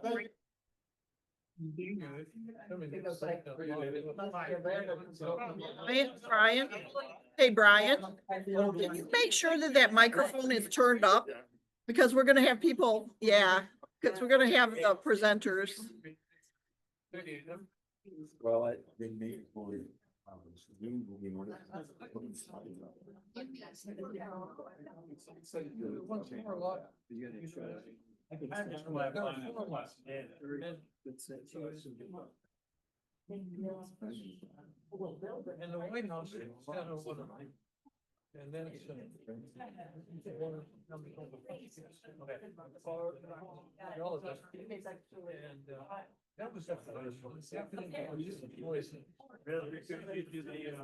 Brian, hey, Brian, can you make sure that that microphone is turned up? Because we're gonna have people, yeah, because we're gonna have the presenters. Well, I didn't make it for you. And the White House. And then it's. That was.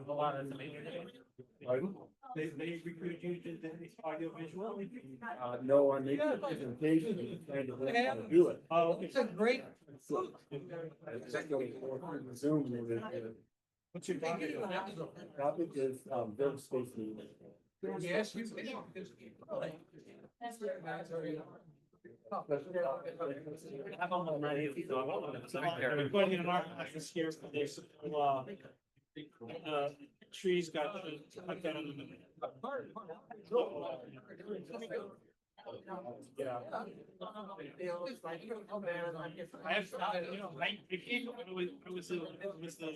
A lot of. They recruited you to the audio visual? No, I made a presentation and trying to learn how to do it. Oh, it's a great. Zoom. What's your topic? Topic is, build space needs. Yes, you. I'm on my knees. We're going in our atmosphere for this. Trees got cut down. Yeah. I have, I was the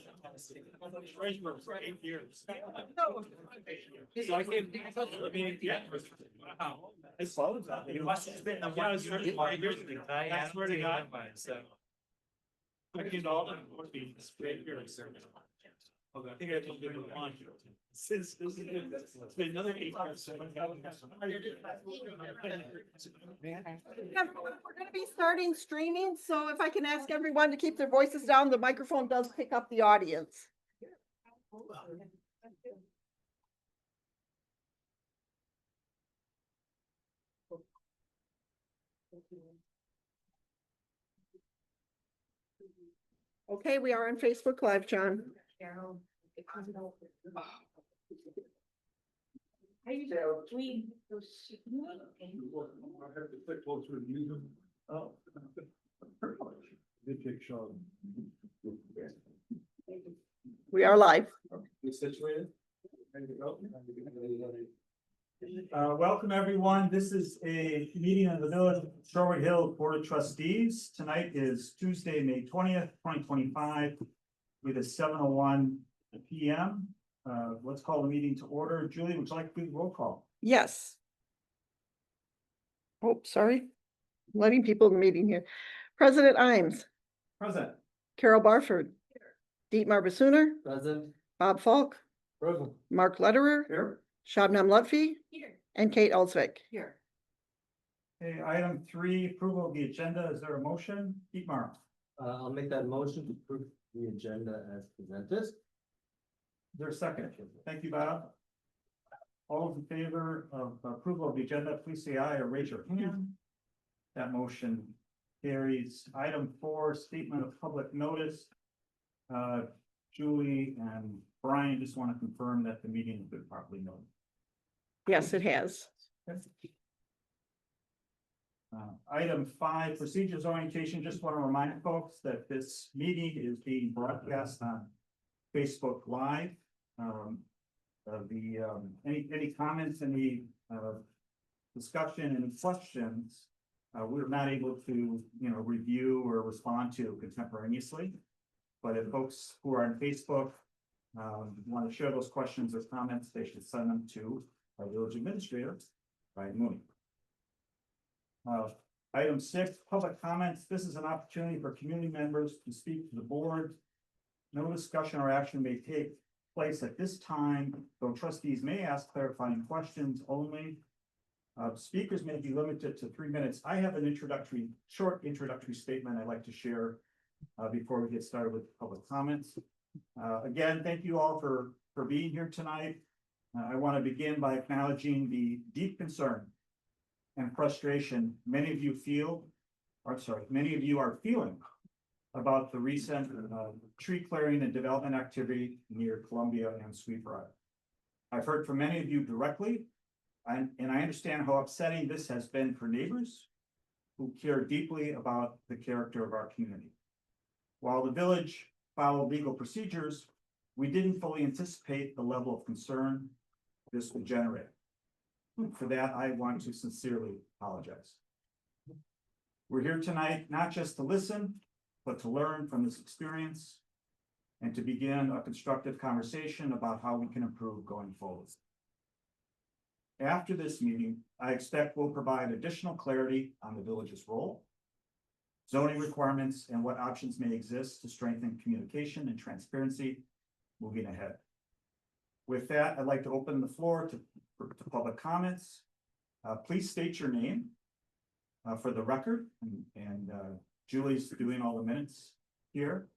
treasurer for 8 years. So I came, wow. It's followed that. It's been the one years. I swear to God. So. I came to all the board meetings, 8 years. I think I told you the one. Since it's been another 8 years. We're gonna be starting streaming, so if I can ask everyone to keep their voices down, the microphone does pick up the audience. Okay, we are on Facebook Live, John. We are live. Welcome, everyone. This is a meeting of the Village of Strawberry Hill Board of Trustees. Tonight is Tuesday, May 20th, 2025, with a 7:01 p.m. Let's call the meeting to order. Julie, would you like to do the roll call? Yes. Oh, sorry. Letting people in the meeting here. President Imes, Present. Carol Barford, Dietmar Basuner, Present. Bob Falk, Present. Mark Lederer, Here. Shabnam Lutfi, and Kate Elsvik. Here. Okay, item 3, approval of the agenda. Is there a motion? Dietmar. I'll make that motion to approve the agenda as presented. Is there a second? Thank you, Bob. All those in favor of approval of the agenda, please say aye or raise your hand. That motion carries. Item 4, statement of public notice. Julie and Brian just want to confirm that the meeting has been properly noted. Yes, it has. Item 5, procedures orientation. Just want to remind folks that this meeting is being broadcast on Facebook Live. Any comments, any discussion, any questions, we're not able to, review or respond to contemporaneously. But if folks who are on Facebook want to share those questions or comments, they should send them to our village administrator, Brian Mooney. Item 6, public comments. This is an opportunity for community members to speak to the board. No discussion or action may take place at this time, though trustees may ask clarifying questions only. Speakers may be limited to 3 minutes. I have an short introductory statement I'd like to share before we get started with public comments. Again, thank you all for being here tonight. I want to begin by acknowledging the deep concern and frustration many of you are feeling about the recent tree clearing and development activity near Columbia and Sweetbriar. I've heard from many of you directly, and I understand how upsetting this has been for neighbors, who care deeply about the character of our community. While the village followed legal procedures, we didn't fully anticipate the level of concern this would generate. For that, I want to sincerely apologize. We're here tonight not just to listen, but to learn from this experience and to begin a constructive conversation about how we can improve going forward. After this meeting, I expect we'll provide additional clarity on the village's role, zoning requirements, and what options may exist to strengthen communication and transparency moving ahead. With that, I'd like to open the floor to public comments. Please state your name for the record, and Julie's doing all the minutes here.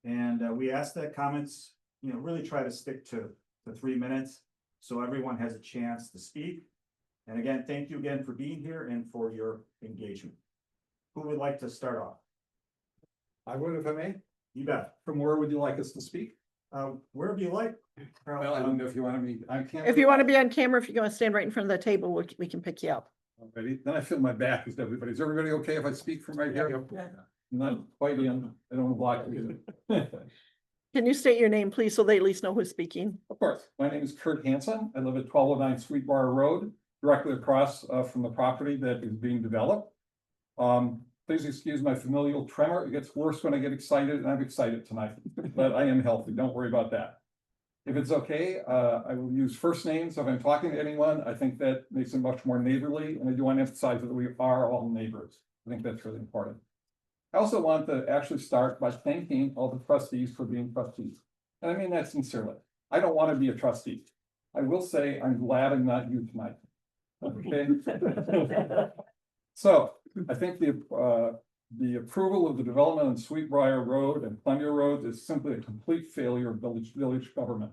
And we ask that comments, really try to stick to 3 minutes so everyone has a chance to speak. And again, thank you again for being here and for your engagement. Who would like to start off? I would, if I may. You bet. From where would you like us to speak? Wherever you like. Well, I don't know if you want me, I can't. If you want to be on camera, if you're going to stand right in front of the table, we can pick you up. Ready? Then I feel my back is everybody. Is everybody okay if I speak from right here? Not quite in, I don't want to block you. Can you state your name, please, so they at least know who's speaking? Of course, my name is Kurt Hansen. I live at 1209 Sweetbriar Road, directly across from the property that is being developed. Please excuse my familial tremor. It gets worse when I get excited, and I'm excited tonight, but I am healthy. Don't worry about that. If it's okay, I will use first names. If I'm talking to anyone, I think that makes it much more neighborly, and I do want to emphasize that we are all neighbors. I think that's really important. I also want to actually start by thanking all the trustees for being trustees. And I mean that sincerely. I don't want to be a trustee. I will say I'm glad I'm not you tonight. Okay. So I think the approval of the development on Sweetbriar Road and Columbia Road is simply a complete failure of village government.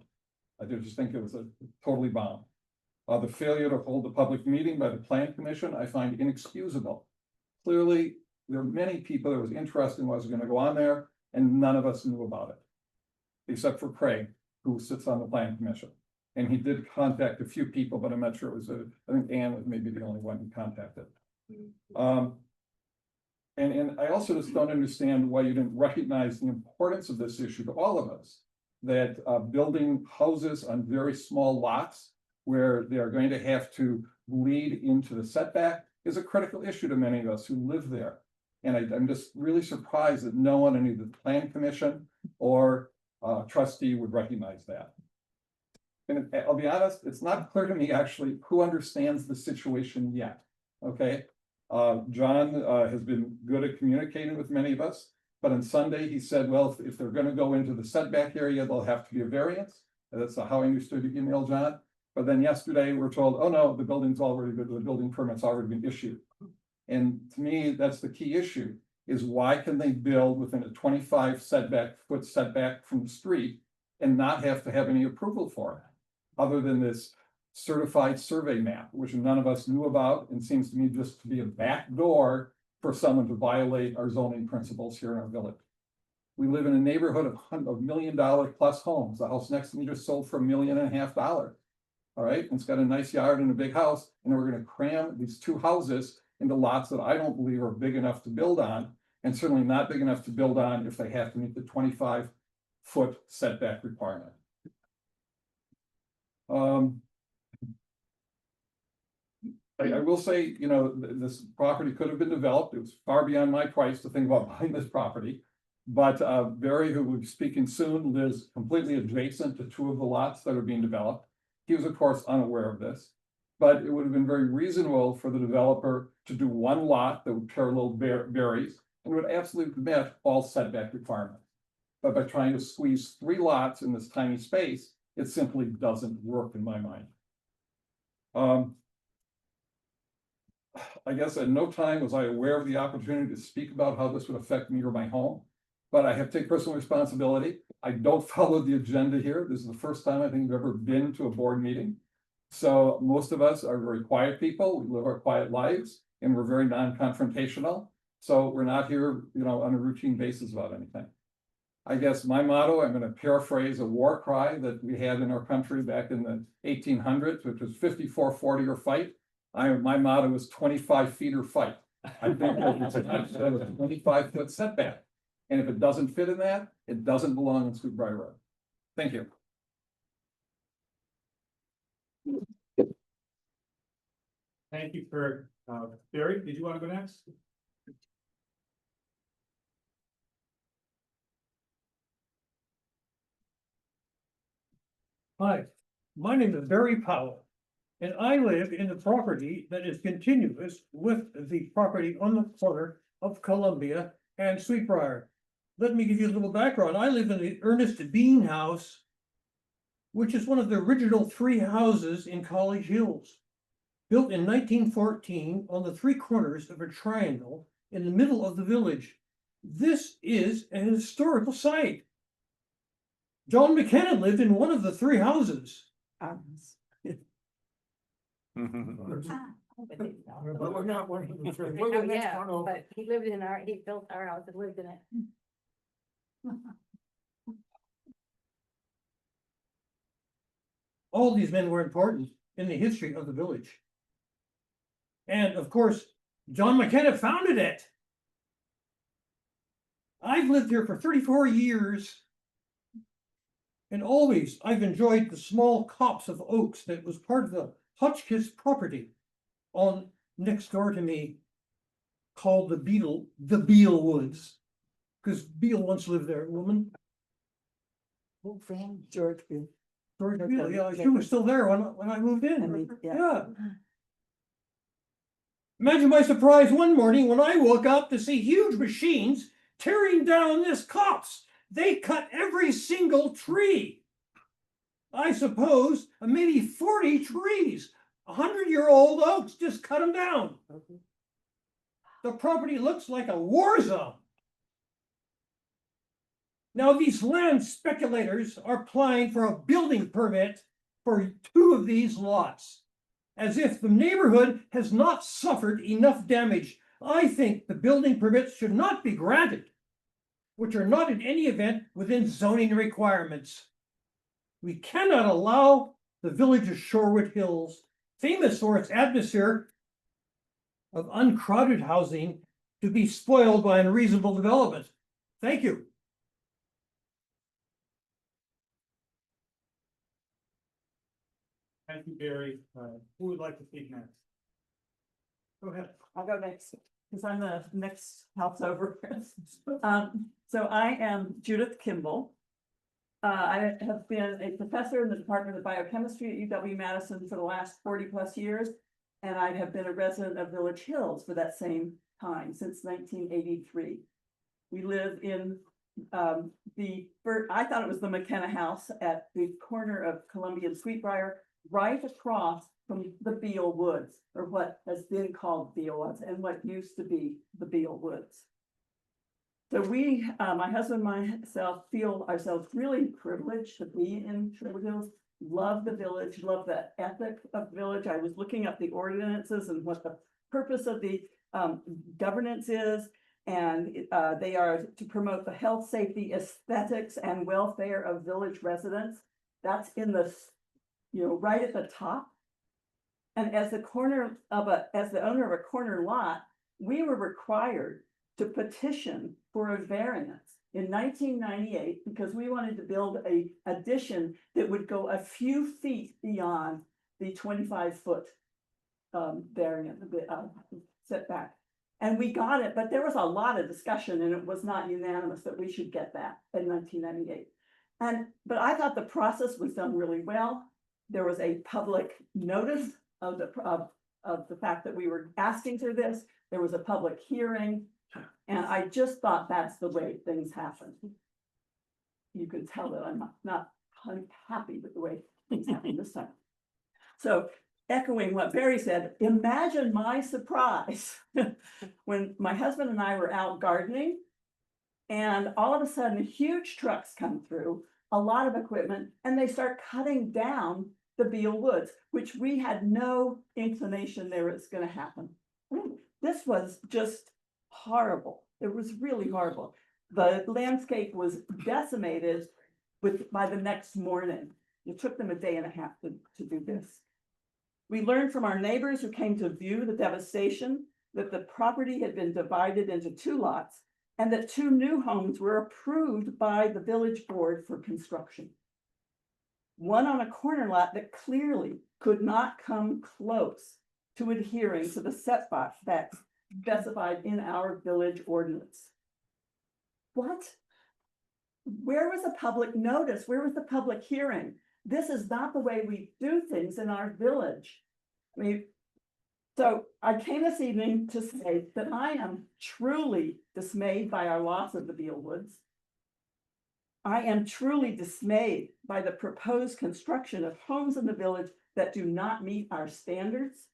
I just think it was a totally bomb. The failure to hold a public meeting by the Plan Commission, I find inexcusable. Clearly, there are many people that was interested in what was going to go on there, and none of us knew about it, except for Craig, who sits on the Plan Commission. And he did contact a few people, but I'm not sure it was I think Ann was maybe the only one he contacted. And I also just don't understand why you didn't recognize the importance of this issue to all of us. That building houses on very small lots where they are going to have to bleed into the setback is a critical issue to many of us who live there. And I'm just really surprised that no one in either the Plan Commission or trustee would recognize that. And I'll be honest, it's not clear to me actually who understands the situation yet. Okay. John has been good at communicating with many of us, but on Sunday he said, well, if they're going to go into the setback area, there'll have to be a variance. And that's how I understood the email, John. But then yesterday we're told, oh no, the building's already good, the building permit's already been issued. And to me, that's the key issue, is why can they build within a 25 foot setback from the street and not have to have any approval for it, other than this certified survey map, which none of us knew about, and seems to me just to be a back door for someone to violate our zoning principles here in our village. We live in a neighborhood of $1 million plus homes. The house next to me just sold for $1.5 million. All right, and it's got a nice yard and a big house, and we're going to cram these two houses into lots that I don't believe are big enough to build on, and certainly not big enough to build on if they have to meet the 25 foot setback requirement. I will say, this property could have been developed. It was far beyond my price to think about buying this property. But Barry, who will be speaking soon, lives completely adjacent to two of the lots that are being developed. He was, of course, unaware of this. But it would have been very reasonable for the developer to do one lot that would parallel Barry's and would absolutely met all setback requirements. But by trying to squeeze 3 lots in this tiny space, it simply doesn't work in my mind. I guess at no time was I aware of the opportunity to speak about how this would affect me or my home, but I have to take personal responsibility. I don't follow the agenda here. This is the first time I think I've ever been to a board meeting. So most of us are very quiet people. We live our quiet lives and we're very non-confrontational. So we're not here, on a routine basis about anything. I guess my motto, I'm going to paraphrase a war cry that we had in our country back in the 1800s, which was 54-40 or fight. My motto is 25 feet or fight. I think that it's a 25-foot setback. And if it doesn't fit in that, it doesn't belong on Sweetbriar Road. Thank you. Thank you for, Barry, did you want to go next? Hi, my name is Barry Powell, and I live in the property that is continuous with the property on the corner of Columbia and Sweetbriar. Let me give you a little background. I live in the Ernest Bean House, which is one of the original 3 houses in College Hills. Built in 1914 on the 3 corners of a triangle in the middle of the village. This is a historical site. John McKenna lived in one of the 3 houses. But we're not working. Oh, yeah, but he lived in he built our house and lived in it. All these men were important in the history of the village. And of course, John McKenna founded it. I've lived here for 34 years. And always I've enjoyed the small copse of oaks that was part of the Hotchkiss property on next door to me, called the Beale Woods. Because Beale once lived there, woman. George Beale. George Beale, yeah, she was still there when I moved in. Yeah. Imagine my surprise one morning when I woke up to see huge machines tearing down this copse. They cut every single tree. I suppose maybe 40 trees, 100-year-old oaks, just cut them down. The property looks like a war zone. Now, these land speculators are applying for a building permit for 2 of these lots, as if the neighborhood has not suffered enough damage. I think the building permits should not be granted, which are not in any event within zoning requirements. We cannot allow the village of Shorewood Hills, famous for its atmosphere of uncrowded housing, to be spoiled by unreasonable development. Thank you. Thank you, Barry. Who would like to speak next? Go ahead. I'll go next, because I'm the next house over. So I am Judith Kimball. I have been a professor in the Department of Biochemistry at UW-Madison for the last 40+ years. And I have been a resident of Village Hills for that same time, since 1983. We live in I thought it was the McKenna House at the corner of Columbia and Sweetbriar, right across from the Beale Woods, or what has been called Beale Woods and what used to be the Beale Woods. So we, my husband and myself, feel ourselves really privileged to be in Sherwood Hills, love the village, love the ethic of the village. I was looking up the ordinances and what the purpose of the governance is. And they are to promote the health, safety, aesthetics, and welfare of village residents. That's in the, right at the top. And as the owner of a corner lot, we were required to petition for a variance in 1998 because we wanted to build a addition that would go a few feet beyond the 25-foot variant setback. And we got it, but there was a lot of discussion and it was not unanimous that we should get that in 1998. But I thought the process was done really well. There was a public notice of the fact that we were asking for this. There was a public hearing. And I just thought that's the way things happen. You can tell that I'm not happy with the way things happen this time. So echoing what Barry said, imagine my surprise when my husband and I were out gardening and all of a sudden huge trucks come through, a lot of equipment, and they start cutting down the Beale Woods, which we had no inclination there was going to happen. This was just horrible. It was really horrible. The landscape was decimated by the next morning. It took them a day and a half to do this. We learned from our neighbors who came to view the devastation that the property had been divided into 2 lots and that 2 new homes were approved by the village board for construction. One on a corner lot that clearly could not come close to adhering to the setback that's specified in our village ordinance. What? Where was the public notice? Where was the public hearing? This is not the way we do things in our village. I mean, so I came this evening to say that I am truly dismayed by our loss of the Beal Woods. I am truly dismayed by the proposed construction of homes in the village that do not meet our standards.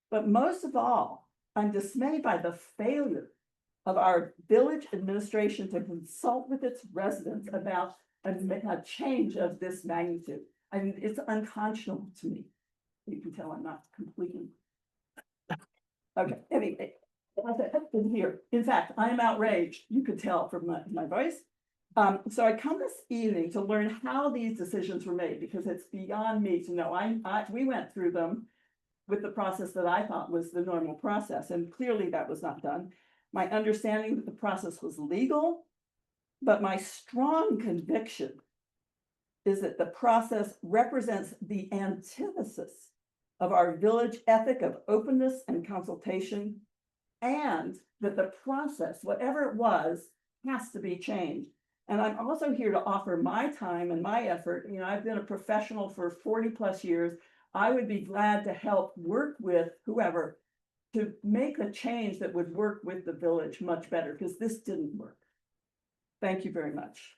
But most of all, I'm dismayed by the failure of our village administration to consult with its residents about a change of this magnitude. I mean, it's unconscionable to me. You can tell I'm not completely. Okay, anyway, I've been here. In fact, I am outraged. You could tell from my voice. So I come this evening to learn how these decisions were made, because it's beyond me to know. We went through them with the process that I thought was the normal process, and clearly that was not done. My understanding that the process was legal, but my strong conviction is that the process represents the antithesis of our village ethic of openness and consultation, and that the process, whatever it was, has to be changed. And I'm also here to offer my time and my effort. You know, I've been a professional for 40+ years. I would be glad to help work with whoever to make a change that would work with the village much better, because this didn't work. Thank you very much.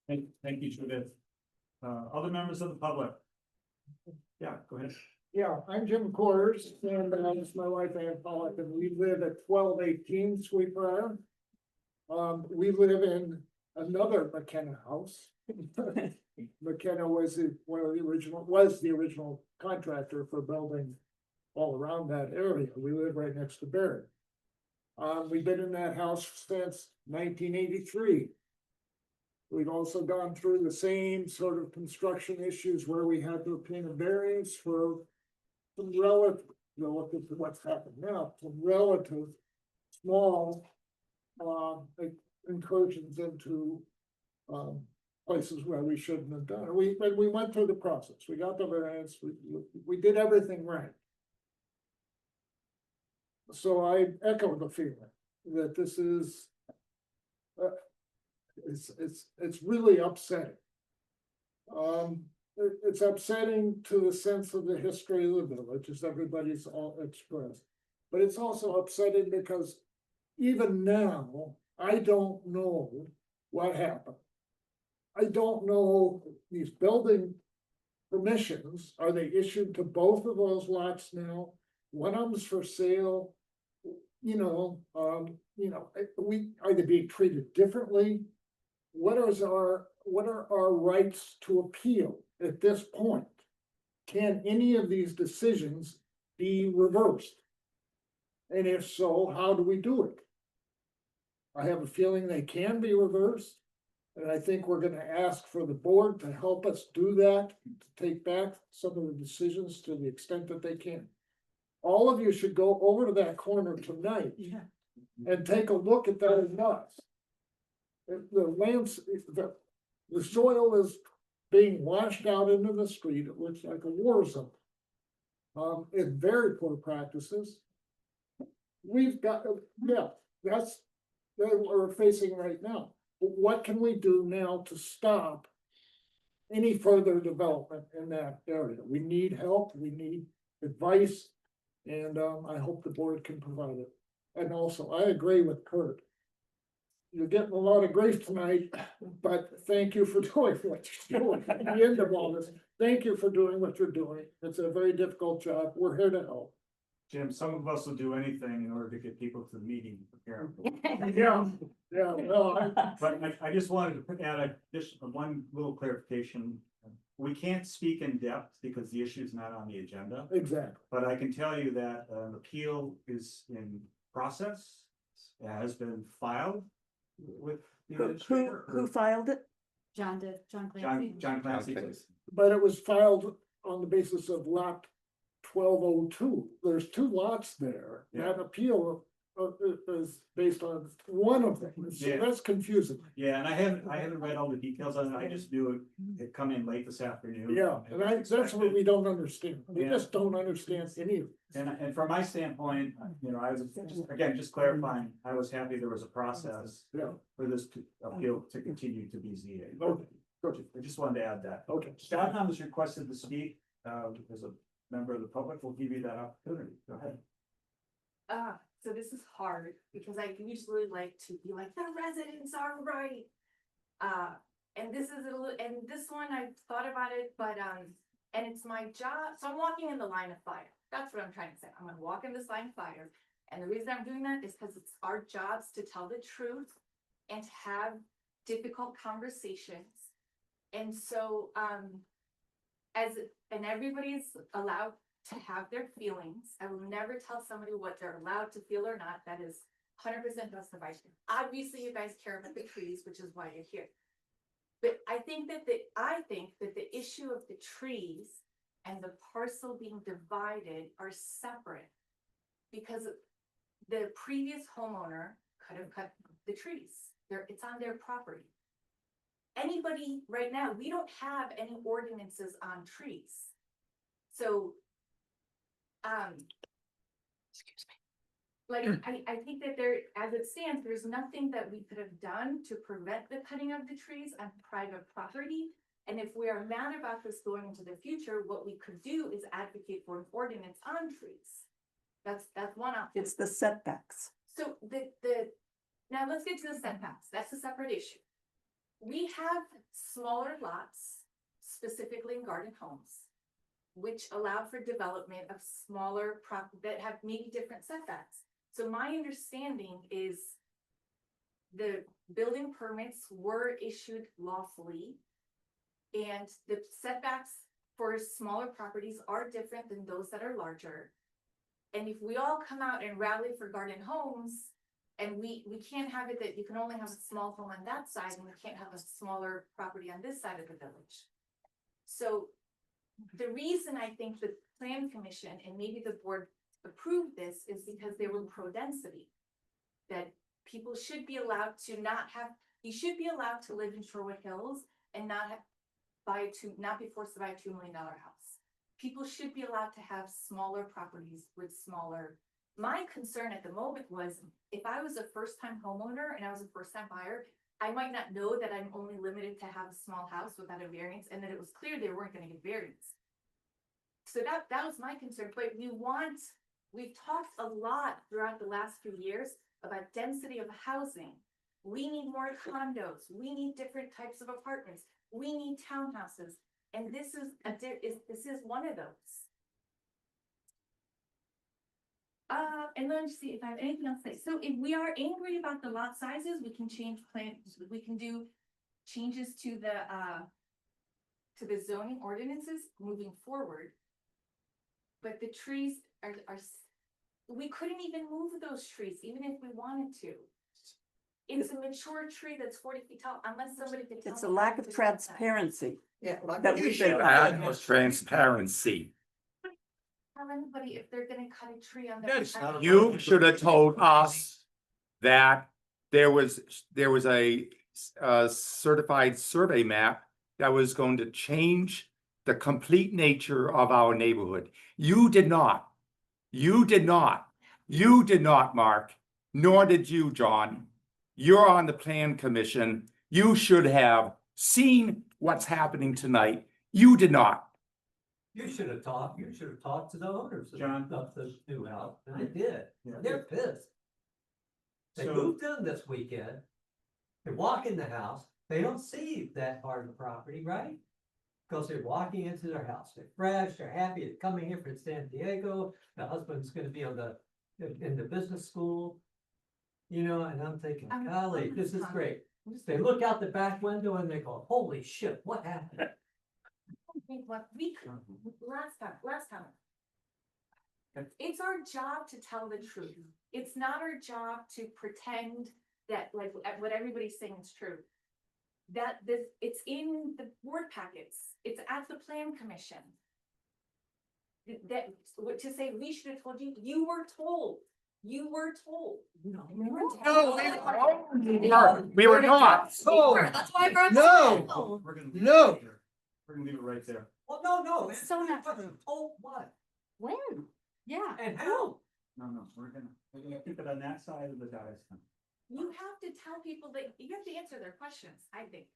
Thank you, Judith. Other members of the public? Yeah, go ahead. Yeah, I'm Jim Quarters, and this is my wife Ann Pollock, and we live at 1218 Sweetbriar. We live in another McKenna house. McKenna was the original contractor for building all around that area. We live right next to Barry. We've been in that house since 1983. We've also gone through the same sort of construction issues where we had to obtain a variance for some relative to what's happened now, some relative small incursions into places where we shouldn't have done it. We went through the process. We got the variance. We did everything right. So I echo the feeling that this is it's really upsetting. It's upsetting to the sense of the history of the village, as everybody's all expressed. But it's also upsetting because even now, I don't know what happened. I don't know these building permissions. Are they issued to both of those lots now? One of them's for sale. We are they being treated differently? What are our rights to appeal at this point? Can any of these decisions be reversed? And if so, how do we do it? I have a feeling they can be reversed. And I think we're gonna ask for the board to help us do that, to take back some of the decisions to the extent that they can. All of you should go over to that corner tonight and take a look at that nuts. The soil is being washed out into the street. It looks like a war zone. It's very poor practices. We've got, that's what we're facing right now. But what can we do now to stop any further development in that area? We need help, we need advice, and I hope the board can provide it. And also, I agree with Kurt. You're getting a lot of grief tonight, but thank you for doing what you're doing. At the end of all this, thank you for doing what you're doing. It's a very difficult job. We're here to help. Jim, some of us will do anything in order to get people to the meeting, apparently. Well, But I just wanted to add just one little clarification. We can't speak in depth because the issue is not on the agenda, exactly. but I can tell you that an appeal is in process. It has been filed with the administrator. Who filed it? John did, John Clancy. John Clancy. But it was filed on the basis of lot 1202. There's two lots there. That appeal is based on one of them. So Yeah. that's confusing. Yeah, and I haven't read all the details on it, I just knew it come in late this afternoon. Yeah, and that's what we don't understand. We Yeah. just don't understand any of it. And from my standpoint, you know, I was, again, just clarifying, I was happy there was a process Yeah, for this appeal to continue to be ZA. okay, I just wanted to add that. okay. Scott has requested to speak, as a member of the public, we'll give you that opportunity, go ahead. So this is hard because I usually like to be like, the residents are right. And this is a little, and this one, I thought about it, but, and it's my job, so I'm walking in the line of fire. That's what I'm trying to say. I'm gonna walk in this line of fire. And the reason I'm doing that is because it's our jobs to tell the truth and to have difficult conversations. And so, and everybody's allowed to have their feelings. I will never tell somebody what they're allowed to feel or not. That is 100% justified. Obviously, you guys care about the trees, which is why you're here. But I think that the issue of the trees and the parcel being divided are separate. Because the previous homeowner could have cut the trees. It's on their property. Anybody right now, we don't have any ordinances on trees. So excuse me. Like, I think that there, as it stands, there's nothing that we could have done to prevent the cutting of the trees on private property. And if we are mad about this going into the future, what we could do is advocate for an ordinance on trees. That's one option. It's the setbacks. So now let's get to the setbacks. That's a separate issue. We have smaller lots, specifically in garden homes, which allow for development of smaller that have maybe different setbacks. So my understanding is the building permits were issued lawfully, and the setbacks for smaller properties are different than those that are larger. And if we all come out and rally for garden homes, and we can't have it that you can only have a small home on that side, and we can't have a smaller property on this side of the village. So the reason I think the plan commission and maybe the board approved this is because they were pro density. That people should be allowed to you should be allowed to live in Sherwood Hills and not be forced to buy a $2 million house. People should be allowed to have smaller properties with smaller. My concern at the moment was if I was a first-time homeowner and I was a first-time buyer, I might not know that I'm only limited to have a small house without a variance, and that it was clear they weren't going to get variance. So that was my concern. But we've talked a lot throughout the last few years about density of housing. We need more condos. We need different types of apartments. We need townhouses, and this is one of those. And let me see if I have anything else to say. So if we are angry about the lot sizes, we can change plans. We can do changes to the zoning ordinances moving forward. But the trees are we couldn't even move those trees, even if we wanted to. It's a mature tree that's 40 feet tall, unless somebody could tell It's me a how lack to of do that. transparency. Yeah. That we've been. Add more transparency. Tell anybody if they're gonna cut a tree on their. Yes. You should have told us that there was a certified survey map that was going to change the complete nature of our neighborhood. You did not. You did not. You did not, Mark, nor did you, John. You're on the plan commission. You should have seen what's happening tonight. You did not. You should have talked to the owners John? of the new house, and I did, Yeah. they're pissed. They So- moved in this weekend. They walk in the house, they don't see that part of the property, right? Because they're walking into their house, they're fresh, they're happy, they're coming here from San Diego, the husband's gonna be in the business school. You know, and I'm thinking, I'm- golly, I'm this is just- great. They look out the back window and they go, holy shit, what happened? Think what we could, last time. It's our job to tell the truth. It's not our job to pretend that like what everybody's saying is true. It's in the board packets. It's at the plan commission. that, what to say, we should have told you, you were told. You were told. No. We were not. That's why I brought. No. We're gonna. No. We're gonna leave it right there. Well, no. It's so not But true. told what? When? Yeah. And how? No, we're gonna keep it on that side of the dais. You have to tell people that, you have to answer their questions, I think.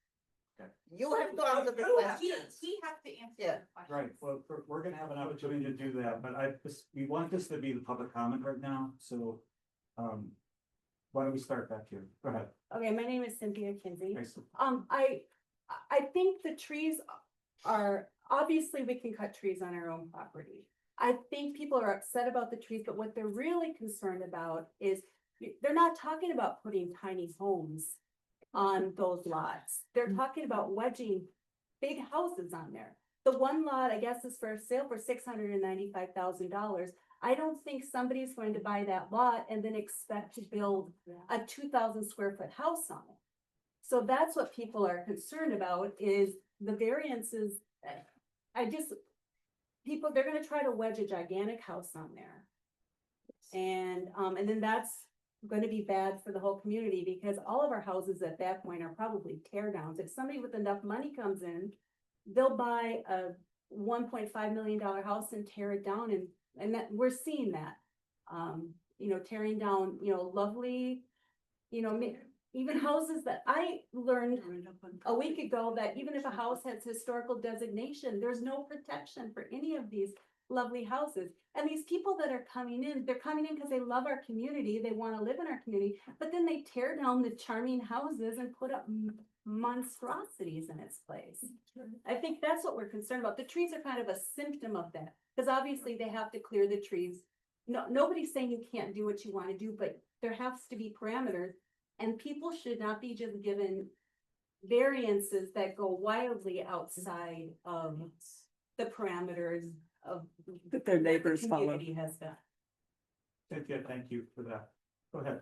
You have to answer the We questions. have to answer Yeah. their questions. Right, well, we're gonna have an opportunity to do that, but we want this to be the public comment right now, so. Why don't we start back here? Go ahead. Okay, my name is Cynthia Kinsey. Thanks. I think the trees are, obviously, we can cut trees on our own property. I think people are upset about the trees, but what they're really concerned about is, they're not talking about putting tiny homes on those lots. They're talking about wedging big houses on there. The one lot, I guess, is for sale for $695,000. I don't think somebody's going to buy that lot and then expect to build a 2,000 square foot house on it. So that's what people are concerned about, is the variances. People, they're gonna try to wedge a gigantic house on there. And then that's gonna be bad for the whole community, because all of our houses at that point are probably tear downs. If somebody with enough money comes in, they'll buy a $1.5 million house and tear it down, and that, we're seeing that. Tearing down, lovely, even houses that I learned a week ago, that even if a house has historical designation, there's no protection for any of these lovely houses. And these people that are coming in, they're coming in because they love our community, they want to live in our community, but then they tear down the charming houses and put up monstrosities in its place. I think that's what we're concerned about. The trees are kind of a symptom of that, because obviously they have to clear the trees. No, nobody's saying you can't do what you want to do, but there has to be parameters, and people should not be just given variances that go wildly outside of the parameters of That their neighbors the follow. community has done. Cynthia, thank you for that. Go ahead.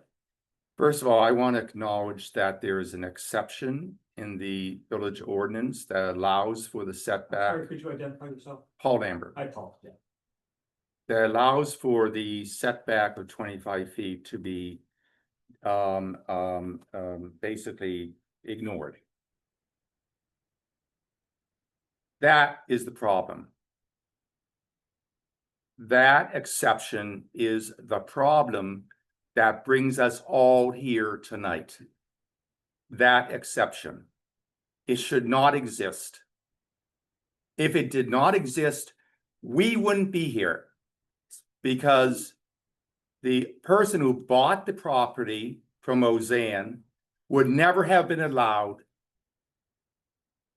First of all, I want to acknowledge that there is an exception in the village ordinance that allows for the Sorry, setback. could you identify yourself? Paul Lambert. Hi, Paul. Yeah. That allows for the setback of 25 feet to be basically ignored. That is the problem. That exception is the problem that brings us all here tonight. That exception. It should not exist. If it did not exist, we wouldn't be here. Because the person who bought the property from Ozanne would never have been allowed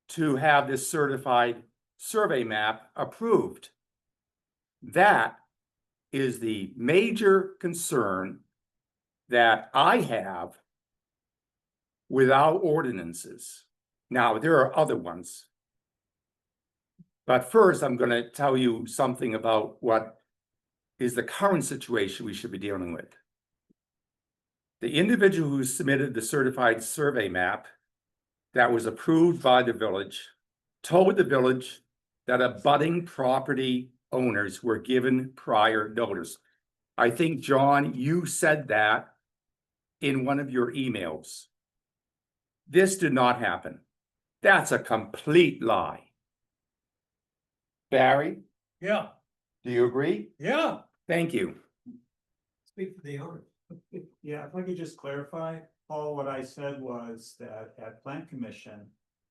to have this certified survey map approved. That is the major concern that I have with our ordinances. Now, there are other ones. But first, I'm going to tell you something about what is the current situation we should be dealing with. The individual who submitted the certified survey map that was approved by the village told the village that abutting property owners were given prior notice. I think, John, you said that in one of your emails. This did not happen. That's a complete lie. Barry, Yeah, do you agree? yeah. Thank you. Speak for the owner. Yeah, if I could just clarify, Paul, what I said was that at Plan Commission,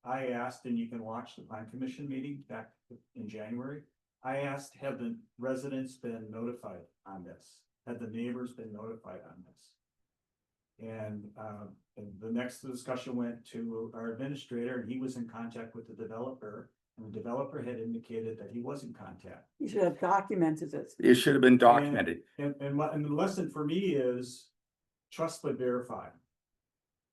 I asked, and you can watch the Plan Commission meeting back in January. I asked, have the residents been notified on this? Had the neighbors been notified on this? And the next discussion went to our administrator, and he was in contact with the developer. And the developer had indicated that he was in contact. You should have documented it. It should have been documented. And the lesson for me is trust but verify.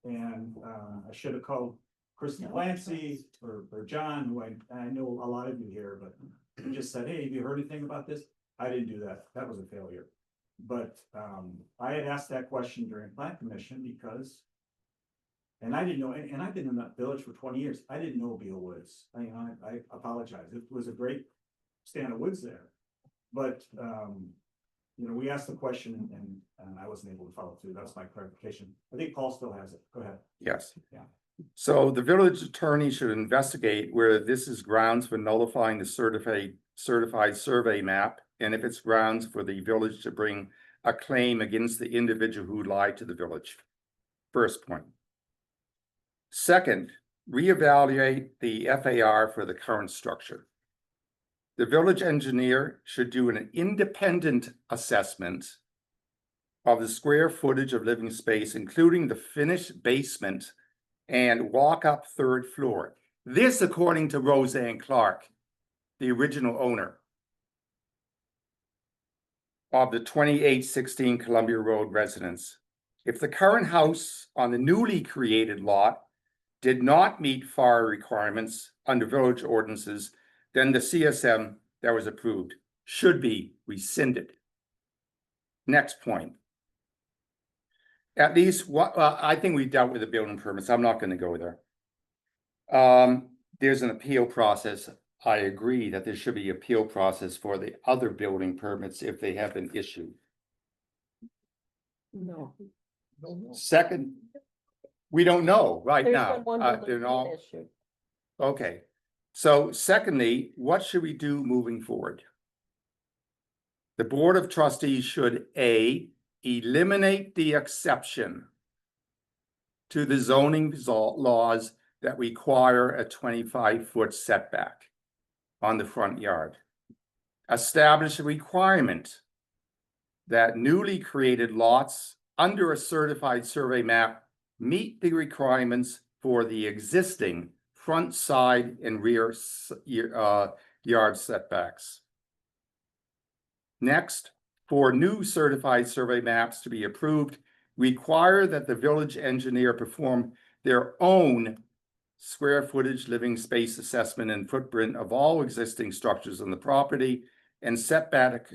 And I should have called Kristen Clancy or John, who I know a lot of you here, but he just said, hey, have you heard anything about this? I didn't do that. That was a failure. But I had asked that question during Plan Commission because, and I didn't know, and I've been in that village for 20 years. I didn't know Beal Woods. I apologize. It was a great stand of woods there. But, you know, we asked the question and I wasn't able to follow through. That's my clarification. I think Paul still has it. Go ahead. Yes. Yeah. So the village attorney should investigate whether this is grounds for nullifying the certified survey map, and if it's grounds for the village to bring a claim against the individual who lied to the village. First point. Second, reevaluate the FAR for the current structure. The village engineer should do an independent assessment of the square footage of living space, including the finished basement and walk-up third floor. This according to Roseanne Clark, the original owner of the 2816 Columbia Road residence. If the current house on the newly created lot did not meet FAR requirements under village ordinances, then the CSM that was approved should be rescinded. Next point. At least what, I think we dealt with the building permits. I'm not going to go there. There's an appeal process. I agree that there should be appeal process for the other building permits if they have been issued. No. Second, we don't know right There's now. been one They're all building issue. okay. So secondly, what should we do moving forward? The Board of Trustees should A, eliminate the exception to the zoning laws that require a 25-foot setback on the front yard. Establish a requirement that newly created lots under a certified survey map meet the requirements for the existing front, side, and rear yard setbacks. Next, for new certified survey maps to be approved, require that the village engineer perform their own square footage, living space assessment and footprint of all existing structures on the property and setback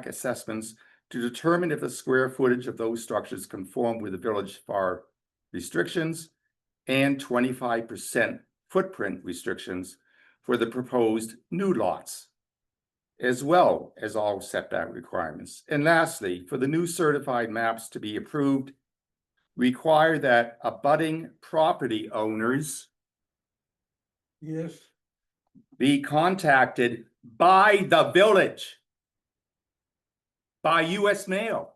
assessments to determine if the square footage of those structures conform with the village FAR restrictions and 25% footprint restrictions for the proposed new lots, as well as all setback requirements. And lastly, for the new certified maps to be approved, require that abutting property owners Yes. be contacted by the village, by US mail,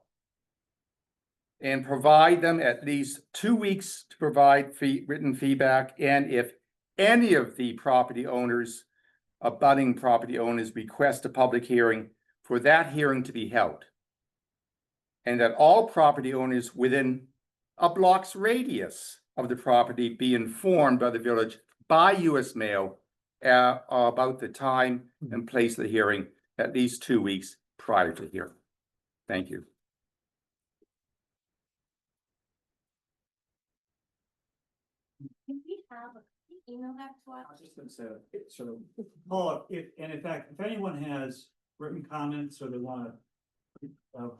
and provide them at least 2 weeks to provide written feedback. And if any of the abutting property owners request a public hearing, for that hearing to be held. And that all property owners within a block's radius of the property be informed by the village by US mail about the time and place of the hearing at least 2 weeks prior to the hearing. Thank you. Can we email that to us? I was just gonna say, so, Paul, and in fact, if anyone has written comments or they wanna,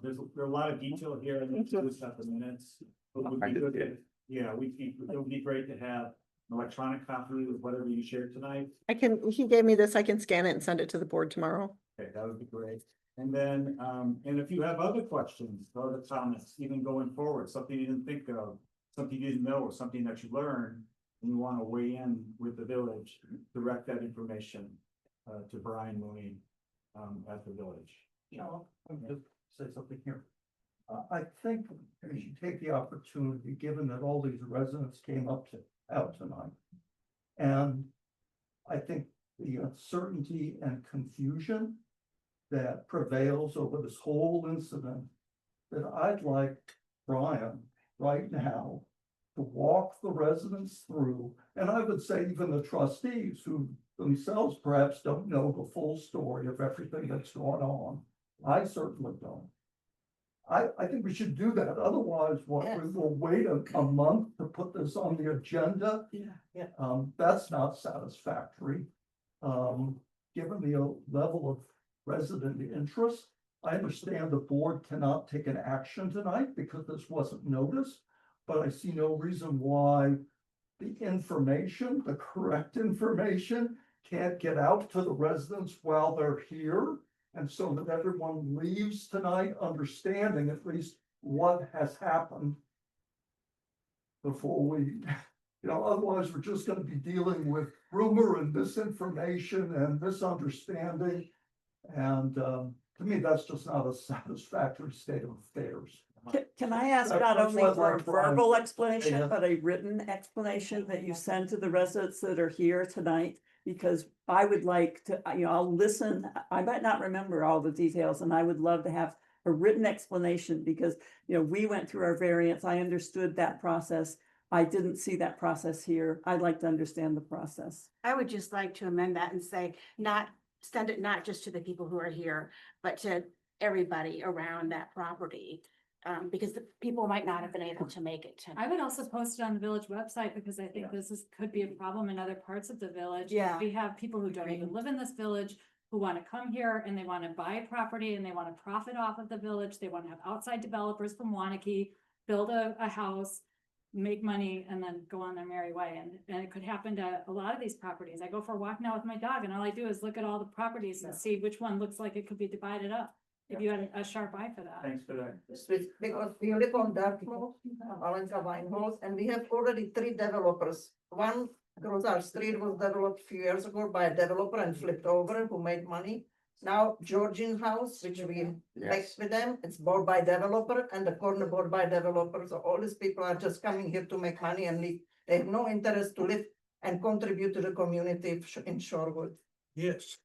there are a lot of detail here and this at the minutes. It would be good if, yeah, it would be great to have an electronic copy of whatever you shared tonight. He gave me this, I can scan it and send it to the board tomorrow. Okay, that would be great. And then, and if you have other questions, or other comments, even going forward, something you didn't think of, something you didn't know, or something that you learned, and you want to weigh in with the village, direct that information to Brian Mooney at the village. I'll just say something here. I think we should take the opportunity, given that all these residents came out tonight. And I think the uncertainty and confusion that prevails over this whole incident, that I'd like Brian right now to walk the residents through, and I would say even the trustees who themselves perhaps don't know the full story of everything that's going on. I certainly don't. I think we should do that. Otherwise, we'll wait a month to put this on the agenda. Yeah. That's not satisfactory. Given the level of resident interest, I understand the board cannot take an action tonight because this wasn't noticed, but I see no reason why the information, the correct information, can't get out to the residents while they're here. And so that everyone leaves tonight understanding at least what has happened. Before we, otherwise we're just gonna be dealing with rumor and misinformation and misunderstanding. And to me, that's just not a satisfactory state of affairs. Can I ask That's not only what for a I'm trying- verbal explanation, Yeah. but a written explanation that you send to the residents that are here tonight? Because I would like to, I'll listen, I might not remember all the details, and I would love to have a written explanation, because, we went through our variance, I understood that process. I didn't see that process here. I'd like to understand the process. I would just like to amend that and say, send it not just to the people who are here, but to everybody around that property. Because the people might not have been able to make it tonight. I would also post it on the village website, because I think could be a problem in other parts of the village. Yeah. We have people who don't even live in this village, who want to come here and they want to buy property and they want to profit off of the village. They want to have outside developers from Wanakee build a house, make money, and then go on their merry way. And it could happen to a lot of these properties. I go for a walk now with my dog, and all I do is look at all the properties and see which one looks like it could be divided up. If you had a sharp eye for that. Thanks for that. Because we live on Dark Road, Alenka Winehouse, and we have already 3 developers. One across our street was developed a few years ago by a developer and flipped over, who made money. Now Georgian House, which we mixed with them, it's bought by developer, and the corner bought by developer. So all these people are just coming here to make money and leave. They have no interest to live and contribute to the community in Shorewood. Yes.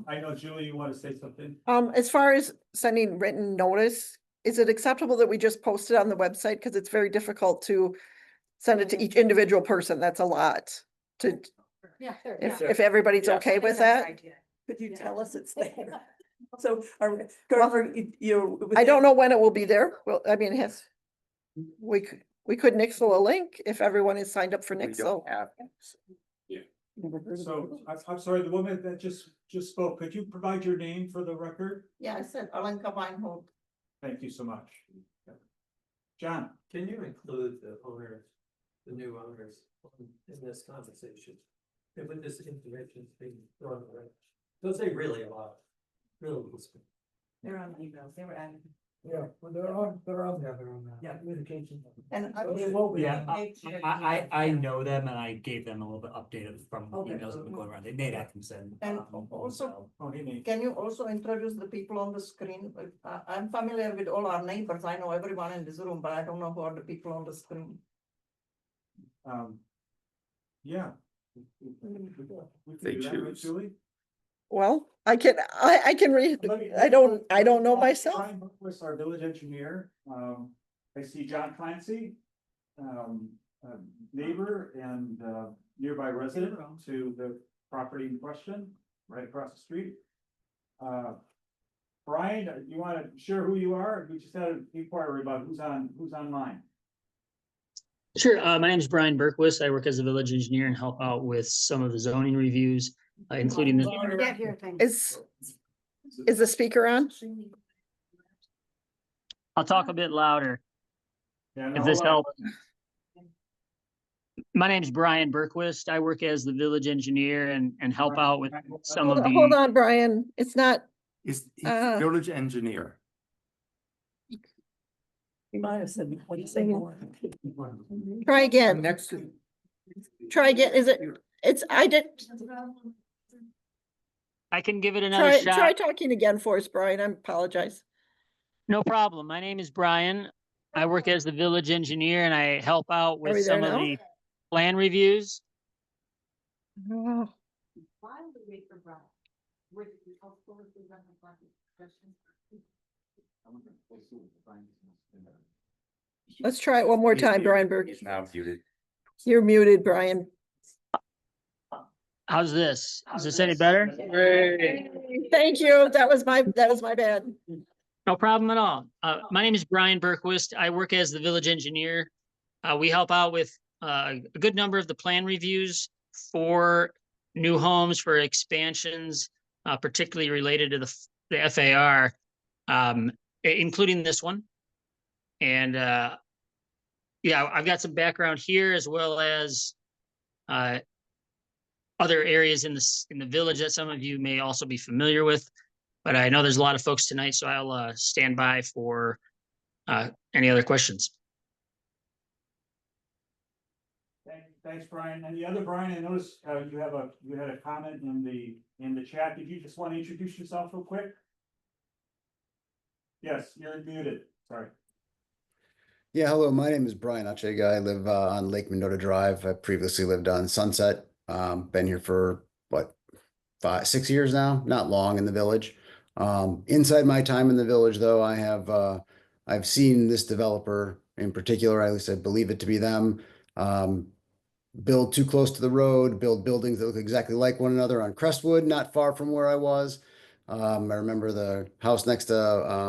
I know, Julie, you want to say something? As far as sending written notice, is it acceptable that we just post it on the website? Because it's very difficult to send it to each individual person. That's a lot. Yeah. If everybody's okay with that. Could you tell us it's there? So I don't know when it will be there. Well, I mean, we could nixle a link if everyone is signed up for We Nixle. don't have. So, I'm sorry, the woman that just spoke, could you provide your name for the record? Yeah, I said Alenka Winehouse. Thank you so much. John? Can you include the owners, the new owners in this conversation? And with this information being thrown away, don't say really a lot, really. They're on emails, they were added. Yeah, well, they're on Yeah, they're on that. Yeah, communication. And I know them, and I gave them a little bit updated from Okay. emails that have been going around. They made Atkinson. And also, Oh, hey, Nate. can you also introduce the people on the screen? I'm familiar with all our neighbors. I know everyone in this room, but I don't know who are the people on the screen. Yeah. They choose. Julie? Well, I can read, I don't know myself. Brian Buckwitz, our village engineer. I see John Clancy, neighbor and nearby resident to the property in question, right across the street. Brian, you want to share who you are? We just had an inquiry about who's online. Sure. My name is Brian Berquist. I work as a village engineer and help out with some of the zoning reviews, including this. Is the speaker on? I'll talk a bit louder Yeah, no, if this hold on. helps. My name is Brian Berquist. I work as the village engineer and help out with some of Hold the. on, Brian. It's not, He's Uh, village engineer. You might have said, what do you say more? try again. Next to, Try again. I can give it another Try shot. talking again for us, Brian. I apologize. No problem. My name is Brian. I work as the village engineer and I help out we with some there of now? the plan reviews. Oh, Why would we wait for Brian? Would it be helpful if we run the questions? let's try it one more time, Brian Berg. he's now muted. You're muted, Brian. How's this? Is this any better? Thank you. That was my bad. No problem at all. My name is Brian Berquist. I work as the village engineer. We help out with a good number of the plan reviews for new homes, for expansions, particularly related to the FAR, including this one. And yeah, I've got some background here as well as other areas in the village that some of you may also be familiar with. But I know there's a lot of folks tonight, so I'll stand by for any other questions. Thanks, Brian. And the other Brian, I noticed you had a comment in the chat. Did you just want to introduce yourself real quick? Yes, you're muted. Sorry. Yeah, hello, my name is Brian Achega. I live on Lake Mendota Drive. I previously lived on Sunset. Been here for what, 6 years now, not long in the village. Inside my time in the village, though, I've seen this developer in particular, at least I believe it to be them, build too close to the road, build buildings that look exactly like one another on Crestwood, not far from where I was. I remember the house next to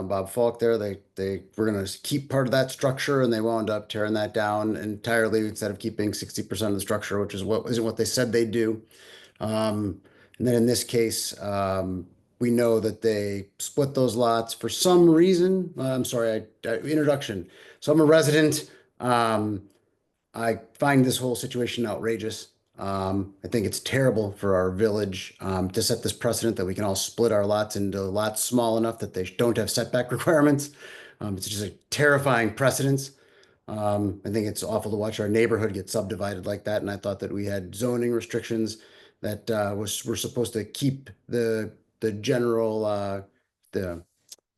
Bob Falk there. They were going to keep part of that structure, and they wound up tearing that down entirely instead of keeping 60% of the structure, which isn't what they said they'd do. And then in this case, we know that they split those lots for some reason. I'm sorry, introduction. So I'm a resident. I find this whole situation outrageous. I think it's terrible for our village to set this precedent that we can all split our lots into lots small enough that they don't have setback requirements. It's just a terrifying precedence. I think it's awful to watch our neighborhood get subdivided like that. And I thought that we had zoning restrictions that were supposed to keep the general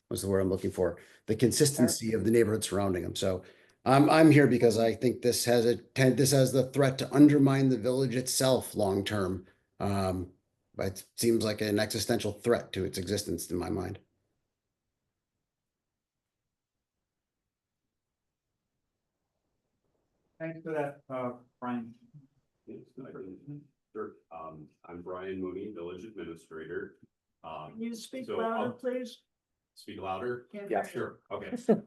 what's the word I'm looking for? The consistency of the neighborhood surrounding them. So I'm here because I think this has the threat to undermine the village itself long term. It seems like an existential threat to its existence in my mind. Thanks for that, Brian. Sure. I'm Brian Mooney, Village Administrator. Can you speak so louder, I'll- please? Speak louder? Can't Yeah, hear you. sure. Okay.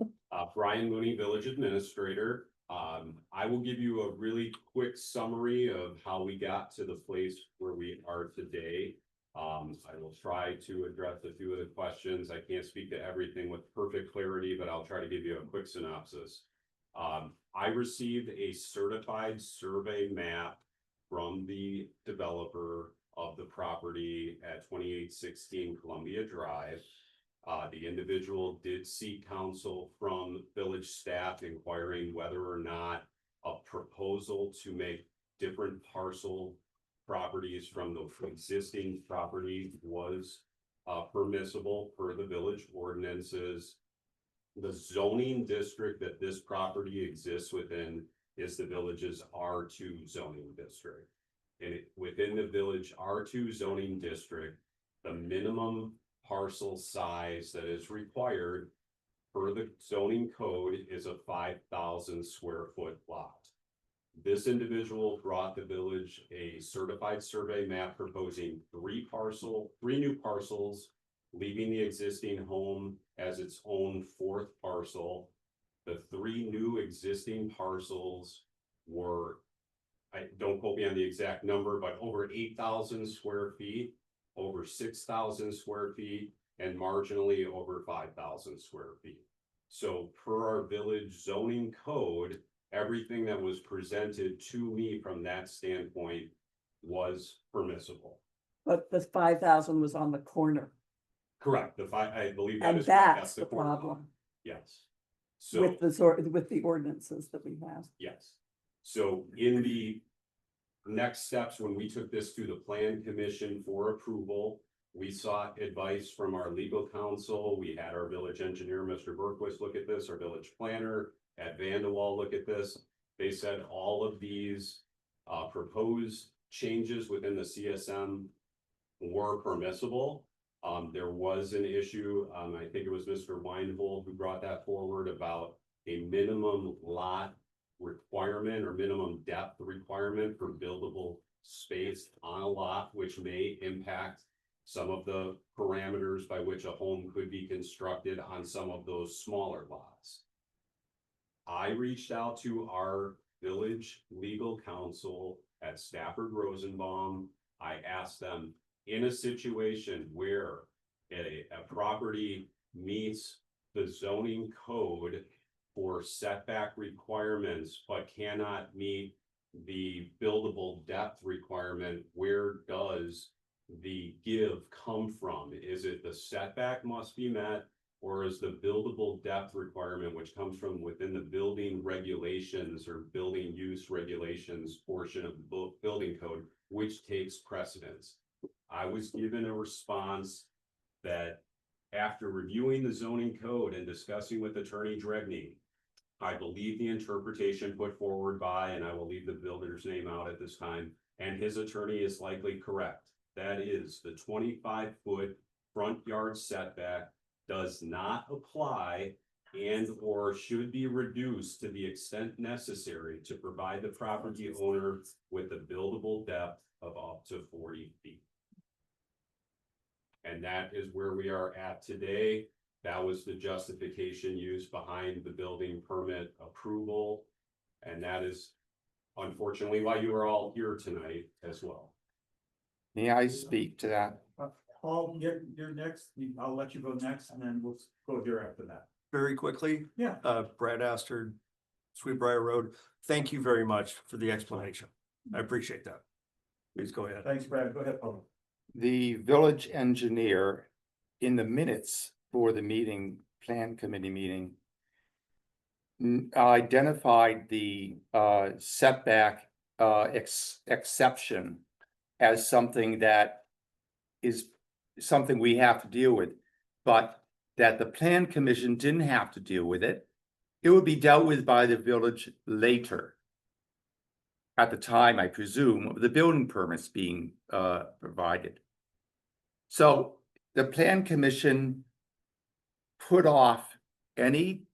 Brian Mooney, Village Administrator. I will give you a really quick summary of how we got to the place where we are today. I will try to address a few of the questions. I can't speak to everything with perfect clarity, but I'll try to give you a quick synopsis. I received a certified survey map from the developer of the property at 2816 Columbia Drive. The individual did seek counsel from village staff inquiring whether or not a proposal to make different parcel properties from the existing property was permissible per the village ordinances. The zoning district that this property exists within is the village's R2 zoning district. And within the village R2 zoning district, the minimum parcel size that is required per the zoning code is a 5,000 square foot lot. This individual brought the village a certified survey map proposing three new parcels, leaving the existing home as its own fourth parcel. The three new existing parcels were, don't quote me on the exact number, but over 8,000 square feet, over 6,000 square feet, and marginally over 5,000 square feet. So per our village zoning code, everything that was presented to me from that standpoint was permissible. But the 5,000 was on the corner, Correct. I believe that and is. that's the corner. problem Yes. So. with the ordinances that we have. Yes. So in the next steps, when we took this to the plan commission for approval, we sought advice from our legal counsel. We had our village engineer, Mr. Berquist, look at this, our village planner at Vandewall look at this. They said all of these proposed changes within the CSM were permissible. There was an issue, I think it was Mr. Weinhold who brought that forward about a minimum lot requirement or minimum depth requirement for buildable space on a lot, which may impact some of the parameters by which a home could be constructed on some of those smaller lots. I reached out to our village legal counsel at Stafford Rosenbaum. I asked them, in a situation where a property meets the zoning code for setback requirements, but cannot meet the buildable depth requirement, where does the give come from? Is it the setback must be met? Or is the buildable depth requirement, which comes from within the building regulations or building use regulations portion of the building code, which takes precedence? I was given a response that after reviewing the zoning code and discussing with Attorney Dregny, I believe the interpretation put forward by, and I will leave the builder's name out at this time, and his attorney is likely correct. That is, the 25-foot front yard setback does not apply and or should be reduced to the extent necessary to provide the property owner with the buildable depth of up to 40 feet. And that is where we are at today. That was the justification used behind the building permit approval. And that is unfortunately why you are all here tonight as well. May I speak to that? Paul, you're next. I'll let you go next and then we'll go here after that. Very quickly. Yeah. Brad Astard, Sweetbriar Road. Thank you very much for the explanation. I appreciate that. Please go ahead. Thanks, Brad. Go ahead, Paul. The village engineer in the minutes for the meeting, plan committee meeting, identified the setback exception as something that is something we have to deal with, but that the plan commission didn't have to deal with it. It would be dealt with by the village later. At the time, I presume, of the building permits being provided. So the plan commission put off any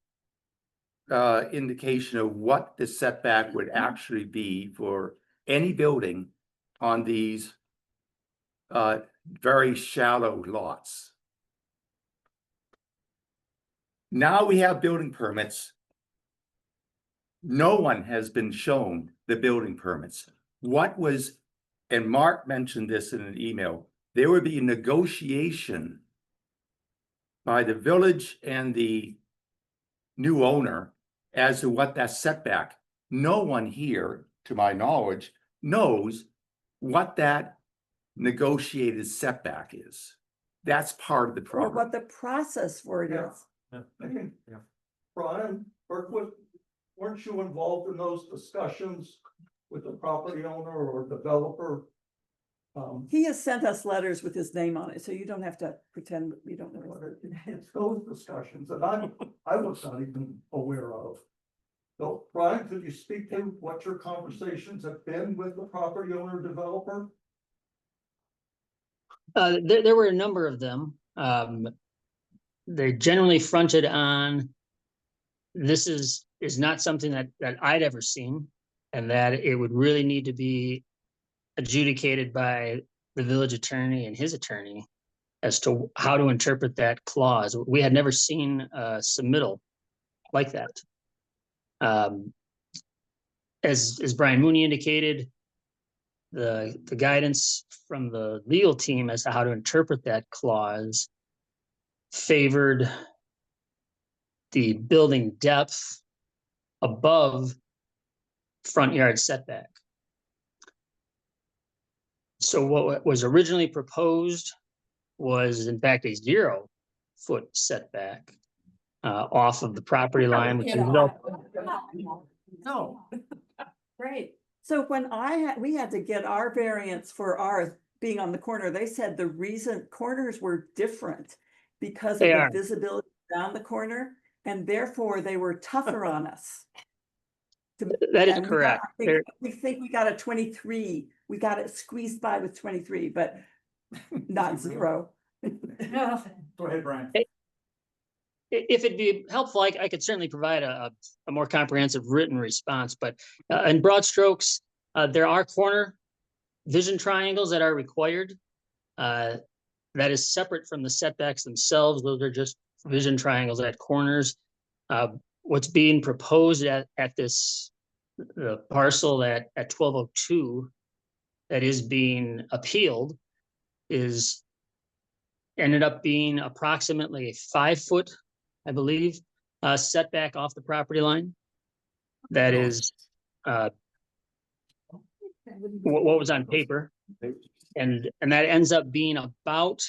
indication of what the setback would actually be for any building on these very shallow lots. Now we have building permits. No one has been shown the building permits. What was, and Mark mentioned this in an email, there would be a negotiation by the village and the new owner as to what that setback. No one here, to my knowledge, knows what that negotiated setback is. That's part of the Or Oh, what problem. the process for it Yeah. is. Okay. Brian Berkwood, weren't you involved in those discussions with the property owner or developer? He has sent us letters with his name on it, so you don't have to pretend we don't know. It's those discussions that I was not even aware of. So Brian, could you speak to what your conversations have been with the property owner developer? There were a number of them. They generally fronted on, this is not something that I'd ever seen, and that it would really need to be adjudicated by the village attorney and his attorney as to how to interpret that clause. We had never seen a submittal like that. As Brian Mooney indicated, the guidance from the legal team as to how to interpret that clause favored the building depth above front yard setback. So what was originally proposed was in fact a 0-foot setback off of the property line. Which is No. Right. So when we had to get our variance for ours being on the corner, they said the reason corners were different because of They the are. visibility down the corner, and therefore they were tougher on us. That is And correct. we think we got a 23, we got it squeezed by with 23, but not 0. Go ahead, Brian. If it'd be helpful, I could certainly provide a more comprehensive written response, but in broad strokes, there are corner vision triangles that are required. That is separate from the setbacks themselves. Those are just vision triangles at corners. What's being proposed at this the parcel at 1202 that is being appealed is ended up being approximately a 5-foot, I believe, setback off the property line. That is what was on paper. And that ends up being about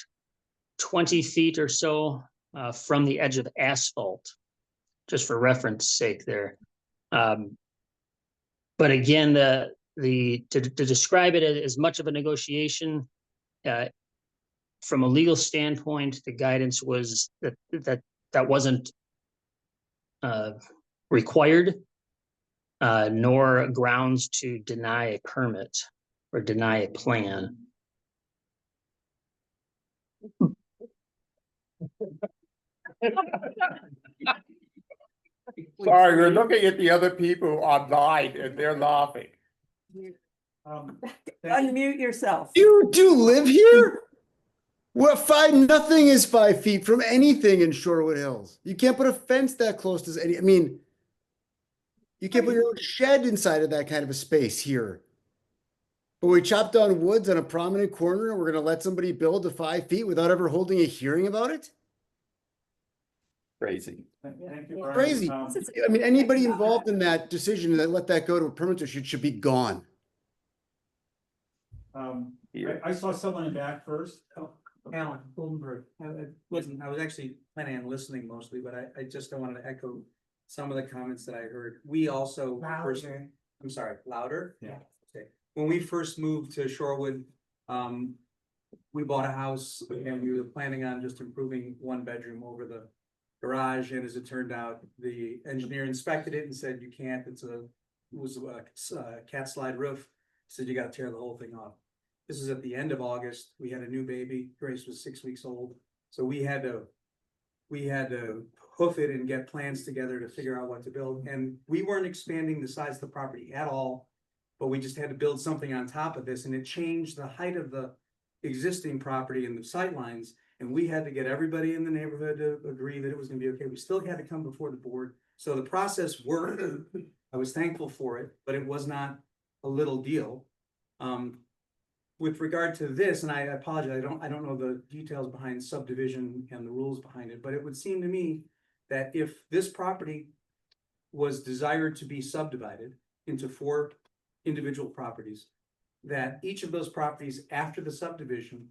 20 feet or so from the edge of asphalt, just for reference sake there. But again, to describe it as much of a negotiation, from a legal standpoint, the guidance was that wasn't required, nor grounds to deny a permit or deny a plan. Sorry, we're looking at the other people online and they're laughing. Unmute yourself. You do live here? What, nothing is 5 feet from anything in Shorewood Hills. You can't put a fence that close to any, I mean, you can't put your own shed inside of that kind of a space here. But we chopped down woods on a prominent corner and we're gonna let somebody build to 5 feet without ever holding a hearing about it? Crazy. Thank you, Brian. Crazy. I mean, anybody involved in that decision that let that go to a permit issue should be gone. I saw someone in back first. Alan Bloomberg, I was actually planning on listening mostly, but I just don't want to echo some of the comments that I heard. We also first, I'm sorry, louder? Yeah. Okay. When we first moved to Shorewood, we bought a house and we were planning on just improving one bedroom over the garage, and as it turned out, the engineer inspected it and said, you can't, it was a cat slide roof, said you gotta tear the whole thing off. This is at the end of August. We had a new baby. Grace was 6 weeks old. So we had to hoof it and get plans together to figure out what to build. And we weren't expanding the size of the property at all, but we just had to build something on top of this, and it changed the height of the existing property and the sight lines. And we had to get everybody in the neighborhood to agree that it was gonna be okay. We still had to come before the board. So the process worked. I was thankful for it, but it was not a little deal. With regard to this, and I apologize, I don't know the details behind subdivision and the rules behind it, but it would seem to me that if this property was desired to be subdivided into 4 individual properties, that each of those properties after the subdivision,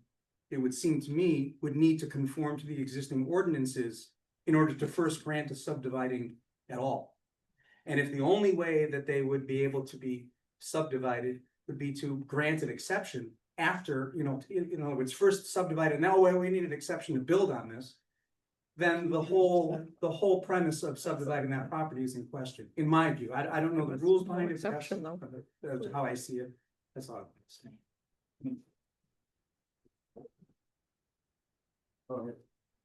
it would seem to me, would need to conform to the existing ordinances in order to first grant a subdividing at all. And if the only way that they would be able to be subdivided would be to grant an exception after, in other words, first subdivided, now we need an exception to build on this, then the whole premise of subdividing that property is in question, in my view. I don't know the rules behind it, that's how I see it. That's all I'm saying.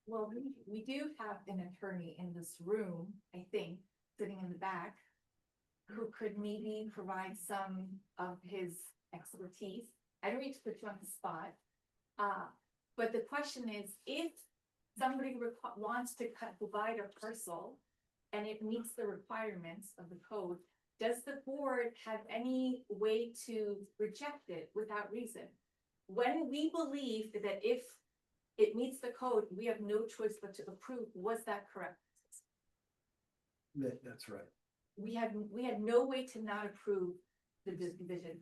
Well, we do have an attorney in this room, I think, sitting in the back, who could maybe provide some of his expertise. I don't need to put you on the spot. But the question is, if somebody wants to divide a parcel and it meets the requirements of the code, does the board have any way to reject it without reason? When we believe that if it meets the code, we have no choice but to approve, was that correct? That's right. We had no way to not approve the division.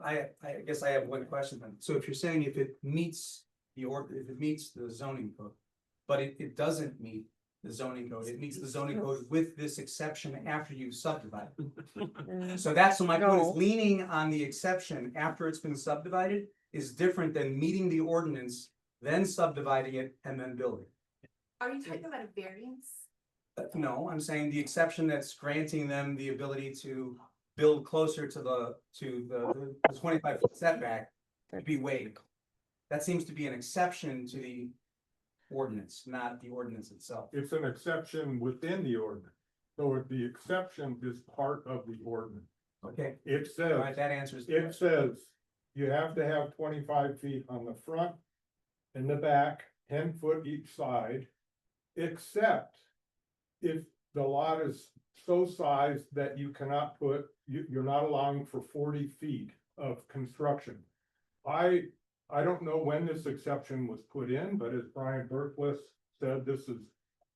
I guess I have one question then. So if you're saying if it meets if it meets the zoning code, but it doesn't meet the zoning code, it meets the zoning code with this exception after you subdivide. So that's my point, is leaning on the exception after it's been subdivided is different than meeting the ordinance, then subdividing it and then building. Are you talking about a variance? No, I'm saying the exception that's granting them the ability to build closer to the 25-foot setback to be waived. That seems to be an exception to the ordinance, not the ordinance itself. It's an exception within the ordinance. So the exception is part of the ordinance. Okay. It says. All right, that answers. It says you have to have 25 feet on the front and the back, 10 foot each side, except if the lot is so sized that you cannot you're not allowing for 40 feet of construction. I don't know when this exception was put in, but as Brian Berquist said,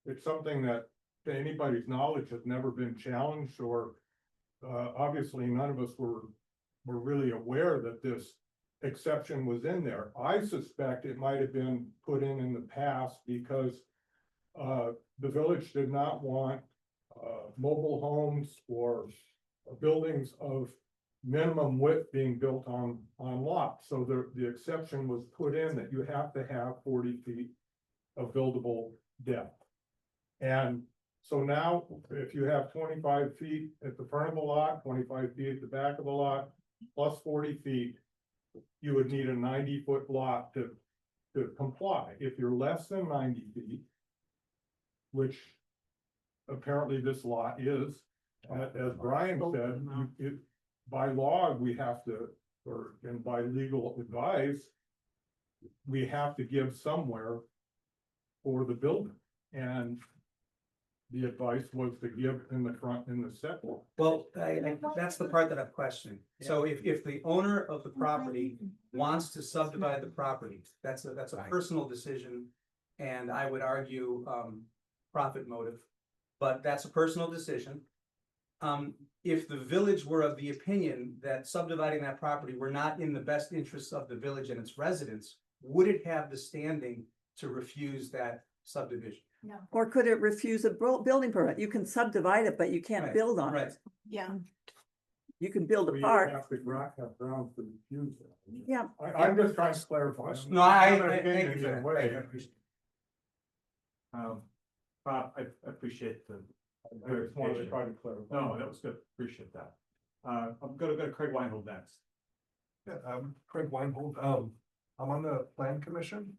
it's something that to anybody's knowledge has never been challenged or obviously none of us were really aware that this exception was in there. I suspect it might have been put in the past because the village did not want mobile homes or buildings of minimum width being built on lots. So the exception was put in that you have to have 40 feet of buildable depth. And so now, if you have 25 feet at the front of a lot, 25 feet at the back of a lot, plus 40 feet, you would need a 90-foot lot to comply. If you're less than 90 feet, which apparently this lot is, as Brian said, by law, we have to, and by legal advice, we have to give somewhere for the building. And the advice was to give in the front in the setback. Well, that's the part that I'm questioning. So if the owner of the property wants to subdivide the property, that's a personal decision. And I would argue, profit motive, but that's a personal decision. If the village were of the opinion that subdividing that property were not in the best interests of the village and its residents, would it have the standing to refuse that subdivision? No. Or could it refuse a building permit? You can subdivide it, but you can't Right, build on right. it. Yeah. You can build a We park. have to have grounds to refuse it. Yeah. I'm just trying to clarify. No, I Not an thank opinion you for either that. way. I appreciate Bob, I appreciate the. I just wanted to try to clarify. No, that was good. Appreciate that. I'm gonna go to Craig Weinhold next. Yeah, Craig Weinhold, I'm on the plan commission.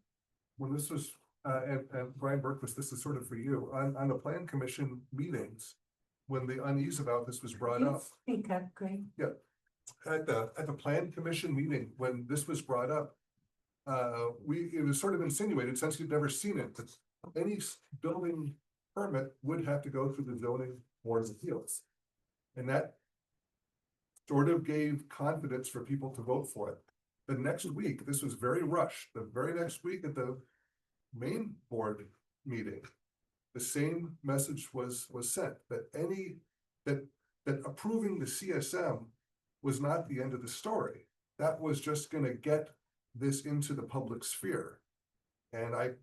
When this was, and Brian Berquist, this is sort of for you, on the plan commission meetings. When the unease about this was brought up, Speak up, Greg. yeah, at the plan commission meeting, when this was brought up. It was sort of insinuated, since you'd never seen it, that any building permit would have to go through the zoning board of appeals. And that sort of gave confidence for people to vote for it. The next week, this was very rushed, the very next week at the main board meeting, the same message was sent, that that approving the CSM was not the end of the story. That was just gonna get this into the public sphere. And I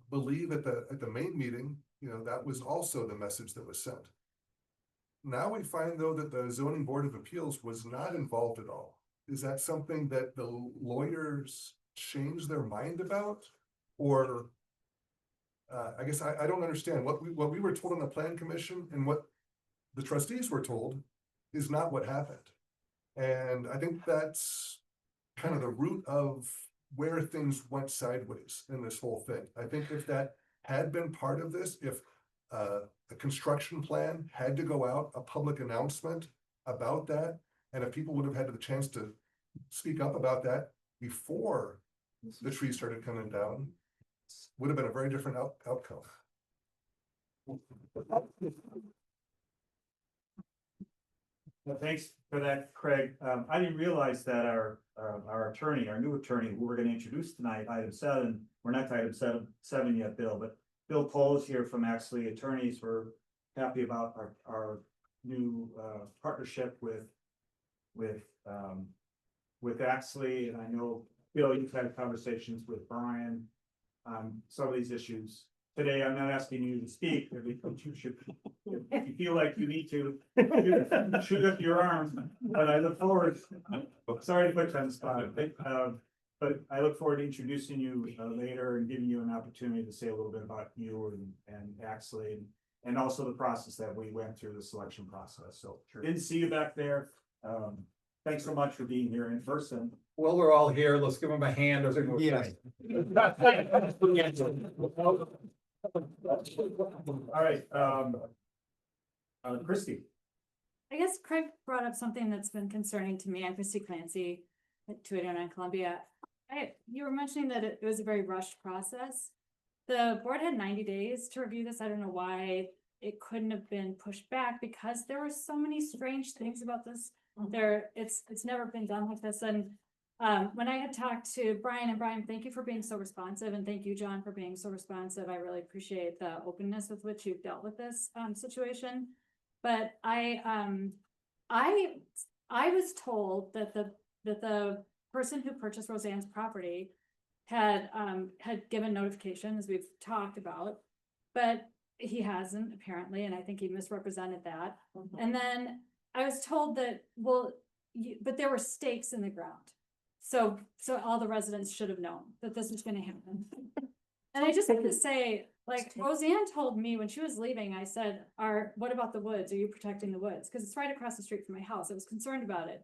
believe at the main meeting, that was also the message that was sent. Now we find, though, that the zoning board of appeals was not involved at all. Is that something that the lawyers changed their mind about? Or I guess I don't understand what we were told on the plan commission and what the trustees were told is not what happened. And I think that's kind of the root of where things went sideways in this whole thing. I think if that had been part of this, if a construction plan had to go out, a public announcement about that, and if people would have had the chance to speak up about that before the trees started coming down, would have been a very different outcome. Well, thanks for that, Craig. I didn't realize that our new attorney, who we're gonna introduce tonight, item 7, we're not to item 7 yet, Bill, but Bill Cole is here from Axley Attorneys. We're happy about our new partnership with Axley, and I know, Bill, you've had conversations with Brian on some of these issues. Today, I'm not asking you to speak, but you should, if you feel like you need to, shoot up your arm, but I look forward, sorry to put you on the spot, but I look forward to introducing you later and giving you an opportunity to say a little bit about you and Axley, and also the process that we went through, the selection process. So didn't see you back there. Thanks so much for being here in person. Well, we're all here. Let's give them a hand. Yeah. All right, Christie. I guess Craig brought up something that's been concerning to me. I'm Christy Clancy at 289 Columbia. You were mentioning that it was a very rushed process. The board had 90 days to review this. I don't know why it couldn't have been pushed back, because there were so many strange things about this. It's never been done like this. And when I had talked to Brian, and Brian, thank you for being so responsive, and thank you, John, for being so responsive. I really appreciate the openness with which you've dealt with this situation. But I was told that the person who purchased Roseanne's property had given notification, as we've talked about, but he hasn't apparently, and I think he misrepresented that. And then I was told that, well, but there were stakes in the ground. So all the residents should have known that this was gonna happen. And I just have to say, like, Roseanne told me when she was leaving, I said, what about the woods? Are you protecting the woods? Cause it's right across the street from my house. I was concerned about it.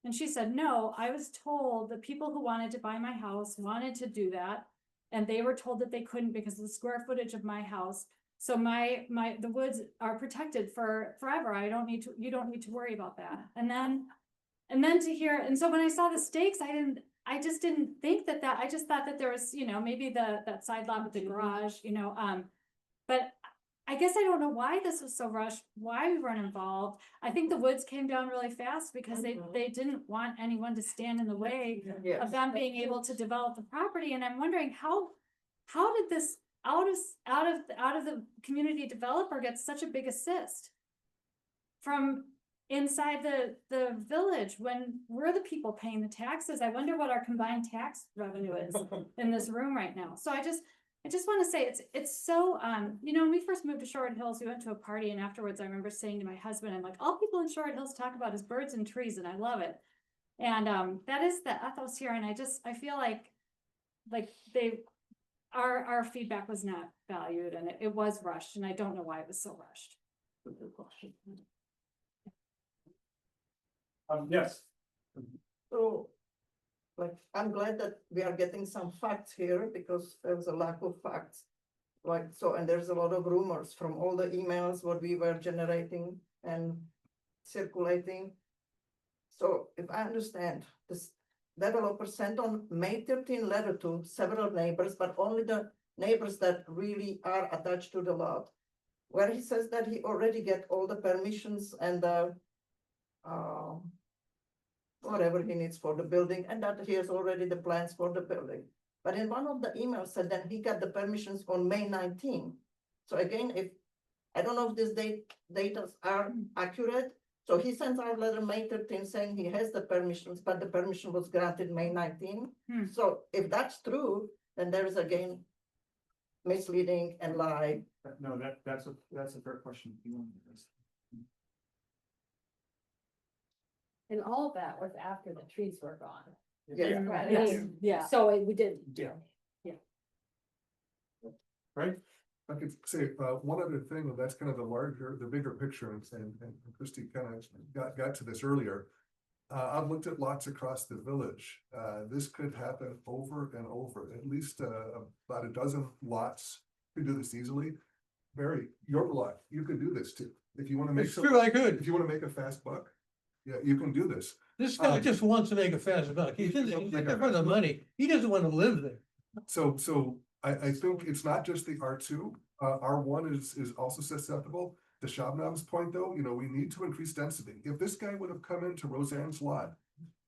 And she said, no, I was told the people who wanted to buy my house wanted to do that. And they were told that they couldn't because of the square footage of my house. So the woods are protected for forever. You don't need to worry about that. And then to hear, and so when I saw the stakes, I just didn't think I just thought that there was, maybe that side lot with the garage, but I guess I don't know why this was so rushed, why we weren't involved. I think the woods came down really fast because they didn't want anyone to stand in the way of them being able to develop the property. And I'm wondering how did this out of the community developer get such a big assist from inside the village when we're the people paying the taxes? I wonder what our combined tax revenue is in this room right now. So I just want to say it's so, when we first moved to Short Hills, we went to a party, and afterwards I remember saying to my husband, I'm like, all people in Short Hills talk about is birds and trees, and I love it. And that is the ethos here. And I feel like our feedback was not valued, and it was rushed, and I don't know why it was so rushed. Yes. So, like, I'm glad that we are getting some facts here because there's a lack of facts. Like, so, and there's a lot of rumors from all the emails what we were generating and circulating. So if I understand, this developer sent on May 13 letter to several neighbors, but only the neighbors that really are attached to the lot, where he says that he already get all the permissions and the whatever he needs for the building, and that he has already the plans for the building. But in one of the emails said that he got the permissions on May 19. So again, I don't know if this data are accurate. So he sends out letter May 13 saying he has the permissions, but the permission was granted May 19. So if that's true, then there is again misleading and lie. No, that's a fair question. And all of that was after the trees were gone. Yes. Right. Yeah. So we didn't. Yeah. Right? I could say, one other thing, and that's kind of the bigger picture, and Christie kind of got to this earlier. I've looked at lots across the village. This could happen over and over, at least about a dozen lots could do this easily. Barry, your lot, you could do this too. If you want to make. It's true, I could. If you want to make a fast buck, yeah, you can do this. This guy just wants to make a fast buck. He's in there for the money. He doesn't want to live there. So I think it's not just the R2. R1 is also susceptible. To Shabnam's point though, we need to increase density. If this guy would have come into Roseanne's lot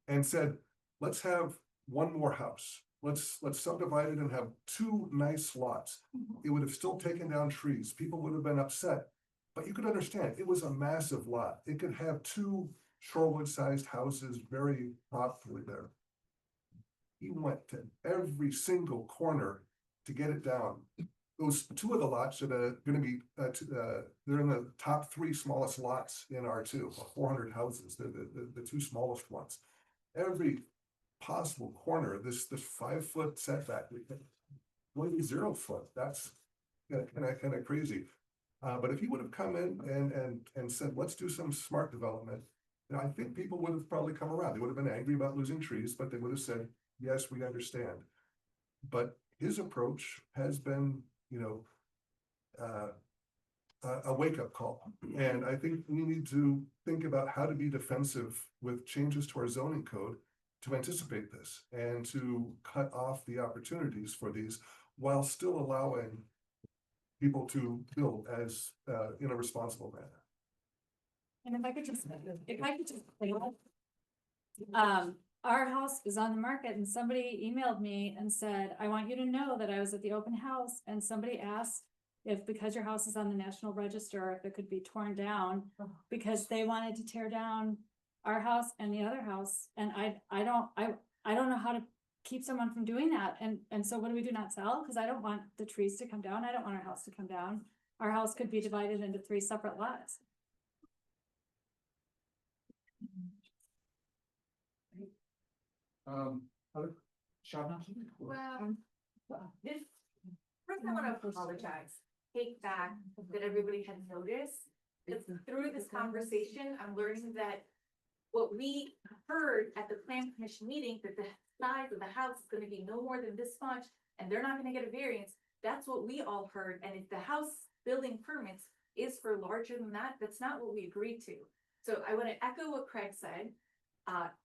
and said, let's have one more house. Let's subdivide it and have two nice lots. It would have still taken down trees. People would have been upset. But you could understand, it was a massive lot. It could have two Shorewood-sized houses very properly there. He went to every single corner to get it down. Those two of the lots that are going to be, they're in the top three smallest lots in R2, 400 houses. They're the two smallest ones. Every possible corner, this 5 foot setback, maybe 0 foot. That's kind of crazy. But if he would have come in and said, let's do some smart development, I think people would have probably come around. They would have been angry about losing trees, but they would have said, yes, we understand. But his approach has been, a wake-up call. And I think we need to think about how to be defensive with changes to our zoning code to anticipate this and to cut off the opportunities for these while still allowing people to build as in a responsible manner. And if I could just our house is on the market, and somebody emailed me and said, I want you to know that I was at the open house, and somebody asked if because your house is on the National Register, if it could be torn down because they wanted to tear down our house and the other house, and I don't know how to keep someone from doing that, and so what do we do, not sell? Because I don't want the trees to come down, I don't want our house to come down. Our house could be divided into 3 separate lots. Shabna? Well, this, first I want to apologize, take back that everybody had noticed. Because through this conversation, I'm learning that what we heard at the plan commission meeting, that the size of the house is gonna be no more than this much, and they're not gonna get a variance. That's what we all heard, and if the house building permits is for larger than that, that's not what we agreed to. So I want to echo what Craig said.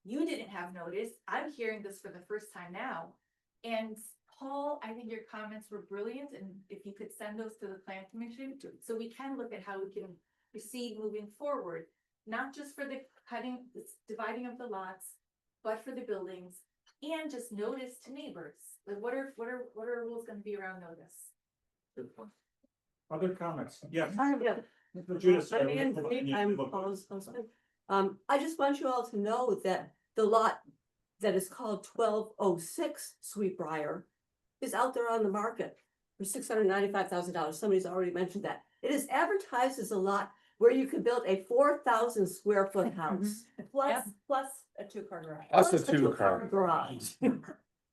You didn't have notice. I'm hearing this for the first time now. And Paul, I think your comments were brilliant, and if you could send those to the plan commission, so we can look at how we can proceed moving forward, not just for the cutting, this dividing of the lots, but for the buildings, and just notice to neighbors. Like, what are rules gonna be around notice? Good point. Other comments? Yes. Judith, I just want you all to know that the lot that is called 1206 Sweetbriar is out there on the market for $695,000. Somebody's already mentioned that. It is advertised as a lot where you can build a 4,000 square foot house. Plus A 2-car garage. Plus a plus a 2-car. garage.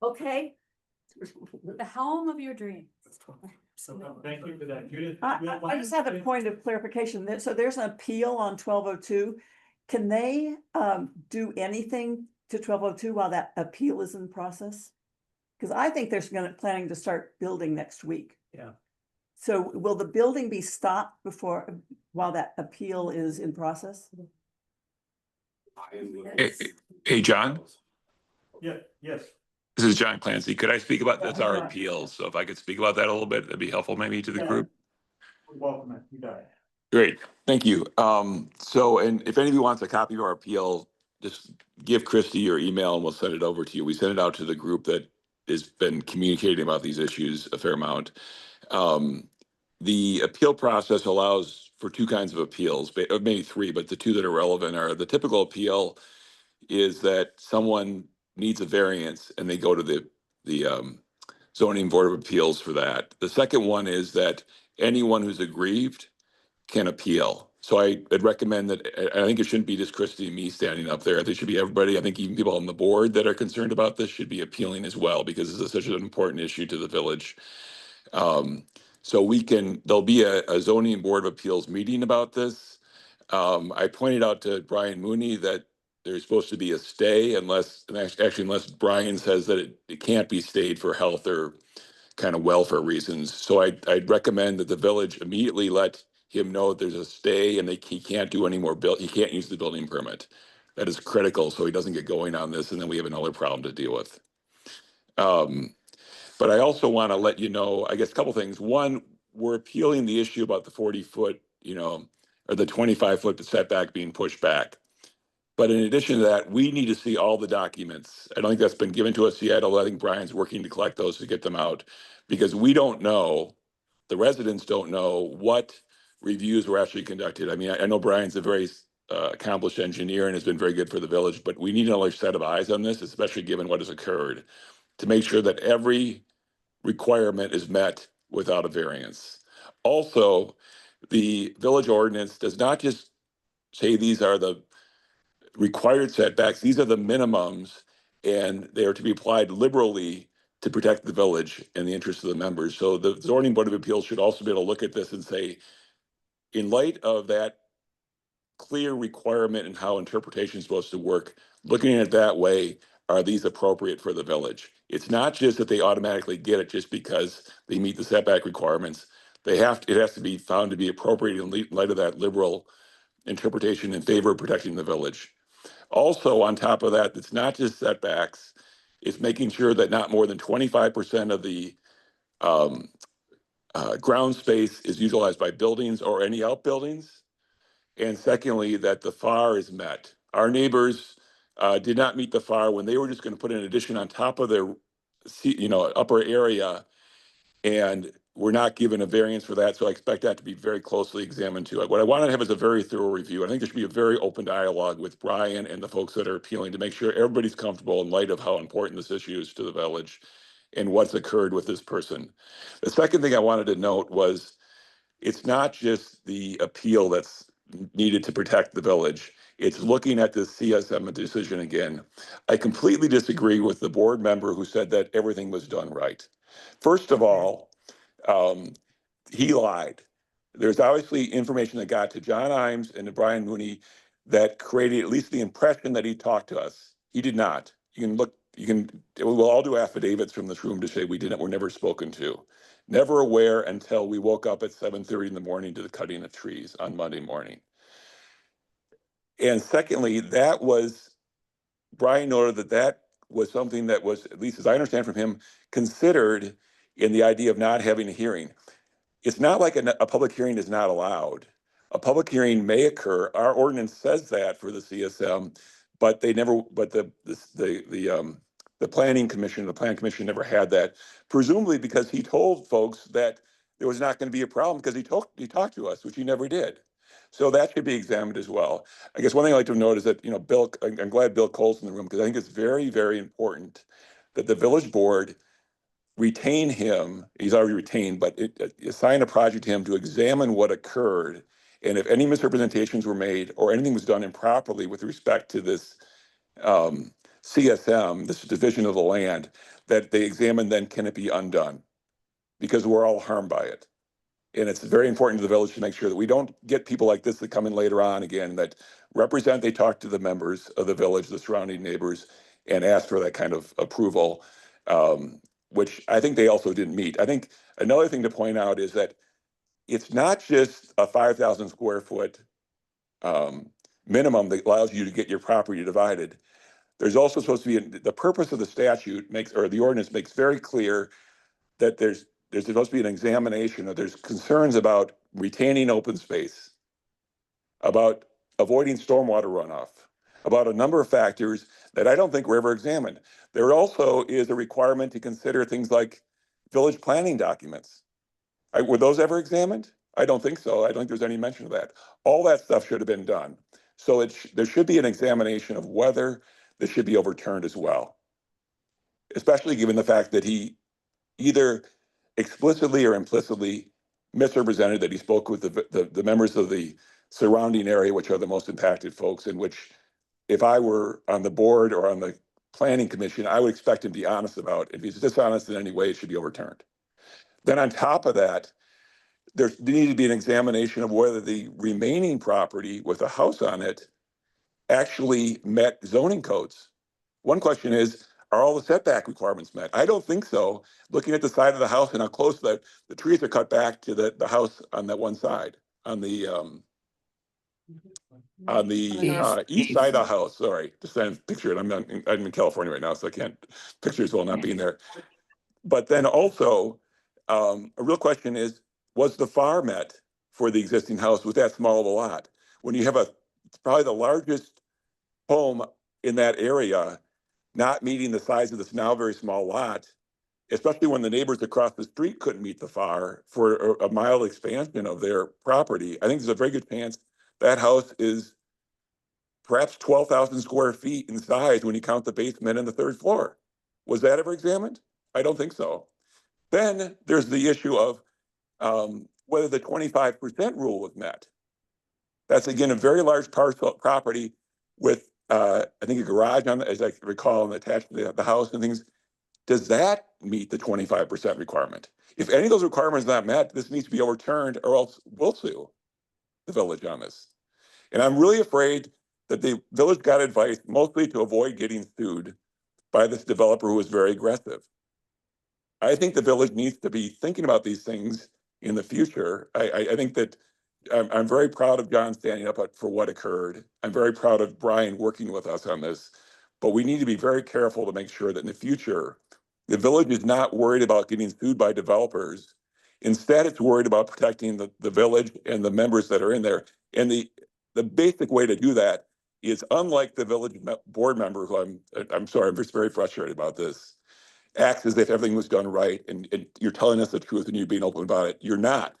Okay? The home of your dreams. Thank you for that, Judith. I just have a point of clarification. So there's an appeal on 1202. Can they do anything to 1202 while that appeal is in process? Because I think they're planning to start building next week. Yeah. So will the building be stopped while that appeal is in process? Hey, John, Yeah, yes. this is John Clancy. Could I speak about, that's our appeal. So if I could speak about that a little bit, that'd be helpful maybe to the group. Welcome, it. You got it. Great, thank you. So, and if any of you wants a copy of our appeal, just give Christy your email and we'll send it over to you. We send it out to the group that has been communicating about these issues a fair amount. The appeal process allows for 2 kinds of appeals, maybe 3, but the 2 that are relevant are the typical appeal is that someone needs a variance and they go to the zoning board of appeals for that. The second one is that anyone who's aggrieved can appeal. So I'd recommend that, I think it shouldn't be just Christy and me standing up there. There should be everybody. I think even people on the board that are concerned about this should be appealing as well, because this is such an important issue to the village. So there'll be a zoning board of appeals meeting about this. I pointed out to Brian Mooney that there's supposed to be a stay unless Brian says that it can't be stayed for health or kind of welfare reasons. So I'd recommend that the village immediately let him know that there's a stay and he can't do any more he can't use the building permit. That is critical so he doesn't get going on this and then we have another problem to deal with. But I also want to let you know, I guess, a couple things. One, we're appealing the issue about the 40-foot, or the 25-foot setback being pushed back. But in addition to that, we need to see all the documents. I don't think that's been given to us yet, although I think Brian's working to collect those to get them out. Because we don't know, the residents don't know what reviews were actually conducted. I mean, I know Brian's a very accomplished engineer and has been very good for the village, but we need another set of eyes on this, especially given what has occurred, to make sure that every requirement is met without a variance. Also, the village ordinance does not just say these are the required setbacks, these are the minimums, and they are to be applied liberally to protect the village and the interests of the members. So the zoning board of appeals should also be able to look at this and say, in light of that clear requirement and how interpretation is supposed to work, looking at it that way, are these appropriate for the village? It's not just that they automatically get it just because they meet the setback requirements. It has to be found to be appropriate in light of that liberal interpretation in favor of protecting the village. Also, on top of that, it's not just setbacks, it's making sure that not more than 25% of the ground space is utilized by buildings or any outbuildings. And secondly, that the FAR is met. Our neighbors did not meet the FAR when they were just going to put an addition on top of their upper area. And we're not given a variance for that, so I expect that to be very closely examined too. What I want to have is a very thorough review. I think there should be a very open dialogue with Brian and the folks that are appealing to make sure everybody's comfortable in light of how important this issue is to the village and what's occurred with this person. The second thing I wanted to note was it's not just the appeal that's needed to protect the village. It's looking at the CSM decision again. I completely disagree with the board member who said that everything was done right. First of all, he lied. There's obviously information that got to John Imes and to Brian Mooney that created at least the impression that he talked to us. He did not. We'll all do affidavits from this room to say we're never spoken to. Never aware until we woke up at 7:30 in the morning to the cutting of trees on Monday morning. And secondly, Brian noted that was something that was, at least as I understand from him, considered in the idea of not having a hearing. It's not like a public hearing is not allowed. A public hearing may occur. Our ordinance says that for the CSM, but the planning commission never had that, presumably because he told folks that there was not going to be a problem because he talked to us, which he never did. So that should be examined as well. I guess one thing I'd like to note is that, I'm glad Bill Cole's in the room because I think it's very, very important that the village board retain him. He's already retained, but assign a project to him to examine what occurred. And if any misrepresentations were made or anything was done improperly with respect to this CSM, this division of the land, that they examine then can it be undone? Because we're all harmed by it. And it's very important to the village to make sure that we don't get people like this that come in later on again that they talk to the members of the village, the surrounding neighbors, and ask for that kind of approval, which I think they also didn't meet. I think another thing to point out is that it's not just a 5,000 square foot minimum that allows you to get your property divided. There's also supposed to be, the purpose of the statute the ordinance makes very clear that there's supposed to be an examination, or there's concerns about retaining open space, about avoiding stormwater runoff, about a number of factors that I don't think were ever examined. There also is a requirement to consider things like village planning documents. Were those ever examined? I don't think so. I don't think there's any mention of that. All that stuff should have been done. So there should be an examination of whether this should be overturned as well, especially given the fact that he either explicitly or implicitly misrepresented that he spoke with the members of the surrounding area, which are the most impacted folks, in which if I were on the board or on the planning commission, I would expect him to be honest about. If he's dishonest in any way, it should be overturned. Then on top of that, there needs to be an examination of whether the remaining property with a house on it actually met zoning codes. One question is, are all the setback requirements met? I don't think so. Looking at the side of the house and how close the trees are cut back to the house on that one side, on the east side of the house. Sorry, just trying to picture it. I'm in California right now, so I can't picture as well not being there. But then also, a real question is, was the FAR met for the existing house with that small of a lot? When you have probably the largest home in that area, not meeting the size of this now very small lot, especially when the neighbors across the street couldn't meet the FAR for a mild expansion of their property, I think there's a very good chance that house is perhaps 12,000 square feet in size when you count the basement and the third floor. Was that ever examined? I don't think so. Then there's the issue of whether the 25% rule was met. That's again a very large parcel property with I think a garage on, as I recall, and attached to the house and things. Does that meet the 25% requirement? If any of those requirements are not met, this needs to be overturned, or else we'll sue the village on this. And I'm really afraid that the village got advice mostly to avoid getting sued by this developer who was very aggressive. I think the village needs to be thinking about these things in the future. I think that I'm very proud of John standing up for what occurred. I'm very proud of Brian working with us on this, but we need to be very careful to make sure that in the future, the village is not worried about getting sued by developers. Instead, it's worried about protecting the village and the members that are in there. And the basic way to do that is, unlike the village board member, who I'm sorry, I'm just very frustrated about this. acts as if everything was done right and you're telling us the truth and you're being open about it. You're not,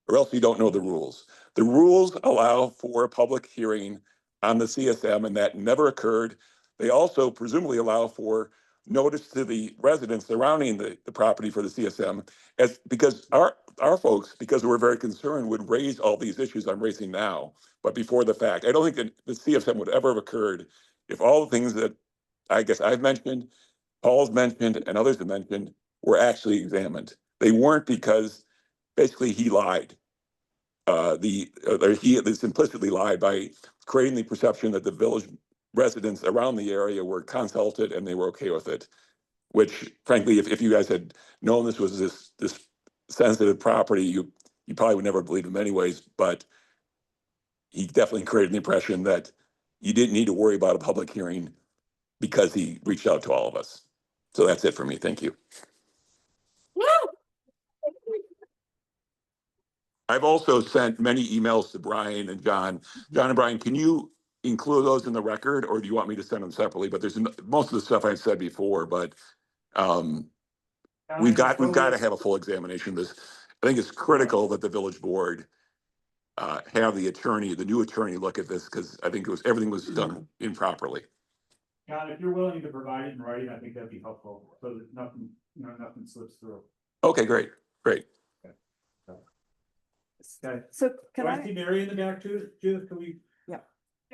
or else you don't know the rules. The rules allow for a public hearing on the CSM, and that never occurred. They also presumably allow for notice to the residents surrounding the property for the CSM, as because our folks, because we're very concerned, would raise all these issues I'm raising now, but before the fact. I don't think that the CSM would ever have occurred if all the things that I guess I've mentioned, Paul's mentioned, and others have mentioned were actually examined. They weren't because basically he lied. He implicitly lied by creating the perception that the village residents around the area were consulted and they were okay with it. Which, frankly, if you guys had known this was this sensitive property, you probably would never believe him anyways. But he definitely created the impression that you didn't need to worry about a public hearing because he reached out to all of us. So that's it for me. Thank you. I've also sent many emails to Brian and John. John and Brian, can you include those in the record, or do you want me to send them separately? But there's most of the stuff I've said before, but we've got to have a full examination of this. I think it's critical that the village board have the new attorney look at this, because I think everything was done improperly. John, if you're willing to provide it in writing, I think that'd be helpful, so that nothing, nothing slips through. Okay, great. Okay. So Do can I see I, Mary in the back too? Judith, can we? yeah,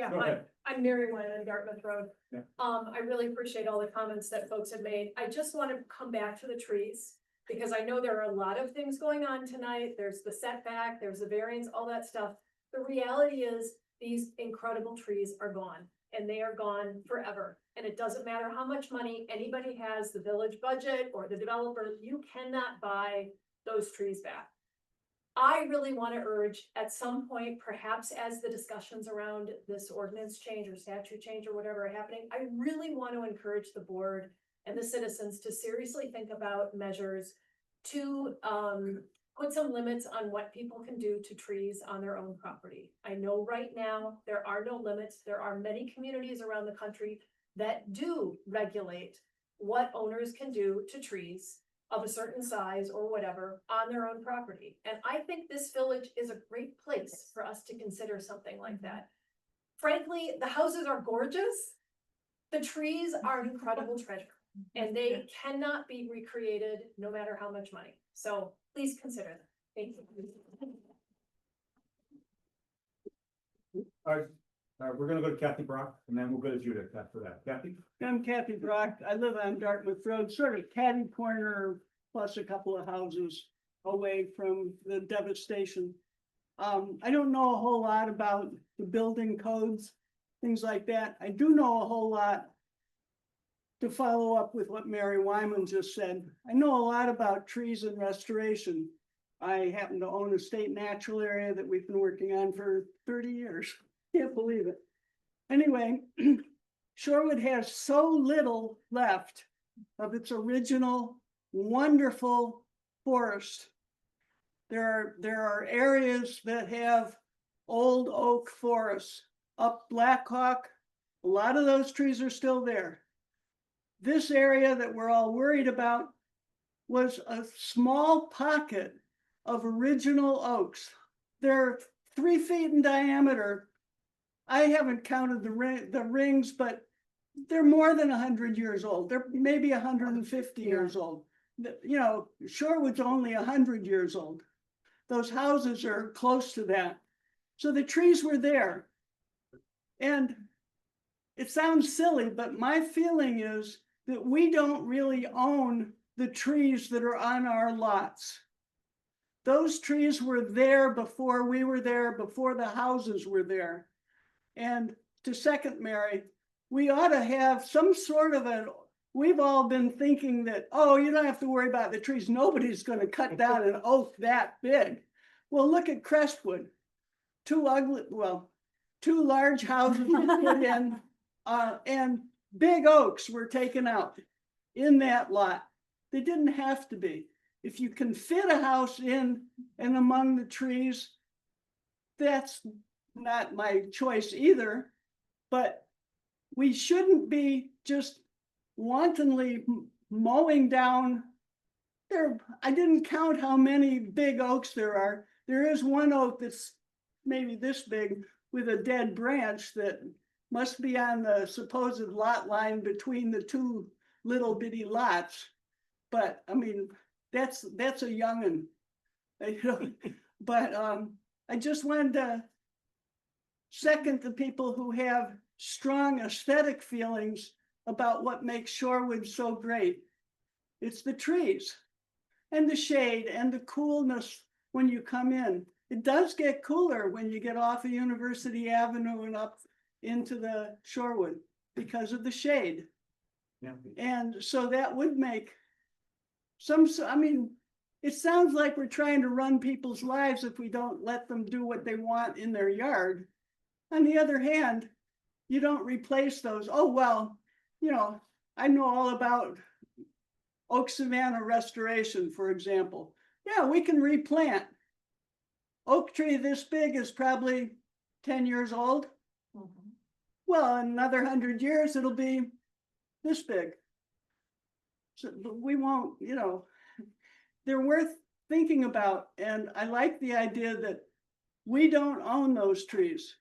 Go ahead. I'm Mary Wynn on Dartmouth Road. Yeah. I really appreciate all the comments that folks have made. I just want to come back to the trees, because I know there are a lot of things going on tonight. There's the setback, there's the variance, all that stuff. The reality is these incredible trees are gone, and they are gone forever. And it doesn't matter how much money anybody has, the village budget or the developer, you cannot buy those trees back. I really want to urge at some point, perhaps as the discussions around this ordinance change or statute change or whatever are happening, I really want to encourage the board and the citizens to seriously think about measures to put some limits on what people can do to trees on their own property. I know right now there are no limits. There are many communities around the country that do regulate what owners can do to trees of a certain size or whatever on their own property. And I think this village is a great place for us to consider something like that. Frankly, the houses are gorgeous. The trees are an incredible treasure, and they cannot be recreated no matter how much money. So please consider them. Thank you. All right, we're gonna go to Kathy Brock, and then we'll go to Judith after that. Kathy? I'm Kathy Brock. I live on Dartmouth Road, sort of catty corner, plus a couple of houses away from the devastation. I don't know a whole lot about the building codes, things like that. I do know a whole lot to follow up with what Mary Wyman just said. I know a lot about trees and restoration. I happen to own a state natural area that we've been working on for 30 years. Can't believe it. Anyway, Shorewood has so little left of its original wonderful forest. There are areas that have old oak forests. Up Black Hawk, a lot of those trees are still there. This area that we're all worried about was a small pocket of original oaks. They're 3 feet in diameter. I haven't counted the rings, but they're more than 100 years old. They're maybe 150 years old. You know, Shorewood's only 100 years old. Those houses are close to that. So the trees were there. And it sounds silly, but my feeling is that we don't really own the trees that are on our lots. Those trees were there before we were there, before the houses were there. And to second Mary, we ought to have some sort of we've all been thinking that, oh, you don't have to worry about the trees. Nobody's going to cut down an oak that big. Well, look at Crestwood. Two large houses were put in, and big oaks were taken out in that lot. They didn't have to be. If you can fit a house in and among the trees, that's not my choice either, but we shouldn't be just wantonly mowing down. I didn't count how many big oaks there are. There is one oak that's maybe this big with a dead branch that must be on the supposed lot line between the two little bitty lots. But I mean, that's a young'un. You know, but I just wanted to second the people who have strong aesthetic feelings about what makes Shorewood so great. It's the trees and the shade and the coolness when you come in. It does get cooler when you get off of University Avenue and up into the Shorewood because of the shade. Yeah. And so that would make I mean, it sounds like we're trying to run people's lives if we don't let them do what they want in their yard. On the other hand, you don't replace those. Oh, well, you know, I know all about Oak Savanna restoration, for example. Yeah, we can replant. Oak tree this big is probably 10 years old. Well, in another 100 years, it'll be this big. So but we won't, you know, they're worth thinking about. And I like the idea that we don't own those trees.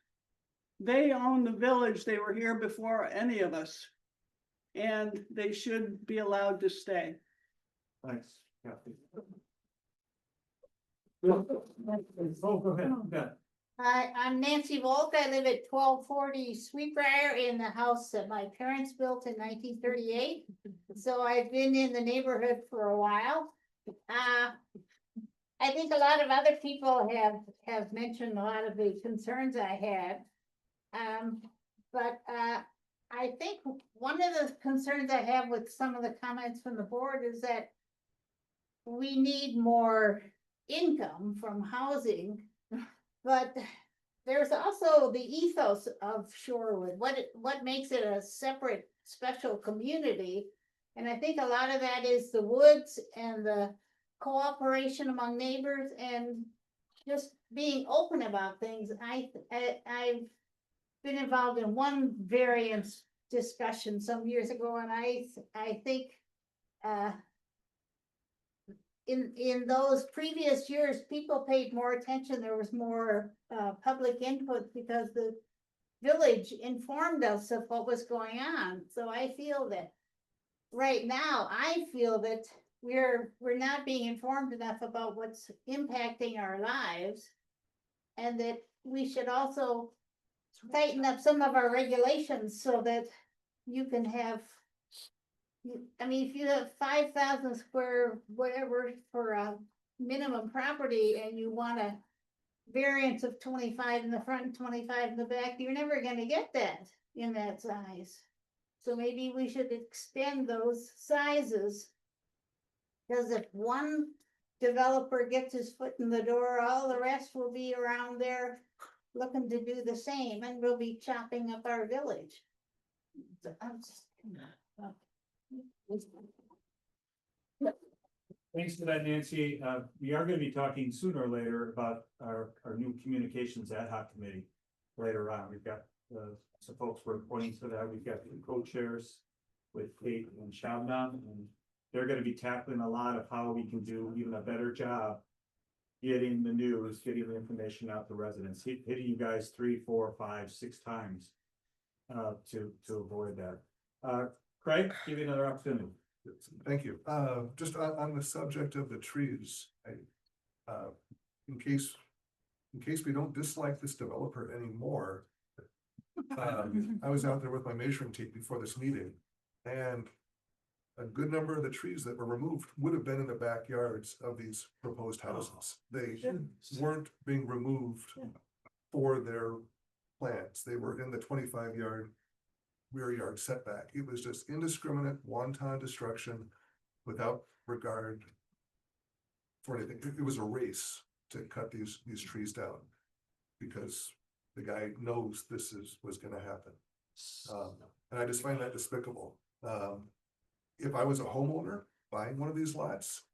They own the village. They were here before any of us. And they should be allowed to stay. Thanks, Kathy. Oh, go ahead. Yeah. Hi, I'm Nancy Volt. I live at 1240 Sweetbriar in the house that my parents built in 1938. So I've been in the neighborhood for a while. I think a lot of other people have mentioned a lot of the concerns I had. But I think one of the concerns I have with some of the comments from the board is that we need more income from housing. But there's also the ethos of Shorewood, what makes it a separate, special community. And I think a lot of that is the woods and the cooperation among neighbors and just being open about things. I've been involved in one variance discussion some years ago, and I think in those previous years, people paid more attention. There was more public input because the village informed us of what was going on. So I feel that right now, we're not being informed enough about what's impacting our lives. And that we should also tighten up some of our regulations so that you can have, I mean, if you have 5,000 square whatever for a minimum property and you want a variance of 25 in the front and 25 in the back, you're never gonna get that in that size. So maybe we should extend those sizes. Because if one developer gets his foot in the door, all the rest will be around there looking to do the same, and we'll be chopping up our village. So I'm just, Thanks for that, Nancy. We are gonna be talking sooner or later about our new communications ad hoc committee later on. We've got some folks we're appointing for that. We've got two co-chairs with Kate and Shabnam, and they're gonna be tackling a lot of how we can do even a better job getting the news, getting the information out to residents, hitting you guys 3, 4, 5, 6 times to avoid that. Craig, give you another opportunity. Thank you. Just on the subject of the trees, in case we don't dislike this developer anymore, I was out there with my measuring tape before this meeting, and a good number of the trees that were removed would have been in the backyards of these proposed houses. They weren't being removed for their plants. They were in the 25-yard rear yard setback. It was just indiscriminate, wanton destruction without regard for anything. It was a race to cut these trees down because the guy knows this was gonna happen. And I just find that despicable. If I was a homeowner buying one of these lots,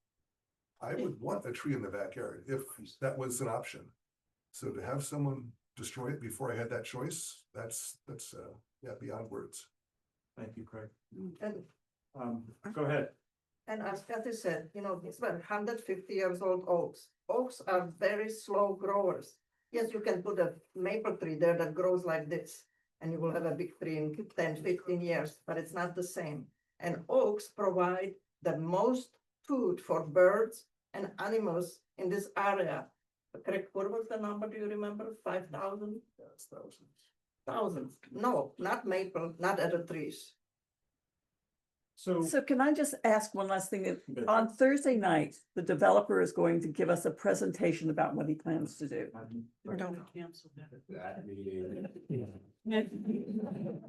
I would want a tree in the backyard if that was an option. So to have someone destroy it before I had that choice, that's yeah, beyond words. Thank you, Craig. Go ahead. And as Kathy said, you know, these were 150 years old oaks. Oaks are very slow growers. Yes, you can put a maple tree there that grows like this, and you will have a big tree in 10, 15 years, but it's not the same. And oaks provide the most food for birds and animals in this area. Correct, what was the number, do you remember, 5,000? That's thousands. Thousands, no, not maple, not other trees. So can I just ask one last thing? Good. On Thursday night, the developer is going to give us a presentation about what he plans to do. That meeting.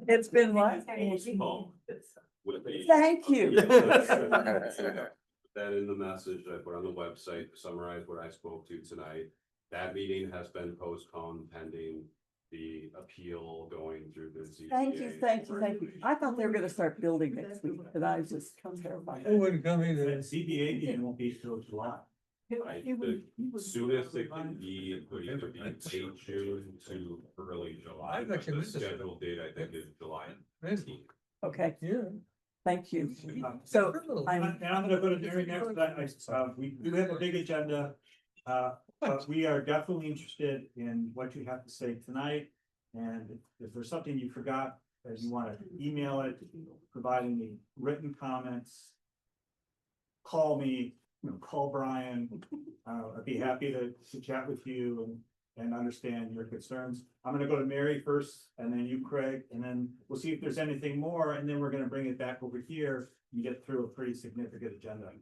It's been what? postponed with a- Thank you. That in the message I put on the website, to summarize what I spoke to tonight. That meeting has been postponed pending the appeal going through the ZBA. Thank you, thank you, thank you. I thought they were gonna start building next week, and I was just terrified. wouldn't come The ZBA meeting won't be till July. The soonest it can be, would either be late June to early July, but the scheduled date, I think, is July 19th. Okay, Yeah. thank you. So I'm, And I'm gonna go to Mary next, but we do have a big agenda. But we are definitely interested in what you have to say tonight. And if there's something you forgot, as you wanna email it, provide any written comments. Call me, call Brian, I'd be happy to chat with you and understand your concerns. I'm gonna go to Mary first, and then you, Craig, and then we'll see if there's anything more, and then we're gonna bring it back over here and get through a pretty significant agenda.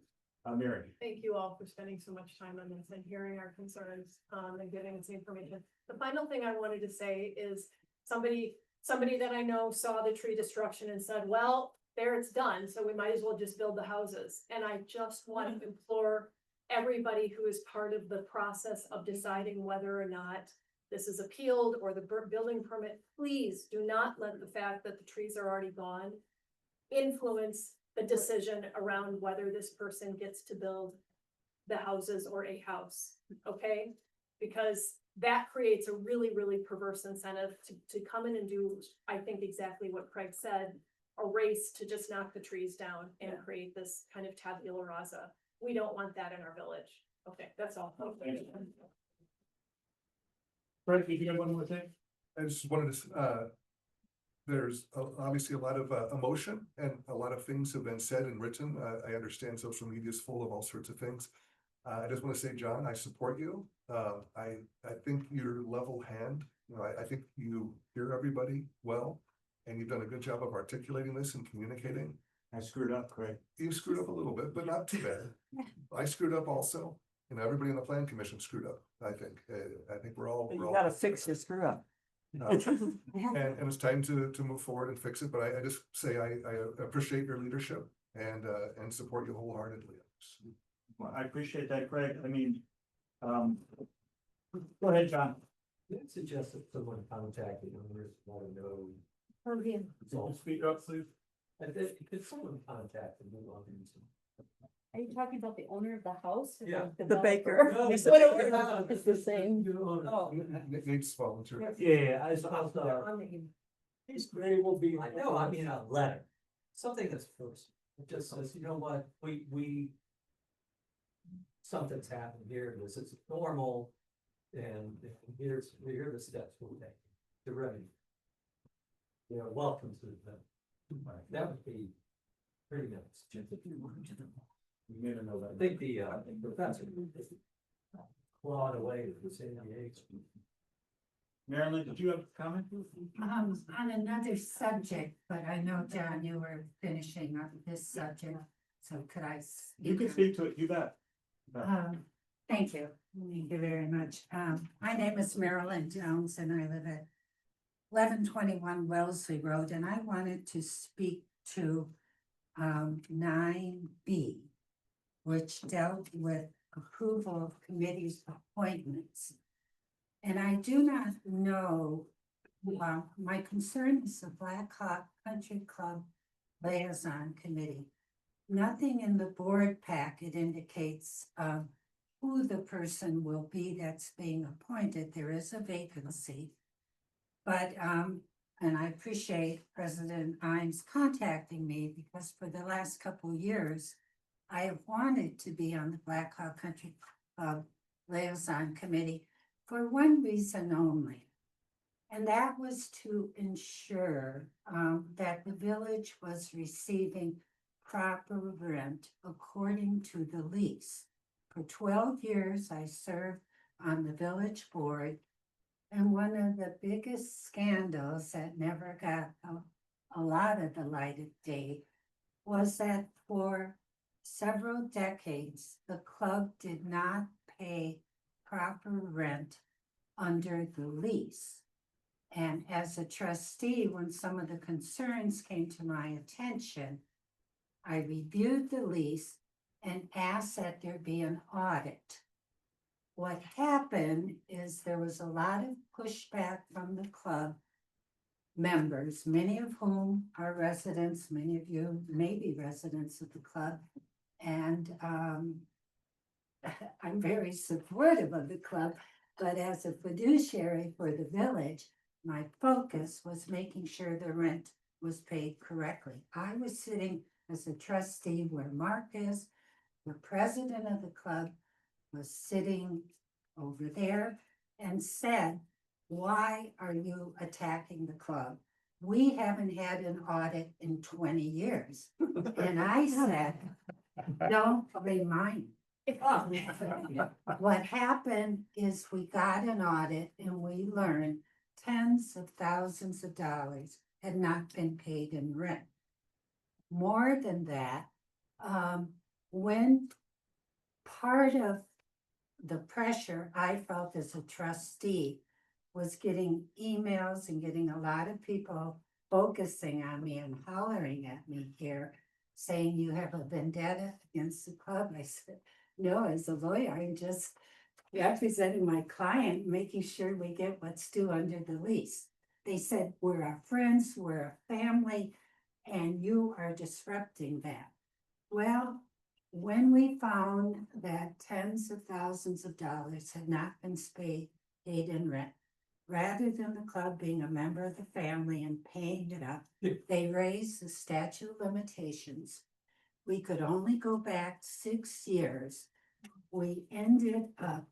Mary. Thank you all for spending so much time on this and hearing our concerns, and giving us the information. The final thing I wanted to say is somebody that I know saw the tree destruction and said, well, there it's done, so we might as well just build the houses. And I just want to implore everybody who is part of the process of deciding whether or not this is appealed or the building permit, please do not let the fact that the trees are already gone influence the decision around whether this person gets to build the houses or a house, okay? Because that creates a really, really perverse incentive to come in and do, I think, exactly what Craig said, a race to just knock the trees down and create this kind of tabula rasa. We don't want that in our village. Okay, that's all. Craig, did you have one more thing? I just wanted to, there's obviously a lot of emotion and a lot of things have been said and written. I understand social media is full of all sorts of things. I just want to say, John, I support you. I think you're level hand. You know, I think you hear everybody well, and you've done a good job of articulating this and communicating. I screwed up, Craig. You screwed up a little bit, but not too bad. I screwed up also. You know, everybody in the plan commission screwed up. I think we're all. you gotta fix your screw up. And it's time to move forward and fix it, but I just say I appreciate your leadership and support you wholeheartedly. Well, I appreciate that, Craig. I mean, go ahead, John. I'd suggest that someone contact the owners, want to know. Speak up, please. Could someone contact the new owners? Are you talking about the owner of the house? or Yeah. The baker. No, It's the same. Oh. Nate's volunteer. Yeah, I they will be, no, I mean, a letter, something that's first, it just says, you know what, we. Something's happened here, this is normal, and here are the steps we'll take to remedy. You know, welcome to the, that would be pretty nice. You made a note of I think the professor clawed away with the San Diego. Marilyn, did you have a comment? On another subject, but I know, John, you were finishing up this subject, so could I? You can speak to it, you bet. Thank you very much. My name is Marilyn Jones and I live at 1121 Wellesley Road, and I wanted to speak to 9B, which dealt with approval of committees appointments. And I do not know, my concern is the Black Hawk Country Club Liaison Committee. Nothing in the board packet indicates who the person will be that's being appointed. There is a vacancy. But, and I appreciate President Imes contacting me because for the last couple of years, I have wanted to be on the Black Hawk Country Club Liaison Committee for one reason only. And that was to ensure that the village was receiving proper rent according to the lease. For 12 years, I served on the village board. And one of the biggest scandals that never got a lot of the light of day was that for several decades, the club did not pay proper rent under the lease. And as a trustee, when some of the concerns came to my attention, I reviewed the lease and asked that there be an audit. What happened is there was a lot of pushback from the club members, many of whom are residents, many of you may be residents of the club. And I'm very supportive of the club, but as a fiduciary for the village, my focus was making sure the rent was paid correctly. I was sitting as a trustee where Mark is, the president of the club was sitting over there and said, why are you attacking the club? We haven't had an audit in 20 years. And I said, don't remind me. What happened is we got an audit and we learned tens of thousands of dollars had not been paid in rent. More than that, when part of the pressure I felt as a trustee was getting emails and getting a lot of people focusing on me and hollering at me here, saying you have a vendetta against the club. I said, no, as a lawyer, I'm just representing my client, making sure we get what's due under the lease. They said, we're our friends, we're a family, and you are disrupting that. Well, when we found that tens of thousands of dollars had not been paid in rent, rather than the club being a member of the family and paying it up, they raised the statute of limitations. We could only go back 6 years. We ended up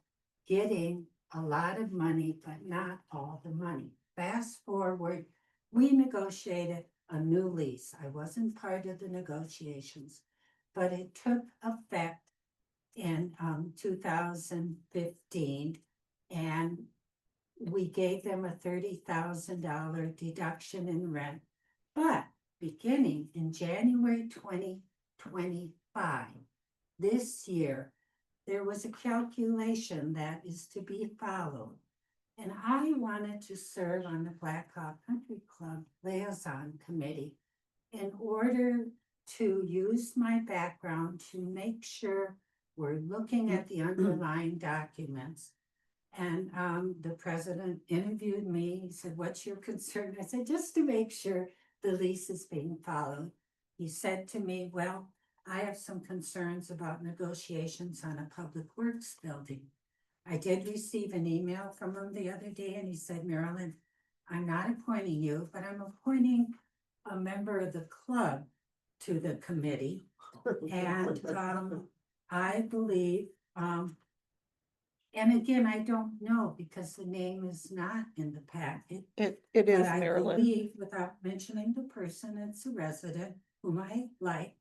getting a lot of money, but not all the money. Fast forward, we negotiated a new lease. I wasn't part of the negotiations, but it took effect in 2015, and we gave them a $30,000 deduction in rent. But beginning in January 2025, this year, there was a calculation that is to be followed. And I wanted to serve on the Black Hawk Country Club Liaison Committee in order to use my background to make sure we're looking at the underlying documents. And the president interviewed me. He said, what's your concern? I said, just to make sure the lease is being followed. He said to me, well, I have some concerns about negotiations on a public works building. I did receive an email from him the other day, and he said, Marilyn, I'm not appointing you, but I'm appointing a member of the club to the committee. And I believe, and again, I don't know because the name is not in the packet. It is, But I Marilyn. believe, without mentioning the person, it's a resident whom I like.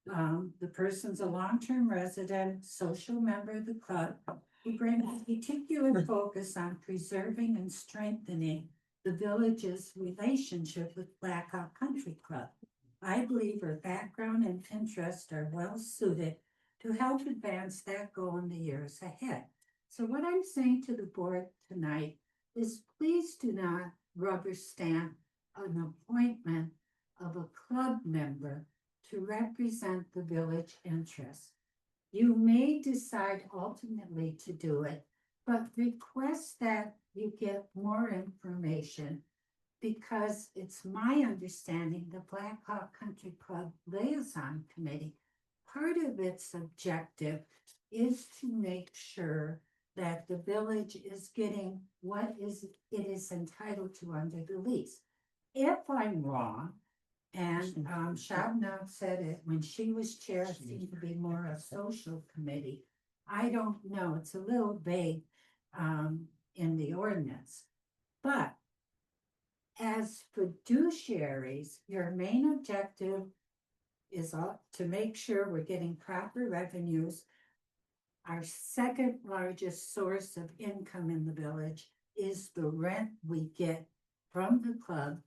The person's a long-term resident, social member of the club, who brings a particular focus on preserving and strengthening the village's relationship with Black Hawk Country Club. I believe her background and interests are well suited to help advance that goal in the years ahead. So what I'm saying to the board tonight is please do not rubber stamp an appointment of a club member to represent the village interests. You may decide ultimately to do it, but request that you get more information, because it's my understanding the Black Hawk Country Club Liaison Committee, part of its objective is to make sure that the village is getting what it is entitled to under the lease. If I'm wrong, And Shabna said it when she was chair, it seemed to be more a social committee. I don't know, it's a little vague in the ordinance. But as fiduciaries, your main objective is to make sure we're getting proper revenues. Our second largest source of income in the village is the rent we get from the club.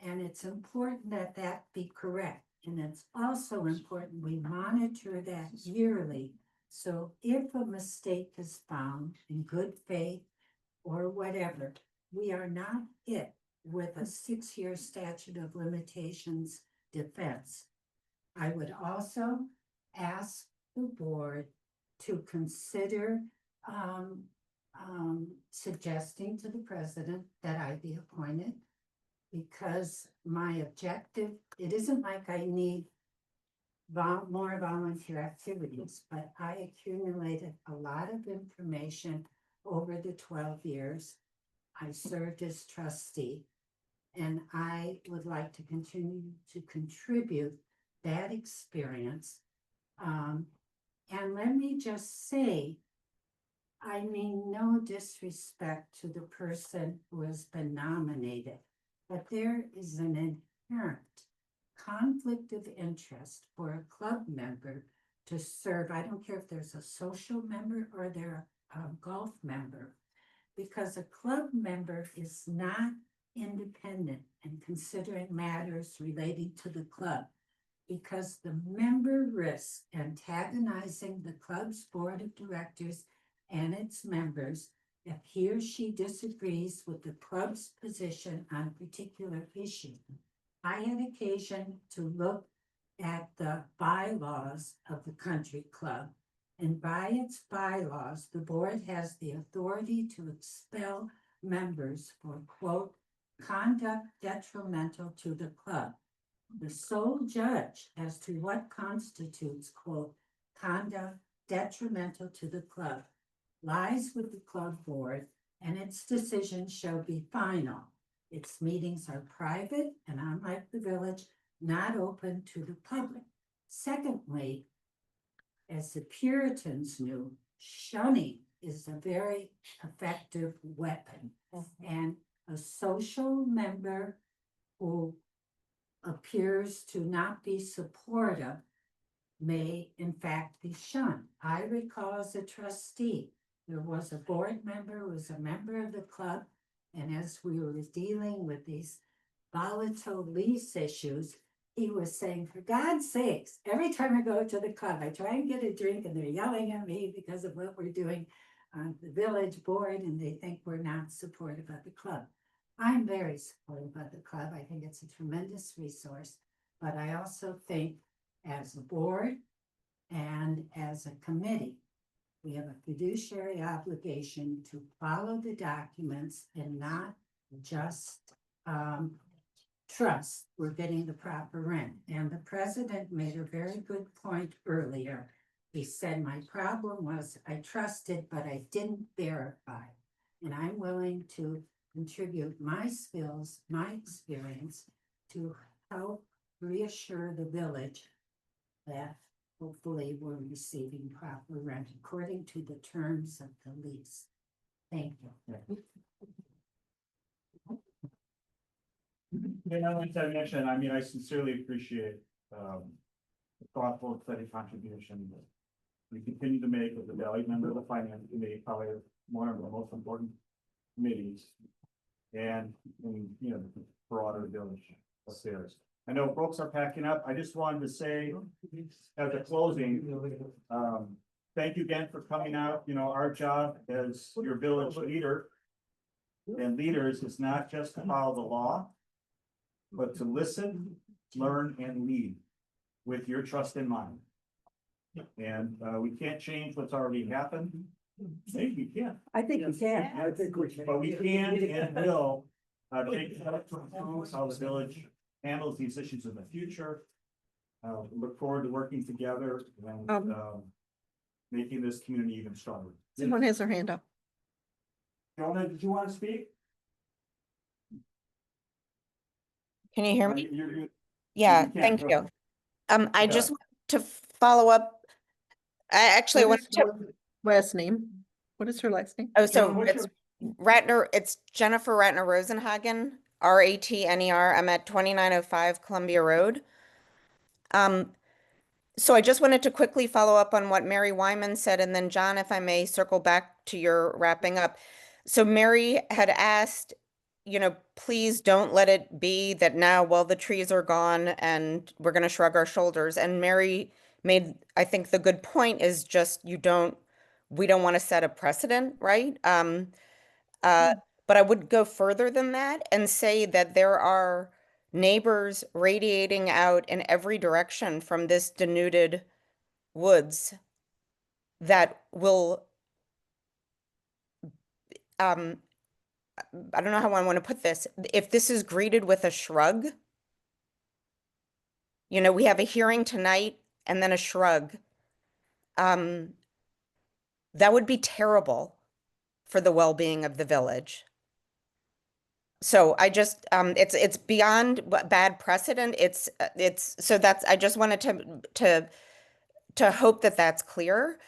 And it's important that that be correct. And it's also important we monitor that yearly. So if a mistake is found in good faith or whatever, we are not hit with a 6-year statute of limitations defense. I would also ask the board to consider suggesting to the president that I be appointed, because my objective, it isn't like I need more volunteer activities, but I accumulated a lot of information over the 12 years I served as trustee, and I would like to continue to contribute that experience. And let me just say, I mean no disrespect to the person who has been nominated, but there is an inherent conflict of interest for a club member to serve. I don't care if there's a social member or they're a golf member, because a club member is not independent in considering matters relating to the club, because the member risks antagonizing the club's board of directors and its members if he or she disagrees with the club's position on a particular issue. I had occasion to look at the bylaws of the country club, and by its bylaws, the board has the authority to expel members for, quote, conduct detrimental to the club. The sole judge as to what constitutes, quote, conduct detrimental to the club lies with the club board, and its decision shall be final. Its meetings are private and, unlike the village, not open to the public. Secondly, as the Puritans knew, shunning is a very effective weapon. And a social member who appears to not be supportive may in fact be shunned. I recall as a trustee, there was a board member who was a member of the club, and as we were dealing with these volatile lease issues, he was saying, for God's sakes, every time I go to the club, I try and get a drink and they're yelling at me because of what we're doing on the village board, and they think we're not supportive of the club. I'm very supportive of the club. I think it's a tremendous resource, but I also think as a board and as a committee, we have a fiduciary obligation to follow the documents and not just trust we're getting the proper rent. And the president made a very good point earlier. He said, my problem was I trusted, but I didn't verify. And I'm willing to contribute my skills, my experience to help reassure the village that hopefully we're receiving proper rent according to the terms of the lease. Thank you. And like I mentioned, I mean, I sincerely appreciate the thoughtful, steady contribution that we continue to make as a valued member of the finance committee, probably one of the most important committees. And in, you know, the broader village affairs. I know folks are packing up. I just wanted to say at the closing, thank you again for coming out. You know, our job as your village leader and leaders is not just to follow the law, but to listen, learn, and lead with your trust in mind. And we can't change what's already happened. Maybe we can. I think we can. I think we can. But we can and will take steps to improve how the village handles these issues in the future. Look forward to working together and making this community even stronger. Someone has their hand up. Jonah, did you want to speak? Can you hear me? You're Yeah, thank you. I just want to follow up. I actually want to, Last name, what is her last name? oh, so it's Ratner, it's Jennifer Ratner Rosenhagen, Ratner. I'm at 2905 Columbia Road. So I just wanted to quickly follow up on what Mary Wyman said, and then John, if I may circle back to your wrapping up. So Mary had asked, you know, please don't let it be that now, well, the trees are gone and we're going to shrug our shoulders. And Mary made, I think the good point is just we don't want to set a precedent, right? But I would go further than that and say that there are neighbors radiating out in every direction from this denuded woods that will, I don't know how I want to put this. If this is greeted with a shrug, you know, we have a hearing tonight and then a shrug. That would be terrible for the well-being of the village. So I just, it's beyond bad precedent. So that's, I just wanted to hope that that's clear.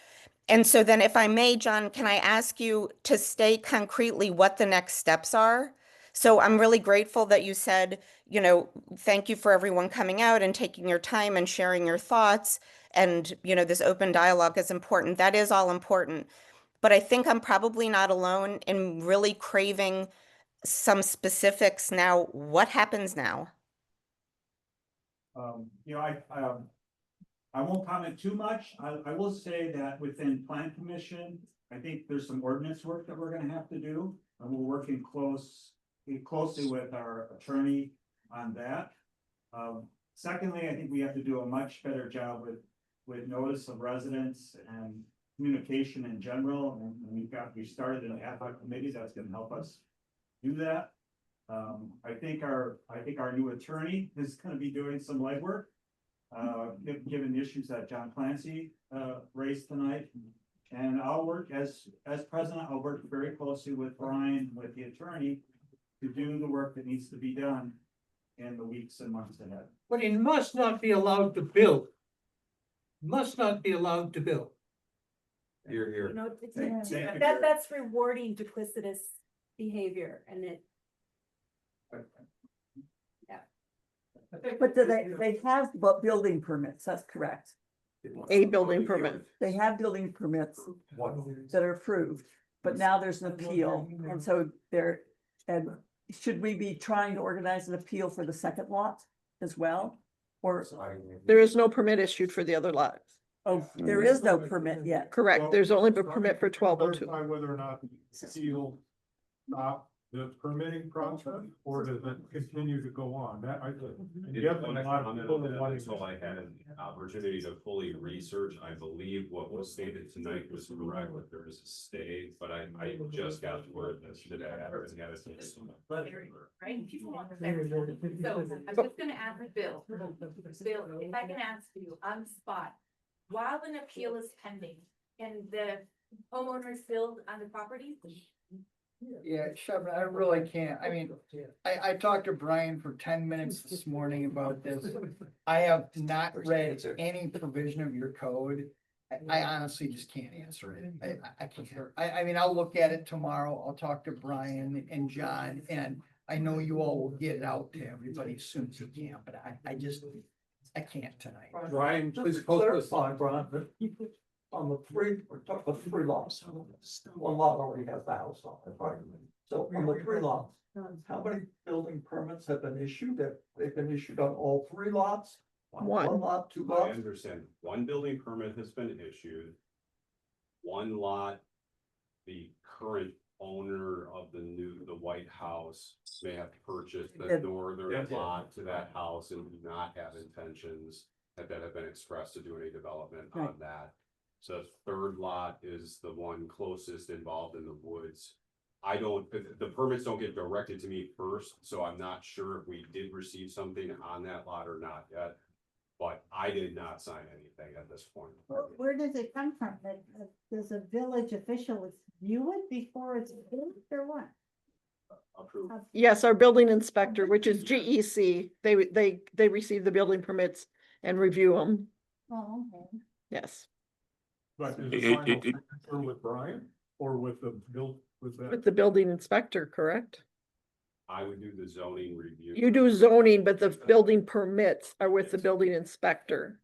And so then if I may, John, can I ask you to state concretely what the next steps are? So I'm really grateful that you said, you know, thank you for everyone coming out and taking your time and sharing your thoughts. And, you know, this open dialogue is important. That is all important. But I think I'm probably not alone in really craving some specifics now. What happens now? You know, I won't comment too much. I will say that within Plan Commission, I think there's some ordinance work that we're gonna have to do. And we're working closely with our attorney on that. Secondly, I think we have to do a much better job with notice of residents and communication in general. And we started an ad hoc committee that's gonna help us do that. I think our new attorney is gonna be doing some legwork. Given the issues that John Clancy raised tonight. And I'll work as president, I'll work very closely with Brian, with the attorney, to do the work that needs to be done in the weeks and months ahead. But he must not be allowed to build. Must not be allowed to build. Here, here. You know, Thank you. that's rewarding duplicitous behavior and it. But they have building permits, that's correct. A building permit. They have building permits that are approved, but now there's an appeal, and so and should we be trying to organize an appeal for the second lot as well? Or, There is no permit issued for the other lot. oh, there is no permit yet. Correct, there's only a permit for 1202. Clarify whether or not the appeal stop the permitting process, or does it continue to go on? That I could. Until I had an opportunity to fully research, I believe what was stated tonight was correct, that there is a stay, but I just got word that today. I haven't had it. Right? People want to say- So I'm just gonna ask Bill, if I can ask you on the spot, while an appeal is pending and the homeowners build on the property? Yeah, Shep, I really can't. I mean, I talked to Brian for 10 minutes this morning about this. I have not read any provision of your code. I honestly just can't answer it. I can't. I mean, I'll look at it tomorrow. I'll talk to Brian and John, and I know you all will get it out to everybody as soon as you can, but I can't tonight. Brian, please Clarify, Brian, that on the three, we're talking about 3 lots. One lot already has the house on it, right? So on the 3 lots, how many building permits have been issued? They've been issued on all 3 lots? One lot, 2 I lots? understand. One building permit has been issued. One lot, the current owner of the White House may have purchased the northern lot to that house and do not have intentions that have been expressed to do any development on that. So the third lot is the one closest involved in the woods. The permits don't get directed to me first, so I'm not sure if we did receive something on that lot or not yet. But I did not sign anything at this point. Where does it come from? Does a village official view it before it's built or what? approved. Yes, our building inspector, which is GEC, they receive the building permits and review them, Oh, okay. yes, But is It- the final it- it- signature with Brian or with the build, with with that? the building inspector, correct? I would do the zoning review. You do zoning, but the building permits are with the building inspector.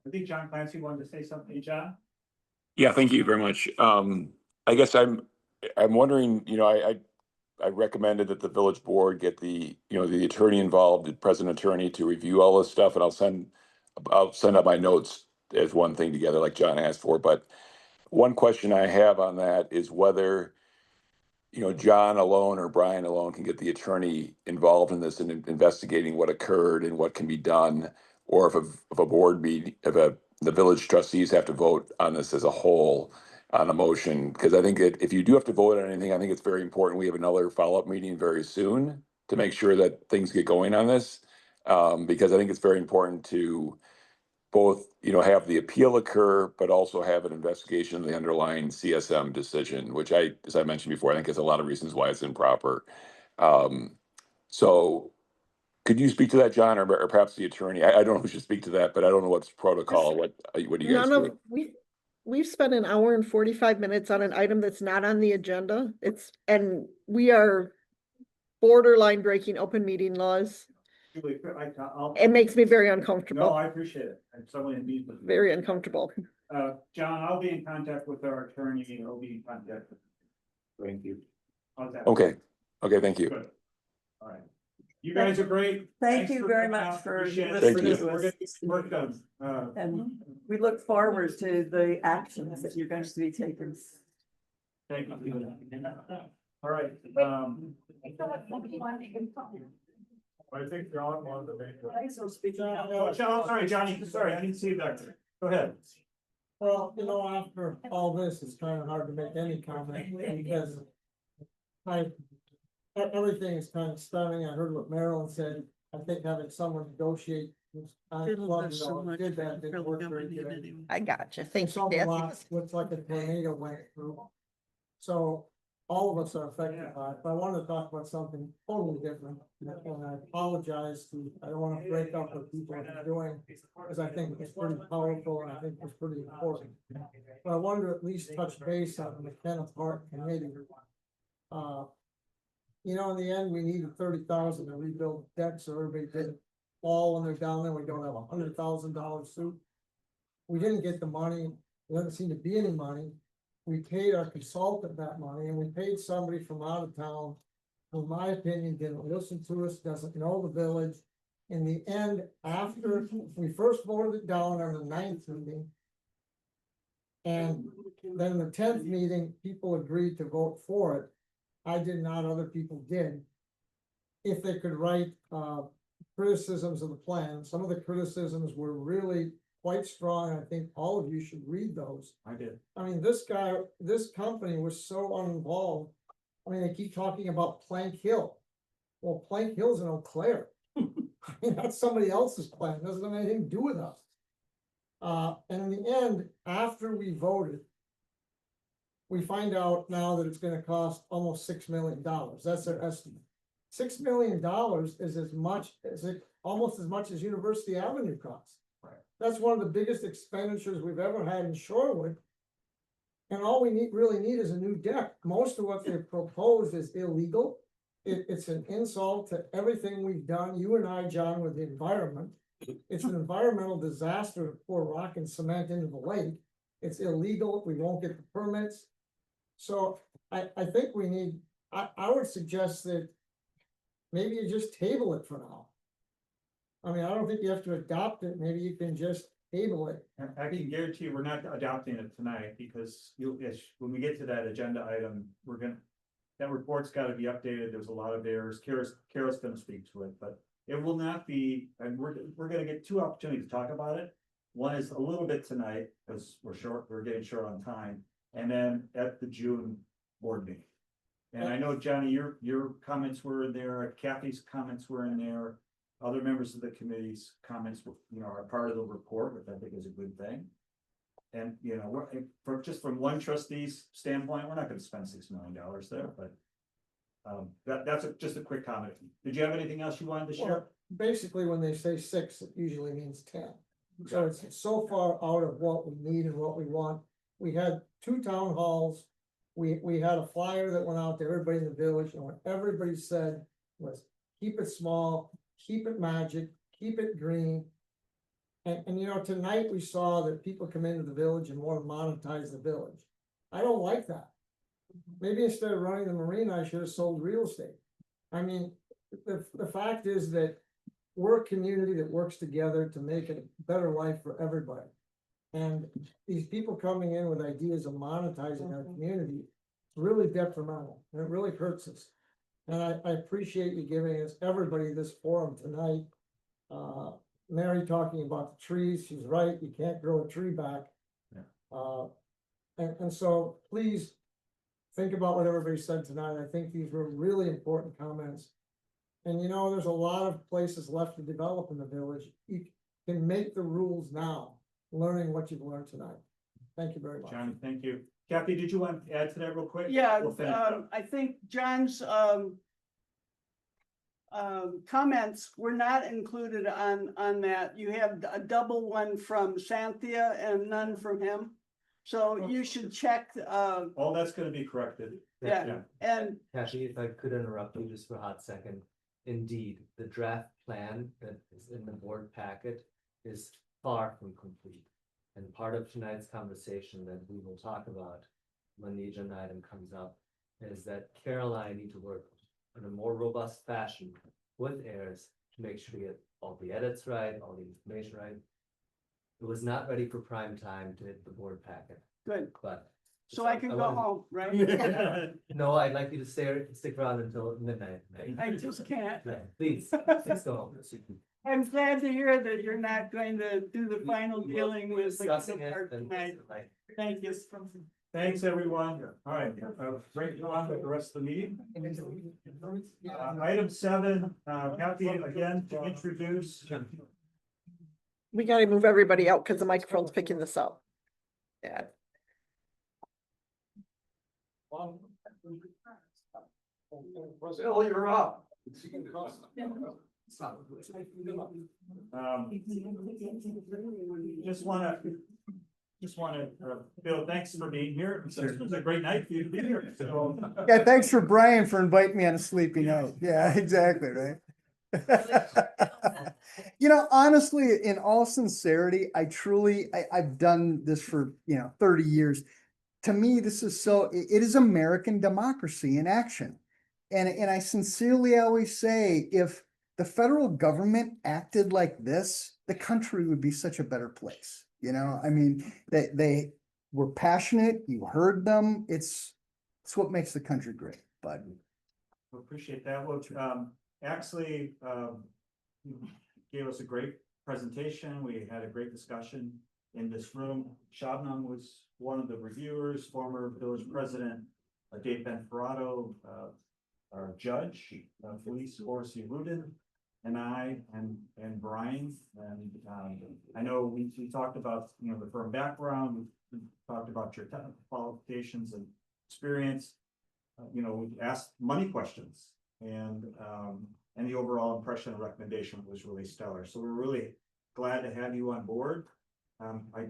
I think John Clancy wanted to say something, John? Yeah, thank you very much. I guess I'm wondering, I recommended that the village board get the attorney involved, the president attorney to review all this stuff, and I'll send up my notes as one thing together like John asked for, but one question I have on that is whether, John alone or Brian alone can get the attorney involved in this and investigating what occurred and what can be done, or if the village trustees have to vote on this as a whole on a motion, because I think if you do have to vote on anything, I think it's very important. We have another follow-up meeting very soon to make sure that things get going on this. Because I think it's very important to both, have the appeal occur, but also have an investigation of the underlying CSM decision, which as I mentioned before, I think there's a lot of reasons why it's improper. So could you speak to that, John, or perhaps the attorney? I don't know who should speak to that, but I don't know what's protocol, what do you guys do? We've spent an hour and 45 minutes on an item that's not on the agenda. And we are borderline breaking open meeting laws. Julie, It makes me very No, uncomfortable, I appreciate it. And someone needs to. very uncomfortable. John, I'll be in contact with our attorney and I'll be in contact with. Thank you. How's that? Okay, thank you. Good. All right. You guys are great. Thank Thanks you for very coming much out. for Appreciate it. Thank you. We're getting work done. And we look forward to the actions that you're going to be taking. Thank you. All right, I think John wanted to make. oh, John, sorry, Johnny, sorry, I didn't see you there. Go ahead. Well, after all this, it's kind of hard to make any comment because everything is kind of stunning. I heard what Marilyn said. I think having someone negotiate. Did that, didn't work very good. I gotcha. Thank you, Some Kathy. lots looks like a tornado went through. So all of us are affected by it, but I wanted to talk about something totally different. And I apologize I don't want to break up what people are doing, because I think it's pretty powerful and I think it's pretty important. But I wanted to at least touch base on the McKenna Park committee. In the end, we needed 30,000 to rebuild the deck, so everybody did fall when they're down there. We don't have $100,000 suit. We didn't get the money. There doesn't seem to be any money. We paid our consultant that money and we paid somebody from out of town, who in my opinion, didn't listen to us, doesn't know the village. In the end, after we first voted it down on the 9th meeting. And then the 10th meeting, people agreed to vote for it. I did not, other people did. If they could write criticisms of the plan, some of the criticisms were really quite strong. I think all of you should read those. I did. I mean, this company was so uninvolved. I mean, they keep talking about Plank Hill. Well, Plank Hill's in Eau Claire. I mean, that's somebody else's plan. Doesn't have anything to do with us. And in the end, after we voted, we find out now that it's gonna cost almost $6 million. That's their estimate. $6 million is almost as much as University Avenue costs. That's one of the biggest expenditures we've ever had in Shorewood. And all we really need is a new deck. Most of what they've proposed is illegal. It's an insult to everything we've done, you and I, John, with the environment. It's an environmental disaster to pour rock and cement into the lake. It's illegal, we won't get the permits. So I think I would suggest that maybe you just table it for now. I mean, I don't think you have to adopt it, maybe you can just table it. I can guarantee you, we're not adopting it tonight because when we get to that agenda item, that report's gotta be updated. There's a lot of errors. Carol's gonna speak to it, but it will not be, and we're gonna get two opportunities to talk about it. One is a little bit tonight, because we're getting short on time, and then at the June board meeting. And I know, Johnny, your comments were in there, Kathy's comments were in there. Other members of the committee's comments, are part of the report, which I think is a good thing. And, from one trustee's standpoint, we're not gonna spend $6 million there, but That's just a quick comment. Did you have anything else you wanted to share? Basically, when they say 6, it usually means 10. So it's so far out of what we need and what we want. We had 2 town halls. We had a flyer that went out to everybody in the village, and what everybody said was, keep it small, keep it magic, keep it green. And you know, tonight we saw that people come into the village and want to monetize the village. I don't like that. Maybe instead of running the marina, I should have sold real estate. I mean, the fact is that we're a community that works together to make a better life for everybody. And these people coming in with ideas of monetizing our community, really detrimental, and it really hurts us. And I appreciate you giving us, everybody, this forum tonight. Mary talking about the trees, she's right, you can't grow a tree back. And so please think about what everybody said tonight. I think these were really important comments. And you know, there's a lot of places left to develop in the village. You can make the rules now, learning what you've learned tonight. Thank you very much. Johnny, thank you. Kathy, did you want to add to that real quick? Yeah, We'll finish up. I think John's comments were not included on that. You have a double one from Santhia and none from him. So you should check, All that's gonna be corrected. yeah, and Kathy, if I could interrupt you just for a hot second. Indeed, the draft plan that is in the board packet is far from complete. And part of tonight's conversation that we will talk about when the agenda item comes up is that Carol and I need to work in a more robust fashion with heirs to make sure we get all the edits right, all the information right. It was not ready for prime time to hit the board packet, good. but. So I can go home, right? No, I'd like you to stick around until midnight. I just can't. Please, please go home. I'm glad to hear that you're not going to do the final dealing with the Discussing it part and- tonight. Thank you. Thanks, everyone. All right, great on with the rest of the meeting. Item 7, Kathy, again, to introduce. We gotta move everybody out because the microphone's picking this up. Yeah. Brazil, you're up. Just wanna, Bill, thanks for being here. This was a great night for you to be here, so. Yeah, thanks for Brian for inviting me on a sleepy night. Yeah, exactly, right? You know, honestly, in all sincerity, I've done this for, 30 years. To me, this is it is American democracy in action. And I sincerely always say, if the federal government acted like this, the country would be such a better place. I mean, they were passionate, you heard them. It's what makes the country great, bud. We appreciate that. Well, actually, gave us a great presentation. We had a great discussion in this room. Shabnam was one of the reviewers, former village president, Dave Benferato, our judge, Felice Orsi Rudin, and I, and Brian. And I know we talked about, the firm background, we talked about your technical qualifications and experience. We asked money questions, and the overall impression and recommendation was really stellar. So we're really glad to have you on board.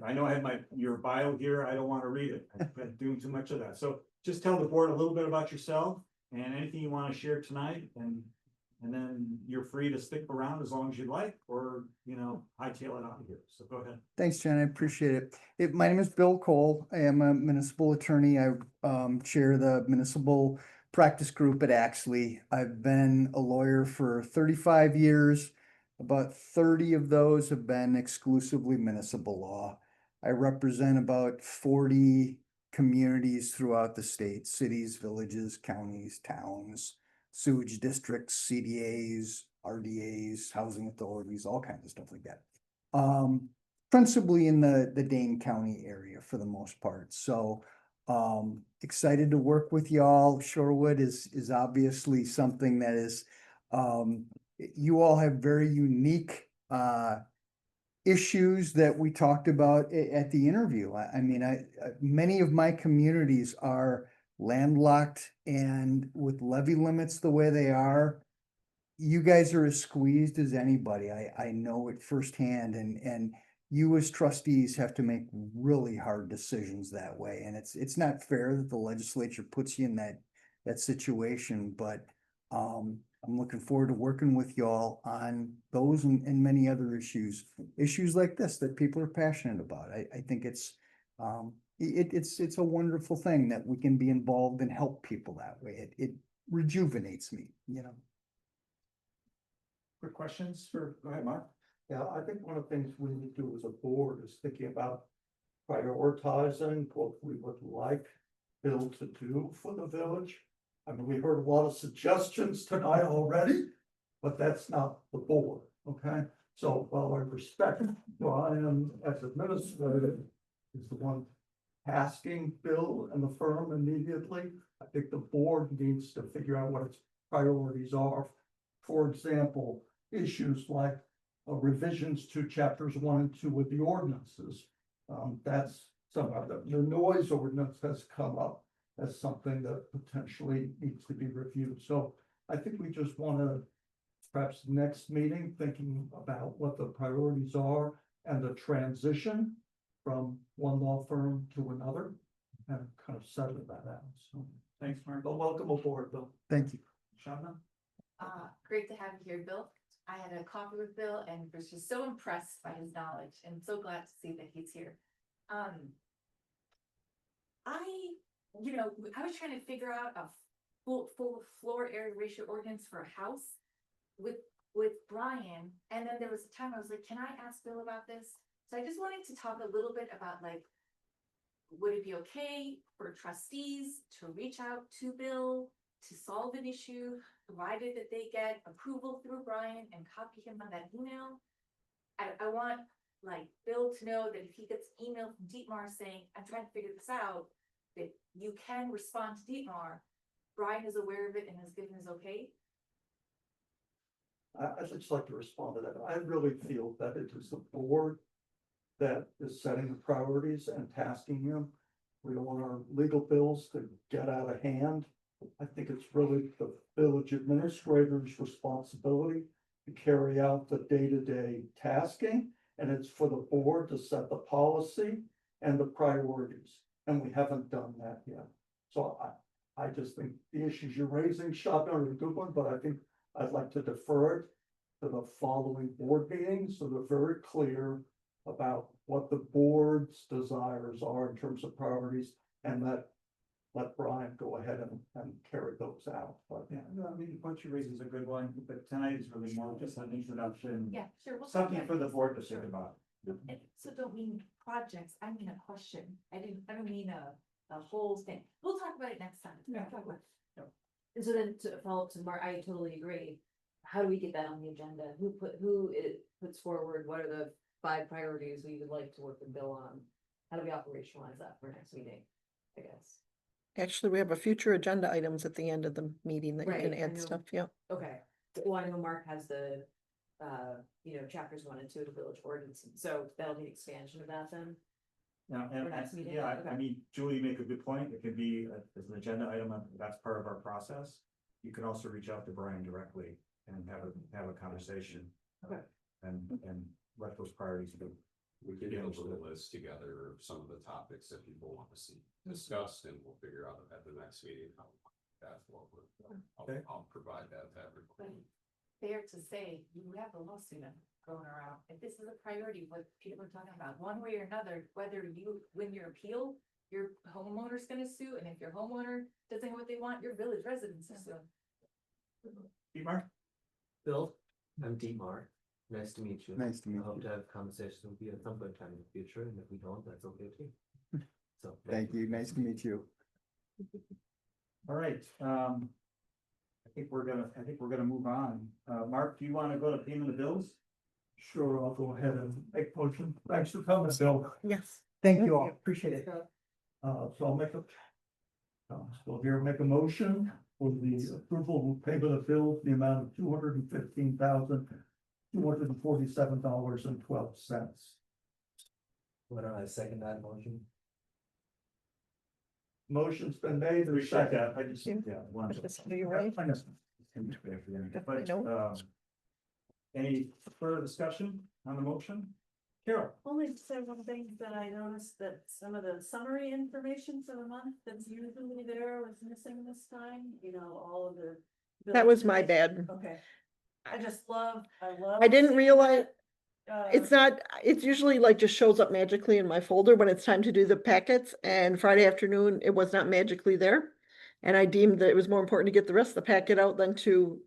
I know I have your bio here. I don't want to read it. I've been doing too much of that. So just tell the board a little bit about yourself and anything you want to share tonight, and then you're free to stick around as long as you like, or hightail it out of here. So go ahead. Thanks, Jen. I appreciate it. My name is Bill Cole. I am a municipal attorney. I chair the municipal practice group at Axley. I've been a lawyer for 35 years. About 30 of those have been exclusively municipal law. I represent about 40 communities throughout the state: cities, villages, counties, towns, sewage districts, CDAs, RDAs, housing authorities, all kinds of stuff like that. Principally in the Dane County area for the most part. So excited to work with y'all. Shorewood is obviously something that is, you all have very unique issues that we talked about at the interview. I mean, many of my communities are landlocked and with levy limits the way they are, you guys are as squeezed as anybody. I know it firsthand, and you as trustees have to make really hard decisions that way. And it's not fair that the legislature puts you in that situation, but I'm looking forward to working with y'all on those and many other issues like this that people are passionate about. I think it's a wonderful thing that we can be involved and help people that way. It rejuvenates me, you know. Quick questions go ahead, Mark. Yeah, I think one of the things we need to do as a board is thinking about prioritizing what we would like Bill to do for the village. I mean, we heard a lot of suggestions tonight already, but that's not the board, okay? So while I respect Brian as administrator is the one tasking Bill and the firm immediately, I think the board needs to figure out what its priorities are. For example, issues like revisions to chapters 1 and 2 with the ordinances. That's somehow the noise ordinance has come up as something that potentially needs to be reviewed. So I think we just want to perhaps next meeting thinking about what the priorities are and the transition from one law firm to another and kind of settle that out. So Thanks, Mark. but welcome aboard, Bill. Thank you. Shabna? Great to have you here, Bill. I had a coffee with Bill and was just so impressed by his knowledge and so glad to see that he's here. I was trying to figure out a full floor area ratio ordinance for a house with Brian, and then there was a time I was like, can I ask Bill about this? So I just wanted to talk a little bit about like, would it be okay for trustees to reach out to Bill to solve an issue, provided that they get approval through Brian and copy him on that email? I want like Bill to know that if he gets email from Dietmar saying, I'm trying to figure this out, that you can respond to Dietmar. Brian is aware of it and has given his okay. I'd just like to respond to that. I really feel that it is the board that is setting the priorities and tasking him. We don't want our legal bills to get out of hand. I think it's really the village administrator's responsibility to carry out the day-to-day tasking. And it's for the board to set the policy and the priorities. And we haven't done that yet. So I just think the issues you're raising, Shabna, are a good one, but I think I'd like to defer it to the following board meetings, so they're very clear about what the board's desires are in terms of priorities, and let Brian go ahead and carry those out. But Yeah, no, I mean, what you raise is a good one, but tonight is really more just an introduction. Yeah, sure. We'll talk Something about for the this. board to think about. And so don't mean projects, I mean a question. I don't mean a whole thing. We'll talk about it next time. Yeah. Talk about it. And so then to follow up to Mark, I totally agree. How do we get that on the agenda? Who it puts forward? What are the 5 priorities we would like to work with Bill on? How do we operationalize that for next meeting? I guess. Actually, we have a future agenda items at the end of the meeting that you can Right, I add know. stuff, yeah. Okay, well, I know Mark has the, chapters 1 and 2 of the village ordinance, so that'll be an expansion of that then. Now, For next meeting? yeah, I Okay. mean, Julie, you make a good point. It could be as an agenda item, that's part of our process. You can also reach out to Brian directly and have a conversation. Okay. And let those priorities be. We can get a little list together of some of the topics that people want to see discussed, and we'll figure out at the next meeting how that's what Okay. I'll provide that to everybody. Fair to say, you have a lawsuit going around. If this is a priority, what people are talking about, one way or another, whether you win your appeal, your homeowner's gonna sue, and if your homeowner doesn't get what they want, your village residents are suing. Dietmar? Bill, I'm Dietmar. Nice to meet you. Nice to meet I hope you. to have conversations with you at some point in time in the future, and if we don't, that's okay too. So. Thank you. Nice to meet you. All right, I think we're gonna move on. Mark, do you want to go to payment of bills? sure, I'll go ahead and make motion. Thanks for coming, Bill. Yes. Thank you all. Appreciate it. So I'll make a motion for the approval of payment of bills, in the amount of $215,247.12. What do I second that motion? Motion's been made. and Appreciate seconded. that. I just, yeah. wanted to- Do you right? I just- But, any further discussion on the motion? Carol? Only to say one thing that I noticed that some of the summary information for the month that's usually there was missing this time, you know, all of the. That was my village- bad. Okay. I love. I didn't realize, Uh, it's not, it's usually like just shows up magically in my folder when it's time to do the packets, and Friday afternoon, it was not magically there. And I deemed that it was more important to get the rest of the packet out than to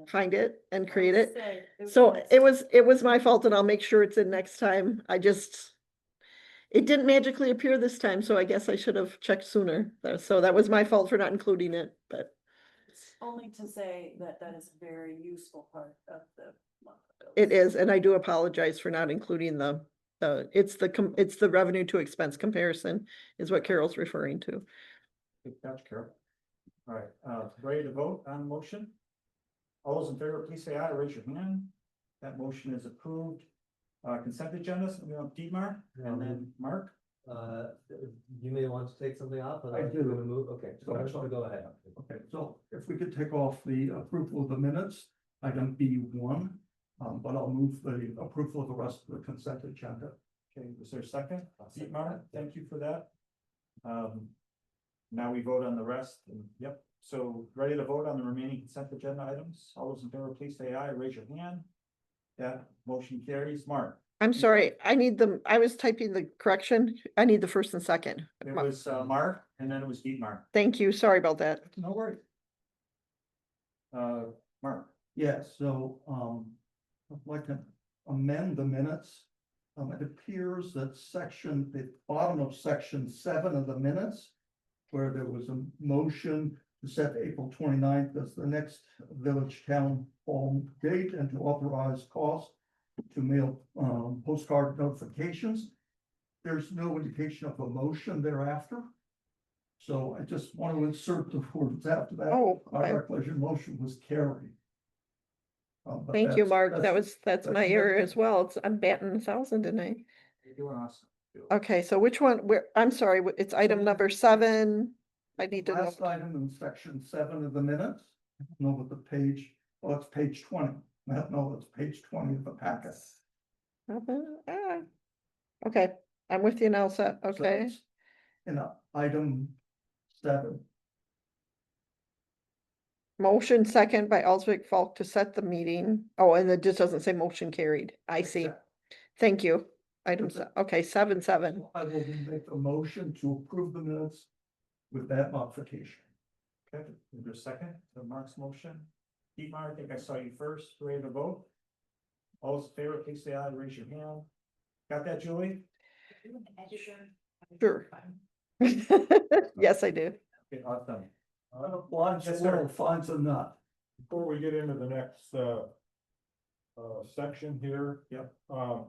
find it and create it. So it was my fault, and I'll make sure it's in next time. It didn't magically appear this time, so I guess I should have checked sooner. So that was my fault for not including it, but Only to say that that is a very useful part of the month. it is, and I do apologize for not including it's the revenue to expense comparison is what Carol's referring to. Good catch, Carol. All right, ready to vote on the motion? All those in favor, please say aye, raise your hand. That motion is approved. Consent agenda, so we have Dietmar and then Mark. You may want to take something off. I do. Move, okay, so So- I just want to go ahead. Okay, so if we could take off the approval of the minutes, item B1, but I'll move the approval of the rest of the consent agenda. Okay, is there a second? Dietmar, thank you for that. Now we vote on the rest, and yep, so ready to vote on the remaining consent agenda items? All those in favor, please say aye, raise your hand. That motion carries. Mark? I'm sorry, I was typing the correction. I need the first and second. It was Mark, and then it was Dietmar. Thank you, sorry about that. No worries. Mark? Yes, so, I'd like to amend the minutes. It appears that the bottom of section 7 of the minutes, where there was a motion to set April 29th as the next village town hall date and to authorize cost to mail, postcard notifications. There's no indication of a motion thereafter. So I just want to insert the words after that. Oh, Our okay. recollection motion was carried. But Thank you, that's- Mark. That's that's my error as well. I'm batting 1,000, didn't I? You're doing awesome. Okay, so which one, I'm sorry, it's item number 7. I need to know. Last item in section 7 of the minutes, I don't know what the page, oh, it's page 20. No, it's page 20 of the packet. Okay, I'm with you now, so, So okay. it's in item 7. Motion second by Alsvik Falk to set the meeting. Oh, and it just doesn't say motion carried. I see. Thank you. Items, okay, 7. I will make a motion to approve the minutes with that modification. Okay, is there a second to Mark's motion? Dietmar, I think I saw you first, ready to vote? All those in favor, please say aye, raise your hand. Got that, Julie? Sure. Yes, I do. Okay, awesome. Blind Yes, squirrel sir. finds a nut. Before we get into the next, section here. Yep. I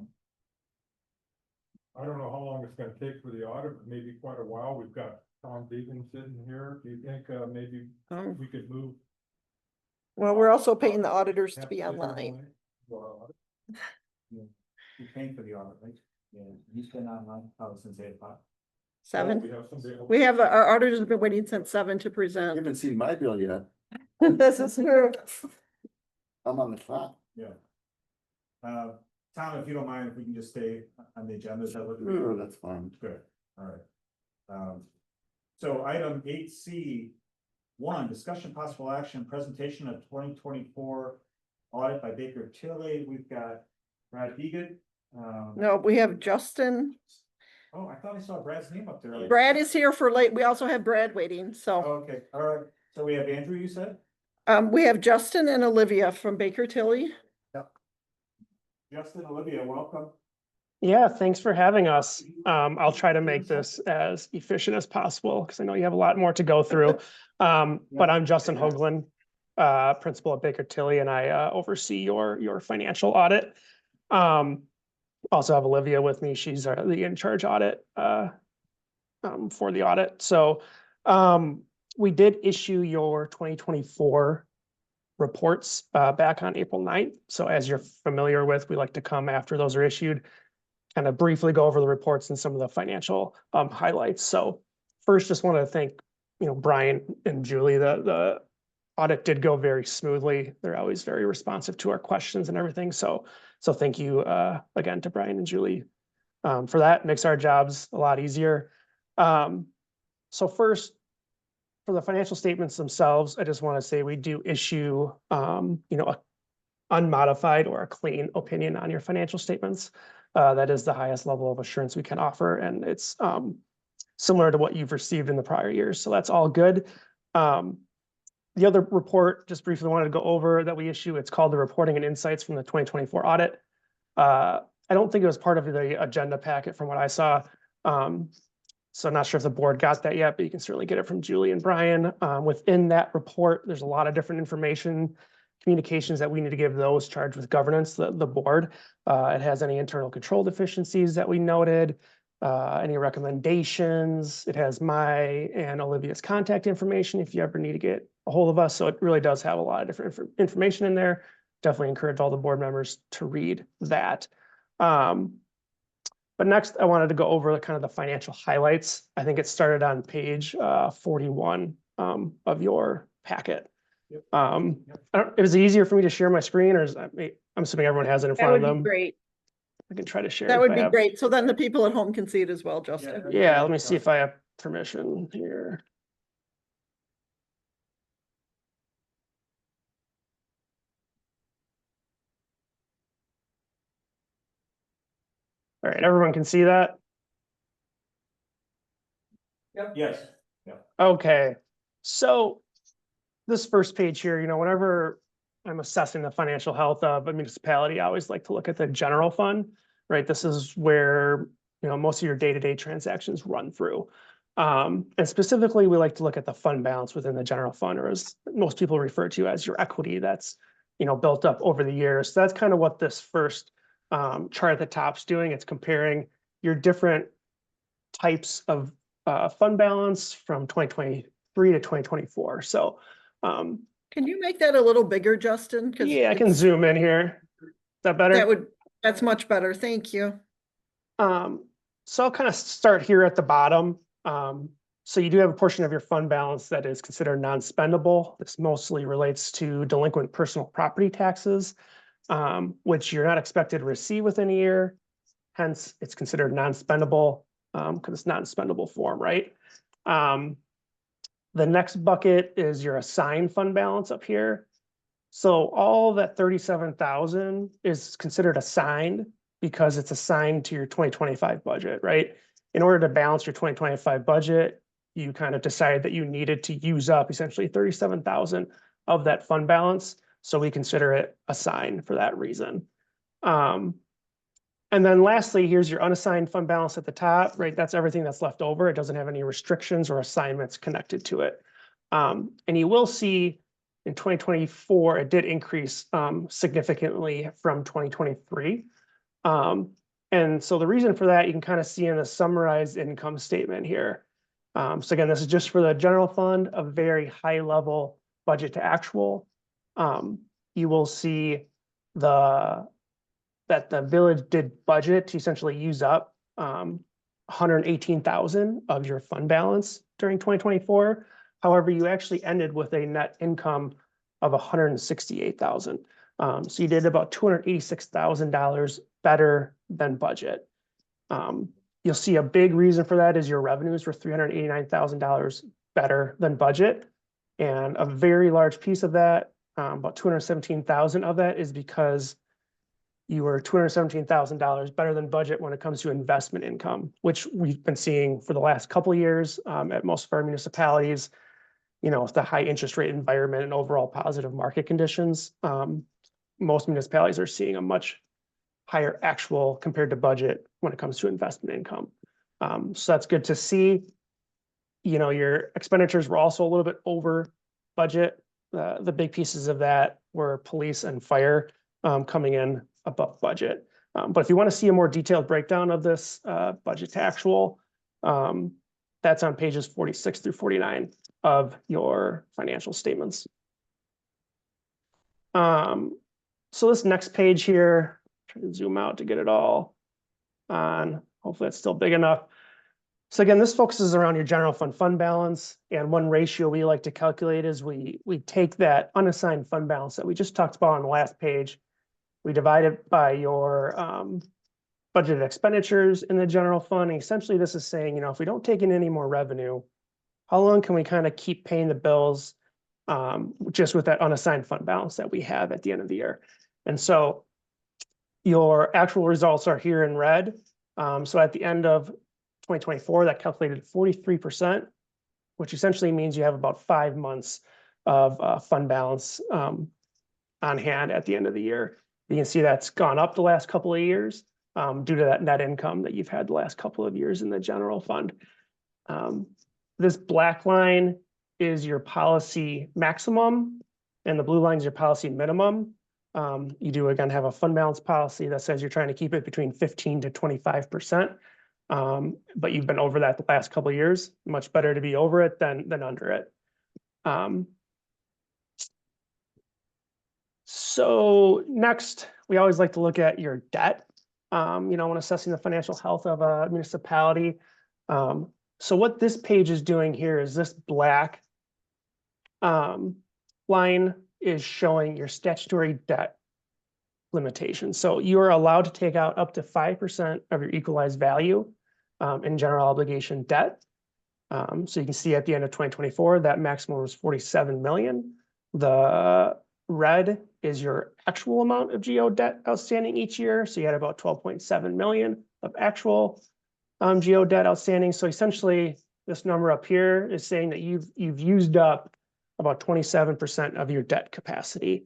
don't know how long it's gonna take for the audit, but maybe quite a while. We've got Tom Deegan sitting here. Do you think, maybe Oh. we could move? Well, we're also paying the auditors to Have be to take online. away for our audit? You're paying for the audit, right? Yeah, he's been online since 8 o'clock. 7. We have somebody else. We have, our auditors have been waiting since 7 to present. Haven't seen my bill yet. This is true. I'm on the clock. Yeah. Tom, if you don't mind, if we can just stay on the agenda, is that what? Sure, that's fine. Good, all right. So item 8C1, discussion possible action, presentation of 2024 audit by Baker Tilly. We've got Brad Deegan. No, we have Justin. Oh, I thought I saw Brad's name up there. Brad is here for late. We also have Brad waiting, so. Okay, all right. So we have Andrew, you said? We have Justin and Olivia from Baker Tilly. Justin, Olivia, welcome. Yeah, thanks for having us. I'll try to make this as efficient as possible because I know you have a lot more to go through. But I'm Justin Hoagland, principal at Baker Tilly, and I oversee your financial audit. Also have Olivia with me. She's the in-charge audit for the audit. So we did issue your 2024 reports back on April 9th. So as you're familiar with, we like to come after those are issued, kind of briefly go over the reports and some of the financial highlights. So first, just want to thank, Brian and Julie, the audit did go very smoothly. They're always very responsive to our questions and everything. So thank you, again to Brian and Julie, for that. Makes our jobs a lot easier. So first, for the financial statements themselves, I just want to say we do issue, a unmodified or a clean opinion on your financial statements. That is the highest level of assurance we can offer, and it's similar to what you've received in the prior years. So that's all good. The other report, just briefly wanted to go over that we issue, it's called the Reporting and Insights from the 2024 Audit. I don't think it was part of the agenda packet from what I saw. So I'm not sure if the board got that yet, but you can certainly get it from Julie and Brian. Within that report, there's a lot of different information, communications that we need to give those charged with governance, the board. It has any internal control deficiencies that we noted, any recommendations. It has my and Olivia's contact information if you ever need to get a hold of us. So it really does have a lot of different information in there. Definitely encourage all the board members to read that. But next, I wanted to go over the kind of the financial highlights. I think it started on page 41 of your packet. Is it easier for me to share my screen, or I'm assuming everyone has it in front of them? Great. I can try to share. That would be great. So then the people at home can see it as well, Justin. Yeah, let me see if I have permission here. All right, everyone can see that? Yes. Okay, so this first page here, whenever I'm assessing the financial health of a municipality, I always like to look at the general fund, right? This is where, most of your day-to-day transactions run through. And specifically, we like to look at the fund balance within the general fund, or as most people refer to as your equity that's, built up over the years. So that's kind of what this first chart at the top's doing. It's comparing your different types of fund balance from 2023 to 2024. So can you make that a little bigger, Justin? Yeah, I can zoom in here. Is that better? That's much better. Thank you. So I'll kind of start here at the bottom. So you do have a portion of your fund balance that is considered non-spendable. This mostly relates to delinquent personal property taxes, which you're not expected to receive within a year. Hence, it's considered non-spendable because it's not in spendable form, right? The next bucket is your assigned fund balance up here. So all that 37,000 is considered assigned because it's assigned to your 2025 budget, right? In order to balance your 2025 budget, you kind of decided that you needed to use up essentially 37,000 of that fund balance. So we consider it assigned for that reason. And then lastly, here's your unassigned fund balance at the top, right? That's everything that's left over. It doesn't have any restrictions or assignments connected to it. And you will see in 2024, it did increase significantly from 2023. And so the reason for that, you can kind of see in the summarized income statement here. So again, this is just for the general fund, a very high level budget to actual. You will see that the village did budget to essentially use up 118,000 of your fund balance during 2024. However, you actually ended with a net income of 168,000. So you did about $286,000 better than budget. You'll see a big reason for that is your revenues were $389,000 better than budget. And a very large piece of that, about 217,000 of that is because you were $217,000 better than budget when it comes to investment income, which we've been seeing for the last couple of years at most of our municipalities. With the high interest rate environment and overall positive market conditions, most municipalities are seeing a much higher actual compared to budget when it comes to investment income. So that's good to see. Your expenditures were also a little bit over budget. The big pieces of that were police and fire coming in above budget. But if you want to see a more detailed breakdown of this budget to actual, that's on pages 46 through 49 of your financial statements. So this next page here, try to zoom out to get it all on. Hopefully that's still big enough. So again, this focuses around your general fund balance, and one ratio we like to calculate is we take that unassigned fund balance that we just talked about on the last page. We divide it by your budgeted expenditures in the general fund. And essentially, this is saying, you know, if we don't take in any more revenue, how long can we kind of keep paying the bills just with that unassigned fund balance that we have at the end of the year? And so your actual results are here in red. So at the end of 2024, that calculated 43%, which essentially means you have about 5 months of fund balance on hand at the end of the year. You can see that's gone up the last couple of years due to that net income that you've had the last couple of years in the general fund. This black line is your policy maximum, and the blue line is your policy minimum. You do again have a fund balance policy that says you're trying to keep it between 15 to 25%. But you've been over that the last couple of years. Much better to be over it than under it. So next, we always like to look at your debt, you know, when assessing the financial health of a municipality. So what this page is doing here is this black line is showing your statutory debt limitation. So you are allowed to take out up to 5% of your equalized value in general obligation debt. So you can see at the end of 2024, that maximum was 47 million. The red is your actual amount of GO debt outstanding each year. So you had about 12.7 million of actual GO debt outstanding. So essentially, this number up here is saying that you've used up about 27% of your debt capacity.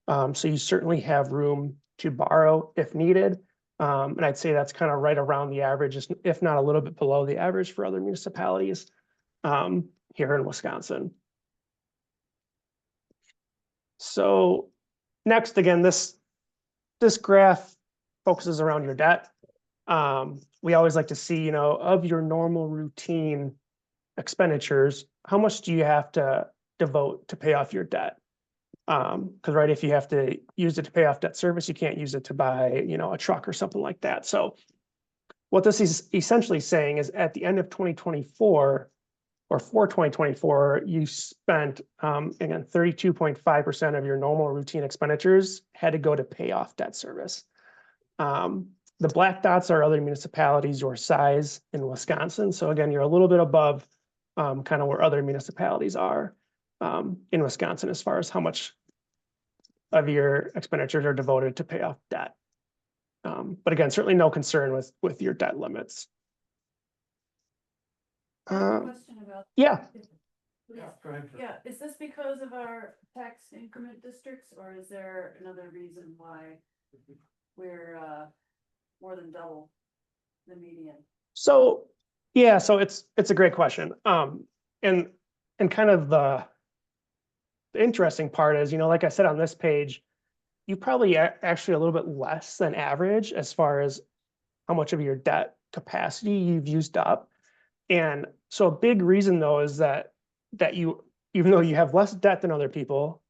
So you certainly have room to borrow if needed. And I'd say that's kind of right around the average, if not a little bit below the average for other municipalities here in Wisconsin. So next, again, this graph focuses around your debt. We always like to see, you know, of your normal routine expenditures, how much do you have to devote to pay off your debt? Because right, if you have to use it to pay off debt service, you can't use it to buy, you know, a truck or something like that. So what this is essentially saying is at the end of 2024, or for 2024, you spent, again, 32.5% of your normal routine expenditures had to go to pay off debt service. The black dots are other municipalities your size in Wisconsin. So again, you're a little bit above kind of where other municipalities are in Wisconsin as far as how much of your expenditures are devoted to pay off debt. But again, certainly no concern with your debt limits. Question about. Yeah. Yeah, is this because of our tax increment districts, or is there another reason why we're more than double the median? So yeah, so it's a great question. And kind of the interesting part is, you know, like I said on this page, you probably actually a little bit less than average as far as how much of your debt capacity you've used up. And so a big reason though is that you, even though you have less debt than other people,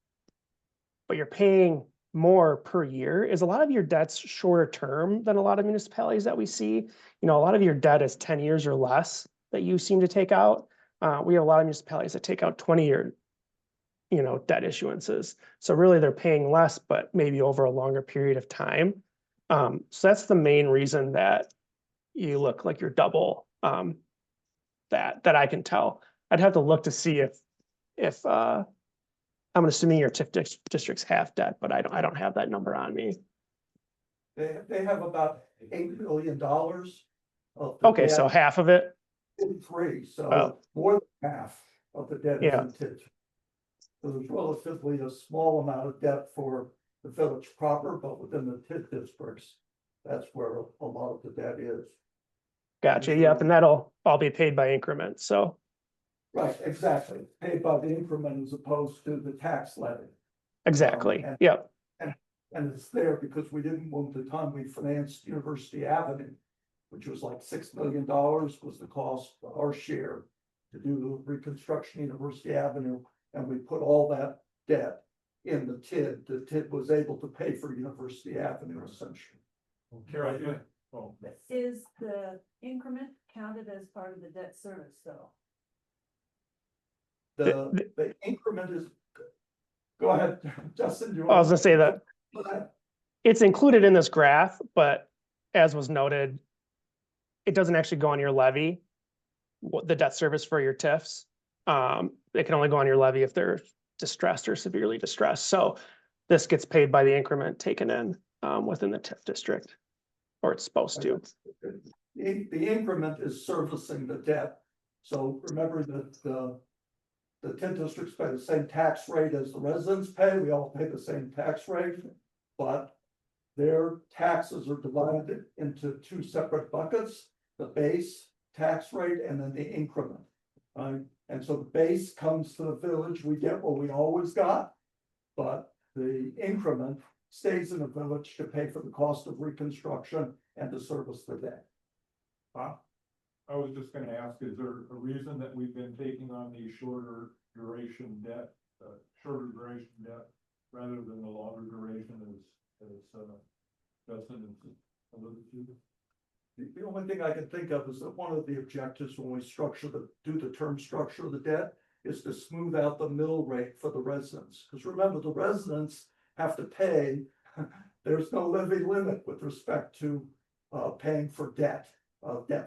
but you're paying more per year, is a lot of your debt's shorter term than a lot of municipalities that we see. You know, a lot of your debt is 10 years or less that you seem to take out. We have a lot of municipalities that take out 20-year, you know, debt issuances. So really they're paying less, but maybe over a longer period of time. So that's the main reason that you look like you're double that I can tell. I'd have to look to see if I'm assuming your TIF districts have debt, but I don't have that number on me. They have about $8 billion. Okay, so half of it? Three, so more than half of the debt is Yeah. in TIF. So there's relatively a small amount of debt for the village proper, but within the TIF districts, that's where a lot of the debt is. Gotcha, yep, and that'll all be paid by increment, so. Right, exactly, paid by the increment as opposed to the tax levy. Exactly, yep. And it's there because we didn't want the time we financed University Avenue, which was like $6 million was the cost, our share, to do reconstruction University Avenue. And we put all that debt in the TID. The TID was able to pay for University Avenue essentially. Oh, Is the increment counted as part of the debt service though? The increment is, go ahead, Justin. I was gonna say that that. it's included in this graph, but as was noted, it doesn't actually go on your levy, the debt service for your TIFs. It can only go on your levy if they're distressed or severely distressed. So this gets paid by the increment taken in within the TIF district, or it's supposed to. The increment is servicing the debt. So remember that the TIF districts pay the same tax rate as the residents pay. We all pay the same tax rate, but their taxes are divided into two separate buckets, the base tax rate and then the increment. Right? And so the base comes to the village, we get what we always got, but the increment stays in the village to pay for the cost of reconstruction and to service the debt. I was just gonna ask, is there a reason that we've been taking on these shorter duration debt, rather than the longer duration as Justin alluded to? The only thing I can think of is that one of the objectives when we do the term structure of the debt is to smooth out the mill rate for the residents. Because remember, the residents have to pay, there's no levy limit with respect to paying for debt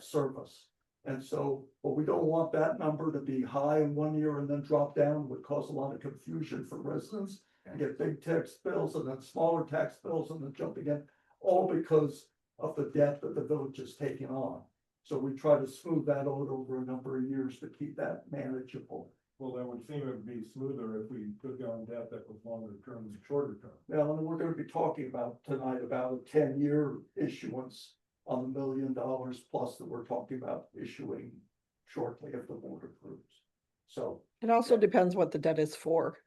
service. And so, but we don't want that number to be high in 1 year and then drop down, would cause a lot of confusion for residents. And get big tax bills and then smaller tax bills and then jump again, all because of the debt that the village is taking on. So we try to smooth that out over a number of years to keep that manageable. Well, that would seem to be smoother if we took on debt that was longer term than shorter term. Well, and we're gonna be talking about tonight about a 10-year issuance on $1 million plus that we're talking about issuing shortly if the board approves. So It also depends what the debt is for.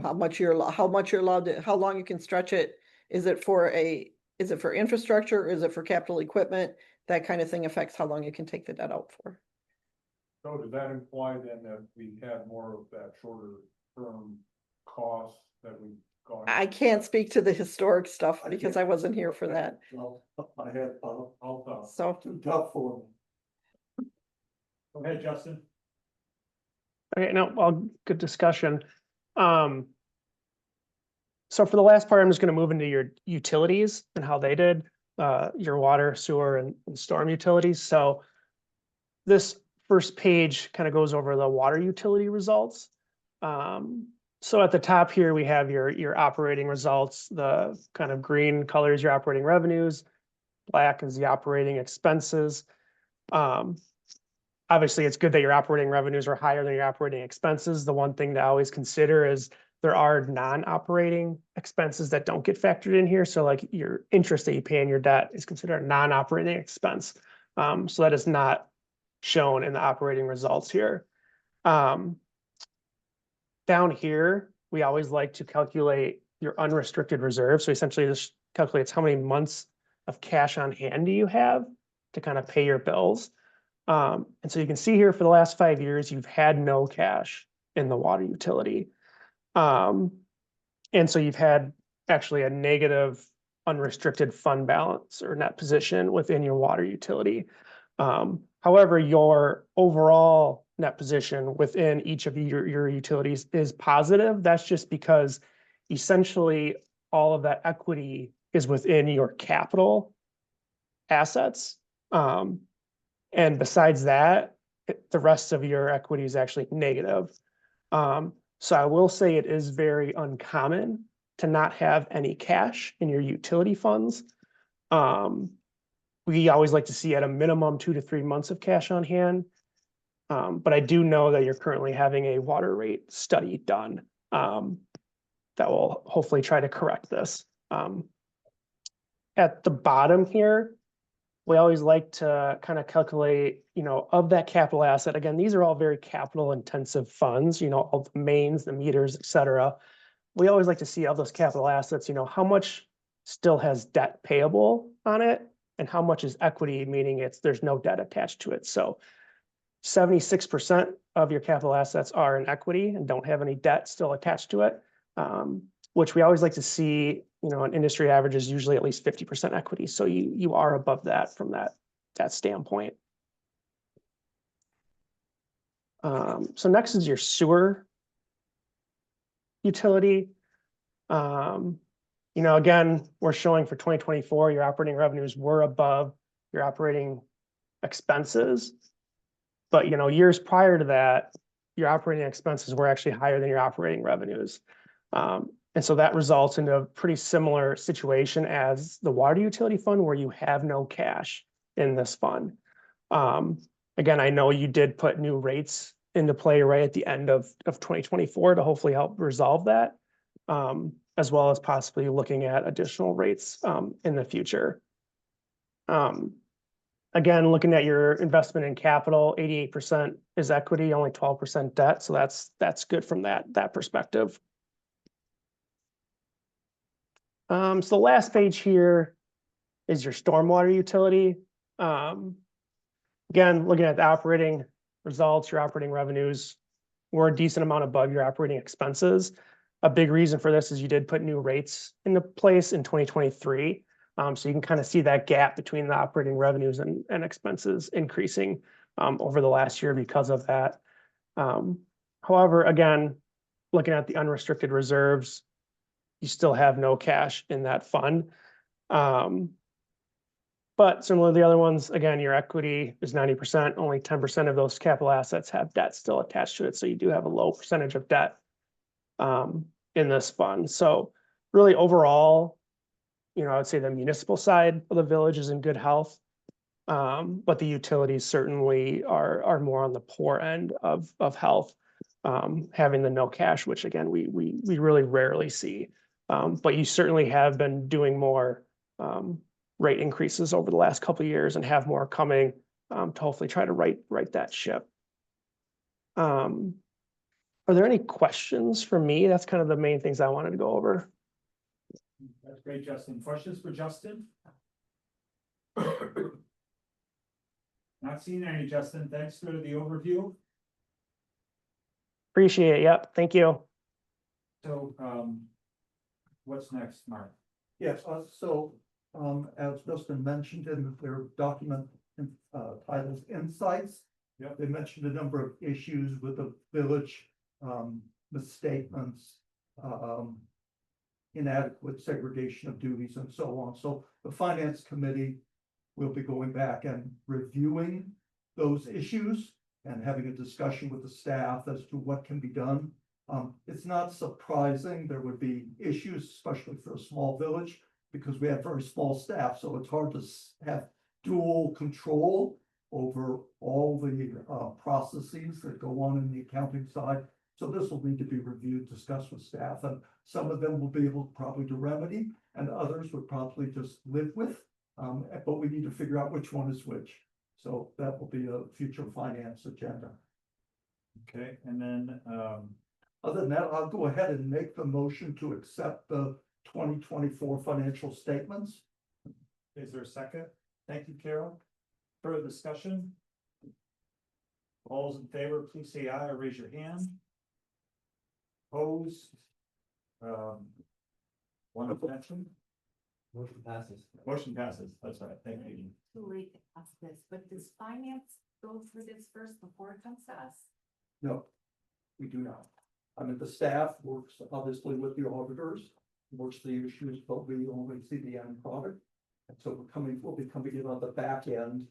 How much you're allowed to, how long you can stretch it. Is it for infrastructure? Is it for capital equipment? That kind of thing affects how long you can take the debt out for. So does that imply then that we had more of that shorter term cost that we've gone? I can't speak to the historic stuff because I wasn't here for that. well, I had So too tough for me. Go ahead, Justin. Okay, no, well, good discussion. So for the last part, I'm just going to move into your utilities and how they did, your water, sewer, and storm utilities. So this first page kind of goes over the water utility results. So at the top here, we have your operating results. The kind of green color is your operating revenues, black is the operating expenses. Obviously, it's good that your operating revenues are higher than your operating expenses. The one thing to always consider is there are non-operating expenses that don't get factored in here. So like your interest that you pay on your debt is considered a non-operating expense. So that is not shown in the operating results here. Down here, we always like to calculate your unrestricted reserve. So essentially this calculates how many months of cash on hand do you have to kind of pay your bills. And so you can see here for the last 5 years, you've had no cash in the water utility. And so you've had actually a negative unrestricted fund balance or net position within your water utility. However, your overall net position within each of your utilities is positive. That's just because essentially all of that equity is within your capital assets. And besides that, the rest of your equity is actually negative. So I will say it is very uncommon to not have any cash in your utility funds. We always like to see at a minimum 2 to 3 months of cash on hand. But I do know that you're currently having a water rate study done that will hopefully try to correct this. At the bottom here, we always like to kind of calculate, of that capital asset. Again, these are all very capital intensive funds, all the mains, the meters, et cetera. We always like to see of those capital assets, how much still has debt payable on it and how much is equity, meaning there's no debt attached to it. So 76% of your capital assets are in equity and don't have any debt still attached to it. which we always like to see, you know, an industry average is usually at least 50% equity. So you are above that from that standpoint. So next is your sewer utility. You know, again, we're showing for 2024, your operating revenues were above your operating expenses. But, you know, years prior to that, your operating expenses were actually higher than your operating revenues. And so that results in a pretty similar situation as the water utility fund, where you have no cash in this fund. Again, I know you did put new rates into play right at the end of 2024 to hopefully help resolve that, as well as possibly looking at additional rates in the future. Again, looking at your investment in capital, 88% is equity, only 12% debt. So that's good from that perspective. So the last page here is your stormwater utility. Again, looking at the operating results, your operating revenues were a decent amount above your operating expenses. A big reason for this is you did put new rates into place in 2023. So you can kind of see that gap between the operating revenues and expenses increasing over the last year because of that. However, again, looking at the unrestricted reserves, you still have no cash in that fund. But similar to the other ones, again, your equity is 90%, only 10% of those capital assets have debt still attached to it. So you do have a low percentage of debt in this fund. So really overall, you know, I would say the municipal side of the village is in good health. But the utilities certainly are more on the poor end of health, having the no cash, which again, we really rarely see. But you certainly have been doing more rate increases over the last couple of years and have more coming to hopefully try to right that ship. Are there any questions for me? That's kind of the main things I wanted to go over. That's great, Justin. Questions for Justin? Not seeing any, Justin. Thanks for the overview. Appreciate it. Yep. Thank you. So, what's next, Mark? Yes, as Justin mentioned in their document titled Insights. Yep. They mentioned a number of issues with the village, misstatements, inadequate segregation of duties and so on. So the finance committee will be going back and reviewing those issues and having a discussion with the staff as to what can be done. It's not surprising there would be issues, especially for a small village, because we have very small staff, so it's hard to have dual control over all the processes that go on in the accounting side. So this will need to be reviewed, discussed with staff, and some of them will be able probably to remedy, and others would probably just live with. But we need to figure out which one is which. So that will be a future finance agenda. Okay, and then, other than that, I'll go ahead and make the motion to accept the 2024 financial statements. is there a second? Thank you, Carol. Further discussion? All those in favor, please say aye or raise your hand. Opposed? One abstention. Motion passes. Motion passes. That's right. Thank you. Too late to ask this, but does finance go through this first before it comes to us? No, we do not. I mean, the staff works obviously with the auditors, works the issues, but we only see the end product. And so we'll be coming in on the back end,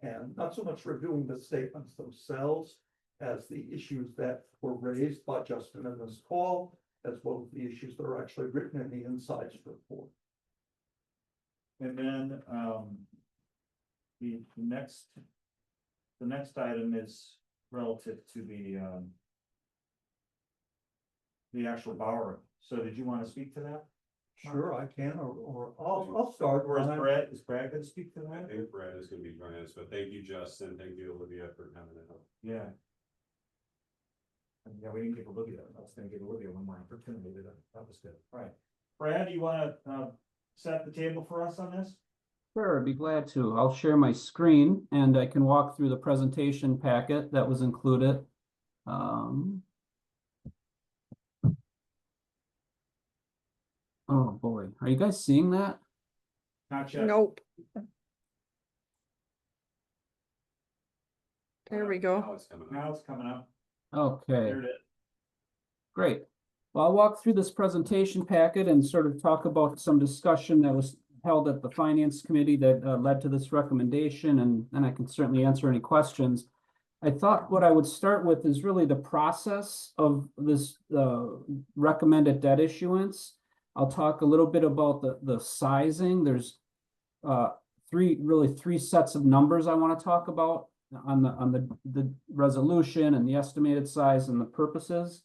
and not so much reviewing the statements themselves as the issues that were raised by Justin in this call, as well as the issues that are actually written in the insights report. And then, the next item is relative to the actual borrowing. So did you want to speak to that? Sure, I can, or I'll start. Or is Brad going to speak to I that? think Brad is gonna be joining us, but thank you, Justin. Thank you, Olivia, for coming in. Yeah. Yeah, we didn't give Olivia, I was gonna give Olivia one more opportunity, that was good. All right. Brad, you wanna, set the table for us on this? Sure, I'd be glad to. I'll share my screen and I can walk through the presentation packet that was included. Oh, boy. Are you guys seeing that? Not yet. Nope. There we go. Now it's coming up. Now it's coming up. Okay. There it is. Great. Well, I'll walk through this presentation packet and sort of talk about some discussion that was held at the Finance Committee that led to this recommendation, and then I can certainly answer any questions. I thought what I would start with is really the process of this recommended debt issuance. I'll talk a little bit about the sizing. There's three sets of numbers I want to talk about on the resolution and the estimated size and the purposes.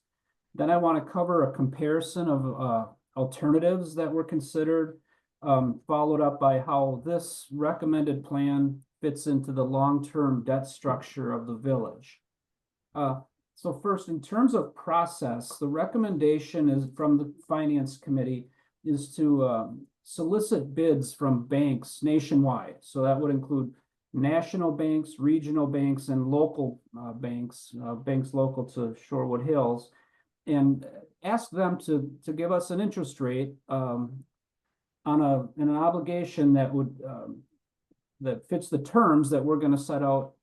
Then I want to cover a comparison of alternatives that were considered, followed up by how this recommended plan fits into the long-term debt structure of the village. So first, in terms of process, the recommendation is from the Finance Committee is to solicit bids from banks nationwide. So that would include national banks, regional banks, and local banks local to Shorewood Hills, and ask them to give us an interest rate on an obligation that would that fits the terms that we're going to set out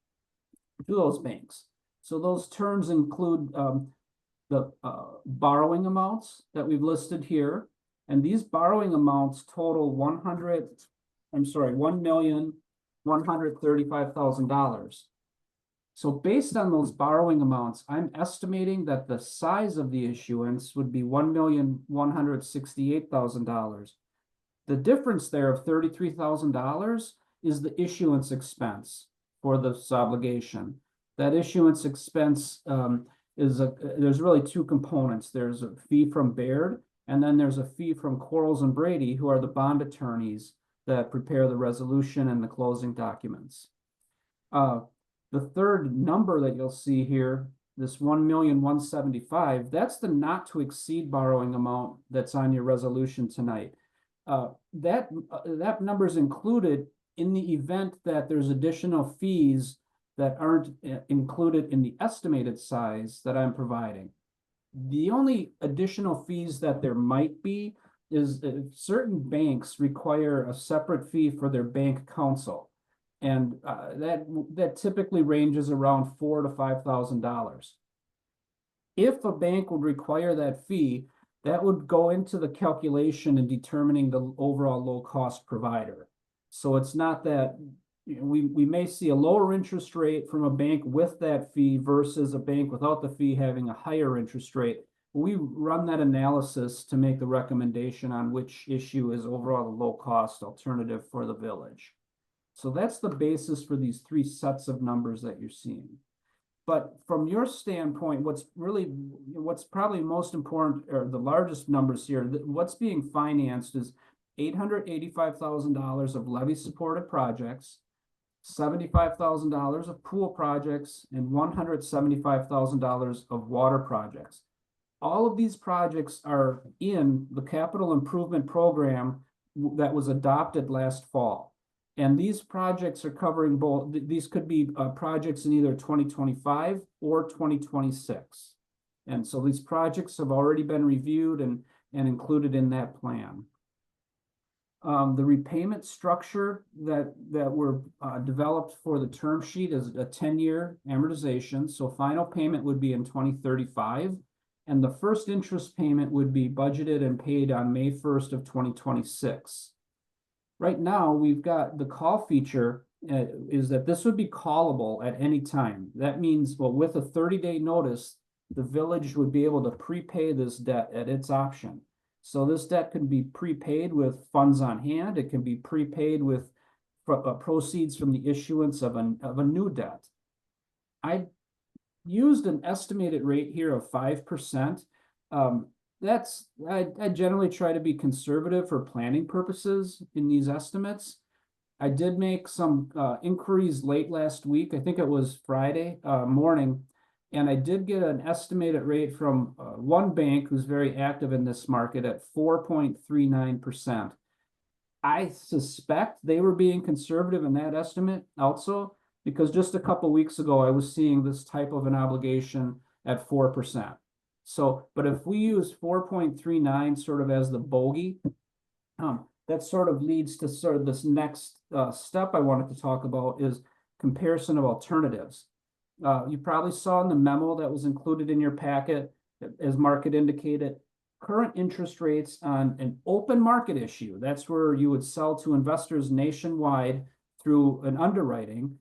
to those banks. So those terms include the borrowing amounts that we've listed here, and these borrowing amounts total $1,135,000. So based on those borrowing amounts, I'm estimating that the size of the issuance would be $1,168,000. The difference there of $33,000 is the issuance expense for this obligation. That issuance expense there's really two components. There's a fee from Baird, and then there's a fee from Quarles and Brady, who are the bond attorneys that prepare the resolution and the closing documents. The third number that you'll see here, this $1,175,000, that's the not to exceed borrowing amount that's on your resolution tonight. That number is included in the event that there's additional fees that aren't included in the estimated size that I'm providing. The only additional fees that there might be is certain banks require a separate fee for their bank counsel. And that typically ranges around $4,000 to $5,000. If a bank would require that fee, that would go into the calculation in determining the overall low-cost provider. So it's not that we may see a lower interest rate from a bank with that fee versus a bank without the fee having a higher interest rate. We run that analysis to make the recommendation on which issue is overall the low-cost alternative for the village. So that's the basis for these three sets of numbers that you're seeing. But from your standpoint, what's probably most important, or the largest numbers here, what's being financed is $885,000 of levy-supported projects, $75,000 of pool projects, and $175,000 of water projects. All of these projects are in the capital improvement program that was adopted last fall. And these projects are covering both, these could be projects in either 2025 or 2026. And so these projects have already been reviewed and included in that plan. The repayment structure that were developed for the term sheet is a 10-year amortization. So final payment would be in 2035. And the first interest payment would be budgeted and paid on May 1st of 2026. Right now, we've got the call feature is that this would be callable at any time. That means, well, with a 30-day notice, the village would be able to prepay this debt at its option. So this debt can be prepaid with funds on hand. It can be prepaid with proceeds from the issuance of a new debt. I used an estimated rate here of 5%. I generally try to be conservative for planning purposes in these estimates. I did make some inquiries late last week. I think it was Friday morning, and I did get an estimated rate from one bank who's very active in this market at 4.39%. I suspect they were being conservative in that estimate also, because just a couple weeks ago, I was seeing this type of an obligation at 4%. So, but if we use 4.39 sort of as the bogey, that sort of leads to sort of this next step I wanted to talk about is comparison of alternatives. You probably saw in the memo that was included in your packet, as Mark had indicated, current interest rates on an open market issue. That's where you would sell to investors nationwide through an underwriting.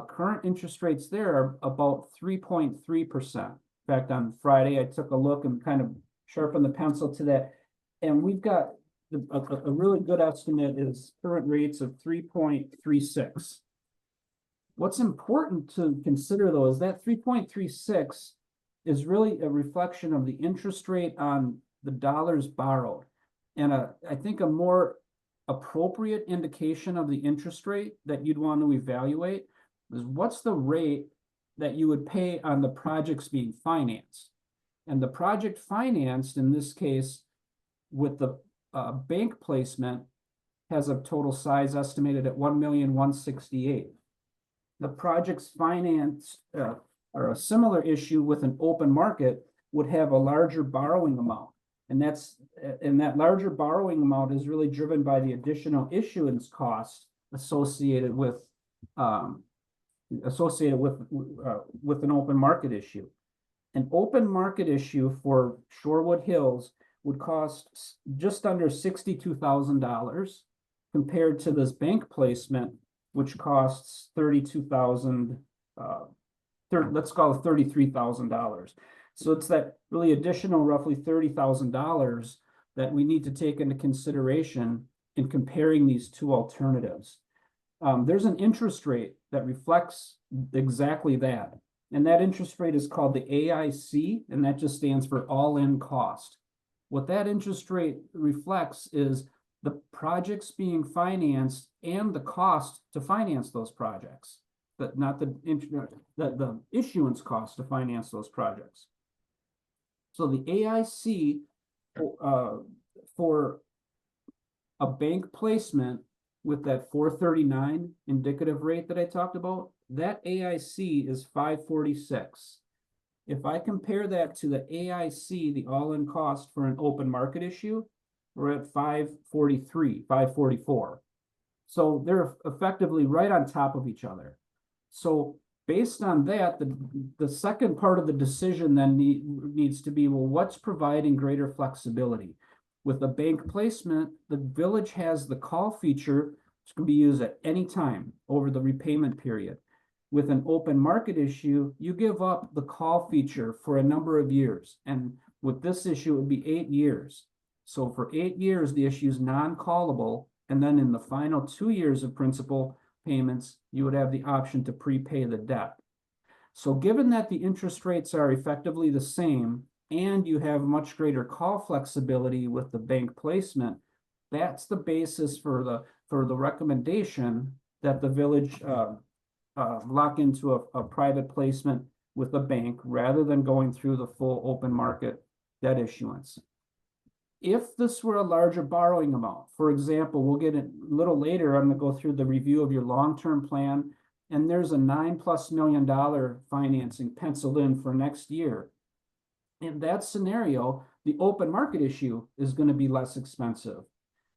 Current interest rates there are about 3.3%. In fact, on Friday, I took a look and kind of sharpened the pencil to that. And we've got a really good estimate is current rates of 3.36. What's important to consider though is that 3.36 is really a reflection of the interest rate on the dollars borrowed. And I think a more appropriate indication of the interest rate that you'd want to evaluate is what's the rate that you would pay on the projects being financed. And the project financed in this case with the bank placement has a total size estimated at 1,168,000. The projects financed or a similar issue with an open market would have a larger borrowing amount. And that larger borrowing amount is really driven by the additional issuance cost associated with an open market issue. An open market issue for Shorewood Hills would cost just under $62,000 compared to this bank placement, which costs $32,000. Let's call it $33,000. So it's that really additional roughly $30,000 that we need to take into consideration in comparing these two alternatives. There's an interest rate that reflects exactly that. And that interest rate is called the AIC, and that just stands for all-in cost. What that interest rate reflects is the projects being financed and the cost to finance those projects, but not the issuance cost to finance those projects. So the AIC for a bank placement with that 439 indicative rate that I talked about, that AIC is 546. If I compare that to the AIC, the all-in cost for an open market issue, we're at 543, 544. So they're effectively right on top of each other. So based on that, the second part of the decision then needs to be, well, what's providing greater flexibility? With a bank placement, the village has the call feature, which can be used at any time over the repayment period. With an open market issue, you give up the call feature for a number of years. And with this issue, it would be 8 years. So for 8 years, the issue is non-callable. And then in the final 2 years of principal payments, you would have the option to prepay the debt. So given that the interest rates are effectively the same and you have much greater call flexibility with the bank placement, that's the basis for the recommendation that the village lock into a private placement with a bank rather than going through the full open market debt issuance. If this were a larger borrowing amount, for example, we'll get it a little later, I'm going to go through the review of your long-term plan, and there's a $9+ million financing penciled in for next year. In that scenario, the open market issue is going to be less expensive.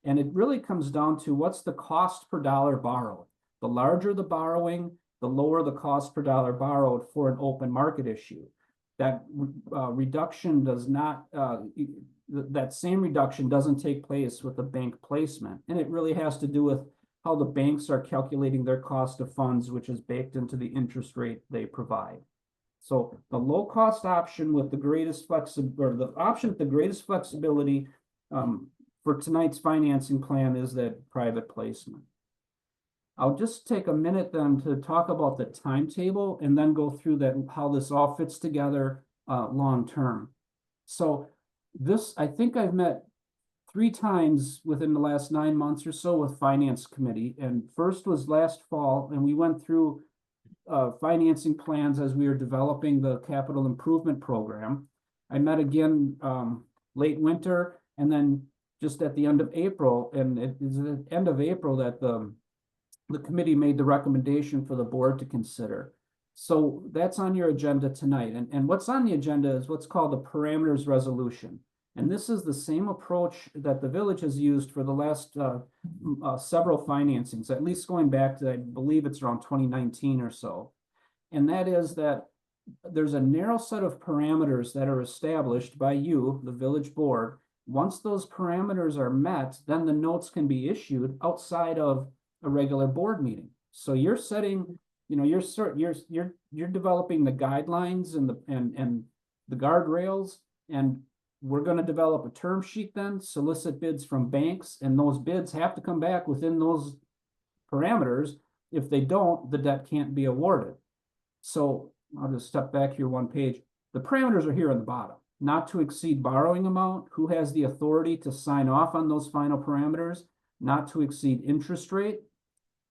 And it really comes down to what's the cost per dollar borrowed. The larger the borrowing, the lower the cost per dollar borrowed for an open market issue. That reduction does not, that same reduction doesn't take place with the bank placement. And it really has to do with how the banks are calculating their cost of funds, which is baked into the interest rate they provide. So the low cost option with the greatest flexibility, or the option with the greatest flexibility for tonight's financing plan is that private placement. I'll just take a minute then to talk about the timetable and then go through that, how this all fits together long term. So this, I think I've met 3 times within the last 9 months or so with Finance Committee. And first was last fall, and we went through financing plans as we were developing the capital improvement program. I met again late winter, and then just at the end of April, and it is the end of April that the committee made the recommendation for the board to consider. So that's on your agenda tonight. And what's on the agenda is what's called the parameters resolution. And this is the same approach that the village has used for the last several financings, at least going back to, I believe it's around 2019 or so. And that is that there's a narrow set of parameters that are established by you, the village board. Once those parameters are met, then the notes can be issued outside of a regular board meeting. So you're setting, you know, you're developing the guidelines and the guardrails, and we're going to develop a term sheet, then solicit bids from banks, and those bids have to come back within those parameters. If they don't, the debt can't be awarded. So I'll just step back here one page. The parameters are here on the bottom. Not to exceed borrowing amount, who has the authority to sign off on those final parameters, not to exceed interest rate.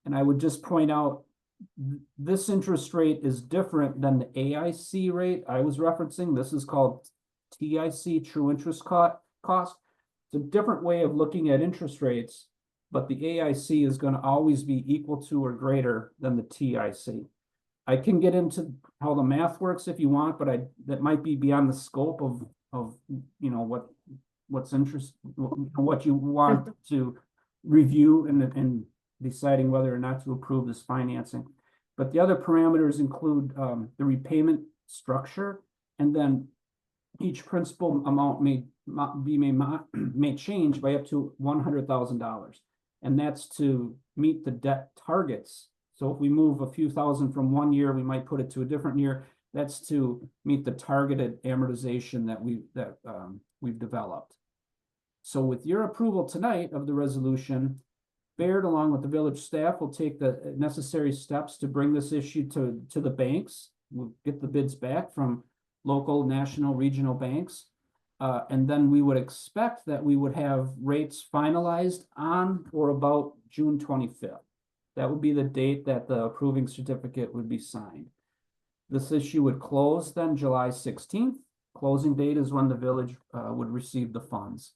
And I would just point out, this interest rate is different than the AIC rate I was referencing. This is called TIC, true interest cost. It's a different way of looking at interest rates, but the AIC is going to always be equal to or greater than the TIC. I can get into how the math works if you want, but that might be beyond the scope of you know what you want to review and deciding whether or not to approve this financing. But the other parameters include the repayment structure, and then each principal amount may change by up to $100,000, and that's to meet the debt targets. So if we move a few thousand from one year, we might put it to a different year. That's to meet the targeted amortization that we've developed. So with your approval tonight of the resolution, Baird, along with the village staff, will take the necessary steps to bring this issue to the banks. We'll get the bids back from local, national, regional banks. And then we would expect that we would have rates finalized on or about June 25th. That would be the date that the approving certificate would be signed. This issue would close then July 16th. Closing date is when the village would receive the funds.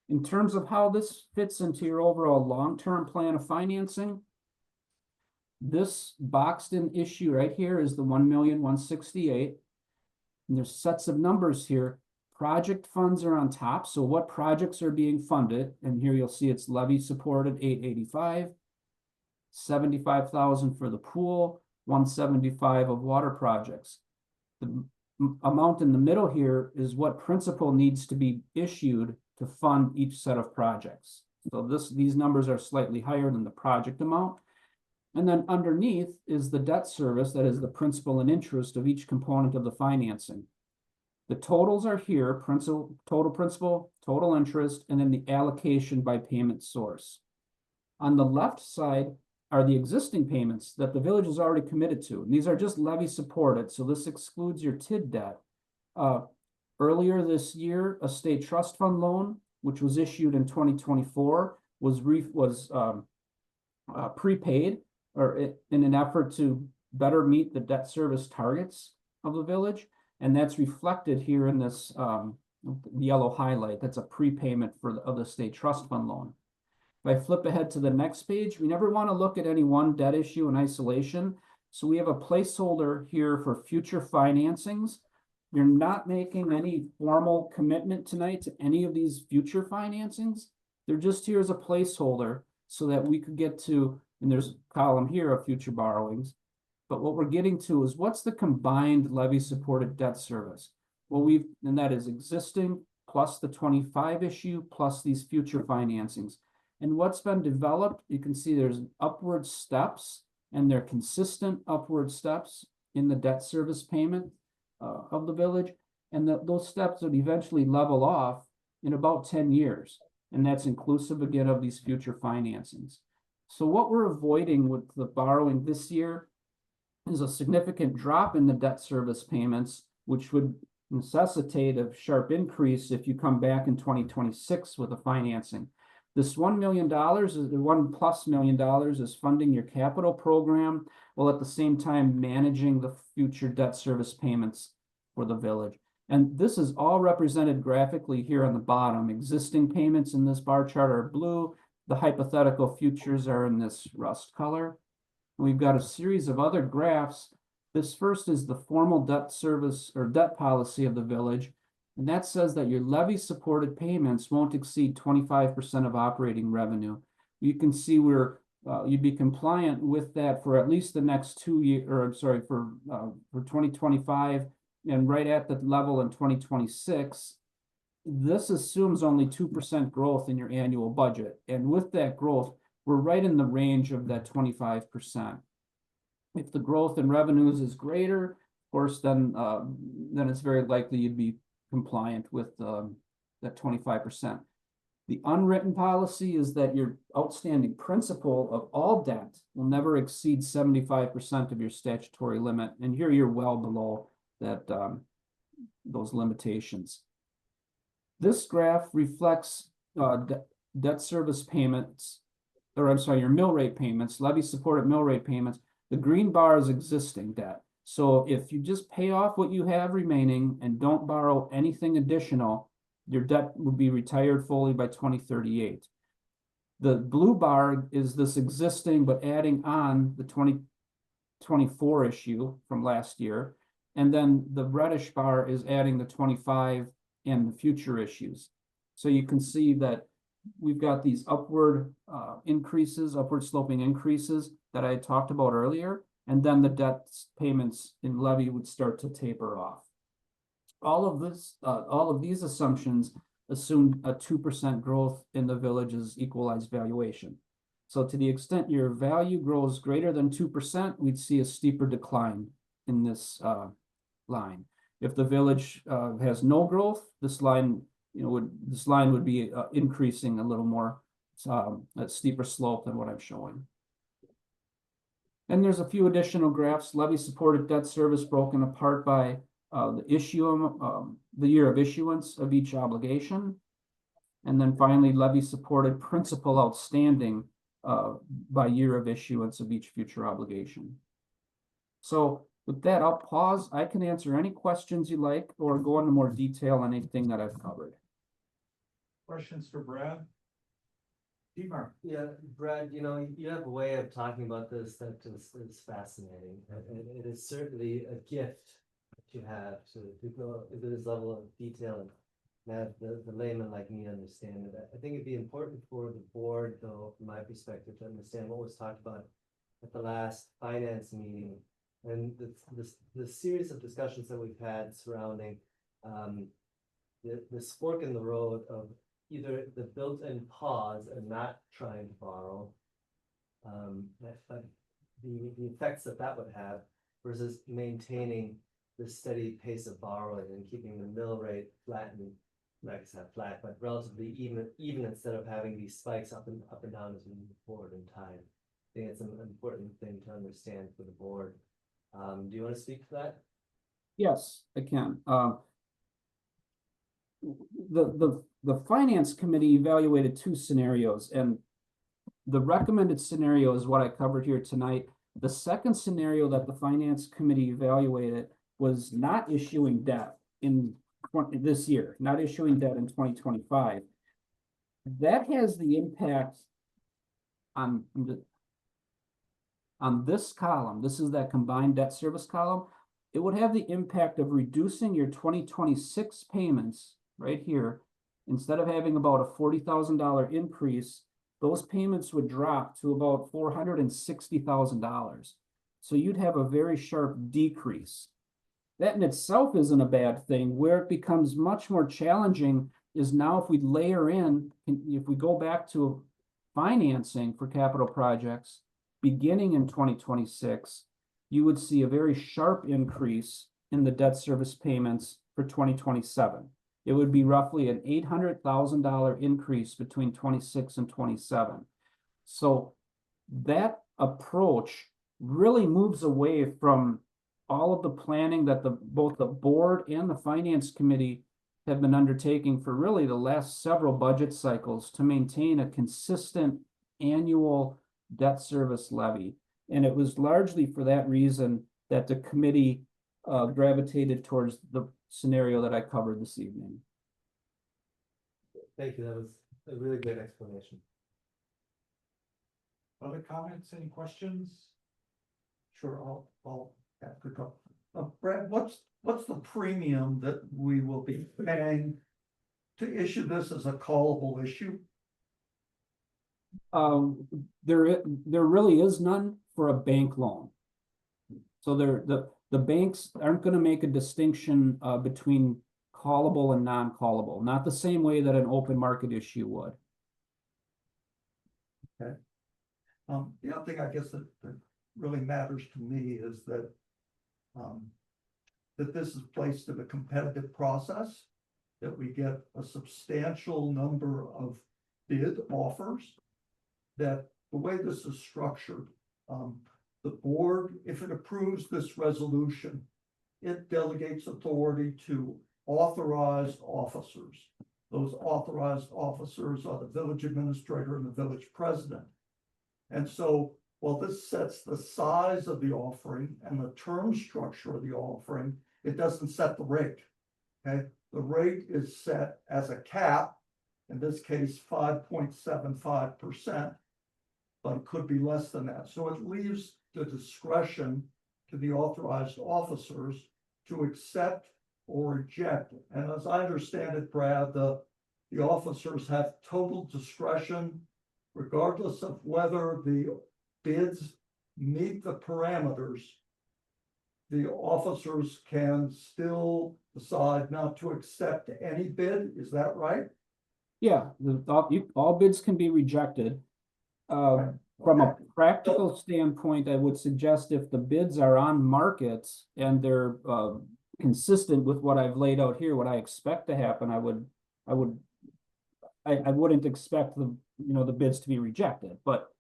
In terms of how this fits into your overall long-term plan of financing, this boxed-in issue right here is the $1,168,000. And there's sets of numbers here. Project funds are on top. So what projects are being funded? And here you'll see it's levy supported $885,000. 75,000 for the pool, 175 of water projects. The amount in the middle here is what principal needs to be issued to fund each set of projects. So these numbers are slightly higher than the project amount. And then underneath is the debt service, that is the principal and interest of each component of the financing. The totals are here, total principal, total interest, and then the allocation by payment source. On the left side are the existing payments that the village is already committed to. And these are just levy supported, so this excludes your TID debt. Earlier this year, a state trust fund loan, which was issued in 2024, was prepaid, or in an effort to better meet the debt service targets of the village. And that's reflected here in this yellow highlight. That's a prepayment of the state trust fund loan. If I flip ahead to the next page, we never want to look at any one debt issue in isolation. So we have a placeholder here for future financings. You're not making any formal commitment tonight to any of these future financings. They're just here as a placeholder so that we could get to, and there's a column here of future borrowings. But what we're getting to is what's the combined levy supported debt service? Well, and that is existing plus the 25 issue plus these future financings. And what's been developed, you can see there's upward steps, and they're consistent upward steps in the debt service payment of the village. And those steps would eventually level off in about 10 years. And that's inclusive again of these future financings. So what we're avoiding with the borrowing this year is a significant drop in the debt service payments, which would necessitate a sharp increase if you come back in 2026 with a financing. This $1 million, $1+ million is funding your capital program, while at the same time managing the future debt service payments for the village. And this is all represented graphically here on the bottom. Existing payments in this bar chart are blue. The hypothetical futures are in this rust color. And we've got a series of other graphs This first is the formal debt service or debt policy of the village. And that says that your levy supported payments won't exceed 25% of operating revenue. You can see where you'd be compliant with that for at least the next 2 years, or I'm sorry, for 2025 and right at the level in 2026. This assumes only 2% growth in your annual budget. And with that growth, we're right in the range of that 25%. If the growth in revenues is greater, of course, then it's very likely you'd be compliant with that 25%. The unwritten policy is that your outstanding principal of all debt will never exceed 75% of your statutory limit. And here you're well below that those limitations. This graph reflects debt service payments, or I'm sorry, your mill rate payments, levy supported mill rate payments. The green bar is existing debt. So if you just pay off what you have remaining and don't borrow anything additional, your debt would be retired fully by 2038. The blue bar is this existing, but adding on the 2024 issue from last year. And then the reddish bar is adding the 25 and the future issues. So you can see that we've got these upward increases, upward sloping increases that I talked about earlier. And then the debt payments in levy would start to taper off. All of these assumptions assume a 2% growth in the village's equalized valuation. So to the extent your value grows greater than 2%, we'd see a steeper decline in this line. If the village has no growth, this line, would be increasing a little more, a steeper slope than what I'm showing. And there's a few additional graphs. Levy supported debt service broken apart by the year of issuance of each obligation. And then finally, levy supported principal outstanding by year of issuance of each future obligation. So with that, I'll pause. I can answer any questions you like or go into more detail on anything that I've covered. Questions for Brad? Dietmar? Yeah, Brad, you have a way of talking about this that is fascinating. And it is certainly a gift that you have to go into this level of detail and have the layman like me understand it. I think it'd be important for the board, though, from my perspective, to understand what was talked about at the last finance meeting. And the series of discussions that we've had surrounding this fork in the road of either the built-in pause and not trying to borrow, but the effects that would have, versus maintaining the steady pace of borrowing and keeping the mill rate flat, and like I said, flat, but relatively even instead of having these spikes up and down as we move forward in time. I think it's an important thing to understand for the board. Do you want to speak to that? Yes, I can. The finance committee evaluated two scenarios, and the recommended scenario is what I covered here tonight. The second scenario that the finance committee evaluated was not issuing debt in this year, not issuing debt in 2025. That has the impact on this column. This is that combined debt service column. It would have the impact of reducing your 2026 payments right here. Instead of having about a $40,000 increase, those payments would drop to about $460,000. So you'd have a very sharp decrease. That in itself isn't a bad thing. Where it becomes much more challenging is now if we layer in, if we go back to financing for capital projects beginning in 2026, you would see a very sharp increase in the debt service payments for 2027. It would be roughly an $800,000 increase between 26 and 27. So that approach really moves away from all of the planning that both the board and the finance committee have been undertaking for really the last several budget cycles to maintain a consistent annual debt service levy. And it was largely for that reason that the committee gravitated towards the scenario that I covered this evening. Thank you. That was a really good explanation. Other comments, any questions? Sure, I'll Yeah, good call. Brad, what's the premium that we will be paying to issue this as a callable issue? There really is none for a bank loan. So the banks aren't gonna make a distinction, between callable and non-callable, not the same way that an open market issue would. The other thing I guess that really matters to me is that that this is placed in a competitive process, that we get a substantial number of bid offers, that the way this is structured, the board, if it approves this resolution, it delegates authority to authorized officers. Those authorized officers are the village administrator and the village president. And so, while this sets the size of the offering and the term structure of the offering, it doesn't set the rate. Okay, the rate is set as a cap, in this case, 5.75%, but it could be less than that. So it leaves the discretion to the authorized officers to accept or reject. And as I understand it, Brad, the officers have total discretion regardless of whether the bids meet the parameters. The officers can still decide not to accept any bid, is that right? Yeah, all bids can be rejected. From a practical standpoint, I would suggest if the bids are on market and they're consistent with what I've laid out here, what I expect to happen, I wouldn't expect the bids to be rejected, but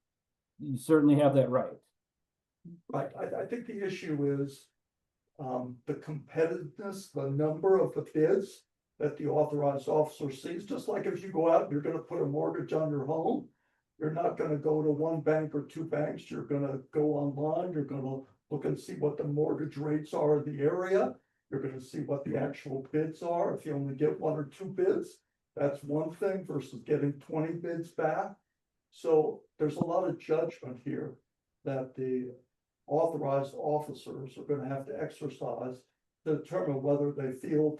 you certainly have that right. Right, I think the issue is the competitiveness, the number of the bids that the authorized officer sees, just like if you go out and you're gonna put a mortgage on your home, you're not gonna go to one bank or two banks, you're gonna go online, you're gonna look and see what the mortgage rates are in the area. You're gonna see what the actual bids are. If you only get one or two bids, that's one thing versus getting 20 bids back. So there's a lot of judgment here that the authorized officers are gonna have to exercise to determine whether they feel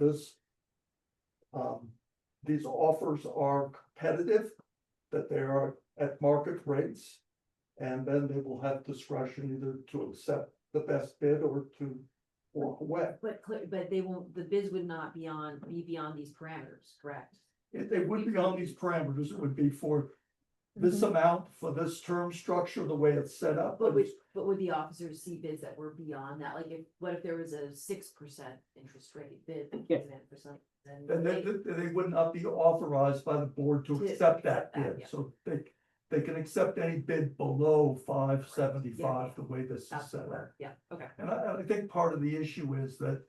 these offers are competitive, that they are at market rates, and then they will have discretion either to accept the best bid or to walk away. But they won't, the bids would not be beyond these parameters, correct? If they would be on these parameters, it would be for this amount, for this term structure, the way it's set up. But would the officers see bids that were beyond that? Like what if there was a 6% interest rate bid that came in for something? Then they would not be authorized by the board to accept that bid, yeah. so they can accept any bid below 575, the way this is That's set up. yeah, okay. And I think part of the issue is that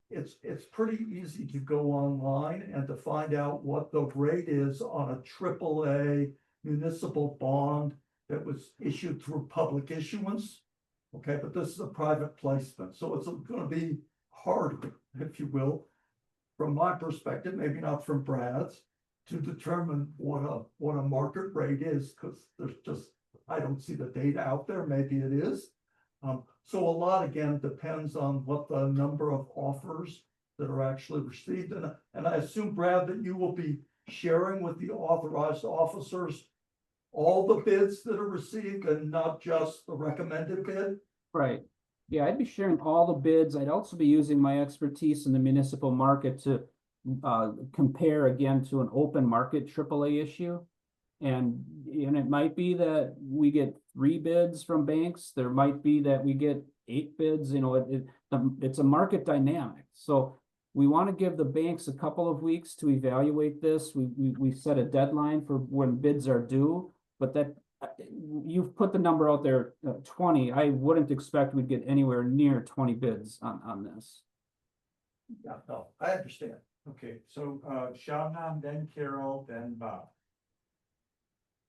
it's pretty easy to go online and to find out what the rate is on a AAA municipal bond that was issued through public issuance. Okay, but this is a private placement, so it's gonna be hard, if you will, from my perspective, maybe not from Brad's, to determine what a market rate is, because there's just, I don't see the data out there, maybe it is. So a lot, again, depends on what the number of offers that are actually received, and I assume, Brad, that you will be sharing with the authorized officers all the bids that are received and not just the recommended bid? Right. Yeah, I'd be sharing all the bids. I'd also be using my expertise in the municipal market to compare again to an open market AAA issue. And it might be that we get 3 bids from banks. There might be that we get 8 bids, it's a market dynamic. So we want to give the banks a couple of weeks to evaluate this. We set a deadline for when bids are due, but that you've put the number out there, 20. I wouldn't expect we'd get anywhere near 20 bids on this. Yeah, no, I understand. Okay, so Shabnam, then Carol, then Bob.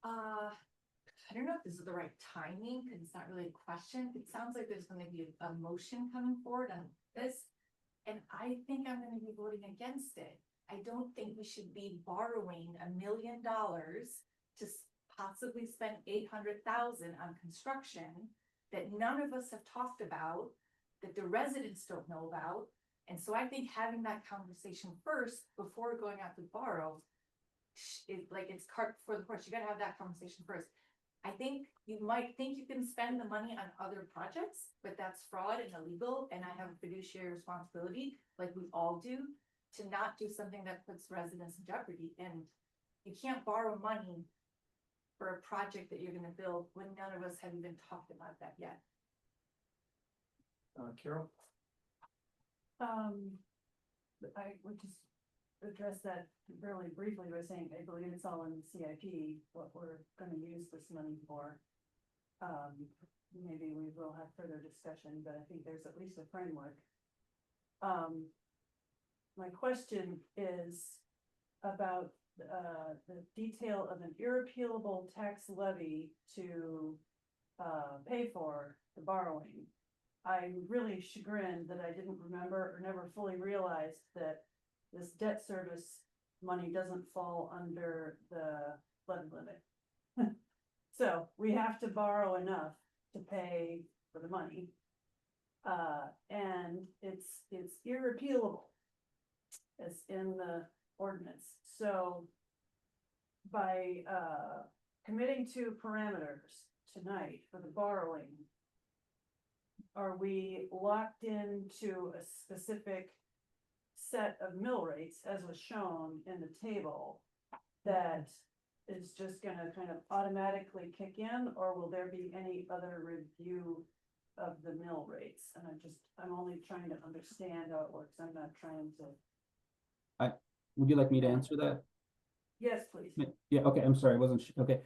I don't know if this is the right timing, because it's not really a question. It sounds like there's gonna be a motion coming forward on this. And I think I'm gonna be voting against it. I don't think we should be borrowing $1 million to possibly spend 800,000 on construction that none of us have talked about, that the residents don't know about. And so I think having that conversation first before going out to borrow is like it's cart before the horse. You gotta have that conversation first. I think you might think you can spend the money on other projects, but that's fraud and illegal, and I have a fiduciary responsibility, like we all do, to not do something that puts residents in jeopardy. And you can't borrow money for a project that you're gonna build when none of us have even talked about that yet. Carol? I would just address that really briefly by saying, I believe it's all in the CIP, what we're gonna use this money for. Maybe we will have further discussion, but I think there's at least a framework. My question is about, the detail of an irrepealable tax levy to, pay for the borrowing. I'm really chagrined that I didn't remember or never fully realized that this debt service money doesn't fall under the levy limit. So we have to borrow enough to pay for the money. And it's irrepealable. It's in the ordinance. So by committing to parameters tonight for the borrowing, are we locked into a specific set of mill rates as was shown in the table that is just gonna kind of automatically kick in, or will there be any other review of the mill rates? And I'm only trying to understand how it works. I'm not trying to. Would you like me to answer that? Yes, please. Yeah, okay, I'm sorry, I wasn't, okay.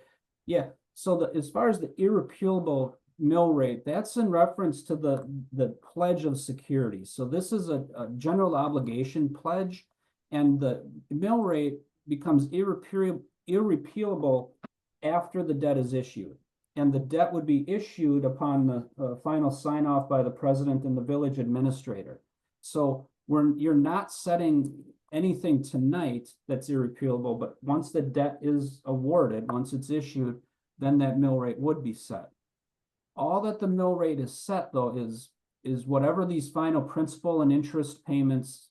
Yeah, so as far as the irrepealable mill rate, that's in reference to the pledge of security. So this is a general obligation pledge, and the mill rate becomes irrepealable after the debt is issued. And the debt would be issued upon the final sign off by the president and the village administrator. So you're not setting anything tonight that's irrepealable, but once the debt is awarded, once it's issued, then that mill rate would be set. All that the mill rate is set, though, is whatever these final principal and interest payments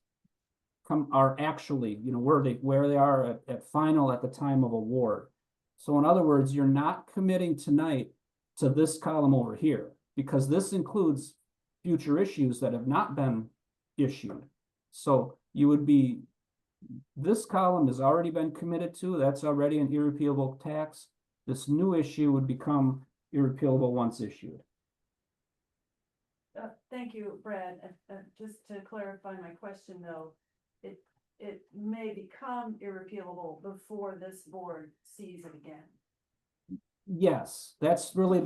are actually, where they are at final at the time of award. So in other words, you're not committing tonight to this column over here, because this includes future issues that have not been issued. So this column has already been committed to, that's already an irrepealable tax. This new issue would become irrepealable once issued. Thank you, Brad. Just to clarify my question though, it may become irrepealable before this board sees it again. Yes, that's really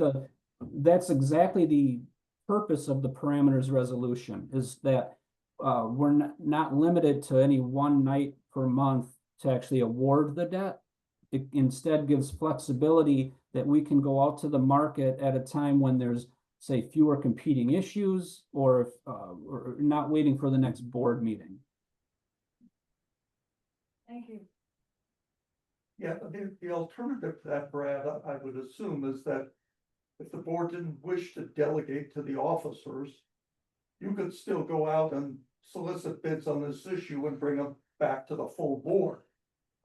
that's exactly the purpose of the parameters resolution, is that we're not limited to any one night per month to actually award the debt. It instead gives flexibility that we can go out to the market at a time when there's, say, fewer competing issues, or not waiting for the next board meeting. Thank you. Yeah, the alternative to that, Brad, I would assume, is that if the board didn't wish to delegate to the officers, you could still go out and solicit bids on this issue and bring them back to the full board.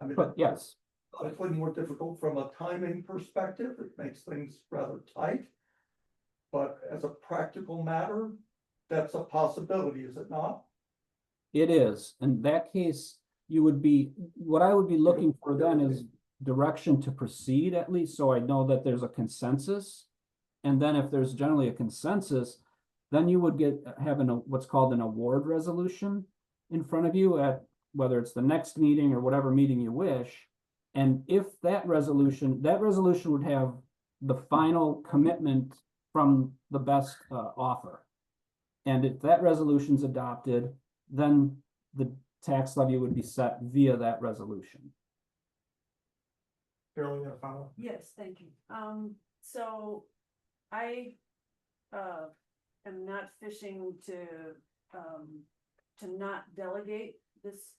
I mean, But yes, it's more difficult from a timing perspective. It makes things rather tight. But as a practical matter, that's a possibility, is it not? it is. In that case, what I would be looking for then is direction to proceed, at least, so I know that there's a consensus. And then if there's generally a consensus, then you would have what's called an award resolution in front of you at whether it's the next meeting or whatever meeting you wish. And if that resolution would have the final commitment from the best offer. And if that resolution's adopted, then the tax levy would be set via that resolution. Carol, you got a follow-up? Yes, thank you. So I am not fishing to not delegate this.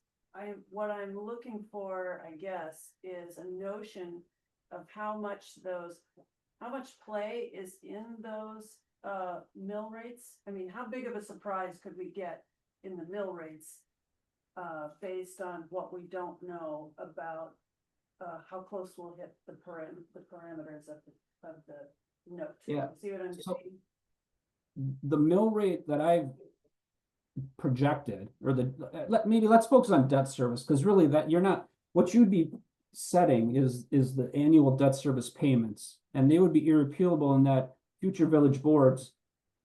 What I'm looking for, I guess, is a notion of how much play is in those mill rates? I mean, how big of a surprise could we get in the mill rates? Based on what we don't know about, how close we'll hit the parameters of the note. Yeah. See what I'm So- saying? The mill rate that I've projected, or maybe let's focus on debt service, because really that you're not, what you'd be setting is the annual debt service payments, and they would be irrepealable in that future village boards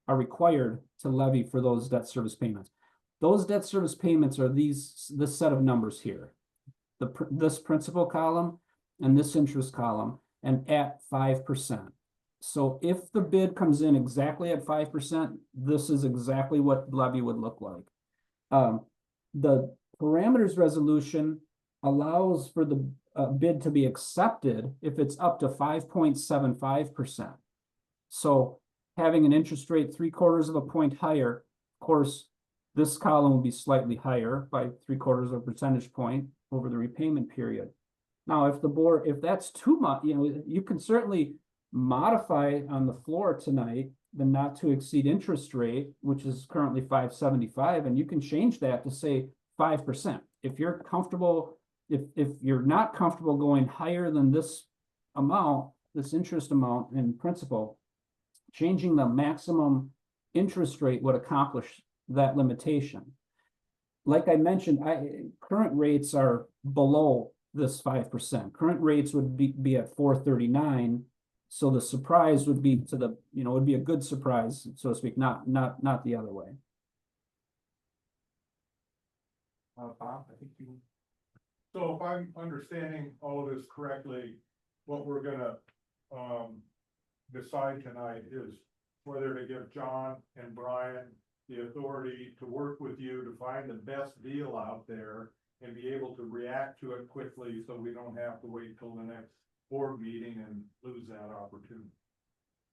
are required to levy for those debt service payments. Those debt service payments are this set of numbers here. This principal column and this interest column, and at 5%. So if the bid comes in exactly at 5%, this is exactly what levy would look like. The parameters resolution allows for the bid to be accepted if it's up to 5.75%. So having an interest rate 3/4 of a point higher, of course, this column will be slightly higher by 3/4 of a percentage point over the repayment period. Now, if that's too much, you can certainly modify on the floor tonight the not to exceed interest rate, which is currently 5.75, and you can change that to say 5%. If you're comfortable, if you're not comfortable going higher than this amount, this interest amount in principal, changing the maximum interest rate would accomplish that limitation. Like I mentioned, current rates are below this 5%. Current rates would be at 4.39. So the surprise would be would be a good surprise, so to speak, not the other way. Bob, I think you. So if I'm understanding all of this correctly, what we're gonna, decide tonight is whether to give John and Brian the authority to work with you to find the best deal out there and be able to react to it quickly, so we don't have to wait till the next board meeting and lose that opportunity.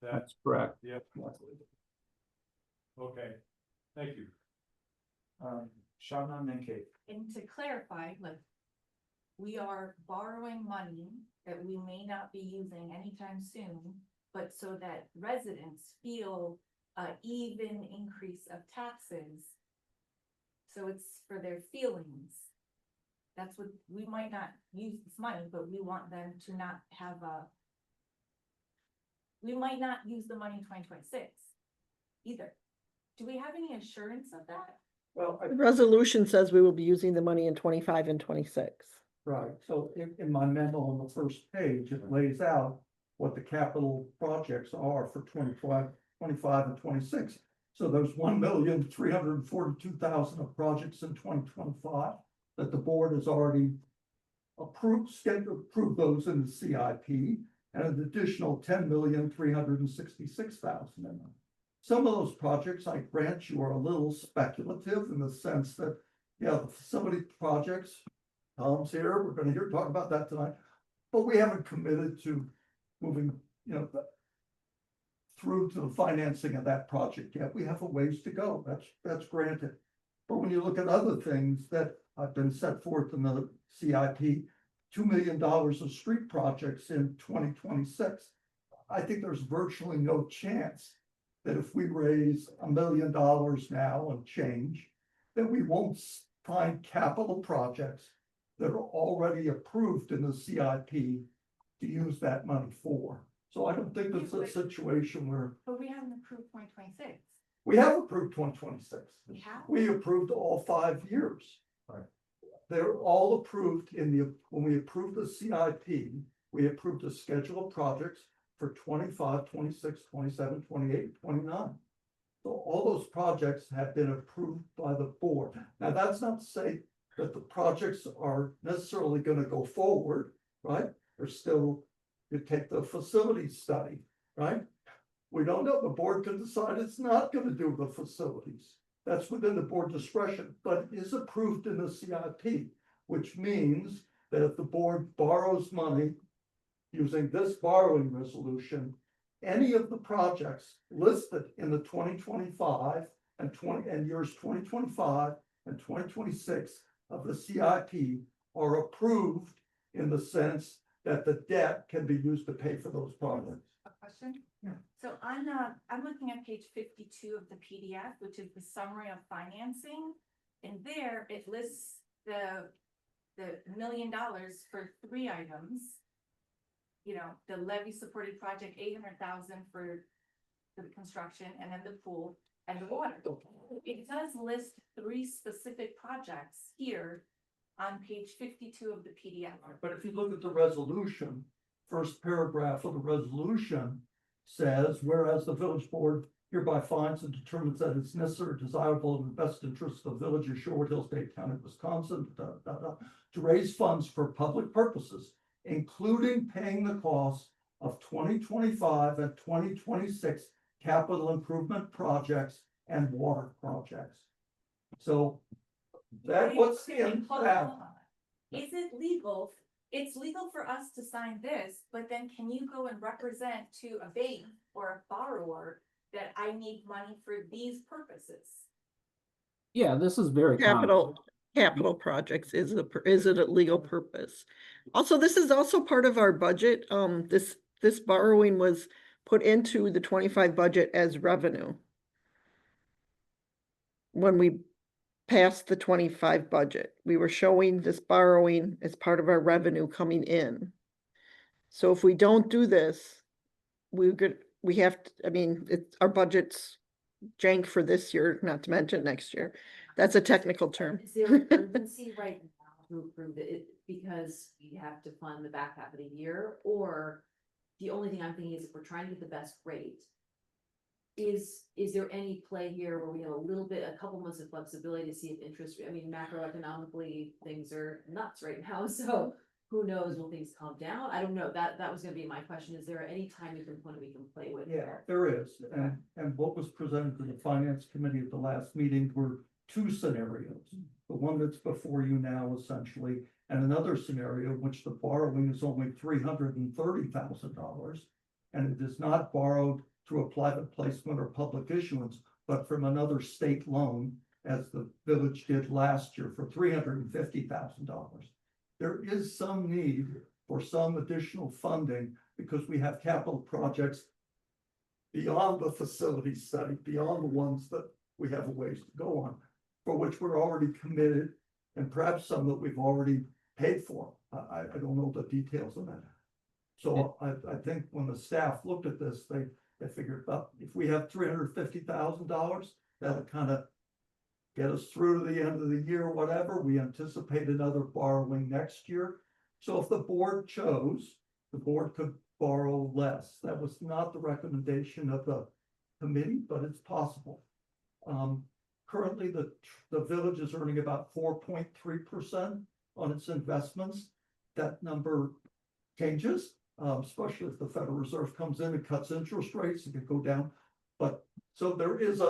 That's correct. Yep. Okay, thank you. Shannon and Kate. And to clarify, like, we are borrowing money that we may not be using anytime soon, but so that residents feel an even increase of taxes. So it's for their feelings. That's what, we might not use this money, but we want them to not have we might not use the money in 2026 either. Do we have any assurance of that? Well, The resolution says we will be using the money in 25 and 26. Right, so in my memo on the first page, it lays out what the capital projects are for 25 and 26. So there's 1,342,000 of projects in 2025 that the board has already approved, scheduled, approved those in the CIP, and an additional 10,366,000 in them. Some of those projects, I grant you, are a little speculative in the sense that, the facility projects, Tom's here, we're gonna talk about that tonight, but we haven't committed to moving, through to the financing of that project yet. We have a ways to go. That's granted. But when you look at other things that have been set forth in the CIP, $2 million of street projects in 2026. I think there's virtually no chance that if we raise $1 million now and change, that we won't find capital projects that are already approved in the CIP to use that money for. So I don't think that's a situation where But we haven't approved 2026. we have approved 2026. We have? We approved all 5 years. Right. They're all approved when we approved the CIP, we approved a schedule of projects for 25, 26, 27, 28, 29. So all those projects have been approved by the board. Now, that's not to say that the projects are necessarily going to go forward, right? There's still, you take the facility study, right? We don't know. The board could decide it's not going to do the facilities. That's within the board discretion, but it is approved in the CIP, which means that if the board borrows money using this borrowing resolution, any of the projects listed in the 2025 and years 2025 and 2026 of the CIP are approved in the sense that the debt can be used to pay for those projects. A question? Yeah. So I'm looking at page 52 of the PDF, which is the summary of financing. And there it lists the $1 million for 3 items. You know, the levy supported project, 800,000 for the construction, and then the pool and the water. It does list 3 specific projects here on page 52 of the PDF. But if you look at the resolution, first paragraph of the resolution says, whereas the village board hereby finds and determines that it's necessary, desirable, and in the best interest of the village of Sherwood Hills, Dade County, Wisconsin, to raise funds for public purposes, including paying the cost of 2025 and 2026 capital improvement projects and water projects. So that what's in that. Is it legal? It's legal for us to sign this, but then can you go and represent to a bank or a borrower that I need money for these purposes? Yeah, this is very common. Capital projects is it a legal purpose? Also, this is also part of our budget. This borrowing was put into the 25 budget as revenue. When we passed the 25 budget, we were showing this borrowing as part of our revenue coming in. So if we don't do this, we have to, I mean, our budget's jank for this year, not to mention next year. That's a technical term. Is there an urgency right now to approve it because we have to fund the back half of the year? Or the only thing I'm thinking is if we're trying to get the best rate, is there any play here where we have a couple months of flexibility to see if interest, I mean, macroeconomically, things are nuts right now, so who knows, will things calm down? I don't know, that was gonna be my question, is there any timing component we can play with? Yeah, there is, and what was presented to the finance committee at the last meeting were 2 scenarios. The one that's before you now essentially, and another scenario in which the borrowing is only $330,000. And it is not borrowed through a private placement or public issuance, but from another state loan, as the village did last year for $350,000. There is some need for some additional funding because we have capital projects beyond the facility study, beyond the ones that we have a ways to go on, for which we're already committed, and perhaps some that we've already paid for. I don't know the details of that. So I think when the staff looked at this, they figured, well, if we have $350,000, that'll kind of get us through to the end of the year, whatever. We anticipate another borrowing next year. So if the board chose, the board could borrow less. That was not the recommendation of the committee, but it's possible. Currently, the village is earning about 4.3% on its investments. That number changes, especially if the Federal Reserve comes in and cuts interest rates, it could go down. But so there is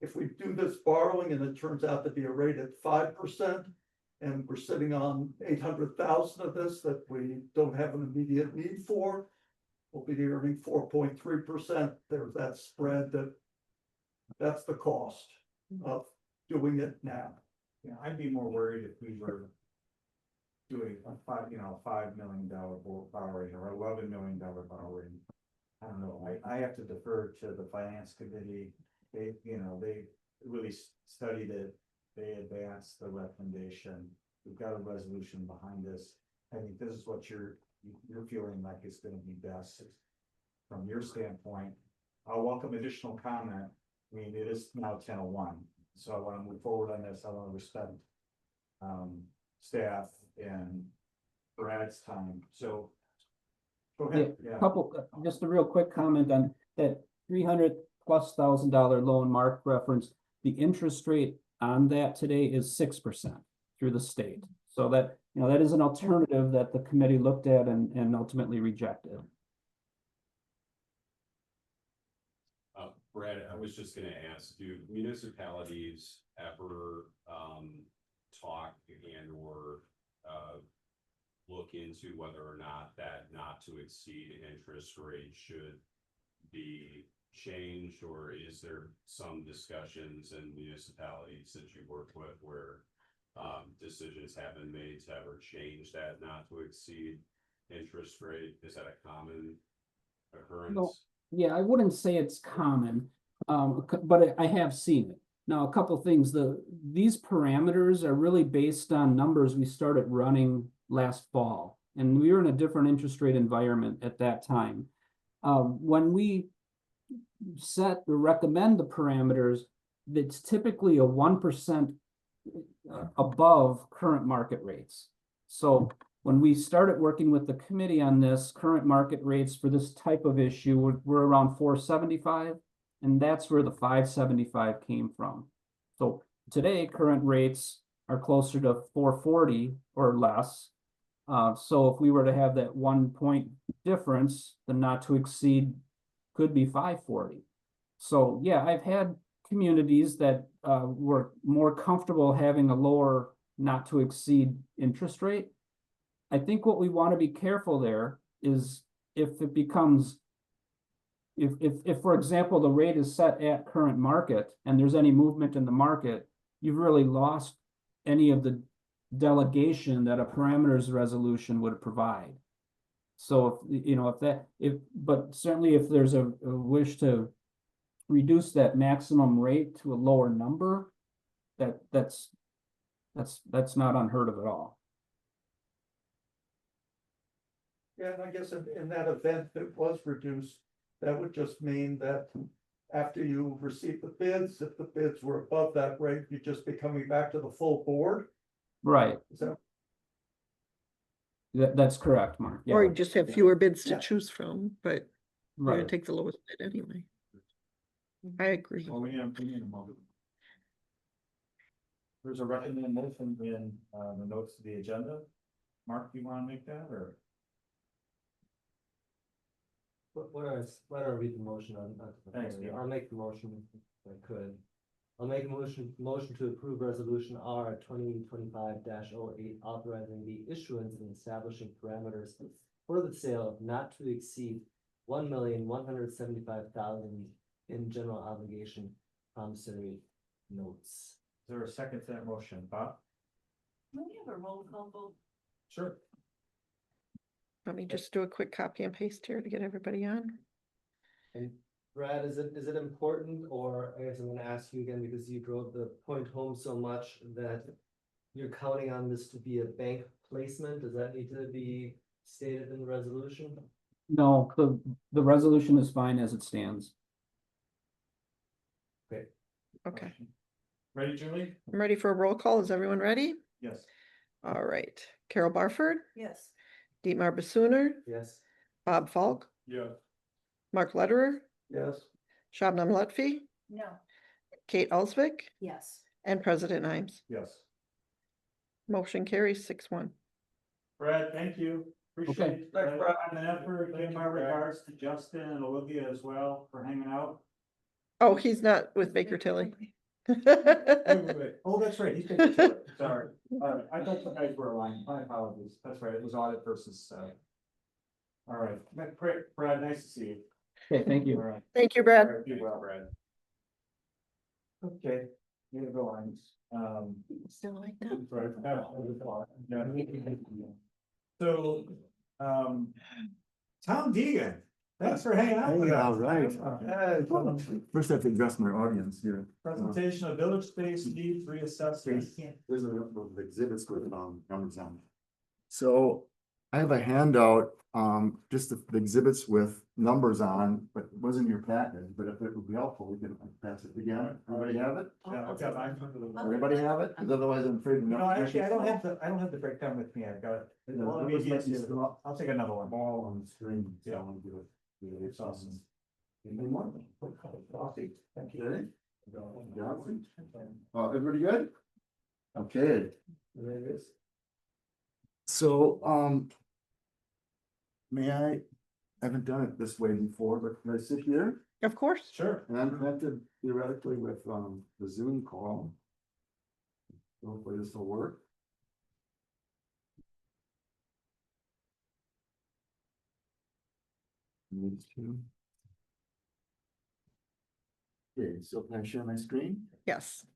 if we do this borrowing and it turns out to be a rate at 5%, and we're sitting on 800,000 of this that we don't have an immediate need for, we'll be earning 4.3%. There's that spread that's the cost of doing it now. Yeah, I'd be more worried if we were doing a $5 million borrowing or $11 million borrowing. I don't know, I have to defer to the finance committee. They really studied it. They advanced the recommendation. We've got a resolution behind this. I think this is what you're feeling like it's gonna be best from your standpoint. I'll welcome additional comment. I mean, it is now 10:01, so I want to move forward on this. I want to respect staff and Brad's time. So go ahead. Yeah. Just a real quick comment on that $300,000+ loan Mark referenced. The interest rate on that today is 6% through the state. So that, that is an alternative that the committee looked at and ultimately rejected. Brad, I was just gonna ask, do municipalities ever talk and or look into whether or not that not to exceed interest rate should be changed, or is there some discussions in municipalities that you work with where decisions have been made to ever change that not to exceed interest rate? Is that a common occurrence? Yeah, I wouldn't say it's common, but I have seen it. Now, a couple things, these parameters are really based on numbers we started running last fall. And we were in a different interest rate environment at that time. When we set or recommend the parameters, it's typically a 1% above current market rates. So when we started working with the committee on this, current market rates for this type of issue were around 475, and that's where the 575 came from. So today, current rates are closer to 440 or less. So if we were to have that 1 point difference, the not to exceed could be 540. So yeah, I've had communities that were more comfortable having a lower not to exceed interest rate. I think what we want to be careful there is if it becomes, if for example, the rate is set at current market and there's any movement in the market, you've really lost any of the delegation that a parameters resolution would provide. So but certainly if there's a wish to reduce that maximum rate to a lower number, that's not unheard of at all. Yeah, and I guess in that event that was reduced, that would just mean that after you receive the bids, if the bids were above that rate, you'd just be coming back to the full board. Right. Is that? That's correct, Mark. Or Yeah. you just have fewer bids to choose from, but you're gonna Right. take the lowest bid anyway. I agree. Well, we need a moment. There's a recommended motion in the notes of the agenda. Mark, do you want to make that or? What are we the motion on? Thanks, Neil. I'll make the motion if I could. I'll make a motion to approve resolution R 2025-08, authorizing the issuance and establishing parameters for the sale of not to exceed 1,175,000 in general obligation promissory notes. Is there a second to that motion, Bob? Can we have a roll call vote? Sure. Let me just do a quick copy and paste here to get everybody on. And Brad, is it important, or I guess I'm gonna ask you again because you drove the point home so much that you're counting on this to be a bank placement? Does that need to be stated in the resolution? No, the resolution is fine as it stands. Okay, Ready, Julie? I'm ready for a roll call. Is everyone ready? Yes. All right. Carol Barford, Yes. Dietmar Basooner, Yes. Bob Falk, Yeah. Mark Lederer, Yes. Shabnam Lutfi, No. Kate Elsvik, Yes. and President Imes. Yes. Motion carries 6-1. Brad, thank you. Appreciate Thanks, Brad. an effort. Give my regards to Justin and Olivia as well for hanging out. Oh, he's not with Baker Tilly. Wait. Oh, that's right. He's taking it. Sorry. I thought you guys were aligned. My apologies. That's right. It was audit versus, all right. Great, Brad, nice to see you. Okay, thank you. All right. Thank you, All Brad. right, be well, Brad. Okay, here we go, lines. Still like that? So, Tom Deegan, thanks for hanging out with us. All right. First I have to address my audience here. Presentation of village space needs reassessment. There's a exhibits with numbers on. So I have a handout, just the exhibits with numbers on, but it wasn't your packet, but if it would be helpful, we can pass it again. Everybody have it? Yeah, I've got mine. Everybody have it? Because otherwise I'm afraid. No, actually, I don't have the breakdown with me. I've got it. I'll take another one. All on the screen. Yeah. I want to do it. It's awesome. Anything more? Coffee. Thank you. Johnson? Everybody good? Okay. There it is. So, may I haven't done it this way before, but can I sit here? Of course. Sure. And I'm connected theoretically with, the Zoom call. Hopefully this will work. Needs to. Okay, so can I share my screen? Yes.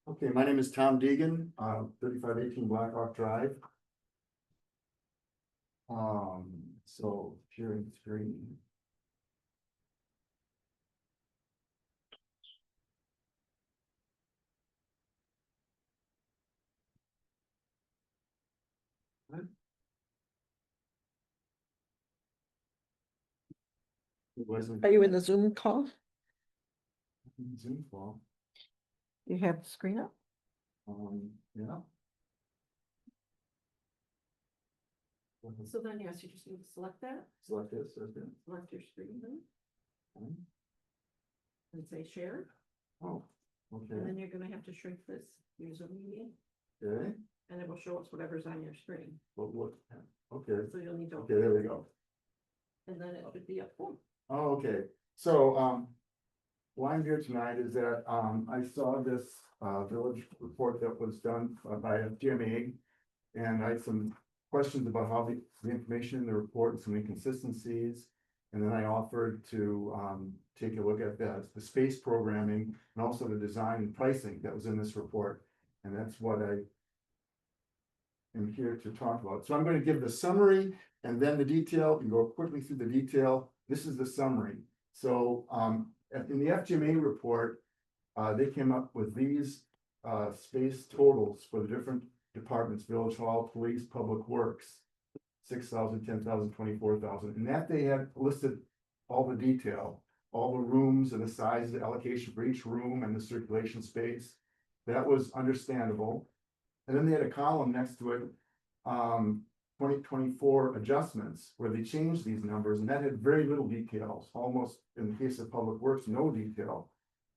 Okay, my name is Tom Deegan, 3518 Blackhawk Drive. So sharing screen. It wasn't Are you in the Zoom call? Zoom call. You have the screen up? Yeah. So then, yes, you just need to select that, Select this, okay. select your screen then, Okay. and say share, Oh, and okay, then you're gonna have to shrink this user media, okay, and it will show us whatever's on your screen. what, okay, So you'll need to. okay, there we go. And then it should be up full. Oh, okay, so, why I'm here tonight is that, I saw this, village report that was done by GMA. And I had some questions about how the information in the report and some inconsistencies. And then I offered to, take a look at the space programming and also the design and pricing that was in this report. And that's what I am here to talk about. So I'm going to give the summary and then the detail and go quickly through the detail. This is the summary. So, in the FGMA report, they came up with these, space totals for the different departments: village hall, police, public works, 6,000, 10,000, 24,000, and that they had listed all the detail, all the rooms and the size, the allocation for each room and the circulation space. That was understandable. And then they had a column next to it, 2024 adjustments, where they changed these numbers, and that had very little details, almost in the case of public works, no detail.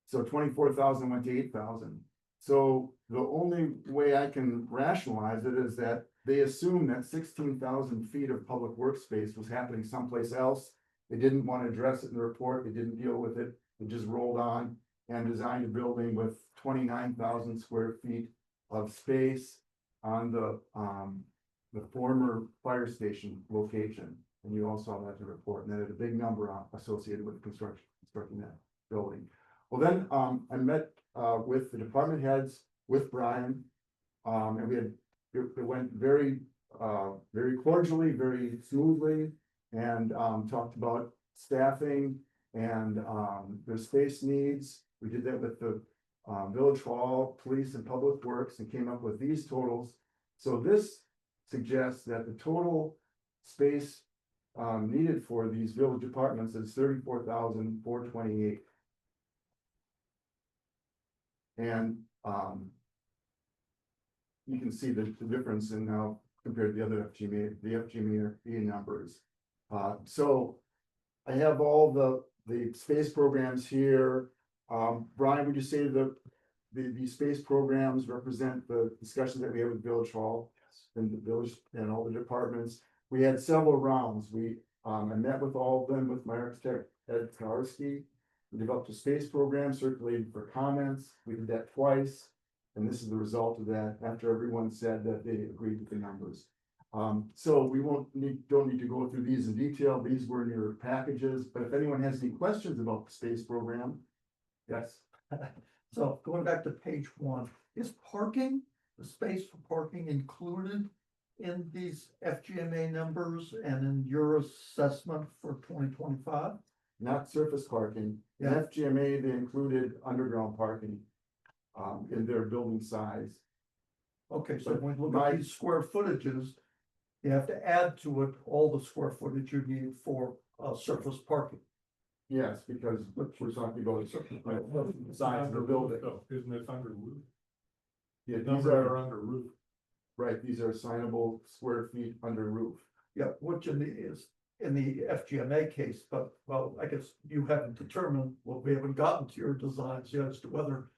So 24,000 went to 8,000. So the only way I can rationalize it is that they assume that 16,000 feet of public workspace was happening someplace else. They didn't want to address it in the report. They didn't deal with it. They just rolled on and designed a building with 29,000 square feet of space on the former fire station location. And you all saw that in the report, and that had a big number associated with constructing that building. Well, then, I met, with the department heads, with Brian, and it went very cordially, very smoothly, and, talked about staffing and, their space needs. We did that with the, village hall, police and public works, and came up with these totals. So this suggests that the total space, needed for these village departments is 34,428. And, you can see the difference in now compared to the other the FGMA numbers. So I have all the space programs here. Brian, would you say the space programs represent the discussions that we had with Village Hall? Yes. And the village and all the departments? We had several rounds. I met with all of them with my architect, Ed Kawarski. We developed a space program, circulated for comments. We did that twice. And this is the result of that, after everyone said that they agreed with the numbers. So we don't need to go through these in detail. These were in your packages, but if anyone has any questions about the space program, yes. So going back to page 1, is parking, the space for parking included in these FGMA numbers and in your assessment for 2025? Not surface parking. In FGMA, they included underground parking, in their building size. Okay, so when we look at these square footages, you have to add to it all the square footage you need for, surface parking. Yes, because we're talking about the size of the building. Isn't it under roof? Yeah, these Numbers are are under roof. right. These are assignable square feet under roof. Yeah, which is in the FGMA case, but well, I guess you haven't determined, well, we haven't gotten to your designs yet as to whether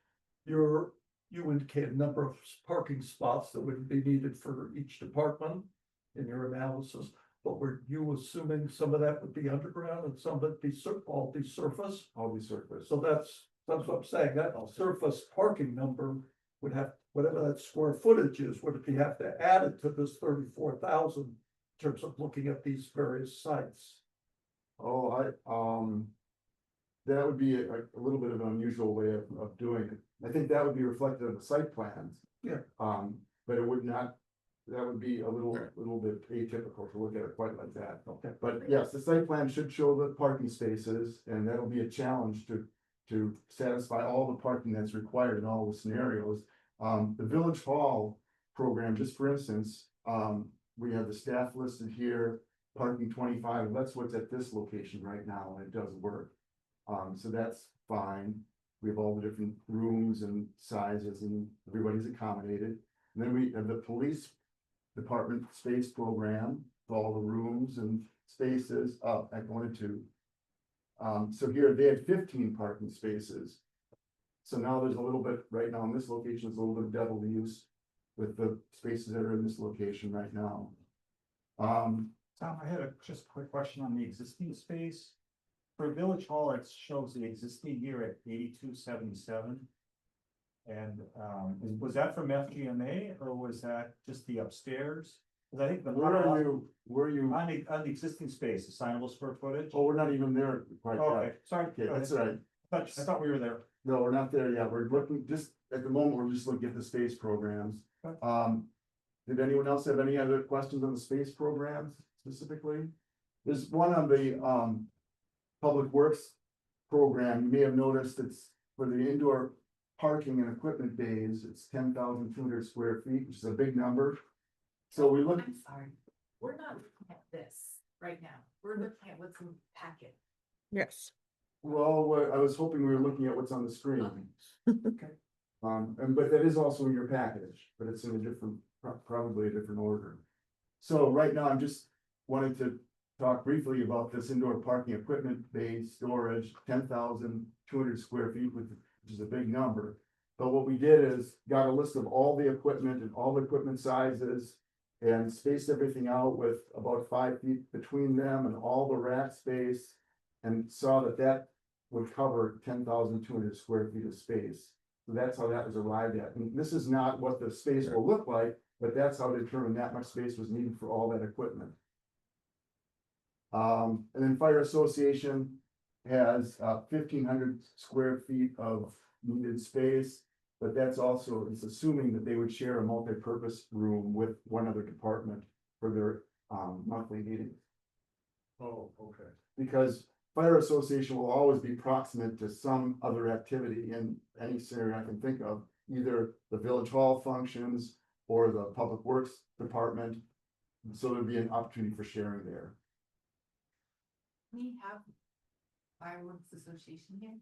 you indicate a number of parking spots that would be needed for each department in your analysis. But were you assuming some of that would be underground and some of it all be surface? All be surface. So that's what I'm saying, that surface parking number would have, whatever that square footage is, would if you have to add it to this 34,000 in terms of looking at these various sites? Oh, that would be a little bit of an unusual way of doing it. I think that would be reflected in the site plans. Yeah. But it would not, that would be a little bit atypical to look at it quite like that. Okay. But yes, the site plan should show the parking spaces, and that'll be a challenge to satisfy all the parking that's required in all the scenarios. The Village Hall program, just for instance, we have the staff listed here. parking 25, that's what's at this location right now, and it does work. So that's fine. We have all the different rooms and sizes and everybody's accommodated. And then we have the police department space program, with all the rooms and spaces up at 1 and 2. So here they had 15 parking spaces. So now there's a little bit, right now in this location, there's a little bit of double use with the spaces that are in this location right now. Tom, I had just a quick question on the existing space. For Village Hall, it shows the existing here at 8277. And was that from FGMA or was that just the upstairs? Because I think the. Where are you? On the existing space, assignable square footage? Oh, we're not even there quite Okay, yet. sorry. Okay, that's all right. I thought we were there. No, we're not there yet. We're looking, just at the moment, we're just looking at the space programs. Did anyone else have any other questions on the space programs specifically? There's one on the Public Works program. You may have noticed it's for the indoor parking and equipment bays, it's 10,200 square feet, which is a big number. So we look, I'm sorry, we're not looking at this right now, we're looking at what's in the packet. Yes. well, I was hoping we were looking at what's on the screen. But that is also in your package, but it's in a different, probably a different order. So right now, I'm just wanting to talk briefly about this indoor parking equipment bay storage, 10,200 square feet, which is a big number. But what we did is got a list of all the equipment and all the equipment sizes and spaced everything out with about 5 feet between them and all the rack space, and saw that that would cover 10,200 square feet of space. So that's how that was arrived at. And this is not what the space will look like, but that's how to determine that much space was needed for all that equipment. And then Fire Association has 1,500 square feet of needed space, but that's also, it's assuming that they would share a multi-purpose room with one other department for their monthly meetings. Oh, okay. Because Fire Association will always be proximate to some other activity in any scenario I can think of, either the Village Hall functions or the Public Works Department. So there'd be an opportunity for sharing there. We have Fireworks Association here.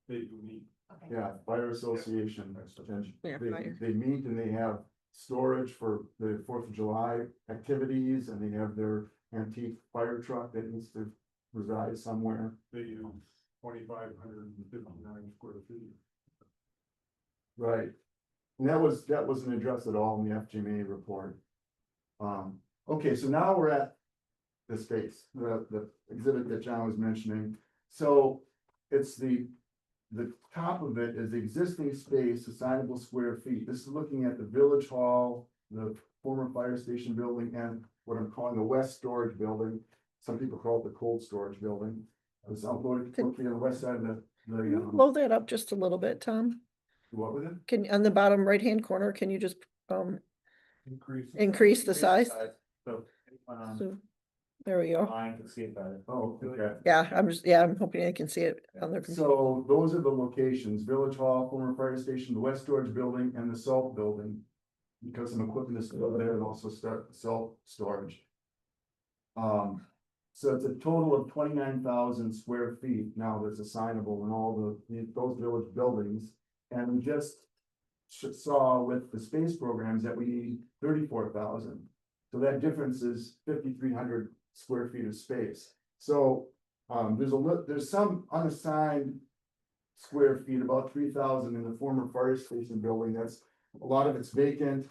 They do meet. Okay. Yeah, Fire Association, and Yeah, fire. they meet and they have storage for the 4th of July activities, and they have their antique fire truck that needs to reside somewhere. They use 2,559 square feet. Right. And that wasn't addressed at all in the FGMA report. Okay, so now we're at the space, the exhibit that John was mentioning. So it's the top of it is the existing space, assignable square feet. This is looking at the Village Hall, the former fire station building, and what I'm calling the West Storage Building. Some people call it the Cold Storage Building. It's located on the west side of the. Blow that up just a little bit, Tom. What was it? Can, on the bottom right-hand corner, can you just, increase the size? So, So, there we go. I can see it better. Oh, okay. Yeah, I'm hoping I can see it on their computer. So those are the locations: Village Hall, former fire station, the West Storage Building, and the Salt Building. Because some equipment is still there and also start salt storage. So it's a total of 29,000 square feet now that's assignable in all those village buildings. And we just saw with the space programs that we need 34,000. So that difference is 5,300 square feet of space. So there's some unassigned square feet, about 3,000 in the former fire station building. That's a lot of it's vacant.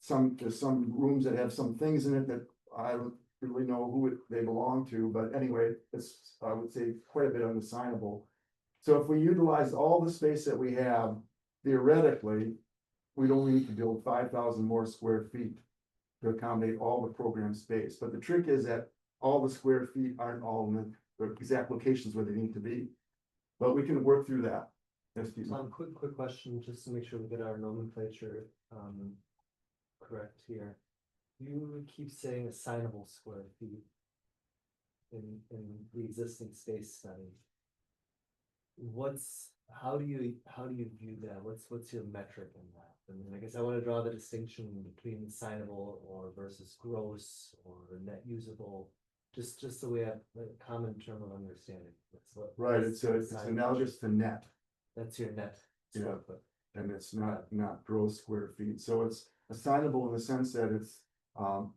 There's some rooms that have some things in it that I don't really know who they belong to, but anyway, it's, I would say, quite a bit unassignable. So if we utilize all the space that we have, theoretically, we'd only need to build 5,000 more square feet to accommodate all the program space. But the trick is that all the square feet aren't all in the exact locations where they need to be. But we can work through that. Excuse me. Quick question, just to make sure we get our nomenclature correct here. You keep saying assignable square feet in the existing space study. How do you view that? What's your metric in that? I mean, I guess I want to draw the distinction between assignable or versus gross or net usable. Just so we have a common term of understanding. That's what. Right, it's analogous to net. That's your net. Yeah. square foot. And it's not gross square feet, so it's assignable in the sense that it's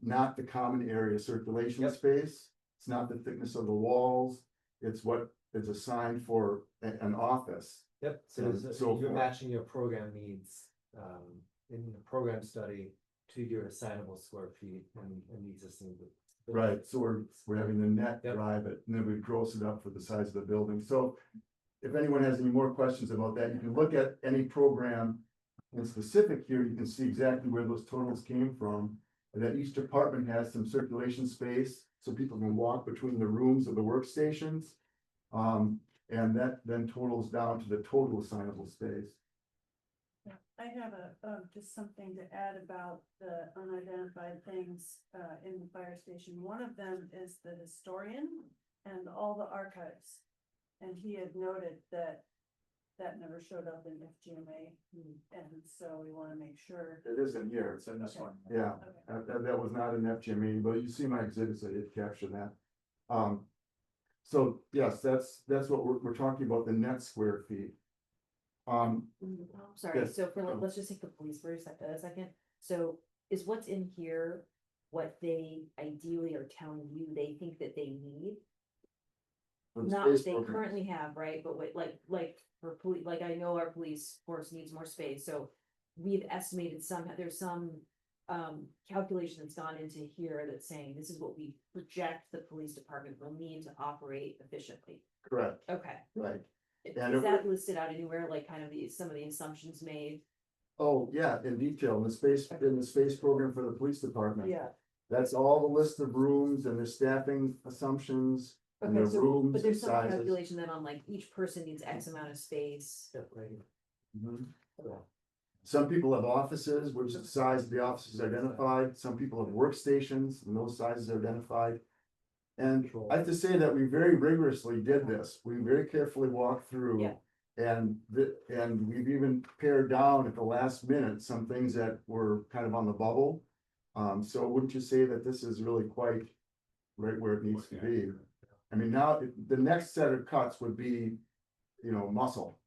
not the common area circulation Yep. space. It's not the thickness of the walls, it's what is assigned for an office. Yep, And so so you're forth. matching your program needs, in the program study to your assignable square feet and the existing. Right, so we're having the net Yep. drive it, and then we gross it up for the size of the building, so. If anyone has any more questions about that, you can look at any program in specific here, you can see exactly where those totals came from. And that each department has some circulation space, so people can walk between the rooms of the workstations. And that then totals down to the total assignable space. I have just something to add about the unidentified things, in the fire station. One of them is the historian and all the archives. And he had noted that never showed up in FGMA, and so we wanna make sure. It isn't here, it's in this Okay. one, yeah, Okay. that was not an FGME, but you see my exhibits, I did capture that. So yes, that's what we're talking about, the net square feet. Sorry, yes, so for like, um, let's just take the police for a second. So is what's in here what they ideally are telling you they think that they need? for the Not what space they program. currently have, right? But what, like for police, like I know our police force needs more space, so we've estimated there's some calculation that's gone into here that's saying this is what we project the police department will need to operate efficiently. Correct, Okay. right. Is And it that listed out anywhere, like kind of some of the assumptions made? Oh, yeah, in detail, in the space program for the police department. Yeah. That's all the list of rooms and the staffing assumptions and Okay, the so, rooms but and there's some sizes. calculation that on like each person needs X amount of space. Mhm. Some people have offices, which the size of the office is identified, some people have workstations, and those sizes are identified. And I have to say that we very rigorously did this, we very carefully walked through. Yeah. And we've even pared down at the last minute some things that were kind of on the bubble. So wouldn't you say that this is really quite right where it needs to be? I mean, now, the next set of cuts would be, muscle.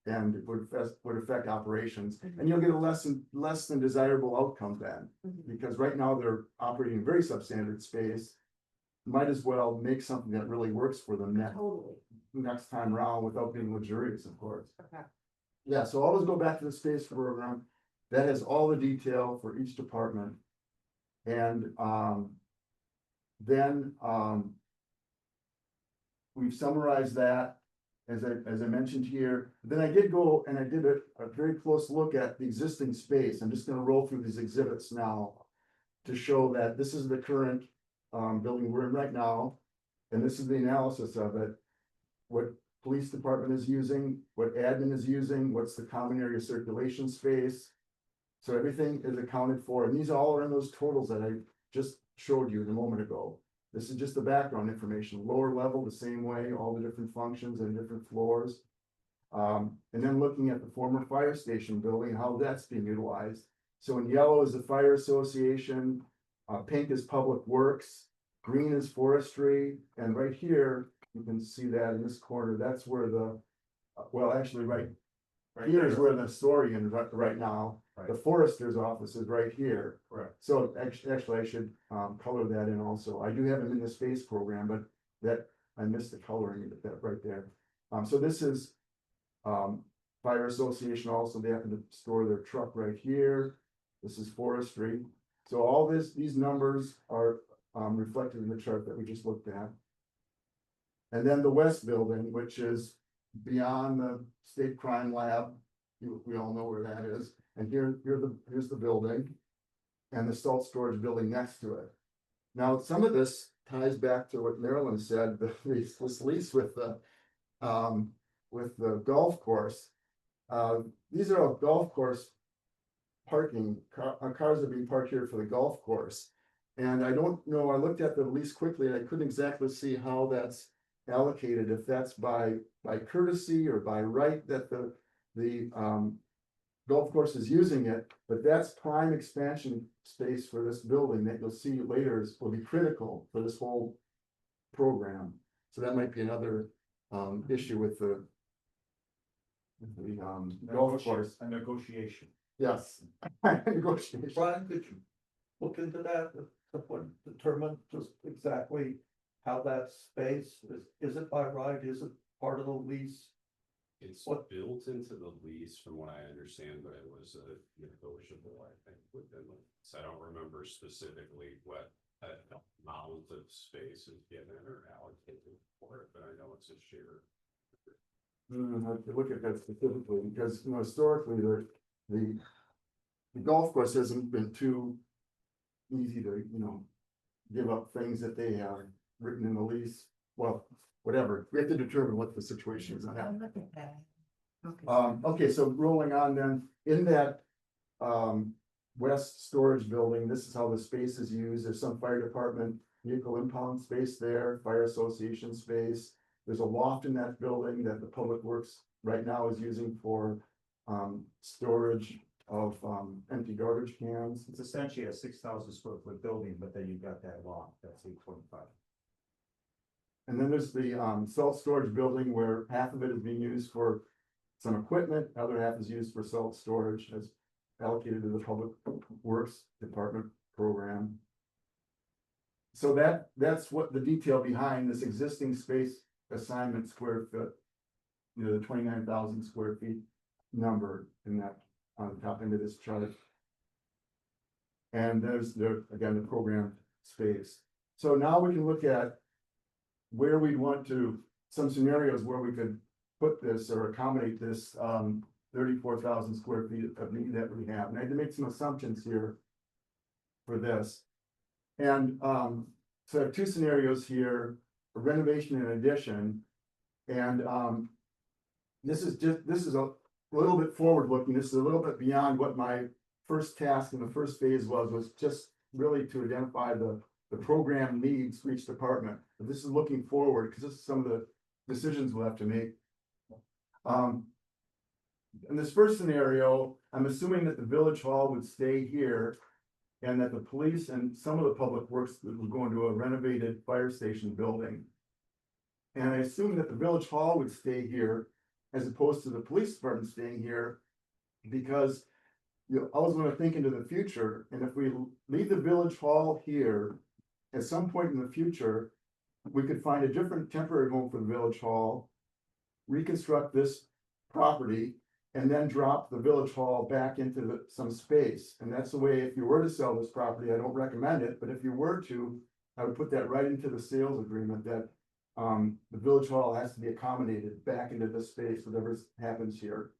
And it would affect operations, and you'll get a less than desirable outcome then. Because right now they're operating in very substandard space. Might as well make something that really works for them next time around without being luxurious, of course. Okay. Yeah, so always go back to the space program, that has all the detail for each department. And then we've summarized that, as I mentioned here. Then I did go and I did a very close look at the existing space. I'm just gonna roll through these exhibits now to show that this is the current building we're in right now, and this is the analysis of it. What police department is using, what admin is using, what's the common area circulation space. So everything is accounted for, and these all are in those totals that I just showed you a moment ago. This is just the background information, lower level the same way, all the different functions and different floors. And then looking at the former fire station building, how that's being utilized. So in yellow is the fire association, pink is public works, green is forestry, and right here, you can see that in this corner, that's where right here is where the historian is right now. The forester's office is right here. Correct. So actually, I should color that in also. I do have them in the space program, but that I missed the coloring of that right there. So this is fire association also. They happen to store their truck right here. This is forestry. So all these numbers are reflected in the chart that we just looked at. And then the west building, which is beyond the state crime lab. We all know where that is. And here's the building and the salt storage building next to it. Now, some of this ties back to what Marilyn said, this lease with the golf course. These are all golf course parking, cars are being parked here for the golf course. And I don't know, I looked at the lease quickly and I couldn't exactly see how that's allocated, if that's by courtesy or by right that the golf course is using it, but that's prime expansion space for this building that you'll see later will be critical for this whole program. So that might be another issue with the golf course. A negotiation. Yes. Negotiation. Brian, could you look into that, determine just exactly how that space is it by right, is it part of the lease? It's What- built into the lease from what I understand, but it was a negotiable, I think, within the, so I don't remember specifically what amount of space is given or allocated for it, but I know it's a share. I have to look at that specifically, because, you know, historically, the golf course hasn't been too easy to, you know, give up things that they have written in the lease. Well, whatever, we have to determine what the situation is on that. Look at that. Okay. Okay, so rolling on then, in that, west storage building, this is how the space is used. There's some fire department vehicle impound space there, fire association space. There's a loft in that building that the public works right now is using for, storage of, empty garbage cans. It's essentially a 6,000 square foot building, but then you've got that lot, that's 825. And then there's the self-storage building where half of it is being used for some equipment, other half is used for self-storage as allocated to the Public Works Department program. So that's what the detail behind this existing space assignment square foot, you know, the 29,000 square feet number in that, on the top end of this chart. And there's again, the program space. So now we can look at where we'd want to, some scenarios where we could put this or accommodate this 34,000 square feet of need that we have. And I had to make some assumptions here for this. And so I have two scenarios here, a renovation and addition. And this is a little bit forward looking. This is a little bit beyond what my first task in the first phase was just really to identify the program needs for each department. But this is looking forward because this is some of the decisions we'll have to make. In this first scenario, I'm assuming that the village hall would stay here and that the police and some of the public works would go into a renovated fire station building. And I assume that the village hall would stay here as opposed to the police department staying here because you always want to think into the future. And if we leave the village hall here, at some point in the future, we could find a different temporary home for the village hall, reconstruct this property, and then drop the village hall back into some space. And that's the way, if you were to sell this property, I don't recommend it, but if you were to, I would put that right into the sales agreement that the village hall has to be accommodated back into this space, whatever happens here.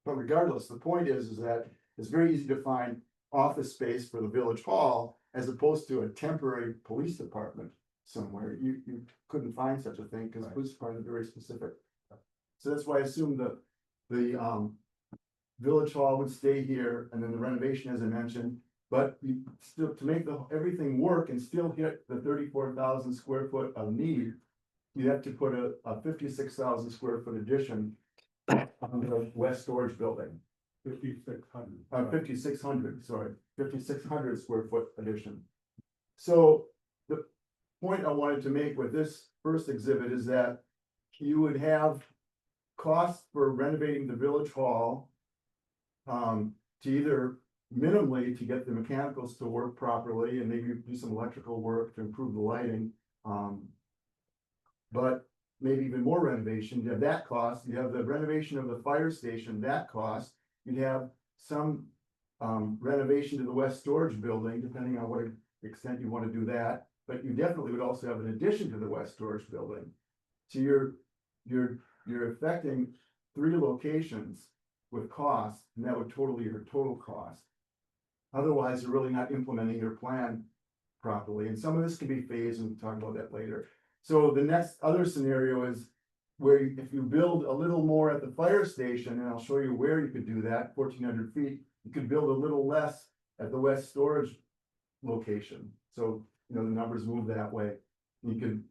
But regardless, the point is that it's very easy to find office space for the village hall as opposed to a temporary police department somewhere. You couldn't find such a thing because the police department is very specific. So that's why I assume the village hall would stay here and then the renovation, as I mentioned, but you still, to make everything work and still hit the 34,000 square foot of need, you have to put a 56,000 square foot addition on the west storage building. 5,600. 5,600, sorry, 5,600 square foot addition. So the point I wanted to make with this first exhibit is that you would have costs for renovating the village hall to either minimally to get the mechanicals to work properly and maybe do some electrical work to improve the lighting. But maybe even more renovation, you have that cost, you have the renovation of the fire station, that cost, you'd have some renovation to the west storage building, depending on what extent you want to do that. But you definitely would also have an addition to the west storage building. So you're affecting 3 locations with cost, and that would total your total cost. Otherwise, you're really not implementing your plan properly. And some of this can be phased, and we'll talk about that later. So the next other scenario is where if you build a little more at the fire station, and I'll show you where you could do that, 1,400 feet, you could build a little less at the west storage location. So, you know, the numbers move that way. You can,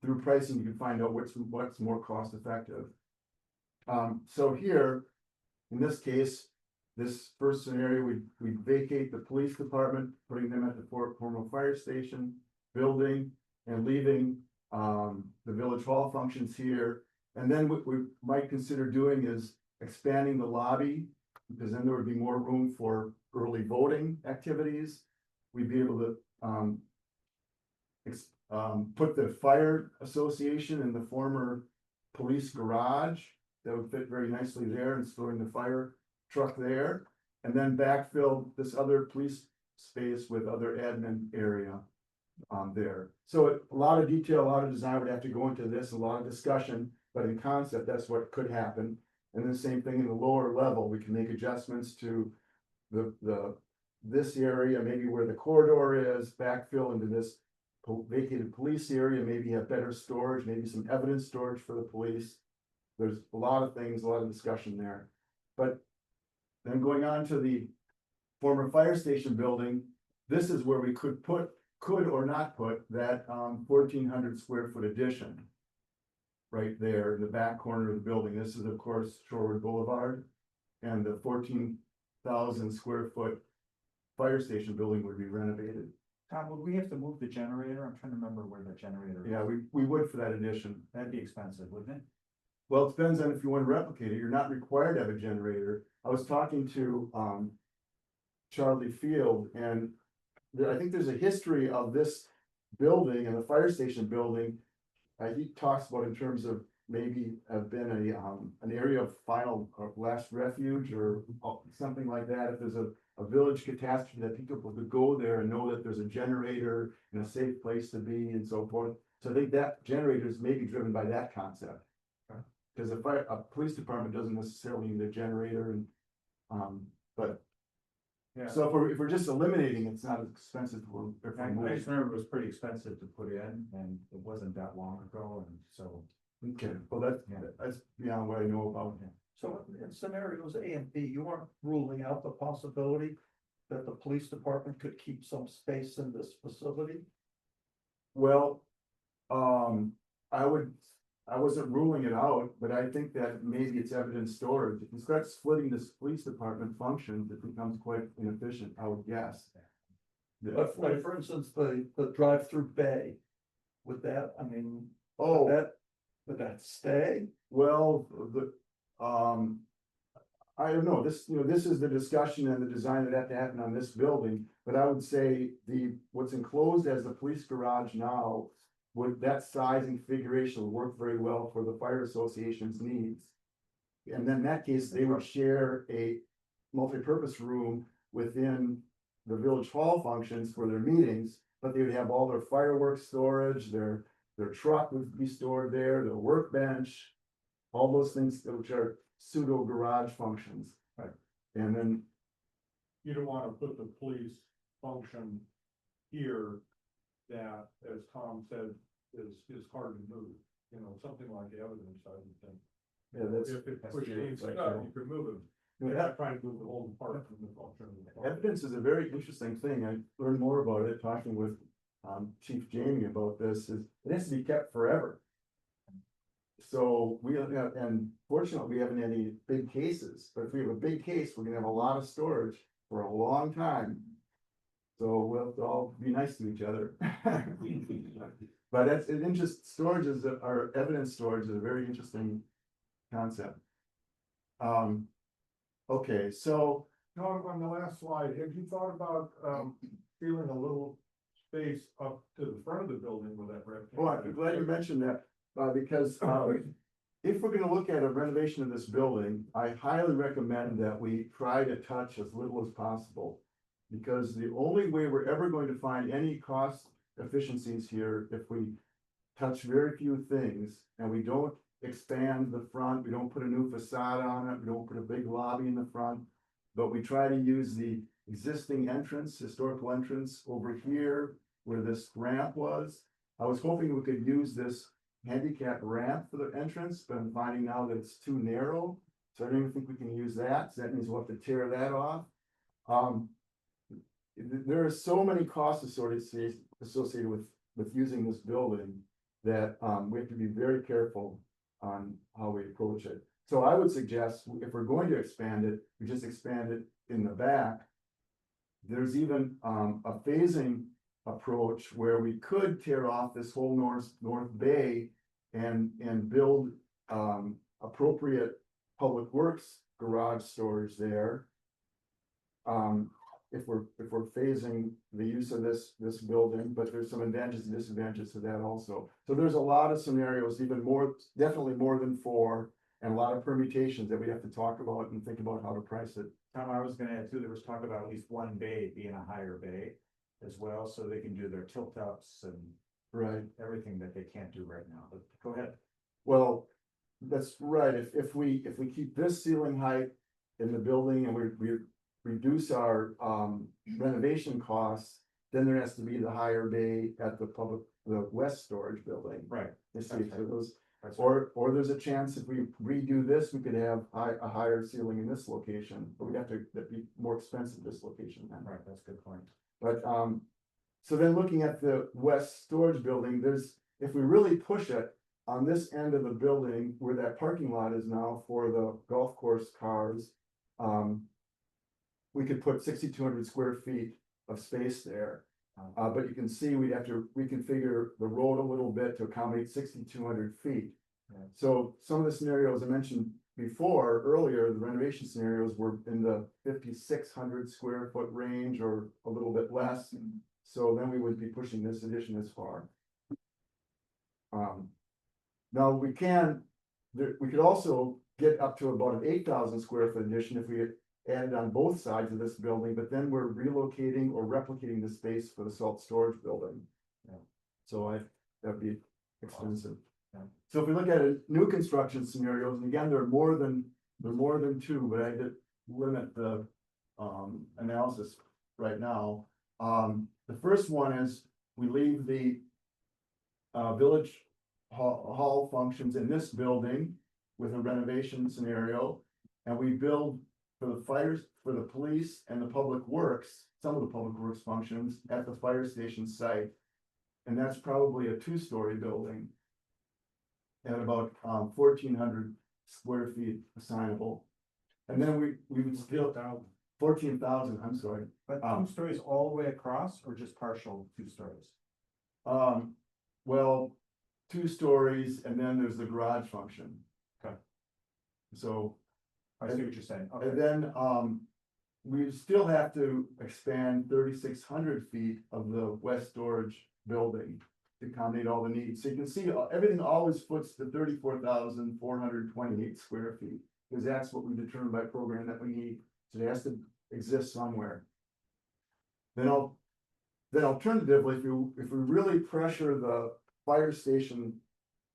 through pricing, you can find out what's more cost effective. So here, in this case, This first scenario, we vacate the police department, putting them at the former fire station building and leaving the village hall functions here. And then what we might consider doing is expanding the lobby, because then there would be more room for early voting activities. We'd be able to put the fire association in the former police garage. That would fit very nicely there, and storing the fire truck there. And then backfill this other police space with other admin area there. So a lot of detail, a lot of design would have to go into this, a lot of discussion, but in concept, that's what could happen. And the same thing in the lower level, we can make adjustments to this area, maybe where the corridor is, backfill into this vacated police area, maybe have better storage, maybe some evidence storage for the police. There's a lot of things, a lot of discussion there. But then going on to the former fire station building, this is where we could or not put that 1,400 square foot addition. Right there in the back corner of the building. This is, of course, Shorewood Boulevard. And the 14,000 square foot fire station building would be renovated. Tom, would we have to move the generator? I'm trying to remember where the generator is. Yeah, we would for that addition. That'd be expensive, wouldn't it? Well, it depends on if you want to replicate it. You're not required to have a generator. I was talking to Charlie Field, and I think there's a history of this building and the fire station building. He talks about in terms of maybe have been an area of final or last refuge or something like that. If there's a village catastrophe, that people could go there and know that there's a generator and a safe place to be and so forth. So I think that generator is maybe driven by that concept. Because a police department doesn't necessarily need a generator, and but Yeah. so if we're just eliminating, it's not as expensive to. I just remember it was pretty expensive to put in, and it wasn't that long ago, and so. Okay, well, that's beyond what I know about. So in scenarios A and B, you aren't ruling out the possibility that the police department could keep some space in this facility? Well, I wasn't ruling it out, but I think that maybe it's evidence storage. If you start splitting this police department functions, it becomes quite inefficient, I would guess. But like, for instance, the drive-through bay, would that, I mean, Oh, would that stay? well, I don't know, this is the discussion and the design that have to happen on this building, but I would say what's enclosed as the police garage now, that size and configuration will work very well for the fire association's needs. And then in that case, they would share a multi-purpose room within the village hall functions for their meetings, but they would have all their fireworks storage, their truck would be stored there, their workbench, all those things which are pseudo garage functions. Right. And then, You don't wanna put the police function here that, as Tom said, is hard to move, something like the evidence, I would think. yeah, that's. If it that's pushed true. any stuff, you could move it. You're not trying to move the whole department from the function of the department. Evidence is a very interesting thing. I learned more about it talking with Chief Jamie about this. Is it has to be kept forever. So and fortunately, we haven't had any big cases, but if we have a big case, we're gonna have a lot of storage for a long time. So we'll all be nice to each other. But that's an interest, our evidence storage is a very interesting concept. Okay, so. Tom, on the last slide, have you thought about feeling a little space up to the front of the building with that rec? Oh, I'm glad you mentioned that, because if we're gonna look at a renovation of this building, I highly recommend that we try to touch as little as possible. Because the only way we're ever going to find any cost efficiencies here, if we touch very few things and we don't expand the front, we don't put a new facade on it, we don't put a big lobby in the front. But we try to use the existing historical entrance over here where this ramp was. I was hoping we could use this handicap ramp for the entrance, but I'm finding now that it's too narrow. So I don't even think we can use that. So that means we'll have to tear that off. There are so many costs associated with using this building that we have to be very careful on how we approach it. So I would suggest if we're going to expand it, we just expand it in the back. There's even a phasing approach where we could tear off this whole north bay and build appropriate public works garage storage there. If we're phasing the use of this building, but there's some advantages and disadvantages to that also. So there's a lot of scenarios, even more, definitely more than 4, and a lot of permutations that we have to talk about and think about how to price it. Tom, I was gonna add too, there was talk about at least one bay being a higher bay as well, so they can do their tilt ups and Right. everything that they can't do right now, but go ahead. Well, that's right. If we keep this ceiling height in the building and we reduce our renovation costs, then there has to be the higher bay at the west storage building. Right. You see, That's so right. those, That's right. or there's a chance if we redo this, we could have a higher ceiling in this location, but we'd have to, that'd be more expensive this location then. Right, that's a good point. But, so then looking at the west storage building, if we really push it on this end of the building where that parking lot is now for the golf course cars, we could put 6,200 square feet of space there. But you can see we'd have to reconfigure the road a little bit to accommodate 6,200 feet. So some of the scenarios I mentioned before, earlier, the renovation scenarios were in the 5,600 square foot range or a little bit less. So then we would be pushing this addition as far. Now we could also get up to about an 8,000 square foot addition if we added on both sides of this building, but then we're relocating or replicating the space for the salt storage building. So that'd be expensive. So if we look at new construction scenarios, and again, there are more than 2, but I did limit the analysis right now. The first one is we leave the village hall functions in this building with a renovation scenario, and we build for the fires, for the police and the public works, some of the public works functions at the fire station site. And that's probably a 2-story building at about 1,400 square feet assignable. And then we would still 14,000, I'm sorry. But 2 stories all the way across or just partial 2 stories? Well, 2 stories and then there's the garage function. Okay. So. I see what you're saying. Okay. And then, we still have to expand 3,600 feet of the west storage building to accommodate all the needs. So you can see everything always foots to 34,428 square feet, because that's what we determined by program that we need. So it has to exist somewhere. Then alternatively, if we really pressure the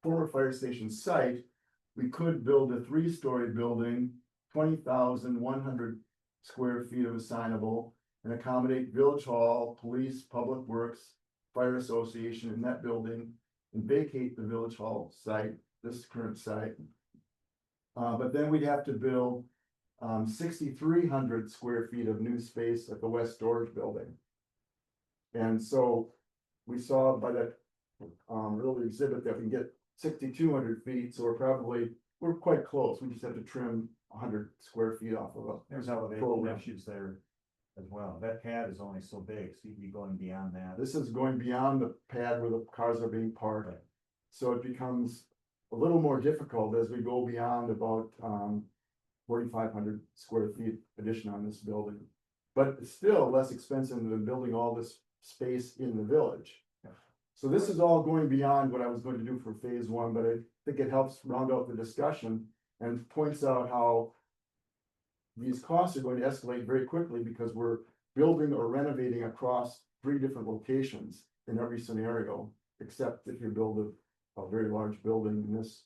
former fire station site, we could build a 3-story building, 20,100 square feet of assignable, and accommodate village hall, police, public works, fire association in that building, and vacate the village hall site, this current site. But then we'd have to build 6,300 square feet of new space at the west storage building. And so we saw by that earlier exhibit that we can get 6,200 feet, so we're quite close. We just have to trim 100 square feet off of There's a elevation program. issues there as well. That pad is only so big, so you'd be going beyond that. This is going beyond the pad where the cars are being parked. Right. So it becomes a little more difficult as we go beyond about 4,500 square feet addition on this building. But it's still less expensive than building all this space in the village. Yeah. So this is all going beyond what I was going to do for phase 1, but I think it helps round out the discussion and points out how these costs are going to escalate very quickly because we're building or renovating across 3 different locations in every scenario, except if you build a very large building in this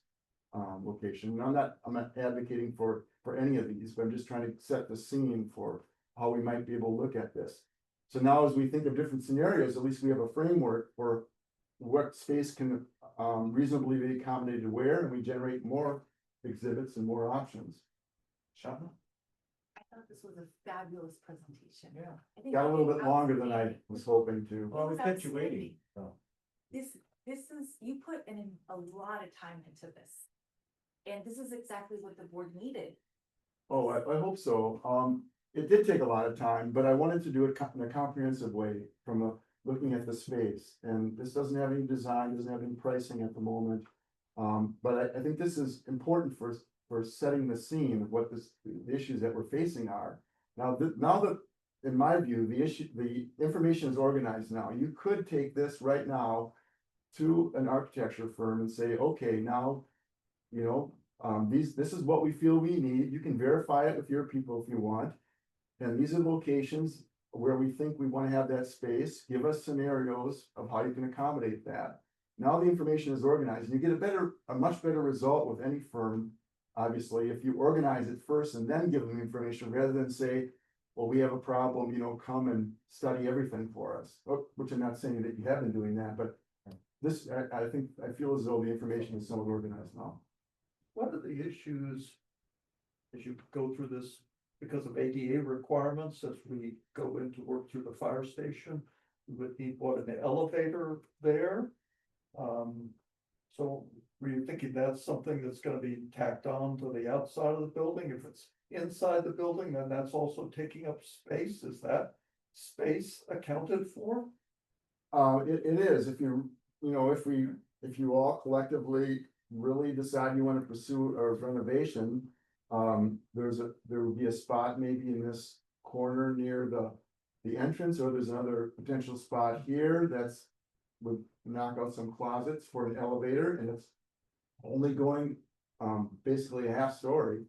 location. And I'm not advocating for any of these, but I'm just trying to set the scene for how we might be able to look at this. So now as we think of different scenarios, at least we have a framework for what space can reasonably be accommodated where, and we generate more exhibits and more options. Shana? I thought this was a fabulous presentation. Yeah. I think Got a little it's bit longer than I outstanding. was hoping to. Well, we It's kept you outstanding. waiting. So. This is, you put in a lot of time into this. And this is exactly what the board needed. Oh, I hope so. It did take a lot of time, but I wanted to do it in a comprehensive way from looking at the space. And this doesn't have any design, doesn't have any pricing at the moment. But I think this is important for setting the scene of what the issues that we're facing are. Now that, in my view, the information is organized now. You could take this right now to an architecture firm and say, okay, now, you know, this is what we feel we need. You can verify it with your people if you want. And these are locations where we think we want to have that space. Give us scenarios of how you can accommodate that. Now the information is organized, and you get a much better result with any firm, obviously, if you organize it first and then give them the information rather than say, well, we have a problem, you know, come and study everything for us. Which I'm not saying that you have been doing that, but this, I feel as though the information is somewhat organized now. What are the issues as you go through this because of ADA requirements as we go in to work through the fire station? We would need an elevator there? So were you thinking that's something that's gonna be tacked on to the outside of the building? If it's inside the building, then that's also taking up space. Is that space accounted for? It is, if you all collectively really decide you want to pursue a renovation, there will be a spot maybe in this corner near the entrance, or there's another potential spot here would knock out some closets for an elevator, and it's only going basically a half story.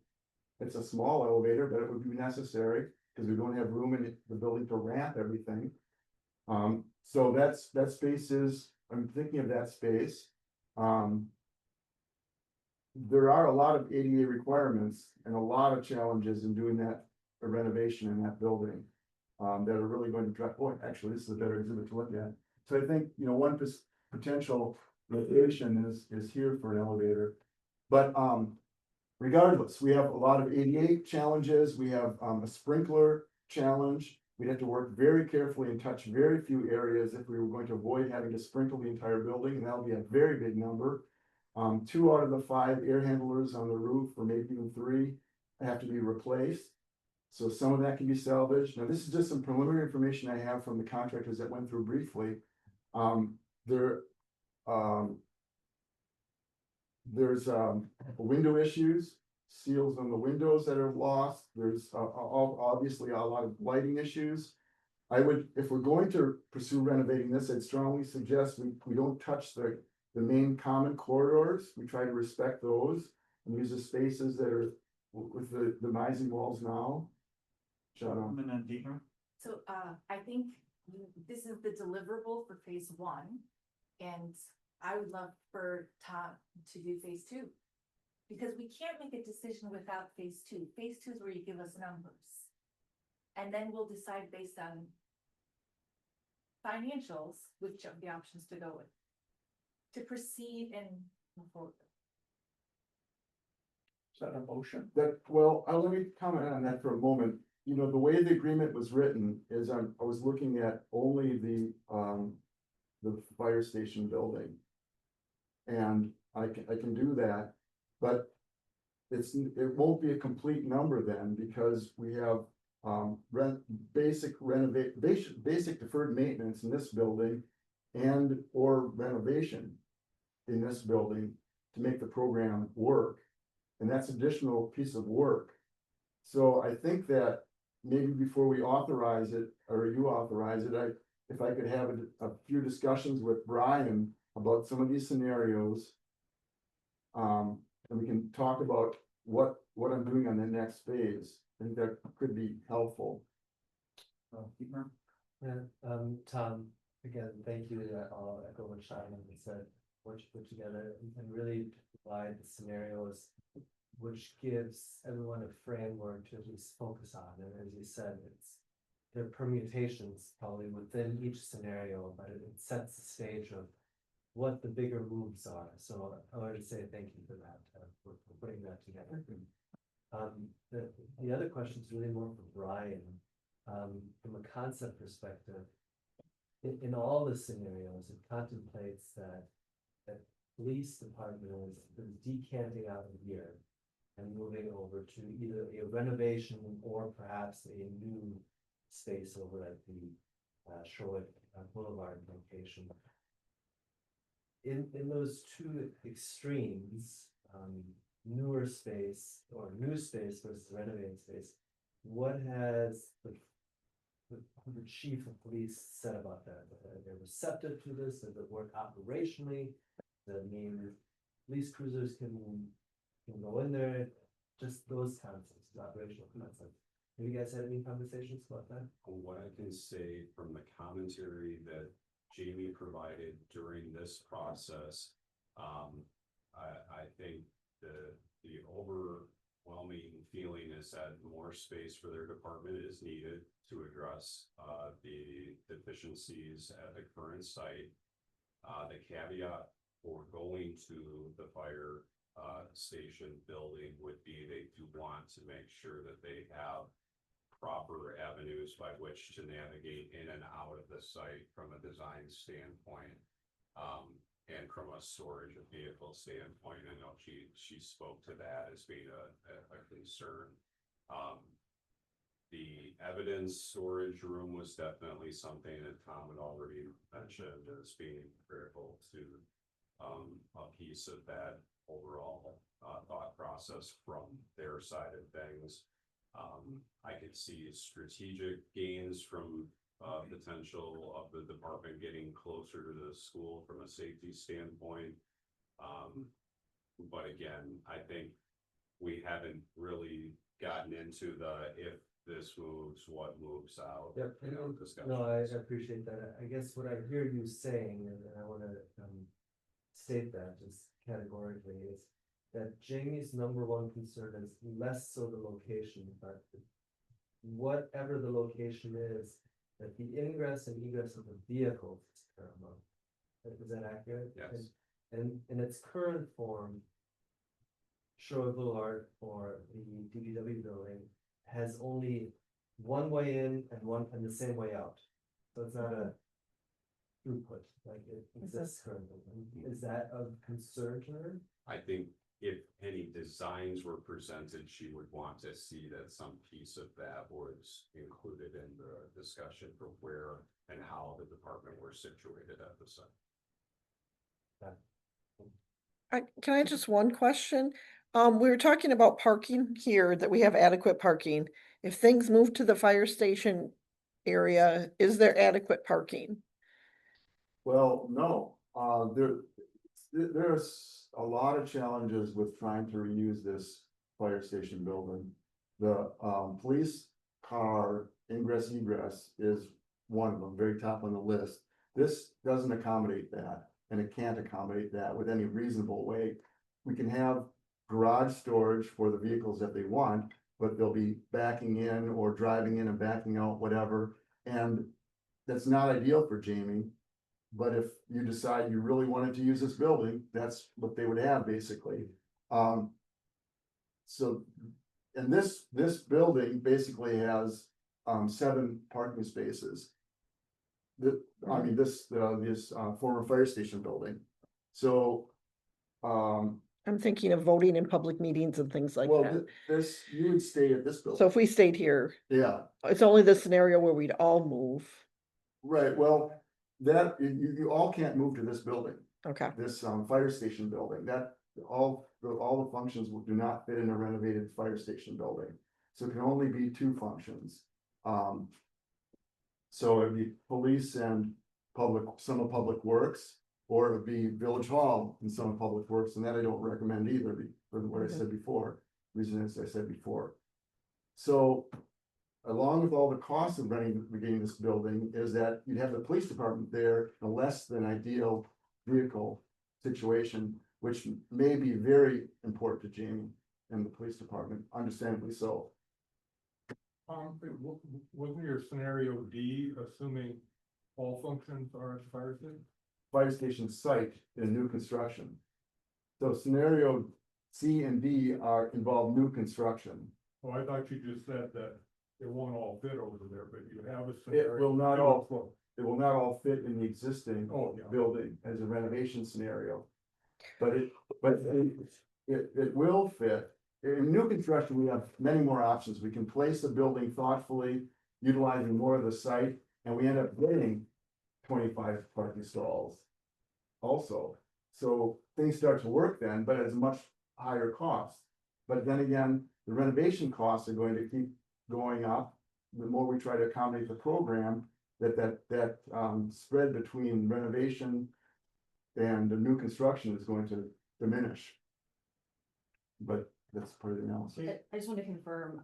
It's a small elevator, but it would be necessary because we don't have room in the building to ramp everything. So that space is, I'm thinking of that space. There are a lot of ADA requirements and a lot of challenges in doing that renovation in that building. That are really going to drive, boy, actually, this is a better exhibit to look at. So I think, one potential location is here for an elevator. But regardless, we have a lot of ADA challenges. We have a sprinkler challenge. We'd have to work very carefully and touch very few areas if we were going to avoid having to sprinkle the entire building, and that'll be a very big number. 2 out of the 5 air handlers on the roof, or maybe even 3, have to be replaced. So some of that can be salvaged. Now, this is just some preliminary information I have from the contractors that went through briefly. There's window issues, seals on the windows that are lost. There's obviously a lot of lighting issues. If we're going to pursue renovating this, I'd strongly suggest we don't touch the main common corridors. We try to respect those and use the spaces that are with the demising walls now. So I think this is the deliverable for phase 1. And I would love for Tom to do phase 2. Because we can't make a decision without phase 2. Phase 2 is where you give us numbers. And then we'll decide based on financials, which of the options to go with. To proceed and move forward. Is that a motion? Let me comment on that for a moment. The way the agreement was written is I was looking at only the fire station building. And I can do that, but it won't be a complete number then, because we have basic deferred maintenance in this building or renovation in this building to make the program work. And that's additional piece of work. So I think that maybe before we authorize it, or you authorize it, if I could have a few discussions with Brian about some of these scenarios. And we can talk about what I'm doing on the next phase. I think that could be helpful. Tom, again, thank you. I'll echo what Simon said, what you put together and really provide the scenarios, which gives everyone a framework to at least focus on. And as you said, there are permutations probably within each scenario, but it sets the stage of what the bigger moves are. So I wanted to say thank you for that, for putting that together. The other question is really more for Brian. From a concept perspective, in all the scenarios, it contemplates that police department is decanting out of here and moving over to either a renovation or perhaps a new space over at the Sherwood Boulevard location. In those two extremes, newer space or new space versus renovating space, what has the chief of police said about that? They're receptive to this? Does it work operationally? Does it mean police cruisers can go in there? Just those concepts, operational concepts. Have you guys had any conversations about that? What I can say from the commentary that Jamie provided during this process, I think the overwhelming feeling is that more space for their department is needed to address the deficiencies at the current site. The caveat for going to the fire station building would be they do want to make sure that they have proper avenues by which to navigate in and out of the site from a design standpoint. And from a storage of vehicle standpoint, I know she spoke to that as being a concern. The evidence storage room was definitely something that Tom had already mentioned as being critical to a piece of that overall thought process from their side of things. I could see strategic gains from potential of the department getting closer to the school from a safety standpoint. But again, I think we haven't really gotten into the if this moves, what moves out. Yep. Discussion. No, I appreciate that. I guess what I hear you saying, and I want to state that just categorically, is that Jamie's number one concern is less so the location, but whatever the location is, that the ingress and egress of the vehicles is paramount. Is that accurate? Yes. And in its current form, Sherwood Boulevard or the DPW building has only one way in and the same way out. So it's not a throughput like it exists currently. Is that of concern to her? I think if any designs were presented, she would want to see that some piece of that was included in the discussion for where and how the department were situated at the site. Can I just one question? We were talking about parking here, that we have adequate parking. If things move to the fire station area, is there adequate parking? Well, no, there's a lot of challenges with trying to reuse this fire station building. The police car ingress egress is one of them, very top on the list. This doesn't accommodate that, and it can't accommodate that with any reasonable way. We can have garage storage for the vehicles that they want, but they'll be backing in or driving in and backing out, whatever. And that's not ideal for Jamie. But if you decide you really wanted to use this building, that's what they would have basically. So, and this building basically has 7 parking spaces. This former fire station building. So, I'm thinking of voting in public meetings and things like that. This, you would stay at this building. So if we stayed here, Yeah, it's only the scenario where we'd all move. right, well, that, you all can't move to this building. Okay. This fire station building, that all the functions do not fit in a renovated fire station building. So it can only be 2 functions. So it'd be police and some of public works, or it would be village hall and some of public works, and that I don't recommend either, for what I said before, reason as I said before. So along with all the costs of regaining this building is that you'd have the police department there in a less than ideal vehicle situation, which may be very important to Jamie and the police department, understandably so. Wasn't your scenario D, assuming all functions are at the fire station? Fire station site in new construction. So scenario C and D involve new construction. Oh, I thought you just said that it won't all fit over there, but you have a scenario. It will not all fit in the existing Oh, yeah. building as a renovation scenario. But it will fit. In new construction, we have many more options. We can place the building thoughtfully, utilizing more of the site, and we end up getting 25 parking stalls. Also, so things start to work then, but at a much higher cost. But then again, the renovation costs are going to keep going up. The more we try to accommodate the program, that spread between renovation and the new construction is going to diminish. But that's part of the analysis. I just want to confirm,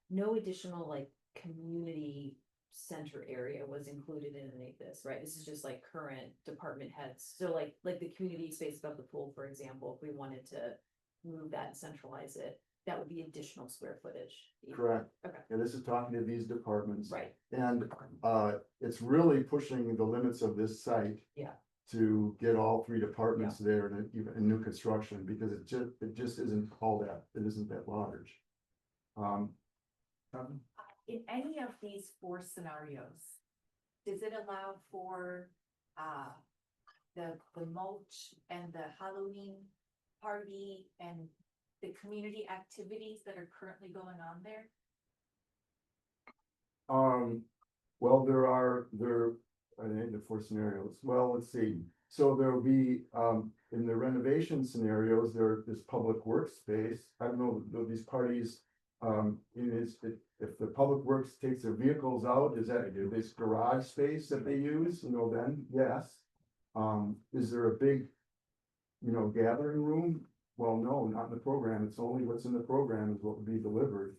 no additional like community center area was included in any of this, right? This is just like current department heads. So like the community space above the pool, for example, if we wanted to move that and centralize it, that would be additional square footage. Correct. Okay. And this is talking to these departments. Right. And it's really pushing the limits of this site. Yeah. To get all three departments there and even in new construction, because it just isn't all that, it isn't that large. In any of these 4 scenarios, does it allow for the mulch and the Halloween party and the community activities that are currently going on there? Well, I think the 4 scenarios. Well, let's see. So there will be, in the renovation scenarios, there's public works space. I don't know, these parties, if the public works takes their vehicles out, is that this garage space that they use, then yes. Is there a big, gathering room? Well, no, not in the program. It's only what's in the program is what will be delivered.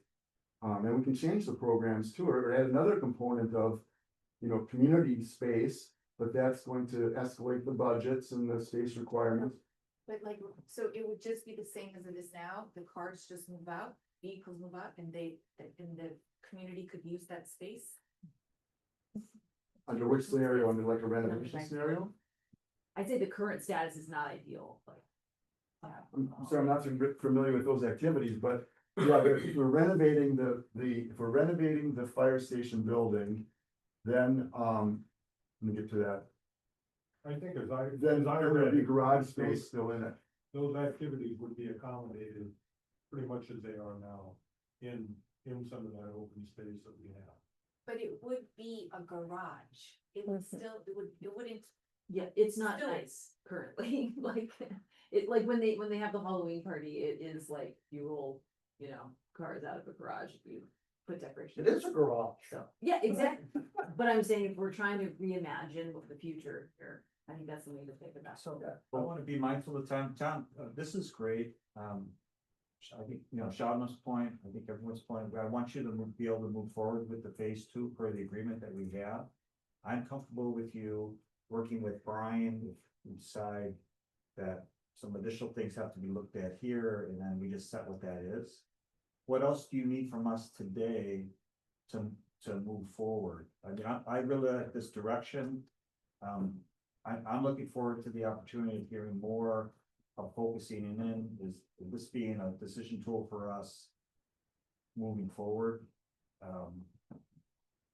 And we can change the programs too, or add another component of, community space, but that's going to escalate the budgets and the space requirements. But like, so it would just be the same as it is now, the cars just move out, vehicles move out, and the community could use that space? Under which scenario? Under like a renovation scenario? I'd say the current status is not ideal, but. I'm sorry, I'm not familiar with those activities, but yeah, if we're renovating if we're renovating the fire station building, then, let me get to that. I think as Then I there'll read be it, garage space still in it. those activities would be accommodated pretty much as they are now in some of that open space that we have. But it would be a garage. It would still, it wouldn't. Yeah, it's not Still- nice currently, like when they have the Halloween party, it is like you roll, cars out of a garage, you put decorations. It is a garage. So, yeah, exactly. But I'm saying if we're trying to reimagine what the future here, I think that's the way to think about it. So I want to be mindful of time. Tom, this is great. I think, Shawna's point, I think everyone's point, I want you to be able to move forward with the phase 2 per the agreement that we have. I'm comfortable with you working with Brian, if we decide that some additional things have to be looked at here, and then we just set what that is. What else do you need from us today to move forward? I mean, I really like this direction. I'm looking forward to the opportunity of hearing more of focusing in, is this being a decision tool for us moving forward?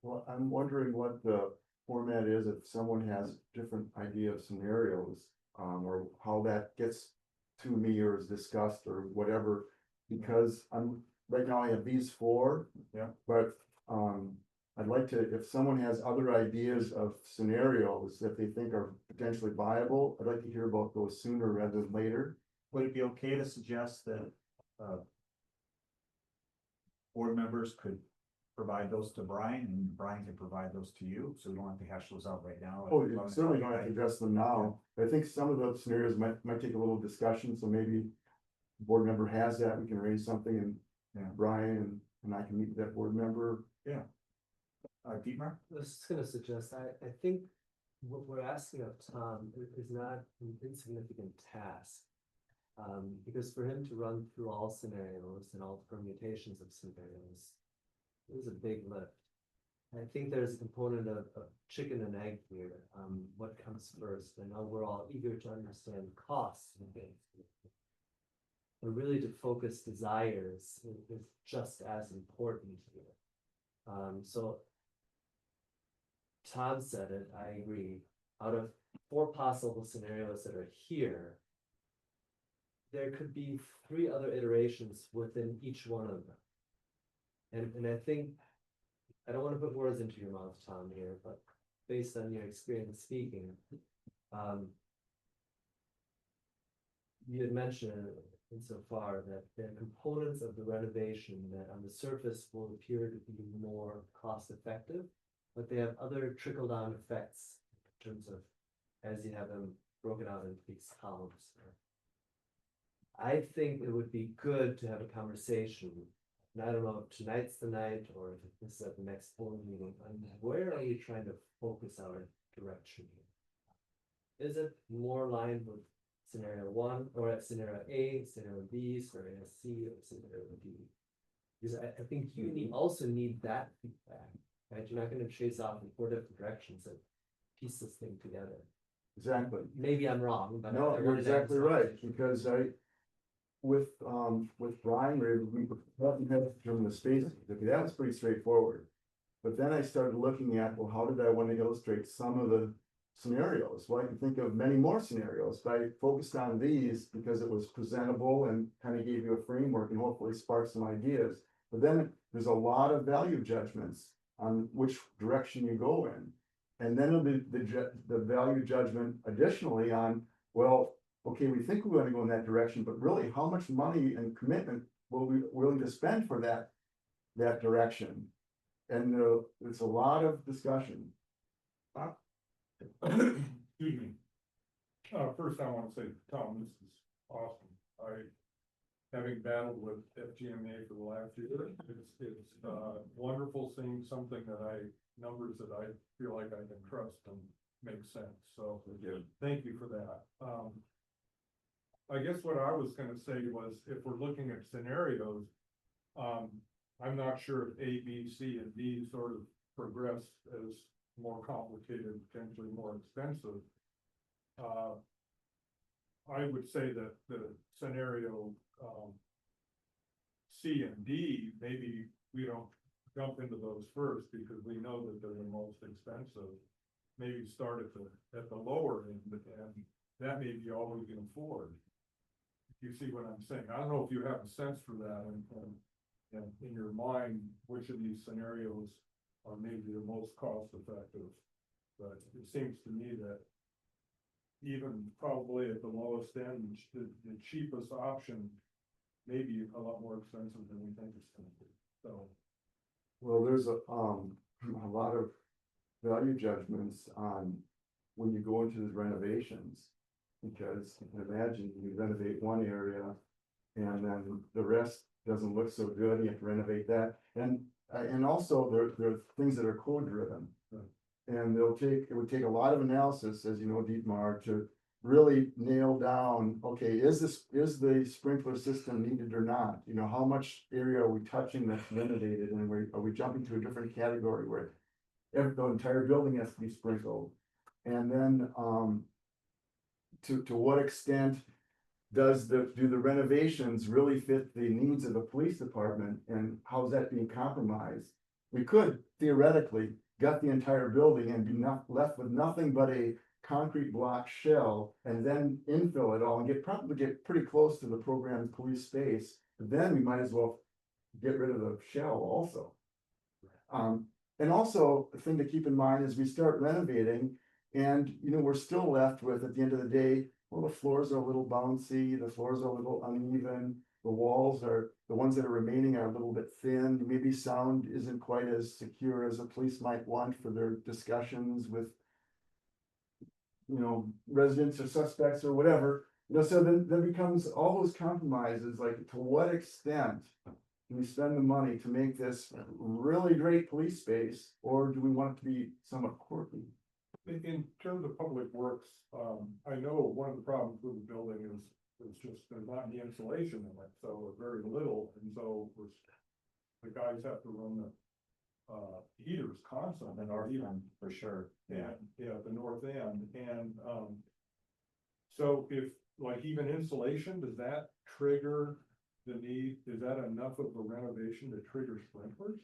Well, I'm wondering what the format is if someone has different idea of scenarios, or how that gets to me or is discussed or whatever, because right now I have these 4. Yeah. But, I'd like to, if someone has other ideas of scenarios that they think are potentially viable, I'd like to hear about those sooner rather than later. Would it be okay to suggest that, board members could provide those to Brian and Brian can provide those to you, so we don't have to hash those out right now? Oh, you certainly don't have to address them now. I think some of those scenarios might take a little discussion, so maybe the board member has that, we can arrange something and Brian and I can meet with that board member. Yeah. Dietmar? I was just gonna suggest, I think what we're asking of Tom is not an insignificant task. Because for him to run through all scenarios and all permutations of scenarios is a big lift. I think there's a component of chicken and egg here. What comes first? I know we're all eager to understand costs and things. But really to focus desires is just as important here. So Tom said it, I agree. Out of 4 possible scenarios that are here, there could be 3 other iterations within each one of them. And I think, I don't wanna put words into your mouth, Tom, here, but based on your experience speaking, you had mentioned insofar that there are components of the renovation that on the surface will appear to be more cost effective, but they have other trickle down effects in terms of, as you have them broken out into these columns. I think it would be good to have a conversation, and I don't know if tonight's the night or if this is at the next board meeting, on where are you trying to focus our direction here? Is it more aligned with scenario 1 or at scenario A, scenario B, scenario C, or scenario D? Because I think you also need that feedback, right? You're not gonna chase off in 4 different directions and piece this thing together. Exactly. Maybe I'm wrong, but. No, I you're wanted to have exactly this right, conversation. because with Brian, we had to determine the spacing, okay, that was pretty straightforward. But then I started looking at, well, how did I want to illustrate some of the scenarios? Well, I can think of many more scenarios, but I focused on these because it was presentable and kind of gave you a framework and hopefully sparked some ideas. But then there's a lot of value judgments on which direction you go in. And then it'll be the value judgment additionally on, well, okay, we think we're gonna go in that direction, but really, how much money and commitment will we willing to spend for that direction? And there's a lot of discussion. Excuse me. First I wanna say, Tom, this is awesome. Having battled with FGMA for the last year, it's wonderful seeing something numbers that I feel like I can trust and make sense, so. Thank you for that. I guess what I was gonna say was, if we're looking at scenarios, I'm not sure if A, B, C, and D sort of progress as more complicated, potentially more expensive. I would say that the scenario, C and D, maybe we don't jump into those first because we know that they're the most expensive. Maybe start at the lower end, and that may be all we can afford. You see what I'm saying? I don't know if you have a sense for that and in your mind, which of these scenarios are maybe the most cost effective. But it seems to me that even probably at the lowest end, the cheapest option may be a lot more expensive than we think it's gonna be, so. Well, there's a lot of value judgments on when you go into the renovations. Because you can imagine you renovate one area and then the rest doesn't look so good, you have to renovate that. And also there are things that are code driven. And it would take a lot of analysis, as you know, Dietmar, to really nail down, okay, is the sprinkler system needed or not? You know, how much area are we touching that's renovated, and are we jumping to a different category where the entire building has to be sprinkled? And then, to what extent do the renovations really fit the needs of the police department, and how's that being compromised? We could theoretically gut the entire building and be left with nothing but a concrete block shell, and then infill it all and probably get pretty close to the programmed police space. But then we might as well get rid of the shell also. And also, the thing to keep in mind is we start renovating, and we're still left with, at the end of the day, well, the floors are a little bouncy, the floors are a little uneven, the walls are, the ones that are remaining are a little bit thin, maybe sound isn't quite as secure as the police might want for their discussions with residents or suspects or whatever. So then becomes all those compromises, like to what extent can we spend the money to make this really great police space, or do we want it to be somewhat quirky? In terms of public works, I know one of the problems with the building is just there's not any insulation in it, so very little, and so the guys have to run the heaters constantly. The north end, for sure. Yeah, the north end, and so if, like, even insulation, does that trigger the need, is that enough of a renovation to trigger sprinklers?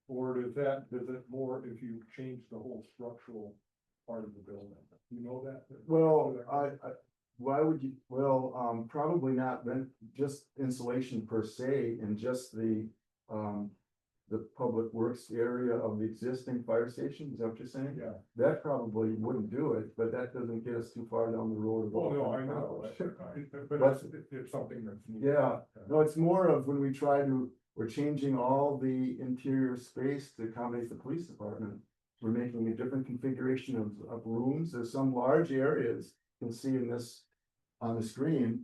Or does it more if you change the whole structural part of the building? You know that? Well, why would you, well, probably not rent, just insulation per se, and just the public works area of the existing fire station, is that what you're saying? Yeah. That probably wouldn't do it, but that doesn't get us too far down the road. of Oh, what no, we're I gonna know, accomplish. but it's something that's. needed. Yeah, no, it's more of when we try to, we're changing all the interior space to accommodate the police department. We're making a different configuration of rooms. There's some large areas you can see in this, on the screen.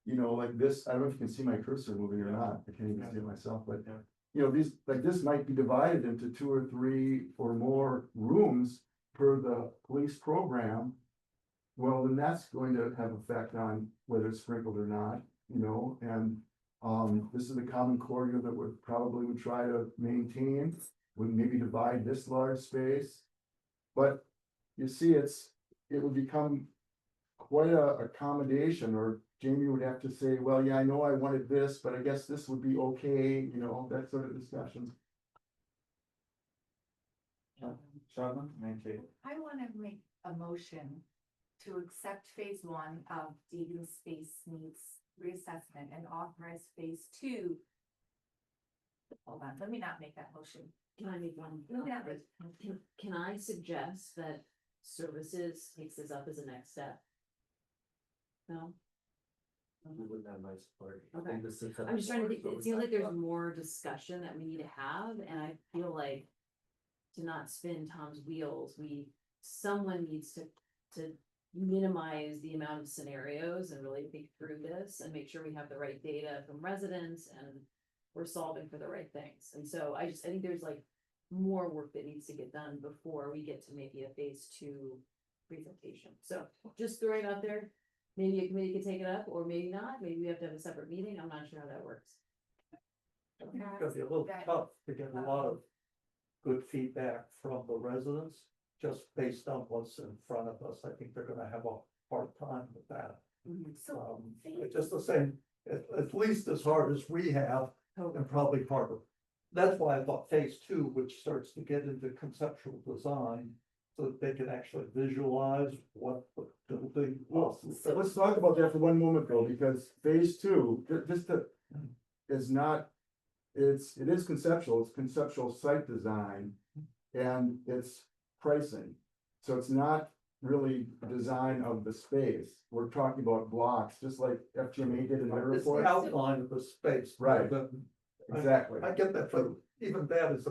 You know, like this, I don't know if you can see my cursor moving or not, I can't even see it myself, but. You know, these, like this might be divided into 2 or 3 or more rooms per the police program. Well, then that's going to have effect on whether it's sprinkled or not, you know, and this is the common corridor that would probably would try to maintain, would maybe divide this large space. But you see, it would become quite a accommodation, or Jamie would have to say, well, yeah, I know I wanted this, but I guess this would be okay, you know, that sort of discussion. Shadman, maintain. I wanna make a motion to accept phase 1 of Deegan Space Needs reassessment and authorize phase 2. Hold on, let me not make that motion. Can I make one? No, yeah. Can I suggest that services takes this up as a next step? No? We wouldn't have my support. Okay. And this is- I'm just trying to think, it seems like there's more discussion that we need to have, and I feel like to not spin Tom's wheels, someone needs to minimize the amount of scenarios and really think through this and make sure we have the right data from residents and we're solving for the right things. And so I think there's like more work that needs to get done before we get to maybe a phase 2 presentation. So just throwing it out there. Maybe a committee could take it up, or maybe not, maybe we have to have a separate meeting, I'm not sure how that works. It's gonna be a little tough to get a lot of good feedback from the residents, just based on what's in front of us. I think they're gonna have a hard time with that. So, It's just the same, at least as hard as we have, and probably harder. That's why I thought phase 2, which starts to get into conceptual design, so that they can actually visualize what the building Well, was. let's talk about that for one moment though, because phase 2, is not, it is conceptual, it's conceptual site design. And it's pricing, so it's not really design of the space, we're talking about blocks, just like FGMA did in their It's the report. outline of the space. Right. Exactly. I get that, but even that is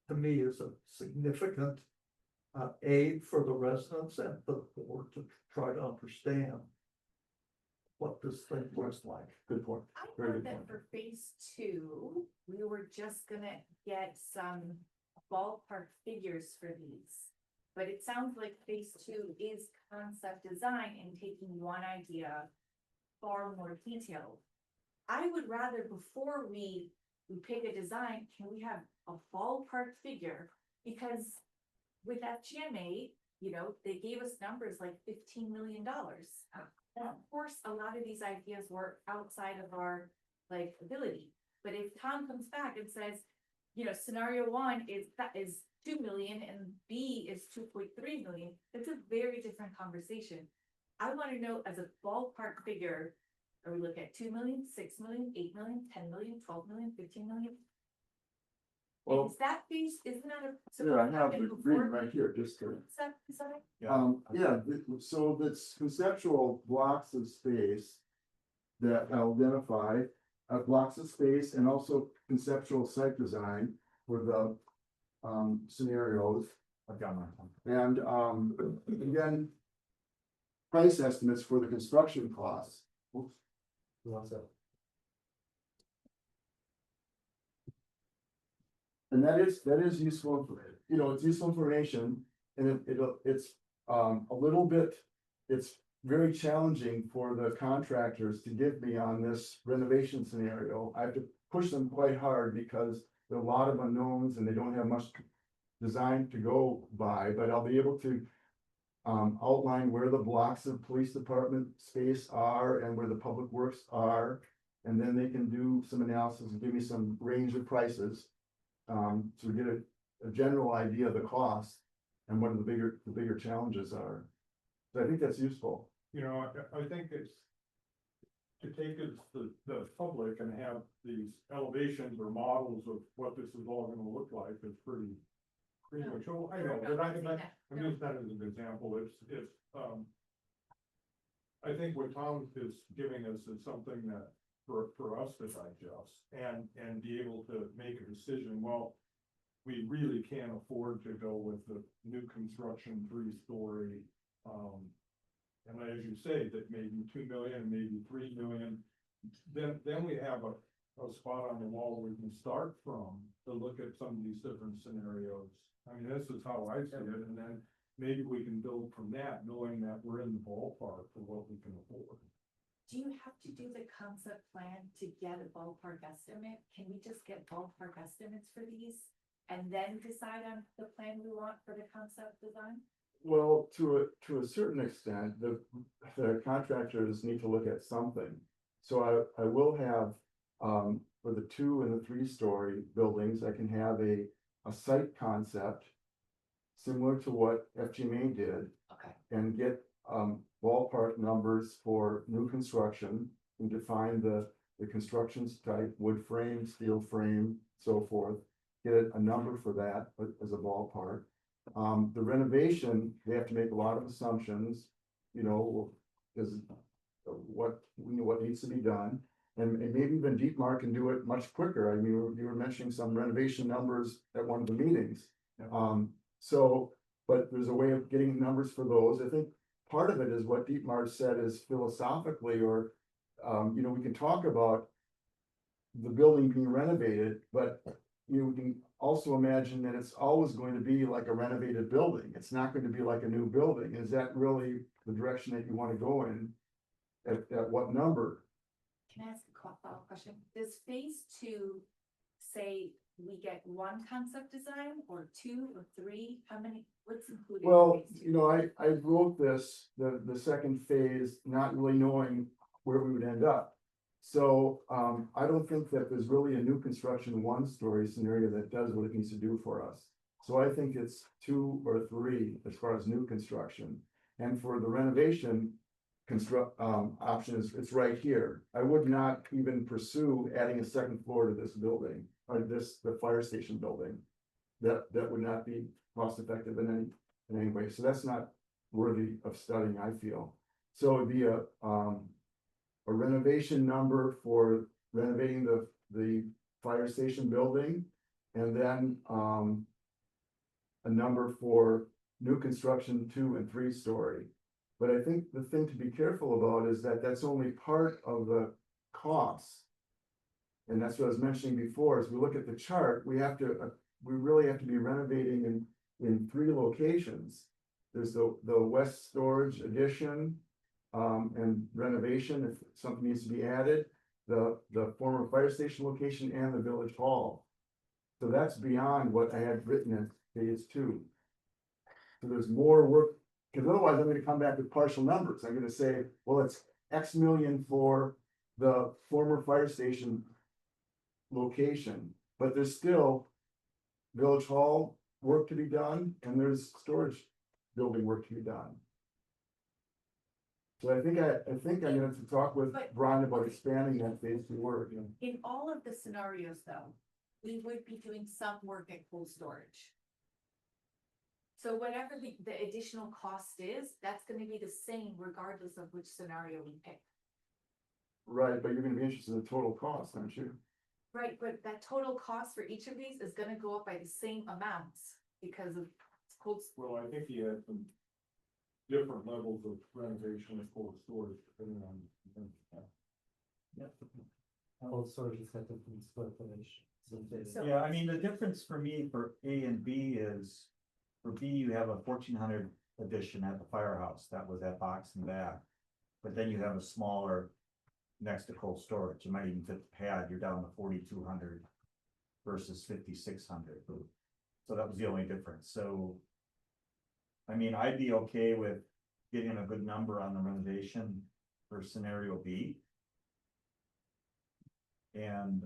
to me, is a significant aid for the residents and for the board to try to understand what this thing looks like. Good point. I Very thought good that point. for phase 2, we were just gonna get some ballpark figures for these. But it sounds like phase 2 is concept design and taking one idea far more detailed. I would rather, before we pick a design, can we have a ballpark figure? Because with FGMA, you know, they gave us numbers like $15 million. And of course, a lot of these ideas were outside of our like ability. But if Tom comes back and says, you know, scenario 1 is 2 million and B is 2.3 million, it's a very different conversation. I want to know as a ballpark figure, are we looking at 2 million, 6 million, 8 million, 10 million, 12 million, 15 million? Well, Is that phase, isn't that a? yeah, I have the reading right here, just to. Is that it? Yeah, so that's conceptual blocks of space that identify blocks of space, and also conceptual site design for the scenarios. I've got mine. And again, price estimates for the construction costs. Oops. Who wants that? And that is useful, you know, it's useful information, and it's a little bit, it's very challenging for the contractors to give me on this renovation scenario. I have to push them quite hard because there are a lot of unknowns and they don't have much design to go by, but I'll be able to outline where the blocks of police department space are and where the public works are. And then they can do some analysis and give me some range of prices. To get a general idea of the cost and what the bigger challenges are. So I think that's useful. you know, I think it's. To take it to the public and have these elevations or models of what this is all gonna look like is pretty. Premature, I know, but I'm using that as an example, it's. I think what Tom is giving us is something that for us to digest and be able to make a decision, well. We really can't afford to go with the new construction 3-story, and as you say, that maybe 2 million, maybe 3 million, then we have a spot on the wall where we can start from to look at some of these different scenarios. I mean, this is how I see it, and then maybe we can build from that, knowing that we're in the ballpark for what we can afford. Do you have to do the concept plan to get a ballpark estimate? Can we just get ballpark estimates for these? And then decide on the plan we want for the concept design? Well, to a certain extent, the contractors need to look at something. So I will have, for the 2 and the 3-story buildings, I can have a site concept. Similar to what FGMA did. Okay. And get, ballpark numbers for new construction and define the construction type, wood frame, steel frame, so forth. Get a number for that as a ballpark. The renovation, they have to make a lot of assumptions, you know, is what needs to be done. And maybe even Dietmar can do it much quicker. I mean, you were mentioning some renovation numbers at one of the meetings. So, but there's a way of getting numbers for those. I think part of it is what Dietmar said is philosophically, or, you know, we can talk about the building being renovated, but you can also imagine that it's always going to be like a renovated building. It's not going to be like a new building. Is that really the direction that you want to go in? At what number? Can I ask a follow-up question? Does phase 2 say we get 1 concept design or 2 or 3? How many, what's included? in Well, phase 2? you know, I wrote this, the second phase, not really knowing where we would end up. So, I don't think that there's really a new construction 1-story scenario that does what it needs to do for us. So I think it's 2 or 3 as far as new construction. And for the renovation option is, it's right here. I would not even pursue adding a 2nd floor to this building, or the fire station building. That would not be cost effective in any way. So that's not worthy of studying, I feel. So it'd be a renovation number for renovating the fire station building, and then a number for new construction 2 and 3-story. But I think the thing to be careful about is that that's only part of the cost. And that's what I was mentioning before, as we look at the chart, we really have to be renovating in 3 locations. There's the west storage addition, and renovation, if something needs to be added, the former fire station location and the village hall. So that's beyond what I had written in phase 2. So there's more work, because otherwise I'm gonna come back with partial numbers. I'm gonna say, well, it's X million for the former fire station location, but there's still village hall work to be done, and there's storage building work to be done. So I think I'm gonna have to talk with Brian about expanding that phase 2 work. In all of the scenarios though, we would be doing some work at cold storage. So whatever the additional cost is, that's gonna be the same regardless of which scenario we pick. Right, but you're gonna be interested in the total cost, aren't you? Right, but that total cost for each of these is gonna go up by the same amounts because of cold. Well, I think he had some different levels of renovation of cold storage depending on. Cold storage is different from square footage. Yeah, I mean, the difference for me for A and B is, for B, you have a 1400 addition at the firehouse, that was that box in the back. But then you have a smaller next to cold storage, you might even fit the pad, you're down to 4200 versus 5600. So that was the only difference, so. I mean, I'd be okay with getting a good number on the renovation for scenario B. And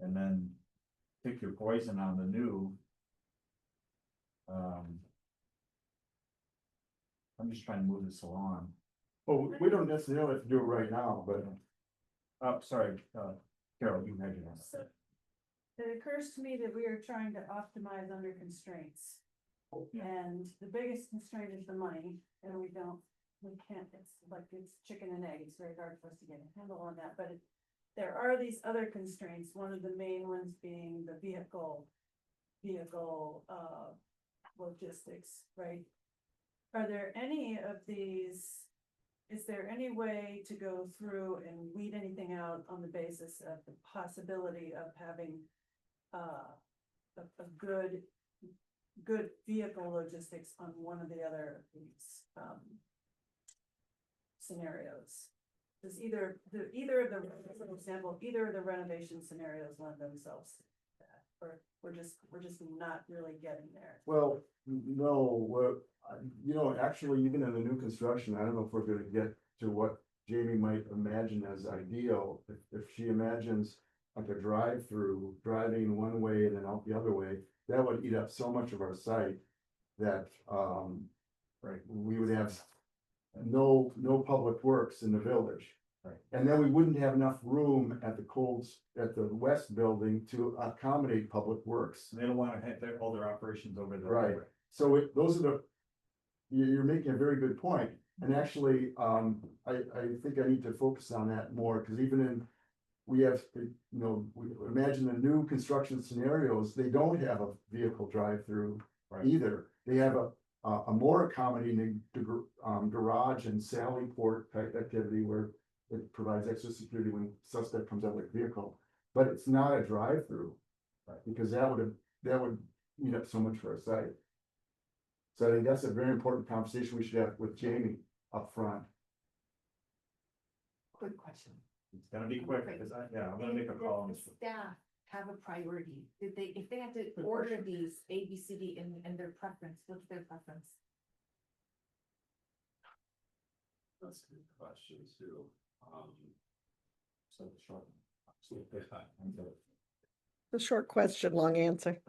then pick your poison on the new. I'm just trying to move this along. Well, we don't necessarily have to do it right now, but Sorry, Carol, you had your hand up. It occurs to me that we are trying to optimize under constraints. And the biggest constraint is the money, and we can't, it's like it's chicken and egg, it's very hard for us to get a handle on that, but there are these other constraints, one of the main ones being the vehicle logistics, right? Are there any of these, is there any way to go through and weed anything out on the basis of the possibility of having a good vehicle logistics on one of the other of these scenarios? Does either of the, for example, either of the renovation scenarios lend themselves to that, or we're just not really getting there? well, no, actually, even in the new construction, I don't know if we're gonna get to what Jamie might imagine as ideal. If she imagines like a drive-through, driving one way and then out the other way, that would eat up so much of our site that, right, we would have no public works in the village. Right. And then we wouldn't have enough room at the west building to accommodate public works. They don't wanna have all their operations over there. Right, so those are you're making a very good point, and actually, I think I need to focus on that more, because we have, we imagine the new construction scenarios, they don't have a vehicle drive-through either. They have a more accommodating garage and sally port type activity where it provides extra security when suspect comes out with a vehicle, but it's not a drive-through. Right, because that would eat up so much for our site. So I think that's a very important conversation we should have with Jamie up front. Quick question. It's gonna be quick, because I'm gonna make a call on Did this. the staff have a priority? If they had to order these A, B, C, D and their preference, what's their preference? That's a good question too. So short. The short question, long answer.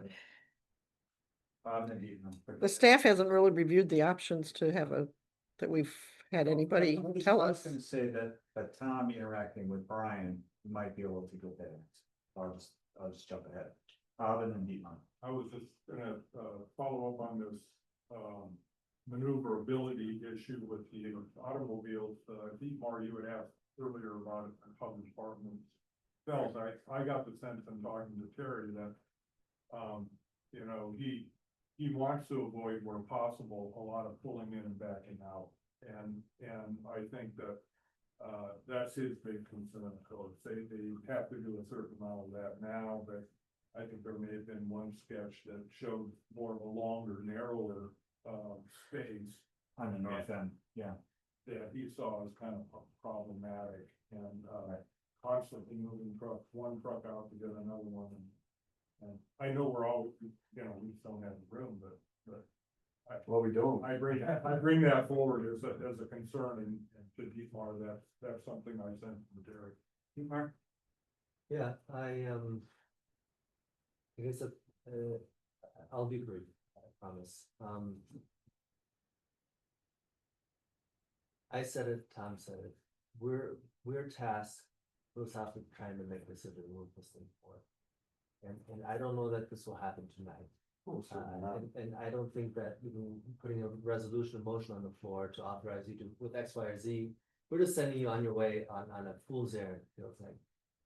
Indeed, The staff hasn't really reviewed the options to have that we've had anybody tell I was us. gonna say that Tom interacting with Brian might be able to go there. I'll just jump ahead. And then Dietmar. I was just gonna follow up on this maneuverability issue with the automobiles. Dietmar, you had asked earlier about how the department felt. I got the sense in talking to Terry that he wants to avoid where possible a lot of pulling in and backing out. And I think that that's his big concern. So they have to do a certain amount of that now, but I think there may have been one sketch that showed more of a longer, narrower space On the north end, yeah. that he saw as kind of problematic, and constantly moving one truck out to get another one. And I know we're all, we just don't have the room, but Well, we don't. I bring that forward as a concern, and to Dietmar, that's something I sent to Derek. Dietmar? Yeah, I guess, I'll be brief, I promise. I said it, Tom said it, we're tasked philosophically trying to make this a move this thing forward. And I don't know that this will happen tonight. And I don't think that even putting a resolution of motion on the floor to authorize you to, with X, Y, or Z, we're just sending you on your way on a fool's errand, it feels like.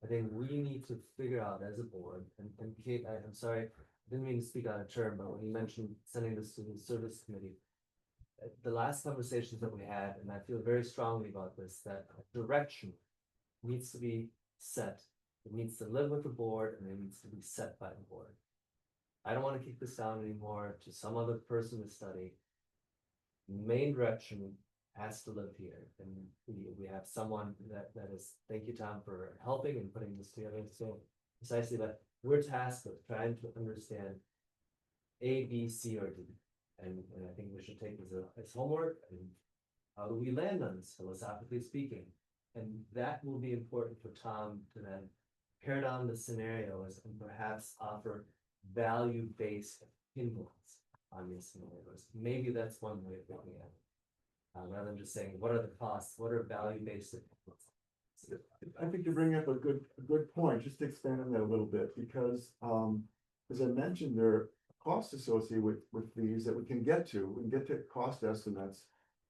I think we need to figure out as a board, and Kate, I'm sorry, I didn't mean to speak out of turn, but when you mentioned sending this to the service committee, the last conversations that we had, and I feel very strongly about this, that direction needs to be set. It needs to live with the board, and it needs to be set by the board. I don't want to kick this down anymore to some other person to study. Main direction has to live here, and we have someone that is, thank you, Tom, for helping and putting this together so precisely, but we're tasked with trying to understand A, B, C, or D. And I think we should take this as homework, and how do we land on this, philosophically speaking? And that will be important for Tom to then pare down the scenarios and perhaps offer value-based opinions on these scenarios. Maybe that's one way of looking at it. rather than just saying, what are the costs, what are value-based? I think you bring up a good point, just to expand on that a little bit, because, as I mentioned, there are costs associated with these that we can get to cost estimates.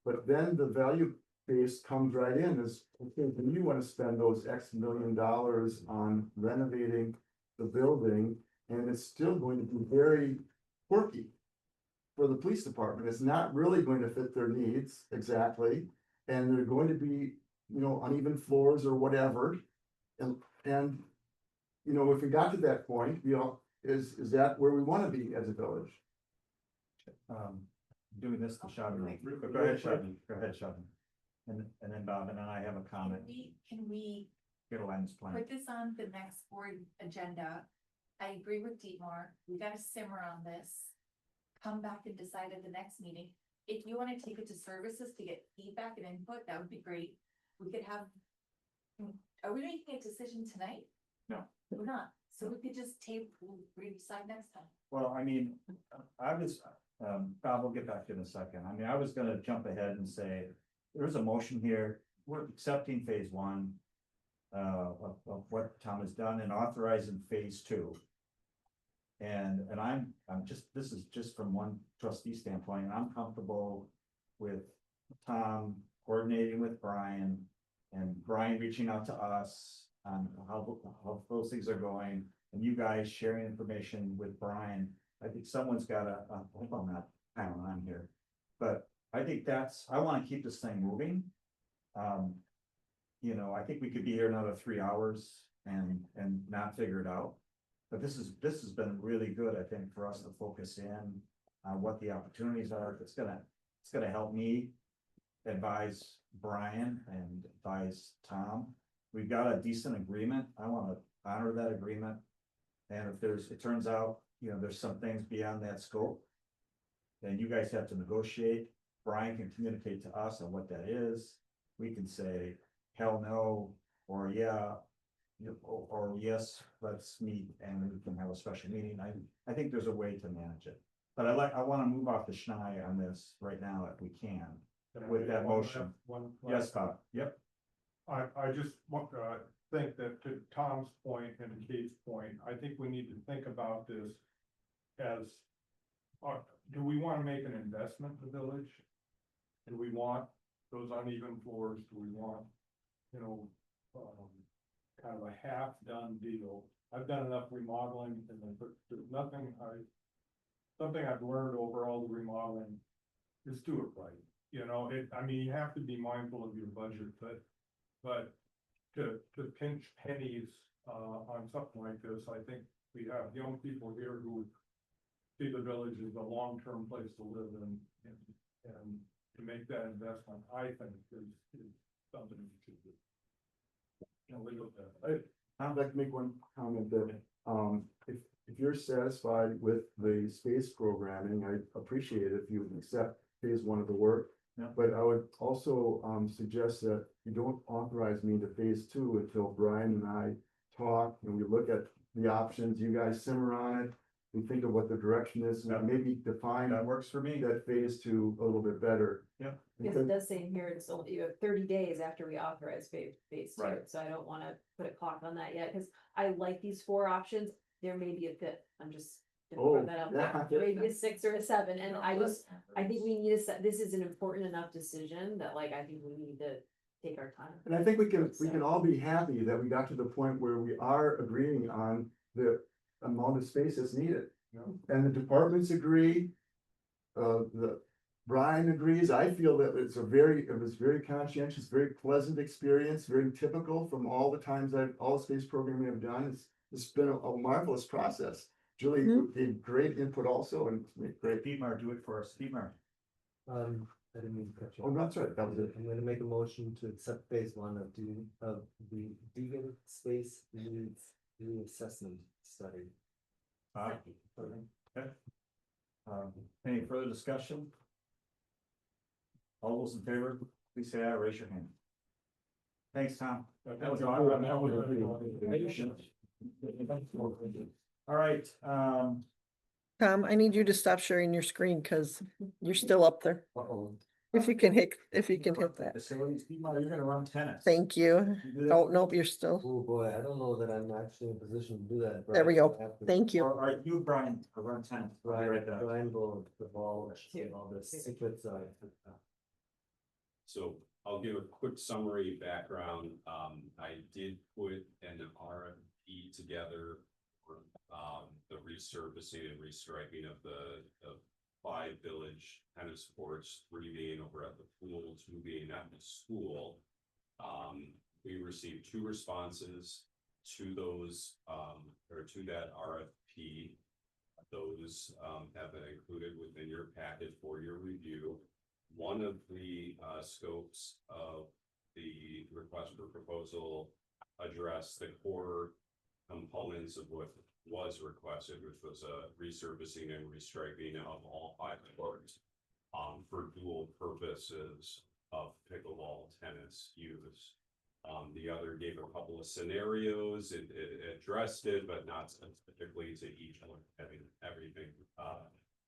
But then the value base comes right in as, okay, when you wanna spend those X $1 million on renovating the building, and it's still going to be very quirky for the police department, it's not really going to fit their needs exactly, and they're going to be, uneven floors or whatever. And, if we got to that point, is that where we wanna be as a village? Doing this to Sheldon. Go ahead, Sheldon. Go ahead, Sheldon. And then Bob, and then I have a comment. Can we Get a lens plan. put this on the next board agenda? I agree with Dietmar, we gotta simmer on this. Come back and decide at the next meeting. If you wanna take it to services to get feedback and input, that would be great. We could have. Are we making a decision tonight? No. We're not, so we could just decide next time. Well, I mean, I was, Bob, we'll get back to you in a second. I mean, I was gonna jump ahead and say, there's a motion here, we're accepting phase one. Of what Tom has done and authorizing phase two. And I'm just, this is just from one trustee standpoint, I'm comfortable with Tom coordinating with Brian. And Brian reaching out to us on how those things are going, and you guys sharing information with Brian. I think someone's gotta, hope I'm not piling on here, but I think I wanna keep this thing moving. I think we could be here another 3 hours and not figure it out. But this has been really good, I think, for us to focus in on what the opportunities are. It's gonna help me advise Brian and advise Tom. We've got a decent agreement. I wanna honor that agreement. And if it turns out, there's some things beyond that scope, then you guys have to negotiate. Brian can communicate to us on what that is. We can say, hell no, or yeah, or yes, let's meet and we can have a special meeting. I think there's a way to manage it. But I wanna move off the schneid on this right now if we can, with that motion. Yes, Bob, yep. I just want to think that to Tom's point and to Kate's point, I think we need to think about this as, do we want to make an investment in the village? Do we want those uneven floors? Do we want, kind of a half-done deal? I've done enough remodeling and there's something I've learned over all the remodeling is do it right. You have to be mindful of your budget, but to pinch pennies, on something like this, I think we have young people here who see the village as a long-term place to live in, and to make that investment, I think is something we should do. I'd like to make one comment that, if you're satisfied with the space programming, I appreciate it if you would accept phase one of the work. Yeah. But I would also, suggest that you don't authorize me to phase two until Brian and I talk and we look at the options, you guys simmer on it. We think of what the direction is, and maybe define That works for me. that phase two a little bit better. Yeah. Because it does say in here, it's only, you have 30 days after we authorize phase two, Right. so I don't wanna put a clock on that yet, cause I like these 4 options, there may be a fifth, I'm just. gonna throw that out there. Maybe a 6 or a 7, and I think we need this is an important enough decision that I think we need to take our time. And I think we can all be happy that we got to the point where we are agreeing on the amount of space that's needed. And the departments agree. Brian agrees. I feel that it was very conscientious, very pleasant experience, very typical from all the times all the space programming I've done. It's been a marvelous process. Julie gave great input also, and great. Dietmar, do it for us. Dietmar. I didn't mean to cut you. Oh, that's right. That was it. I'm gonna make a motion to accept phase one of the Deegan Space Needs Reassessment Study. Okay. Any further discussion? All those in favor, please say aye, raise your hand. Thanks, Tom. That was awesome. All right, Tom, I need you to stop sharing your screen because you're still up there. Uh-oh. If you can hit that. Facilities, people, you're gonna run tennis. Thank you. You do that? Oh, nope, you're still. Oh, boy, I don't know that I'm actually in a position to do that. There we Brian, go. I have to- Thank you. Or are you, Brian, to run tennis? I'll be right back. Brian will divulge all the secrets of. So I'll give a quick summary background. I did put an RFP together for, the resurfacing and restriping of the 5 village tennis courts, 3 being over at the pool, 2 being at the school. We received 2 responses to those, or to that RFP. Those, have been included within your packet for your review. One of the scopes of the request for proposal addressed the core components of what was requested, which was a resurfacing and restriping of all 5 courts for dual purposes of pickleball tennis use. The other gave a couple of scenarios, it addressed it, but not specifically to each one, having everything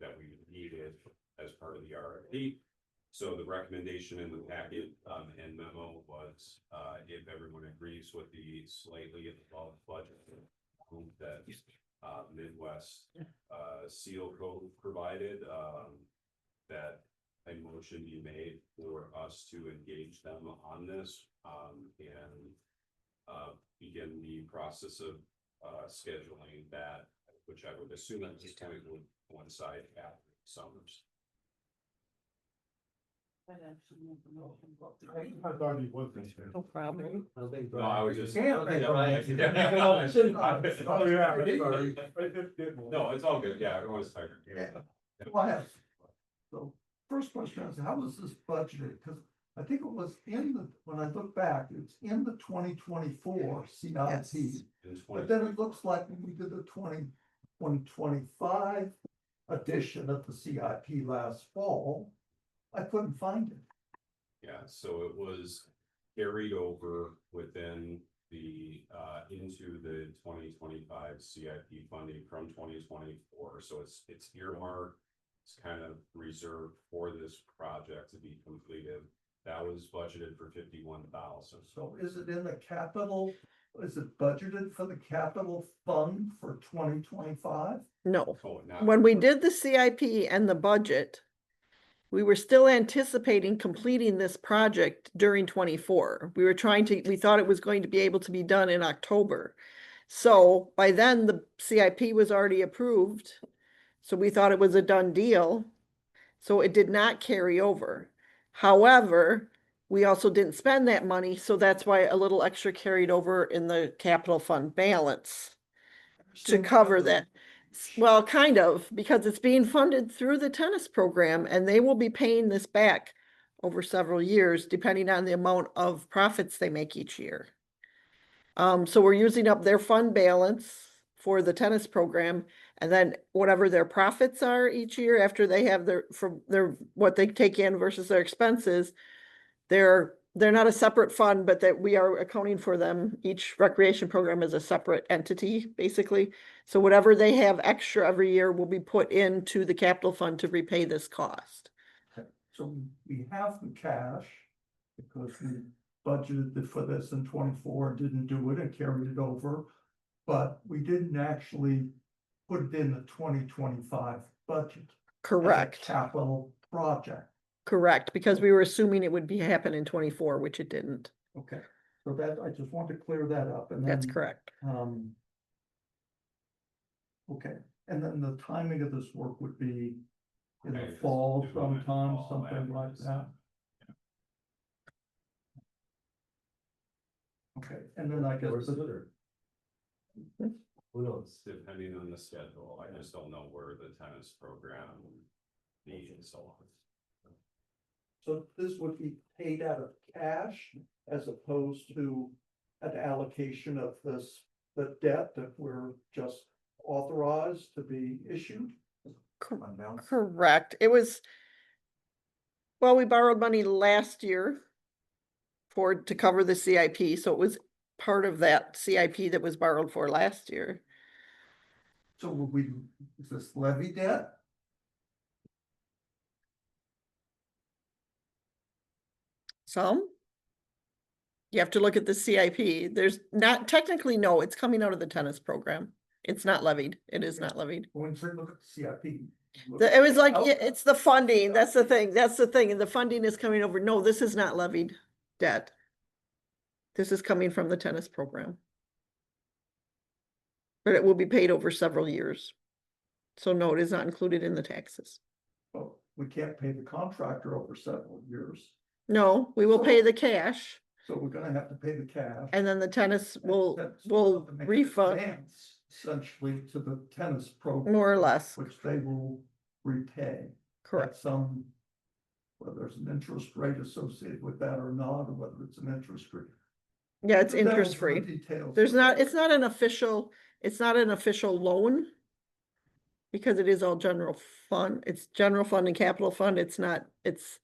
that we needed as part of the RFP. So the recommendation in the packet and memo was, if everyone agrees with the slightly above budget that Midwest Seal Code provided, that a motion be made for us to engage them on this and begin the process of scheduling that, which I would assume at this point would coincide after summers. I thought he was. No problem. I don't think No, I was just. I don't think Brian- Oh, yeah. No, it's all good. Yeah, everyone's tired. Yeah. Well, I have- So first question is, how was this budgeted? Because I think it was in the, when I look back, it's in the 2024 CIP. But then it looks like when we did the 2025 edition of the CIP last fall, I couldn't find it. Yeah, so it was carried over within the, into the 2025 CIP funding from 2024. So it's earmarked, it's kind of reserved for this project to be completed. That was budgeted for 51,000. So is it in the capital, is it budgeted for the capital fund for 2025? No. Oh, not- When we did the CIP and the budget, we were still anticipating completing this project during 24. We thought it was going to be able to be done in October. So by then the CIP was already approved. So we thought it was a done deal. So it did not carry over. However, we also didn't spend that money. So that's why a little extra carried over in the capital fund balance to cover that. Well, kind of, because it's being funded through the tennis program and they will be paying this back over several years, depending on the amount of profits they make each year. So we're using up their fund balance for the tennis program, and then whatever their profits are each year after they have what they take in versus their expenses, they're not a separate fund, but that we are accounting for them. Each recreation program is a separate entity, basically. So whatever they have extra every year will be put into the capital fund to repay this cost. So we have the cash because we budgeted for this in 24, didn't do it and carried it over. But we didn't actually put it in the 2025 budget. as a Correct. Capital project. Correct, because we were assuming it would happen in 24, which it didn't. Okay, so that, I just wanted to clear that up and then. That's correct. Okay, and then the timing of this work would be in the Okay, fall just do it in the sometime, fall something like after that. Okay, and then I guess. Or sooner. Who knows? Depending on the schedule, I just don't know where the tennis program needs and so on. So this would be paid out of cash as opposed to an allocation of this, the debt that we're just authorized to be issued? Correct. It was, well, we borrowed money last year to cover the CIP, so it was part of that CIP that was borrowed for last year. So would is this levy debt? Some? You have to look at the CIP. There's not, technically, no, it's coming out of the tennis program. It's not levied. It is not levied. When you say look at the CIP. look It was like, out- it's the funding. That's the thing. That's the thing. And the funding is coming over. No, this is not levied debt. This is coming from the tennis program. But it will be paid over several years. So no, it is not included in the taxes. Well, we can't pay the contractor over several years, No, we will pay the cash so we're gonna have to pay the cash. and then the tennis will That's will to make an refund advance, essentially to the tennis program. more or less. Which they will repay. Correct. At some, whether there's an interest rate associated with that or not, or whether it's an interest rate. Yeah, it's The devil's in the interest free. details. There's not, it's not an official loan. Because it is all general fund, it's general fund and capital fund, it's not, it's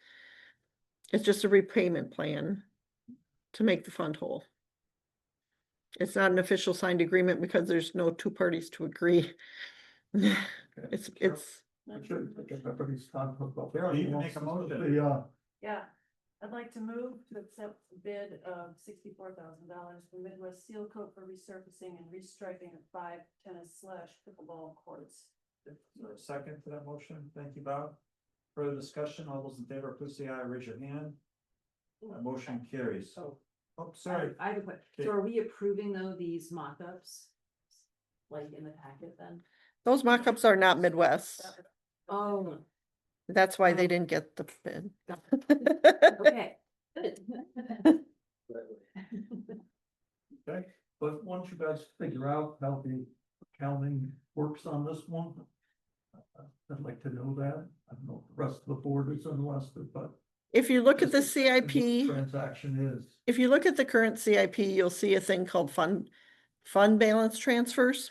just a repayment plan to make the fund whole. It's not an official signed agreement because there's no two parties to agree. It's, I should think everybody's talking about. Carol, you can make a motion. The, Yeah, I'd like to move to accept the bid of $64,000 for Midwest Seal Coat for resurfacing and restriping of 5 tennis/pickleball courts. Is there a second to that motion? Thank you, Bob. Further discussion, all those in favor, please say aye, raise your hand. That motion carries. Oh, sorry. I have a question. Okay. So are we approving though these mock-ups? Like in the packet then? those mock-ups are not Midwest. Oh, That's why they didn't get the bid. okay. Good. Okay, but once you guys figure out how the accounting works on this one. I'd like to know that. I don't know if the rest of the board is interested, but. If you look at the just what the CIP, Transaction is. if you look at the current CIP, you'll see a thing called fund balance transfers.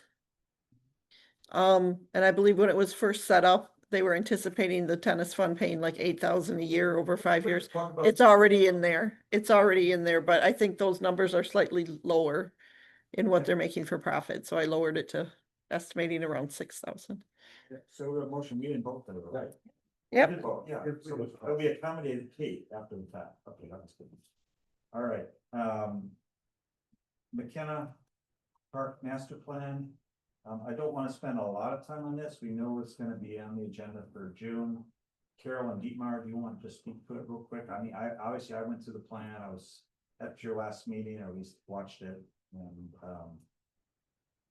And I believe when it was first set up, they were anticipating the tennis fund paying like 8,000 a year over 5 years. Talk about- It's already in there. It's already in there, but I think those numbers are slightly lower in what they're making for profit. So I lowered it to estimating around 6,000. So the motion, we didn't vote for it, right? Yep. We did vote, yeah, so we accommodated Kate after the fact. Okay, that's good. All right, McKenna Park Master Plan. I don't want to spend a lot of time on this. We know it's gonna be on the agenda for June. Carol and Dietmar, do you want to just speak to it real quick? I mean, obviously I went through the plan. I was at your last meeting, or at least watched it, and,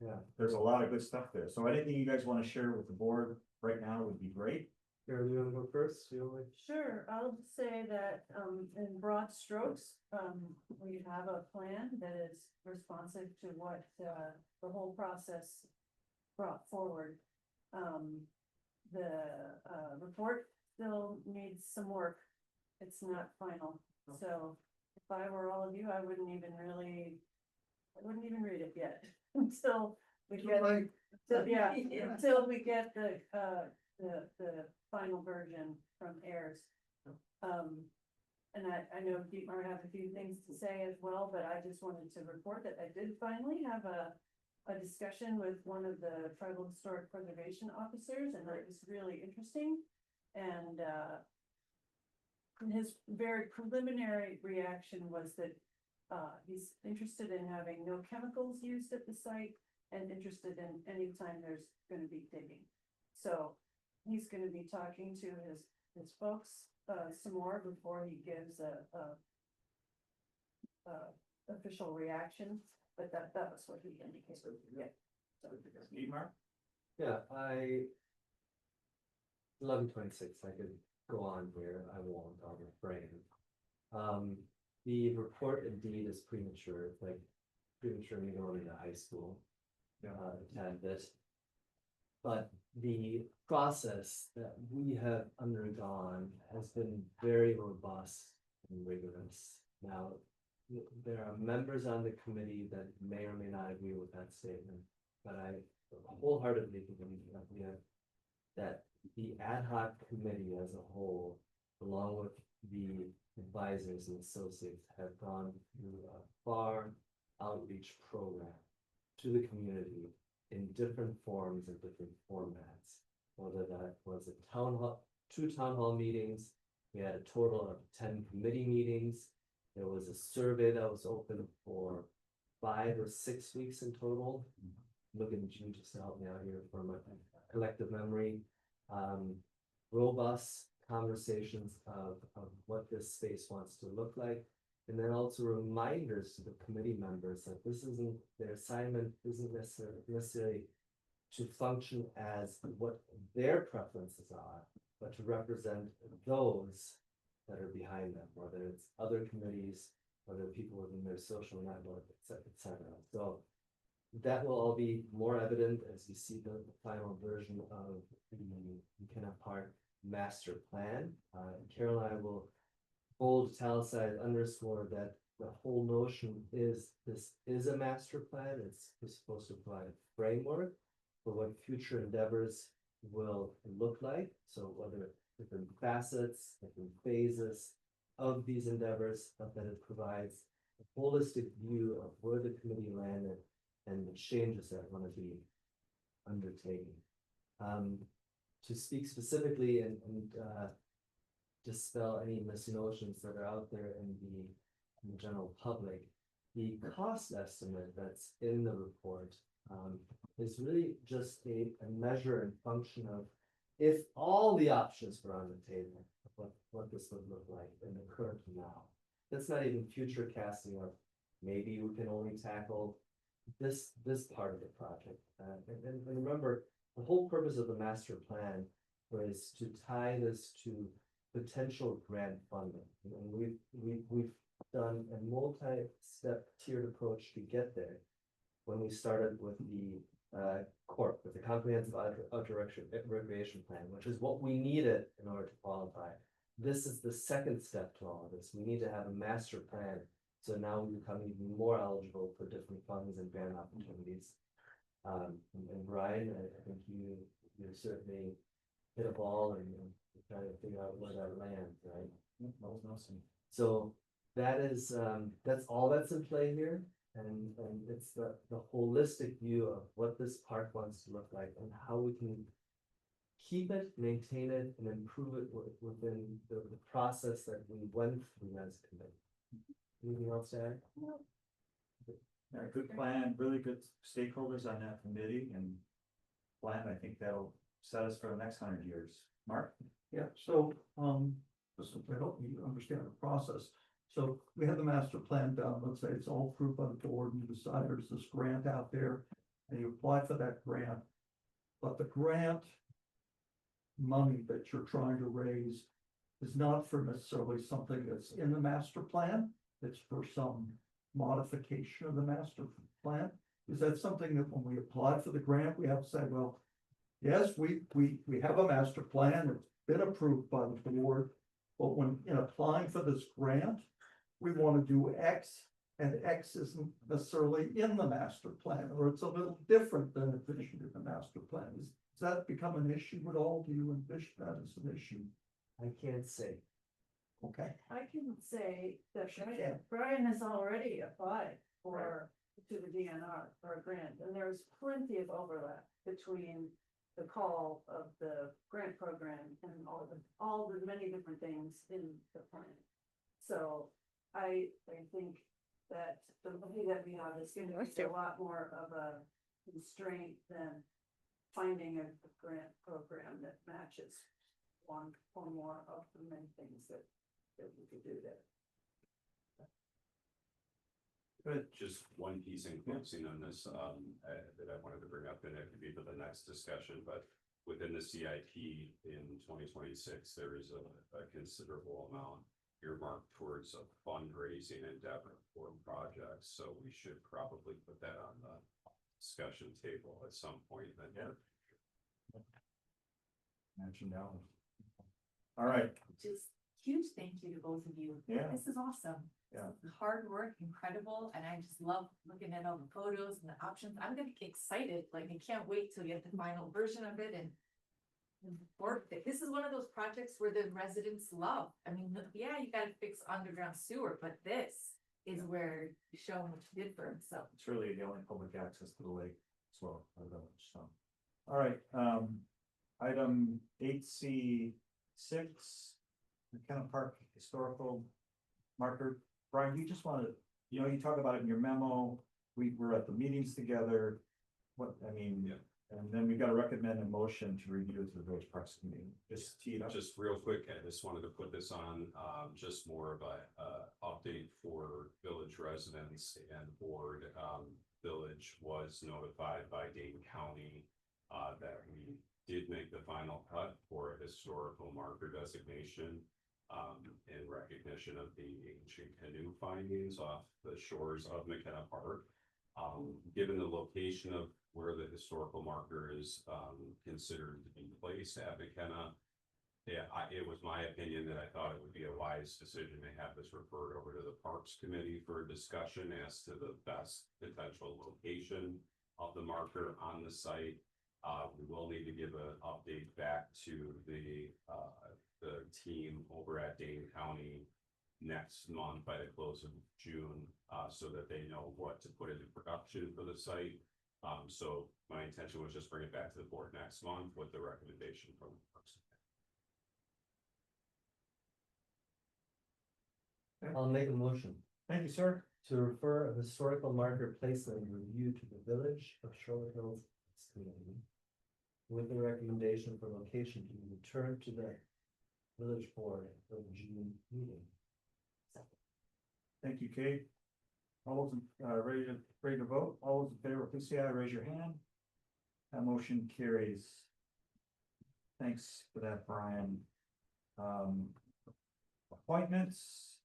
yeah, there's a lot of good stuff there. So anything you guys want to share with the board right now would be great. Carol, you wanna go first? Sure, I'll say that, in broad strokes, we have a plan that is responsive to what, the whole process brought forward. The, report still needs some work. It's not final, so if I were all of you, I wouldn't even read it yet until we get, until we get the final version from AIRS. And I know Dietmar have a few things to say as well, but I just wanted to report that I did finally have a discussion with one of the tribal historic preservation officers, and it was really interesting. And his very preliminary reaction was that he's interested in having no chemicals used at the site and interested in anytime there's gonna be digging. So he's gonna be talking to his folks some more before he gives a official reaction, but that was what he indicated. Yeah. Dietmar? Yeah, 11:26, I could go on here, I won't, I'll refrain. The report indeed is premature, it's like premature me going into high school. Attend this. But the process that we have undergone has been very robust and rigorous. Now, there are members on the committee that may or may not agree with that statement, but I wholeheartedly believe that the ad hoc committee as a whole, along with the advisors and associates, have gone through a far outreach program to the community in different forms and different formats. Whether that was a town hall, 2 town hall meetings, we had a total of 10 committee meetings, There was a survey that was open for 5 or 6 weeks in total. Looking at you just to help me out here for my collective memory. Robust conversations of what this space wants to look like. And then also reminders to the committee members that this isn't, their assignment isn't necessarily to function as what their preferences are, but to represent those that are behind them, whether it's other committees, whether people within their social network, et cetera. So that will all be more evident as you see the final version of the McKenna Park master plan. Carol and I will bold, italicize, underscore that the whole notion is this is a master plan. It's supposed to provide a framework for what future endeavors will look like. So whether different facets, different phases of these endeavors, but that it provides a holistic view of where the committee landed and the changes that want to be undertaken. To speak specifically and dispel any misnotions that are out there in the general public, the cost estimate that's in the report is really just a measure and function of if all the options were on the table, what this would look like in the current now. That's not even future casting of maybe we can only tackle this part of the project. And remember, the whole purpose of the master plan was to tie this to potential grant funding. And we've done a multi-step tiered approach to get there. When we started with the CORP, with the Comprehensive Outdoor Recreation Plan, which is what we needed in order to qualify. This is the second step to all of this. We need to have a master plan. So now we become even more eligible for different funds and grant opportunities. And Brian, I think you certainly hit a ball and try to figure out where that lands, right? So that is that's all that's in play here. And it's the holistic view of what this park wants to look like and how we can keep it, maintain it, and improve it within the process that we went through as a committee. Anything else to add? Yeah, good plan, really good stakeholders on that committee and plan, I think that'll set us for the next 100 years. Mark? Yeah, so, just to help me understand the process. So we have the master plan done, let's say it's all approved by the board and you decide there's this grant out there and you apply for that grant. But the grant money that you're trying to raise is not for necessarily something that's in the master plan. It's for some modification of the master plan. Is that something that when we apply for the grant, we have to say, well, yes, we have a master plan, it's been approved by the board, but when in applying for this grant, we want to do X, and X isn't necessarily in the master plan, or it's a little different than envisioned in the master plan. Does that become an issue at all? Do you envision that as an issue? I can't say. Okay. I can say that Yeah. Brian has already applied to the DNR for a grant, and there's plenty of overlap between the call of the grant program and all the many different things in the plan. So I think that the way that we have is gonna be a lot more of a constraint than finding a grant program that matches one or more of the many things that we could do there. Good. Just one piece in closing on this, that I wanted to bring up, and it could be for the next discussion, but within the CIP in 2026, there is a considerable amount earmarked towards a fundraising endeavor for projects, so we should probably put that on the discussion table at some point then. Yeah. Mentioned that one. All right. Just huge thank you to both of you. Yeah. This is awesome. Yeah. This is hard work, incredible, and I just love looking at all the photos and the options. I'm gonna get excited, like I can't wait till you get the final version of it and work it. This is one of those projects where the residents love. I mean, yeah, you gotta fix underground sewer, but this is where you show what you did for them. It's really the only public access to the lake as well, our village, so. All right, item 8C6, McKenna Park historical marker Brian, you just wanna, you know, you talk about it in your memo, we were at the meetings together. What, I mean, Yeah. and then we gotta recommend a motion to review to the village parks committee, just tee it up. Just real quick, I just wanted to put this on, just more of a, update for village residents and board. Village was notified by Dane County, that we did make the final cut for a historical marker designation. In recognition of the ancient canoe findings off the shores of McKenna Park. Given the location of where the historical marker is, considered to be placed at McKenna. Yeah, it was my opinion that I thought it would be a wise decision to have this referred over to the Parks Committee for a discussion as to the best potential location of the marker on the site. We will need to give an update back to the team over at Dane County next month by the close of June, so that they know what to put into production for the site. So my intention was just bring it back to the board next month with the recommendation from the Parks. I'll make a motion Thank you, sir. to refer a historical marker placement review to the village of Shore Hills Committee with the recommendation for location to be returned to the village board for the June meeting. Thank you, Kate. All those, ready to vote? All those in favor, please say aye, raise your hand. That motion carries. Thanks for that, Brian. Appointments.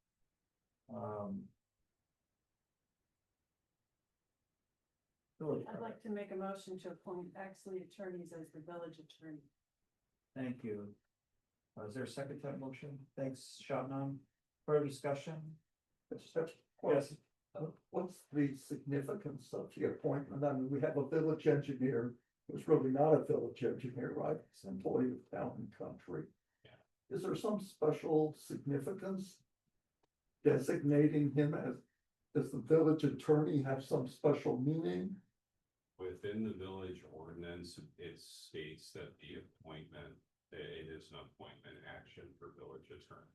Village I'd clerk. like to make a motion to appoint Axley Attorneys as the village attorney. Thank you. Is there a second to that motion? Thanks, Shabnam. Further discussion? Yes. What's the significance of the appointment? I mean, we have a village engineer who's really not a village engineer, right? He's an employee of Town and Country. Is there some special significance designating him as, does the village attorney have some special meaning? Within the village ordinance, it states that the appointment, it is an appointment action for village attorney.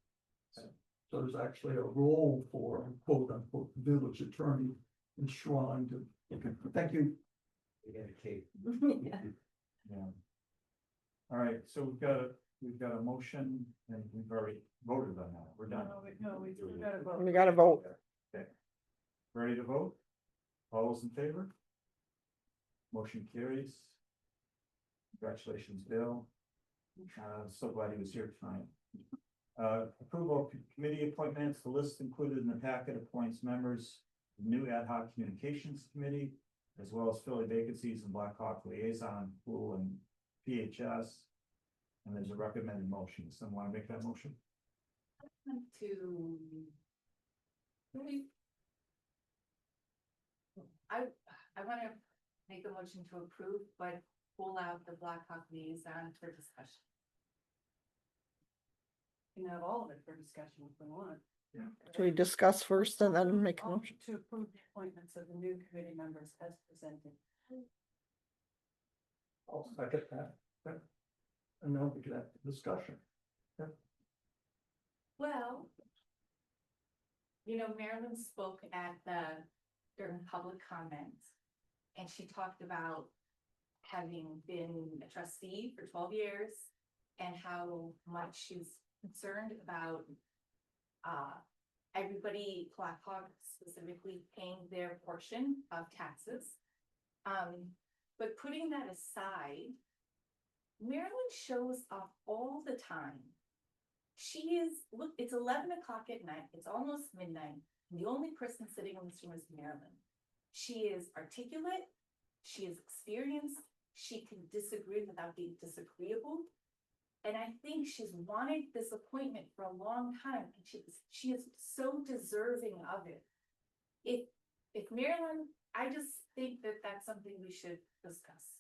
So there's actually a role for quote unquote village attorney enshrined. Okay, thank you. We got a Kate. Yeah. All right, so we've got a motion and we've already voted on that. We're done. We gotta vote. We gotta vote. Okay. Ready to vote? All those in favor? Motion carries. Congratulations, Bill. So glad he was here tonight. Approval of committee appointments, the list included in the packet appoints members, of the new ad hoc communications committee, as well as filling vacancies in Black Hawk liaison, pool and PHS. And there's a recommended motion. Someone want to make that motion? To. Really. I wanna make a motion to approve, but pull out the Black Hawk liaison for discussion. You can have all of it for discussion if we want. Should we discuss first and then make a I'll- motion? To approve the appointments of the new committee members as presented. I'll second that. Okay. And now we can have discussion. Well. Marilyn spoke during public comment. And she talked about having been a trustee for 12 years. And how much she's concerned about everybody, Black Hawk specifically, paying their portion of taxes. But putting that aside, Marilyn shows up all the time. Look, it's 11 o'clock at night, it's almost midnight, and the only person sitting in this room is Marilyn. She is articulate, she is experienced, she can disagree without being disagreeable. And I think she's wanted this appointment for a long time, and she is so deserving of it. If Marilyn, I just think that that's something we should discuss.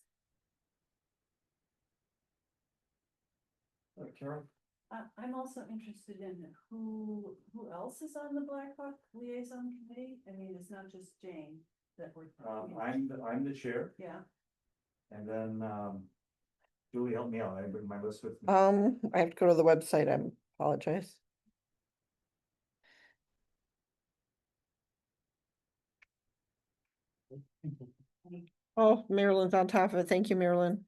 Karen? I'm also interested in who else is on the Black Hawk liaison committee? I mean, it's not just Jane that we're. I'm the chair, Yeah, and then, Julie, help me out. I bring my list with me. I have to go to the website, I apologize. Oh, Marilyn's on top of it. Thank you, Marilyn.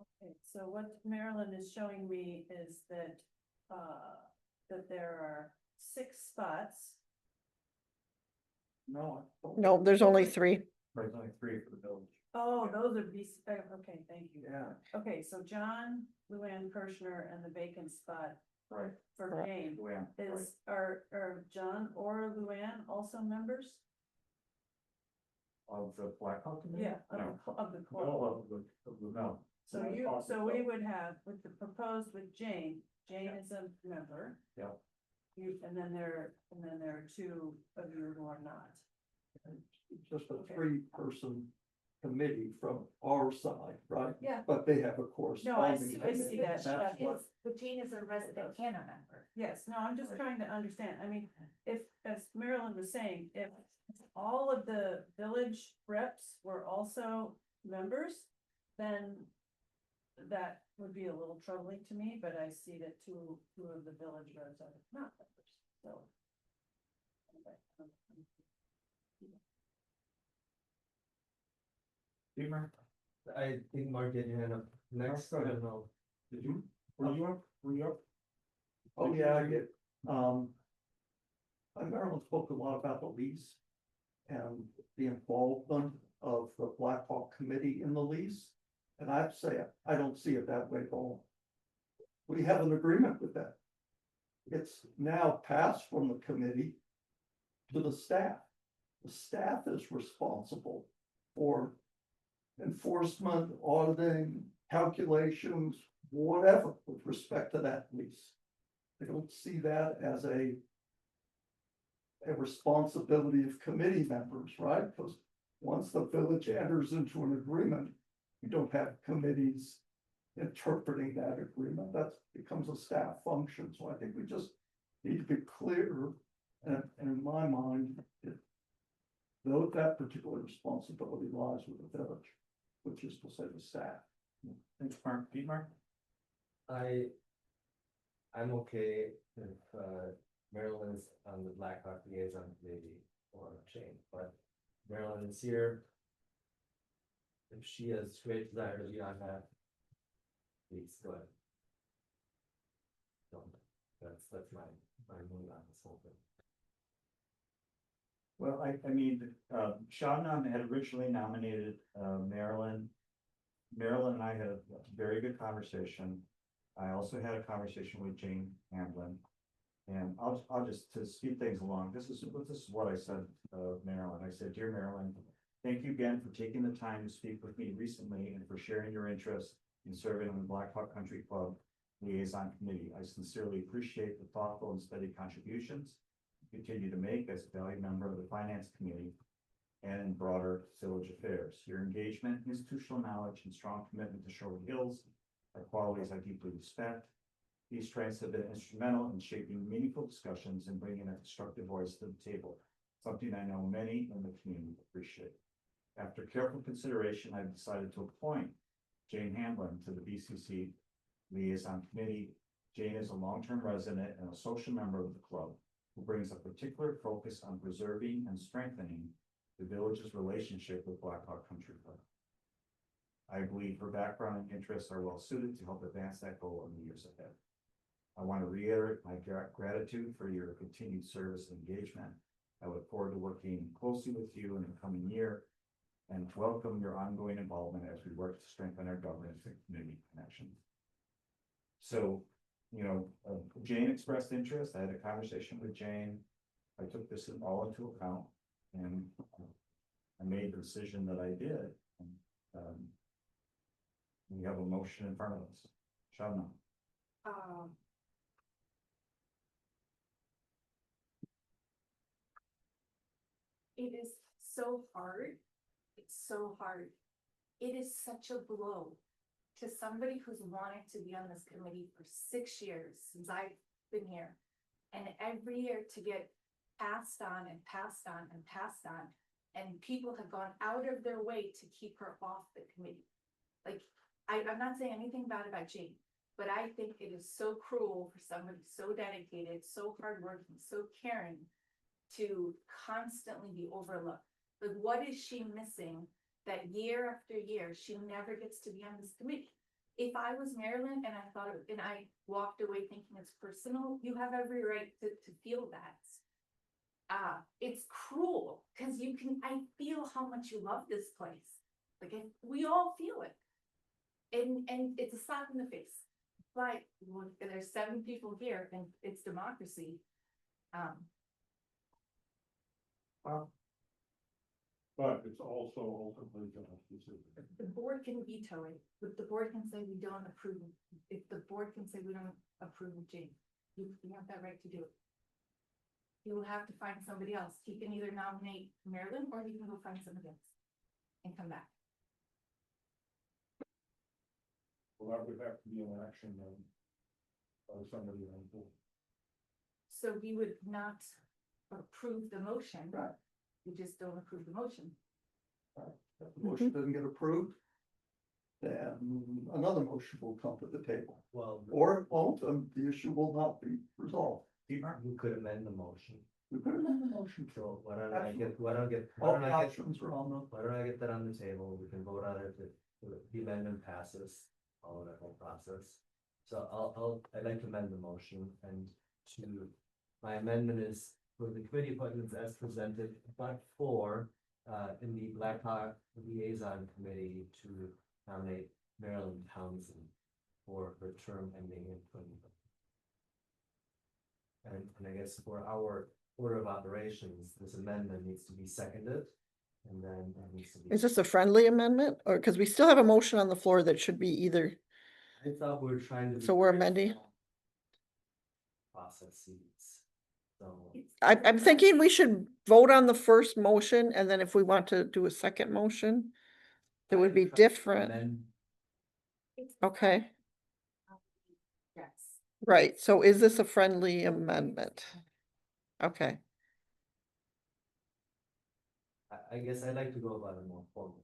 Okay, so what Marilyn is showing me is that, that there are 6 spots. No. No, there's only 3. There's only 3 for the village. Oh, those are okay, thank you. Yeah. Okay, so John, Luann Kirschner, and the vacant spot Right. for Correct. Jane Luann, right. is, are John or Luann also members? Of the Blackhawk committee? Yeah, of No. the, of the club. No, no. So so we would have, with the proposed with Jane, Jane is a member. Yeah. You, and then there are 2 of you who are not. Just a 3-person committee from our side, right? Yeah. But they have a corresponding. I see that, committee. but That's what- But Jane is a resident and a member. Yes, no, I'm just trying to understand, I mean, if, as Marilyn was saying, if all of the village reps were also members, then that would be a little troubling to me, but I see that two of the village reps are not members, so. Beamer? I think Mark did your hand up next. Go ahead. I don't know. Did you? Were you up? Were you up? Oh, yeah, I get, Marilyn spoke a lot about the lease and the involvement of the Blackhawk Committee in the lease. And I'd say, I don't see it that way at all. We have an agreement with that. It's now passed from the committee to the staff. The staff is responsible for enforcement, auditing, calculations, whatever with respect to that lease. I don't see that as a responsibility of committee members, right? Because once the village enters into an agreement, you don't have committees interpreting that agreement. That becomes a staff function. So I think we just need to be clear. And in my mind, though that particular responsibility lies with the village, which is to say the staff. Thanks, Mark. Pete, Mark? I'm okay if Marilyn's on the Blackhawk liaison committee or Jane, but Marilyn is here. If she has great desire to be on that, please go ahead. So that's my mood on this whole thing. Well, I mean, Shabnam had originally nominated, Marilyn. Marilyn and I had a very good conversation. I also had a conversation with Jane Hamblin. And I'll just, to speed things along, this is what I said, Marilyn. I said, "Dear Marilyn, thank you again for taking the time to speak with me recently and for sharing your interest in serving on the Blackhawk Country Club Liaison Committee. I sincerely appreciate the thoughtful and steady contributions you continue to make as a valued member of the Finance Committee and in broader village affairs. Your engagement, institutional knowledge, and strong commitment to Sherwood Hills are qualities I deeply respect. These strengths have been instrumental in shaping meaningful discussions and bringing a constructive voice to the table, something I know many in the community appreciate. After careful consideration, I've decided to appoint Jane Hamblin to the BCC Liaison Committee. Jane is a long-term resident and a social member of the club who brings a particular focus on preserving and strengthening the village's relationship with Blackhawk Country Club. I believe her background and interests are well suited to help advance that goal in the years ahead. I want to reiterate my gratitude for your continued service and engagement. I look forward to working closely with you in the coming year and welcome your ongoing involvement as we work to strengthen our governance and community connections." So, Jane expressed interest. I had a conversation with Jane. I took this all into account and I made the decision that I did. And, we have a motion in front of us. Shabnam. It is so hard. It's so hard. It is such a blow to somebody who's wanted to be on this committee for 6 years since I've been here. And every year to get passed on and passed on and passed on. And people have gone out of their way to keep her off the committee. Like, I'm not saying anything bad about Jane, but I think it is so cruel for somebody so dedicated, so hardworking, so caring to constantly be overlooked. Like, what is she missing that year after year, she never gets to be on this committee? If I was Marilyn and I thought, and I walked away thinking it's personal, you have every right to feel that. It's cruel, because I feel how much you love this place. Like, we all feel it. And it's a slap in the face. But look, there's 7 people here and it's democracy. But it's also ultimately John's decision. The board can veto it, but the board can say we don't approve. If the board can say we don't approve of Jane, you have that right to do it. He will have to find somebody else. He can either nominate Marilyn or he can go find somebody else and come back. Well, that would have to be an action then. By somebody on the board. So we would not approve the motion. Right. We just don't approve the motion. If the motion doesn't get approved, then another motion will come to the table. Well, Or it won't, and the issue will not be resolved. you could amend the motion. We could amend the motion. So why don't All the options are on the. why don't I get that on the table? We can vote on it if the amendment passes, follow that whole process. So I'd like to amend the motion and my amendment is for the committee appointments as presented, but for, in the Blackhawk Liaison Committee to nominate Marilyn Townsend for her term ending in 2020. And I guess for our order of operations, this amendment needs to be seconded. And then it needs to be. Is this a friendly amendment, or, because we still have a motion on the floor that should be either, I thought we were trying to. so we're amending? Processes, so. I'm thinking we should vote on the first motion, and then if we want to do a second motion, it would be different. And Okay, Yes. right, so is this a friendly amendment? Okay, I guess I'd like to go about it more formally.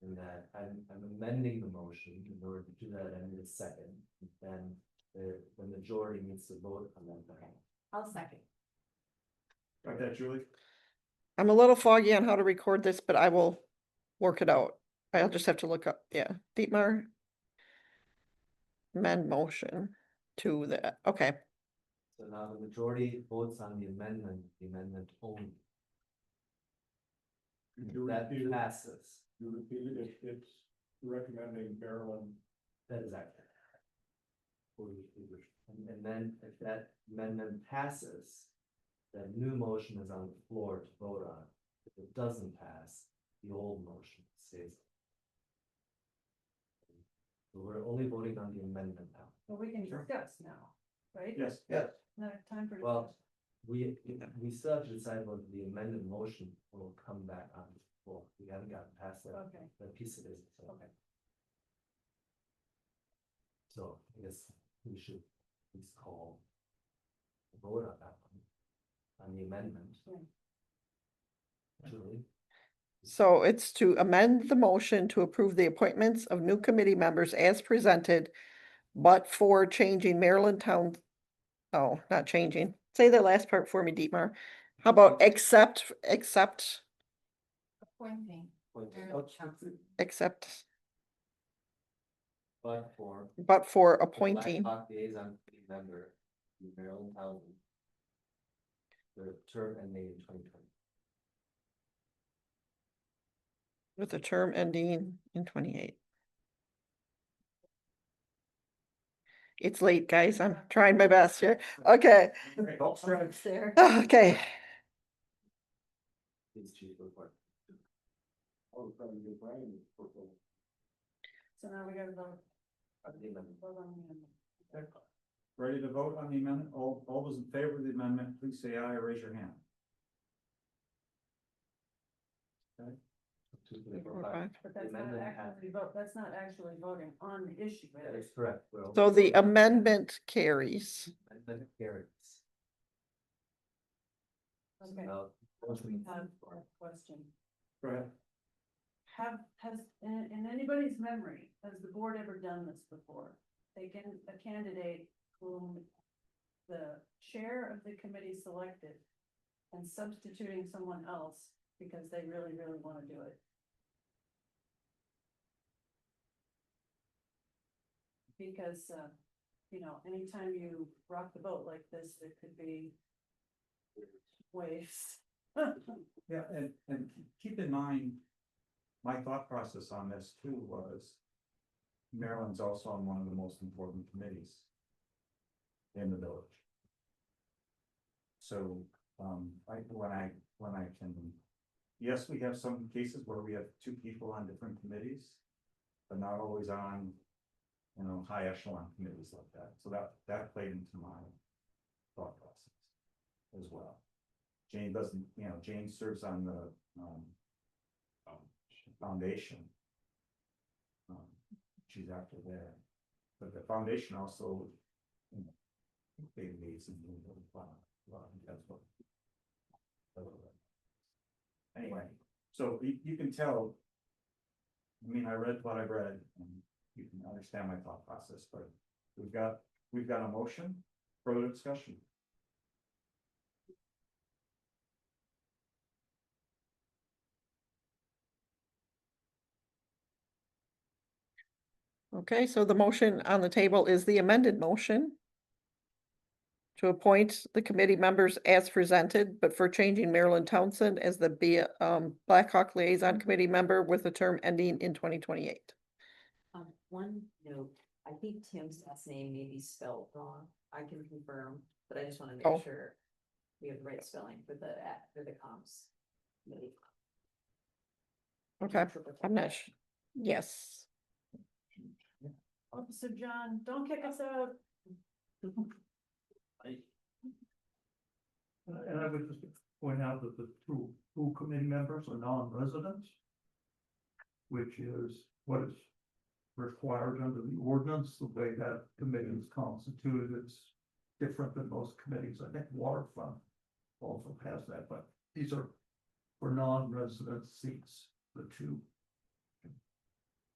In that I'm amending the motion in order to do that, I need a second, then the majority needs to vote on that. I'll second. Got that, Julie? I'm a little foggy on how to record this, but I will work it out. I'll just have to look up, yeah, Dietmar. Amend motion to that, okay. So now the majority votes on the amendment only. You That repeat it. passes. You repeated it, it's recommending Marilyn. That is accurate. And then if that amendment passes, the new motion is on the floor to vote on. If it doesn't pass, the old motion stays. So we're only voting on the amendment now. Well, we can discuss now, right? Yes. Yes. No time for. Well, we still have to decide whether the amended motion will come back on the floor. We haven't gotten past that, Okay. that piece of it. Okay. So I guess we should at least call a vote on that one, on the amendment. Julie? So it's to amend the motion to approve the appointments of new committee members as presented, but for changing Maryland Town. Oh, not changing. Say the last part for me, Dietmar. How about accept, Appointing. Appointing. accept, But for appointing, Blackhawk Liaison Committee member, Marilyn Townsend. The term ending in 2020. with a term ending in 28. It's late, guys. I'm trying my best here. Okay, There. okay. Please choose the report. So now we gotta vote. On the amendment. Vote on the amendment. Ready to vote on the amendment? All those in favor of the amendment, please say aye or raise your hand. Okay. But that's not actually that's not actually voting on the issue. That is correct. Well, So the amendment carries. amendment carries. Okay. Now, motion- Have a question. Go ahead. Has, in anybody's memory, has the board ever done this before? Taken a candidate whom the chair of the committee selected and substituting someone else because they really, really wanna do it. Because, anytime you rock the boat like this, there could be waves. Yeah, and keep in mind, my thought process on this too was Maryland's also on one of the most important committees in the village. So, when I can, yes, we have some cases where we have two people on different committees, but not always on, high echelon committees like that. So that played into my thought process as well. Jane doesn't, Jane serves on the, foundation. She's after there, but the foundation also, they made some really fun. That's what. Anyway, so you can tell. I mean, I read what I read, and you can understand my thought process, but we've got a motion, further discussion. Okay, so the motion on the table is the amended motion to appoint the committee members as presented, but for changing Marilyn Townsend as the Blackhawk Liaison Committee member with a term ending in 2028. One note, I think Tim's last name may be spelled wrong. I can confirm, but I just want to Oh. make sure we have the right spelling for the comms committee. Okay, I'm not sure. Yes. Officer John, don't kick us out. And I would just point out that the two committee members are non-residents, which is what is required under the ordinance, the way that committee is constituted. It's different than most committees. I think Waterfront also has that, but these are for non-resident seats, the two.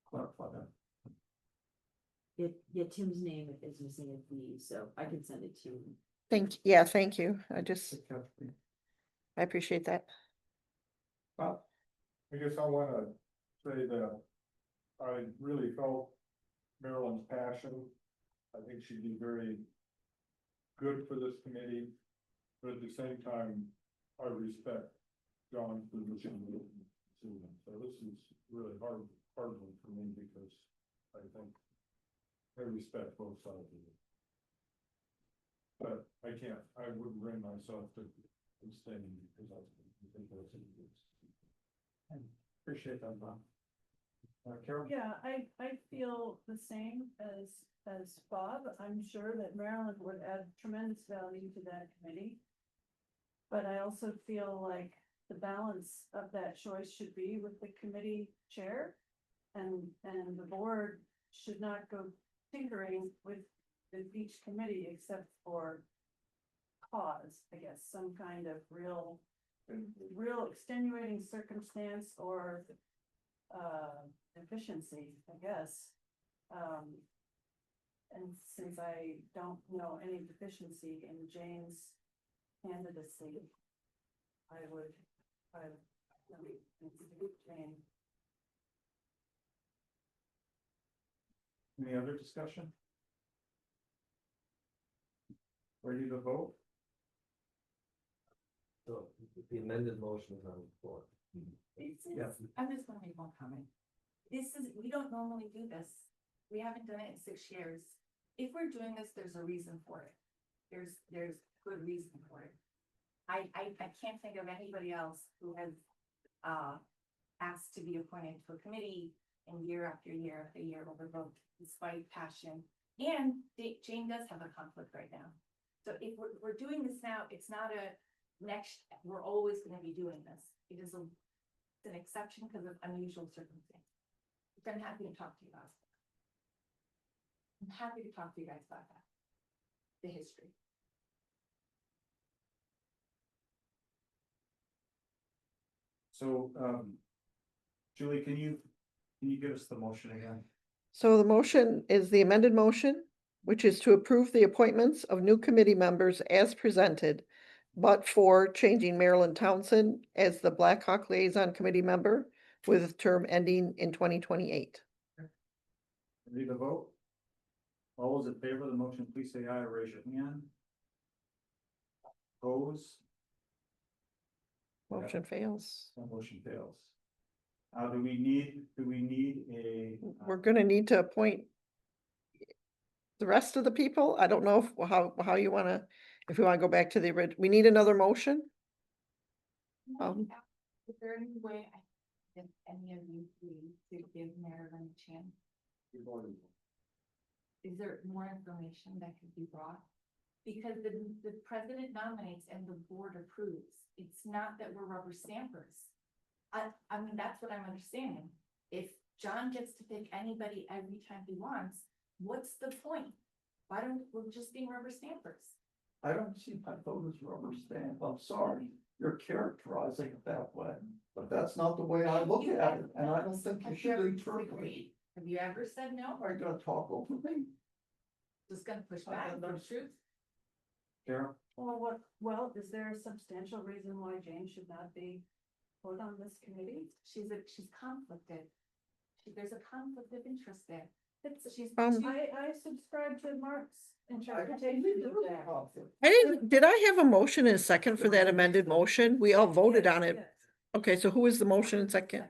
Clarify that. Yeah, Tim's name is missing a D, so I can send it to you. Thank you. I appreciate that. I guess I wanna say that I really felt Marilyn's passion. I think she'd be very good for this committee, but at the same time, I respect John's position. So this is really hard one for me because I think I respect both sides of it. But I wouldn't bring myself to abstain because I think that's it. Appreciate that, Bob. Carol? Yeah, I feel the same as Bob. I'm sure that Marilyn would add tremendous value to that committee. But I also feel like the balance of that choice should be with the committee chair. And the board should not go tinkering with each committee except for cause, I guess, some kind of real extenuating circumstance or efficiency, I guess. And since I don't know any deficiency in Jane's candidacy, I would Jane. Any other discussion? Ready to vote? So the amended motion is on the floor. I'm just gonna make one comment. We don't normally do this. We haven't done it in 6 years. If we're doing this, there's a reason for it. There's good reason for it. I can't think of anybody else who has asked to be appointed to a committee and year after year after year overlooked despite passion. And Jane does have a conflict right now. So if we're doing this now, it's not we're always gonna be doing this. It's an exception because of unusual circumstances. I'm happy to talk to you guys. I'm happy to talk to you guys about that. The history. So, Julie, can you give us the motion again? So the motion is the amended motion, which is to approve the appointments of new committee members as presented, but for changing Marilyn Townsend as the Black Hawk Liaison Committee member with a term ending in 2028. Ready to vote? All those in favor of the motion, please say aye or raise your hand. Opposed? Motion fails. That motion fails. Do we need a? We're gonna need to appoint the rest of the people. I don't know how you wanna, if you wanna go back to the original, we need another motion? Is there any way, if any of you please, to give Marilyn a chance? Is there more information that could be brought? Because the president nominates and the board approves. It's not that we're rubber stampers. I mean, that's what I'm understanding. If John gets to pick anybody every time he wants, what's the point? Why don't we just be rubber stampers? I don't see my vote as rubber stamp. I'm sorry. You're characterizing it that way, but that's not the way I look at it, and I don't think you should interpret it. Have you ever said no? Are you gonna talk over me? Just gonna push back the truth? Carol? Well, is there a substantial reason why Jane should not be put on this committee? She's conflicted. There's a conflict of interest there. I subscribe to Mark's interpretation of that. Did I have a motion and a second for that amended motion? We all voted on it. Yes. Okay, so who is the motion and second?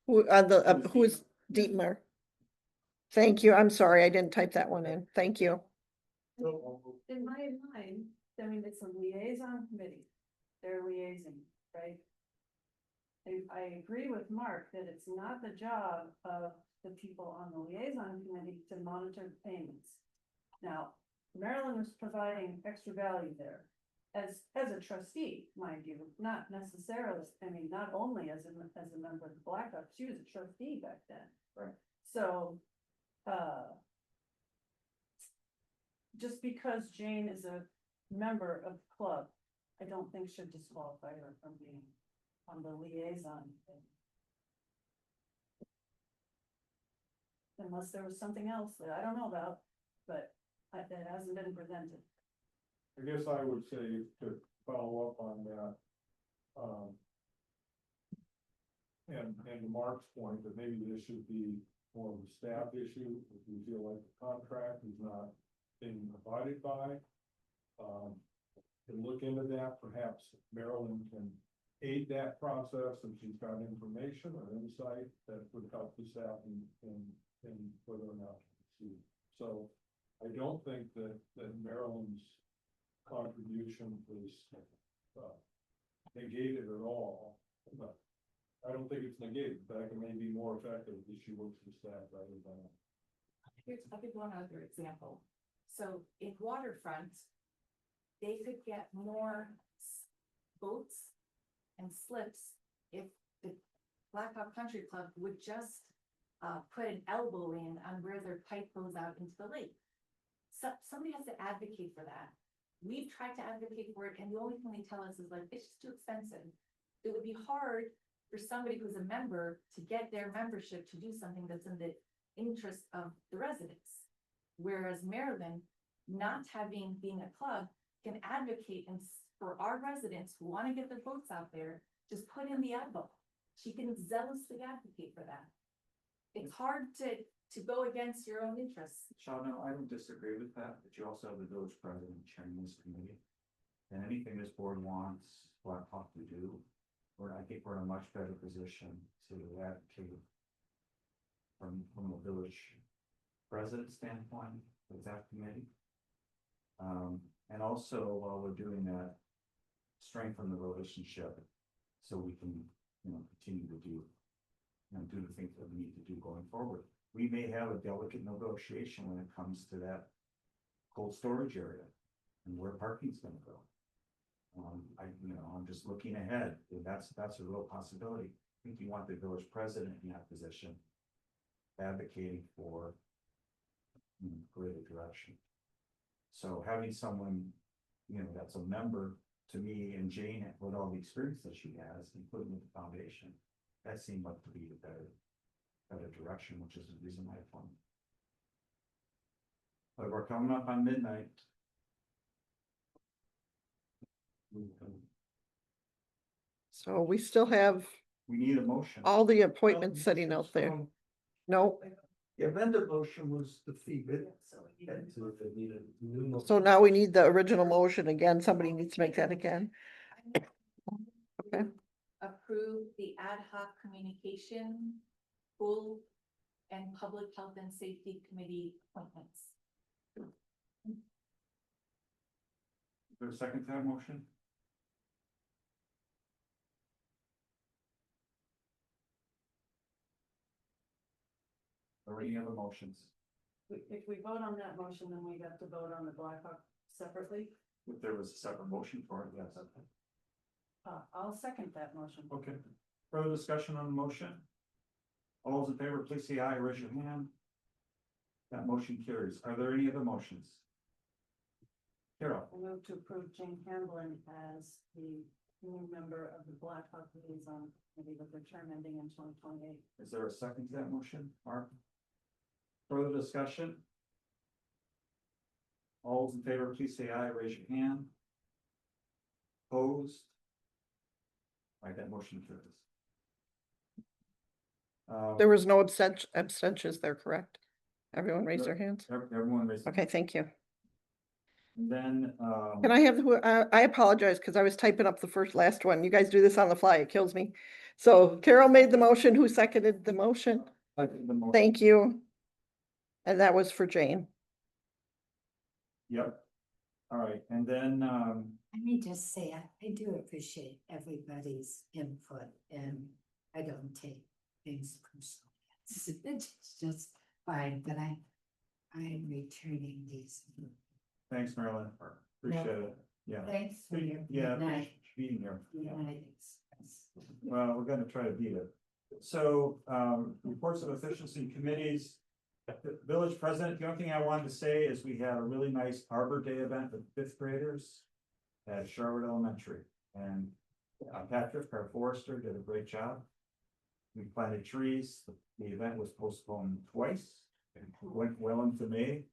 Who, who is Dietmar? Thank you. I'm sorry, I didn't type that one in. Thank you. In my mind, I mean, it's a liaison committee. They're liaising, right? I agree with Mark that it's not the job of the people on the liaison committee to monitor payments. Now, Marilyn was providing extra value there as a trustee, mind you, not necessarily, I mean, not only as a member of the Blackhawks, she was a trustee back then. Right. So, just because Jane is a member of the club, I don't think should disqualify her from being on the liaison. Unless there was something else that I don't know about, but that hasn't been presented. I guess I would say to follow up on that. And to Mark's point, that maybe this should be more of a staff issue, if we feel like the contract is not being abided by. Can look into that, perhaps Marilyn can aid that process if she's got information or insight that would help the staff in whether or not to proceed. So I don't think that Marilyn's contribution is negated at all, but I don't think it's negated. In fact, it may be more effective if she works with staff rather than. I'll give one other example. So in Waterfront, they could get more boats and slips if the Blackhawk Country Club would just put an elbow in on where their pipe goes out into the lake. So somebody has to advocate for that. We've tried to advocate for it, and the only thing they tell us is like, it's just too expensive. It would be hard for somebody who's a member to get their membership to do something that's in the interest of the residents. Whereas Maryland, not being a club, can advocate for our residents who want to get their boats out there, just put in the elbow. She can zealously advocate for that. It's hard to go against your own interests. Sean, no, I don't disagree with that, but you also have the village president chairing this committee. And anything this board wants Blackhawk to do, I think we're in a much better position to advocate from a village president standpoint with that committee. And also while we're doing that, strengthen the relationship so we can, continue to do the things that we need to do going forward. We may have a delicate negotiation when it comes to that cold storage area and where parking's gonna go. I'm just looking ahead, and that's a real possibility. I think you want the village president in that position, advocating for greater direction. So having someone, that's a member, to me, and Jane, with all the experience that she has, and putting in the foundation, that seemed like to be the better direction, which is the reason I appointed. But we're coming up on midnight. So we still have We need a motion. all the appointments sitting out there. So, No, The amended motion was defeated. And so if they need a new motion- so now we need the original motion again. Somebody needs to make that again. Okay. Approve the ad hoc communication, full and public health and safety committee appointments. Is there a second to that motion? Or any other motions? If we vote on that motion, then we have to vote on the Blackhawk separately. If there was a separate motion for it, yes. I'll second that motion. Okay. Further discussion on the motion? All those in favor, please say aye, raise your hand. That motion carries. Are there any other motions? Carol, I move to approve Jane Hamblin as the new member of the Blackhawk Liaison Committee with a term ending in 2028. is there a second to that motion? Mark? Further discussion? All those in favor, please say aye, raise your hand. Opposed? All right, that motion carries. There was no abstentions there, correct? Everyone raise their hands? Everyone raise. Okay, thank you. And then, Can I have, I apologize because I was typing up the last one. You guys do this on the fly. It kills me. So Carol made the motion. Who seconded the motion? Thank you. And that was for Jane. Yep. All right, and then, Let me just say, I do appreciate everybody's input and I don't take things personally. It's just fine, but I'm returning these. thanks, Marilyn. Appreciate it. Yeah. Thanks for your Yeah, night. being here. United Express. Well, we're gonna try to beat it. So, reports of efficiency committees. The village president, the only thing I wanted to say is we had a really nice Arbor Day event with fifth graders at Sherwood Elementary. And Patrick, our forester, did a great job. We planted trees. The event was postponed twice. It went well into May,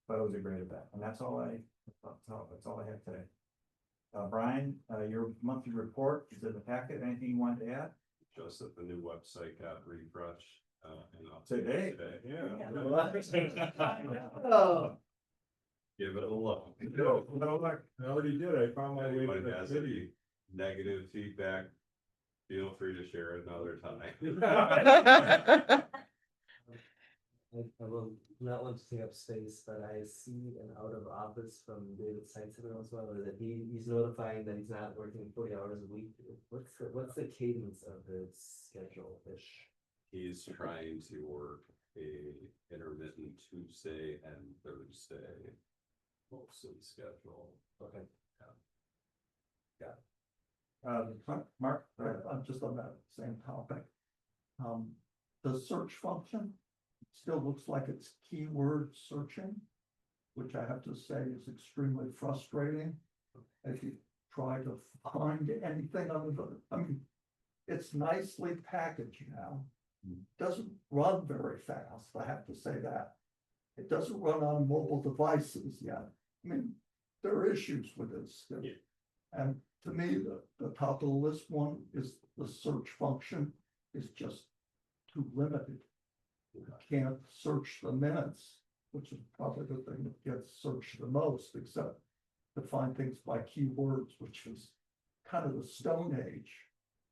but it was a great event. And that's all I have today. Brian, your monthly report is in the packet. Anything you wanted to add? Just that the new website got refreshed, and Today? Yeah. Oh. Give it a look. No, I already did. I found my way to Anyone the has city. any negative feedback, feel free to share it another time. I will not want to take up space, but I see an out of office from David Seitzman as well, that he's notifying that he's not working 40 hours a week. What's the cadence of his schedule-ish? He's trying to work a intermittent Tuesday and Thursday mostly schedule. Okay. Mark? I'm just on that same topic. The search function still looks like it's keyword searching, which I have to say is extremely frustrating. If you try to find anything on it's nicely packaged now. Doesn't run very fast, I have to say that. It doesn't run on mobile devices yet. I mean, there are issues with this. And to me, the top of the list one is the search function is just too limited. You can't search the minutes, which is probably the thing that gets searched the most, except to find things by keywords, which is kind of the stone age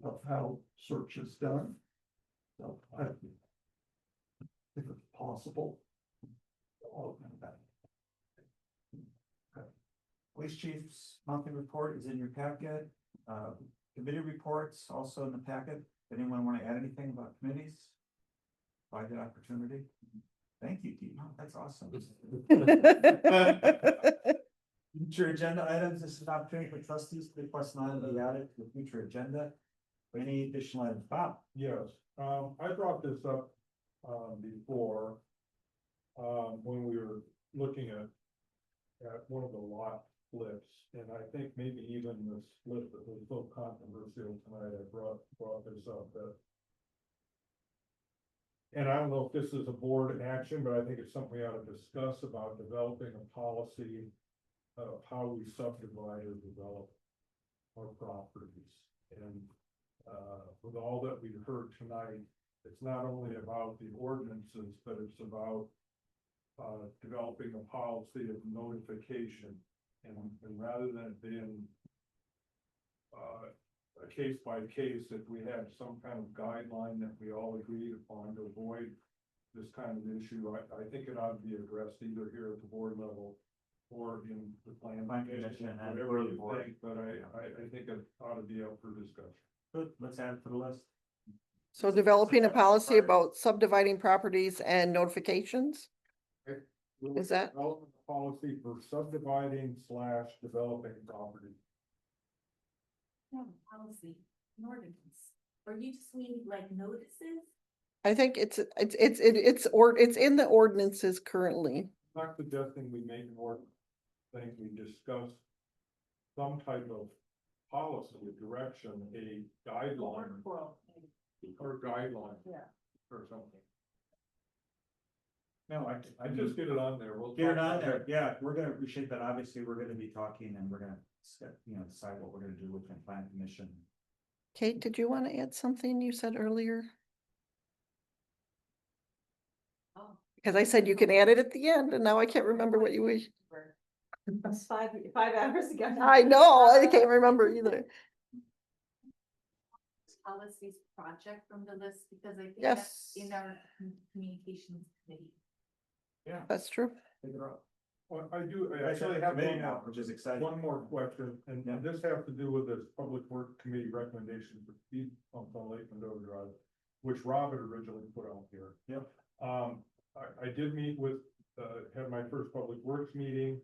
of how search is done. So if it's possible. Police chief's monthly report is in your packet. Committee reports also in the packet. Anyone want to add anything about committees? By the opportunity. Thank you, Dee. That's awesome. Future agenda items. This is an opportunity for trustees to request an item be added to the future agenda. Any additional items? Bob? Yes, I brought this up, before. When we were looking at one of the lot splits, and I think maybe even the split that was so controversial tonight, I brought this up that. And I don't know if this is a board action, but I think it's something we ought to discuss about developing a policy of how we subdivide or develop our properties. And, with all that we've heard tonight, it's not only about the ordinances, but it's about developing a policy of notification. And rather than it being a case by case, if we have some kind of guideline that we all agreed upon to avoid this kind of issue, I think it ought to be addressed either here at the board level or in the plan commission, whatever you think, but I think it ought to be up for discussion. Good, let's add it to the list. So developing a policy about subdividing properties and notifications? Is that- Development policy for subdividing / developing property. No, policy, an ordinance, or you just mean like notices? I think it's in the ordinances currently. Not suggesting we make an ordinance, I think we discuss some type of policy, a direction, a guideline, or guideline. Yeah. Or something. No, I just get it on there. We'll Get it talk on about there, it. yeah, we're gonna appreciate that, obviously, we're gonna be talking and we're gonna, decide what we're gonna do with the plan commission. Kate, did you want to add something you said earlier? Oh. Because I said you can add it at the end and now I can't remember what you wish. That's 5 hours ago. I know, I can't remember either. Policies project from the list, because I think Yes. that's in our communications committee. Yeah. That's true. Take it up. Well, I do, I That's actually a have committee one now, more, which is exciting. one more question, and Yeah. this has to do with this public work committee recommendation for speed bumps on Lake Monroe Drive, which Robert originally put out here. Yep. I did meet with, had my first public works meeting.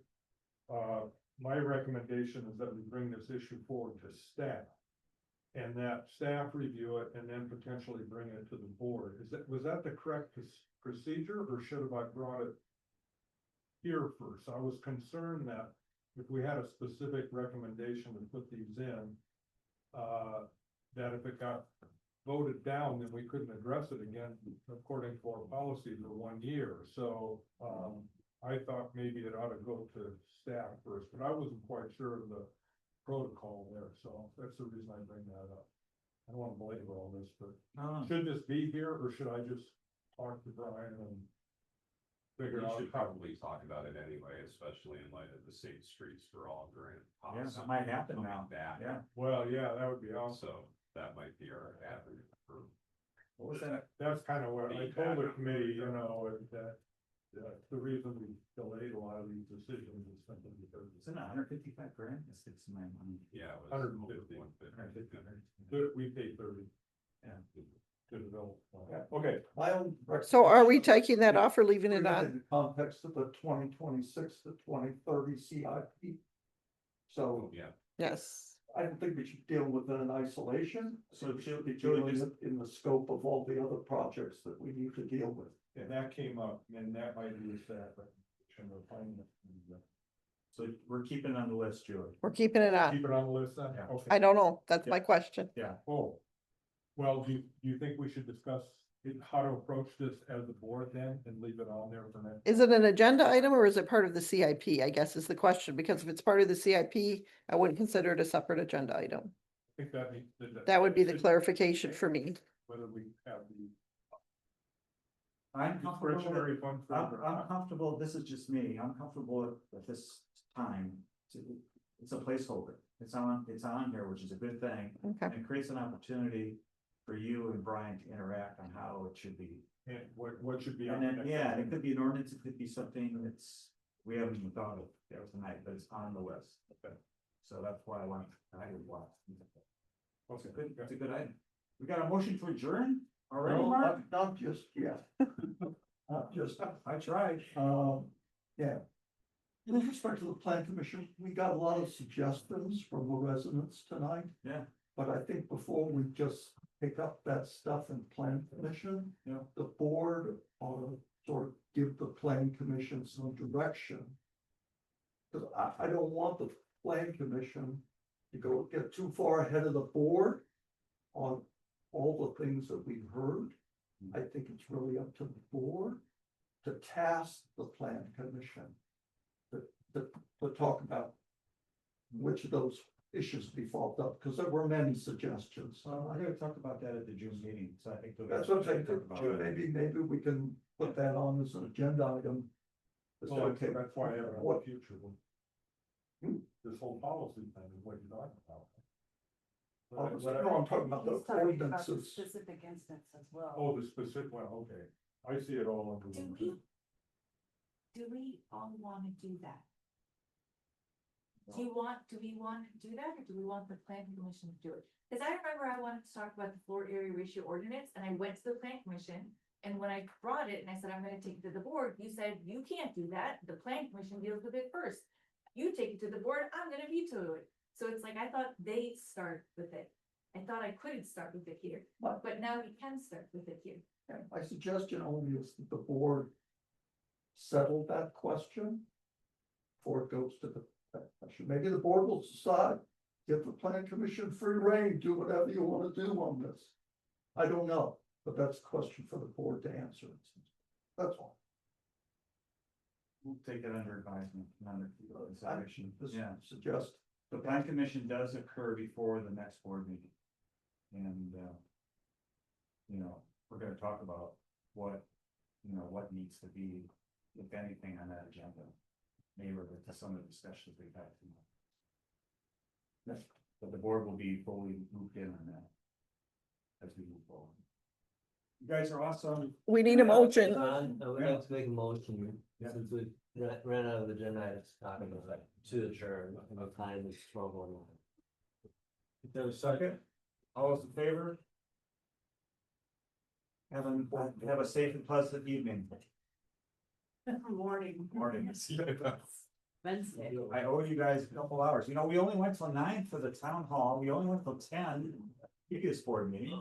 My recommendation is that we bring this issue forward to staff. And that staff review it and then potentially bring it to the board. Was that the correct procedure, or should have I brought it here first? I was concerned that if we had a specific recommendation to put these in, that if it got voted down, then we couldn't address it again according to our policy for 1 year. So, I thought maybe it ought to go to staff first, but I wasn't quite sure of the protocol there, so that's the reason I bring that up. I don't want to belabor all this, but should this be here, or should I just talk to Brian and figure We out should how? probably talk about it anyway, especially in light of the Safe Streets for All grant. Yeah, policy that might happen coming now. back. Yeah. Well, yeah, that would be awesome. So that might be our avenue for. What was that? That's kind of what I told the committee, that the reason we delayed a lot of these decisions is simply because Isn't it 155 grand? It's my money. Yeah. it was 150. 150. we paid 30. Yeah. To develop. Okay. My own. So are we taking that off or leaving it In on? the context of the 2026 to 2030 CIP. So Yeah. Yes. I don't think we should deal with it in isolation. So We should be Julie, dealing just- with in the scope of all the other projects that we need to deal with. And that came up, and that might be a staff recommendation or finance. So we're keeping it on the list, Julie. We're keeping it on. Keep it on the list then? Yeah. Okay. I don't know. That's my question. Yeah. Oh, well, do you think we should discuss how to approach this as a board then and leave it on there for next? Is it an agenda item or is it part of the CIP, I guess is the question, because if it's part of the CIP, I wouldn't consider it a separate agenda item. I think that needs. That would be the clarification for me. Whether we have the I'm comfortable, discretionary fund. for it or I'm not. comfortable, this is just me, I'm comfortable at this time. It's a placeholder, it's on here, which is a good thing. Okay. And it creates an opportunity for you and Brian to interact on how it should be. And what should be And on? the then, next yeah, agenda. it could be an ordinance, it could be something that's, we haven't even thought of there tonight, but it's on the list. Okay. So that's why I want. Okay. It's a good item. We got a motion to adjourn already, No, Mark? not just yet. Not just, I tried. yeah. With respect to the plan commission, we got a lot of suggestions from the residents tonight. Yeah. But I think before we just pick up that stuff in plan commission. Yeah. The board ought to sort of give the plan commission some direction. Cause I don't want the plan commission to get too far ahead of the board on all the things that we've heard. I think it's really up to the board to task the plan commission to talk about which of those issues default up, because there were many suggestions. I'm gonna talk about that at the June meeting, so I think. That's what I'm saying, maybe we can put that on as an agenda item. Is that okay? That's why I have a What- future one. This whole policy thing is what you're talking about. Oh, no, I'm talking about the He's talking about the ordinances. specific instance as well. Oh, the specific one, okay. I see it all under one. Do we all wanna do that? Do we want to do that, or do we want the planning commission to do it? Cause I remember I wanted to talk about the floor area ratio ordinance, and I went to the planning commission. And when I brought it and I said, I'm gonna take it to the board, you said, you can't do that, the planning commission deals with it first. You take it to the board, I'm gonna veto it. So it's like, I thought they start with it. I thought I couldn't start with it here, but now we can start with it here. And my suggestion only is that the board settle that question before it goes to the, maybe the board will decide, give the planning commission free rein, do whatever you want to do on this. I don't know, but that's a question for the board to answer. That's all. We'll take it under advisement, under consideration. Just Yeah. suggest. The plan commission does occur before the next board meeting. And, you know, we're gonna talk about what, you know, what needs to be, if anything, on that agenda. Maybe to some of the discussions we've had tonight. Yes, but the board will be fully looped in on that. As we move forward. You guys are awesome. We need a motion. I would like to make a motion, since we ran out of the agenda items to talk about, like, to adjourn, our time is 12:01. Is there a second? All those in favor? Have a safe and pleasant evening. Morning. Morning. Wednesday. I owe you guys a couple hours. You know, we only went till 9 for the town hall. We only went till 10 previous board meeting.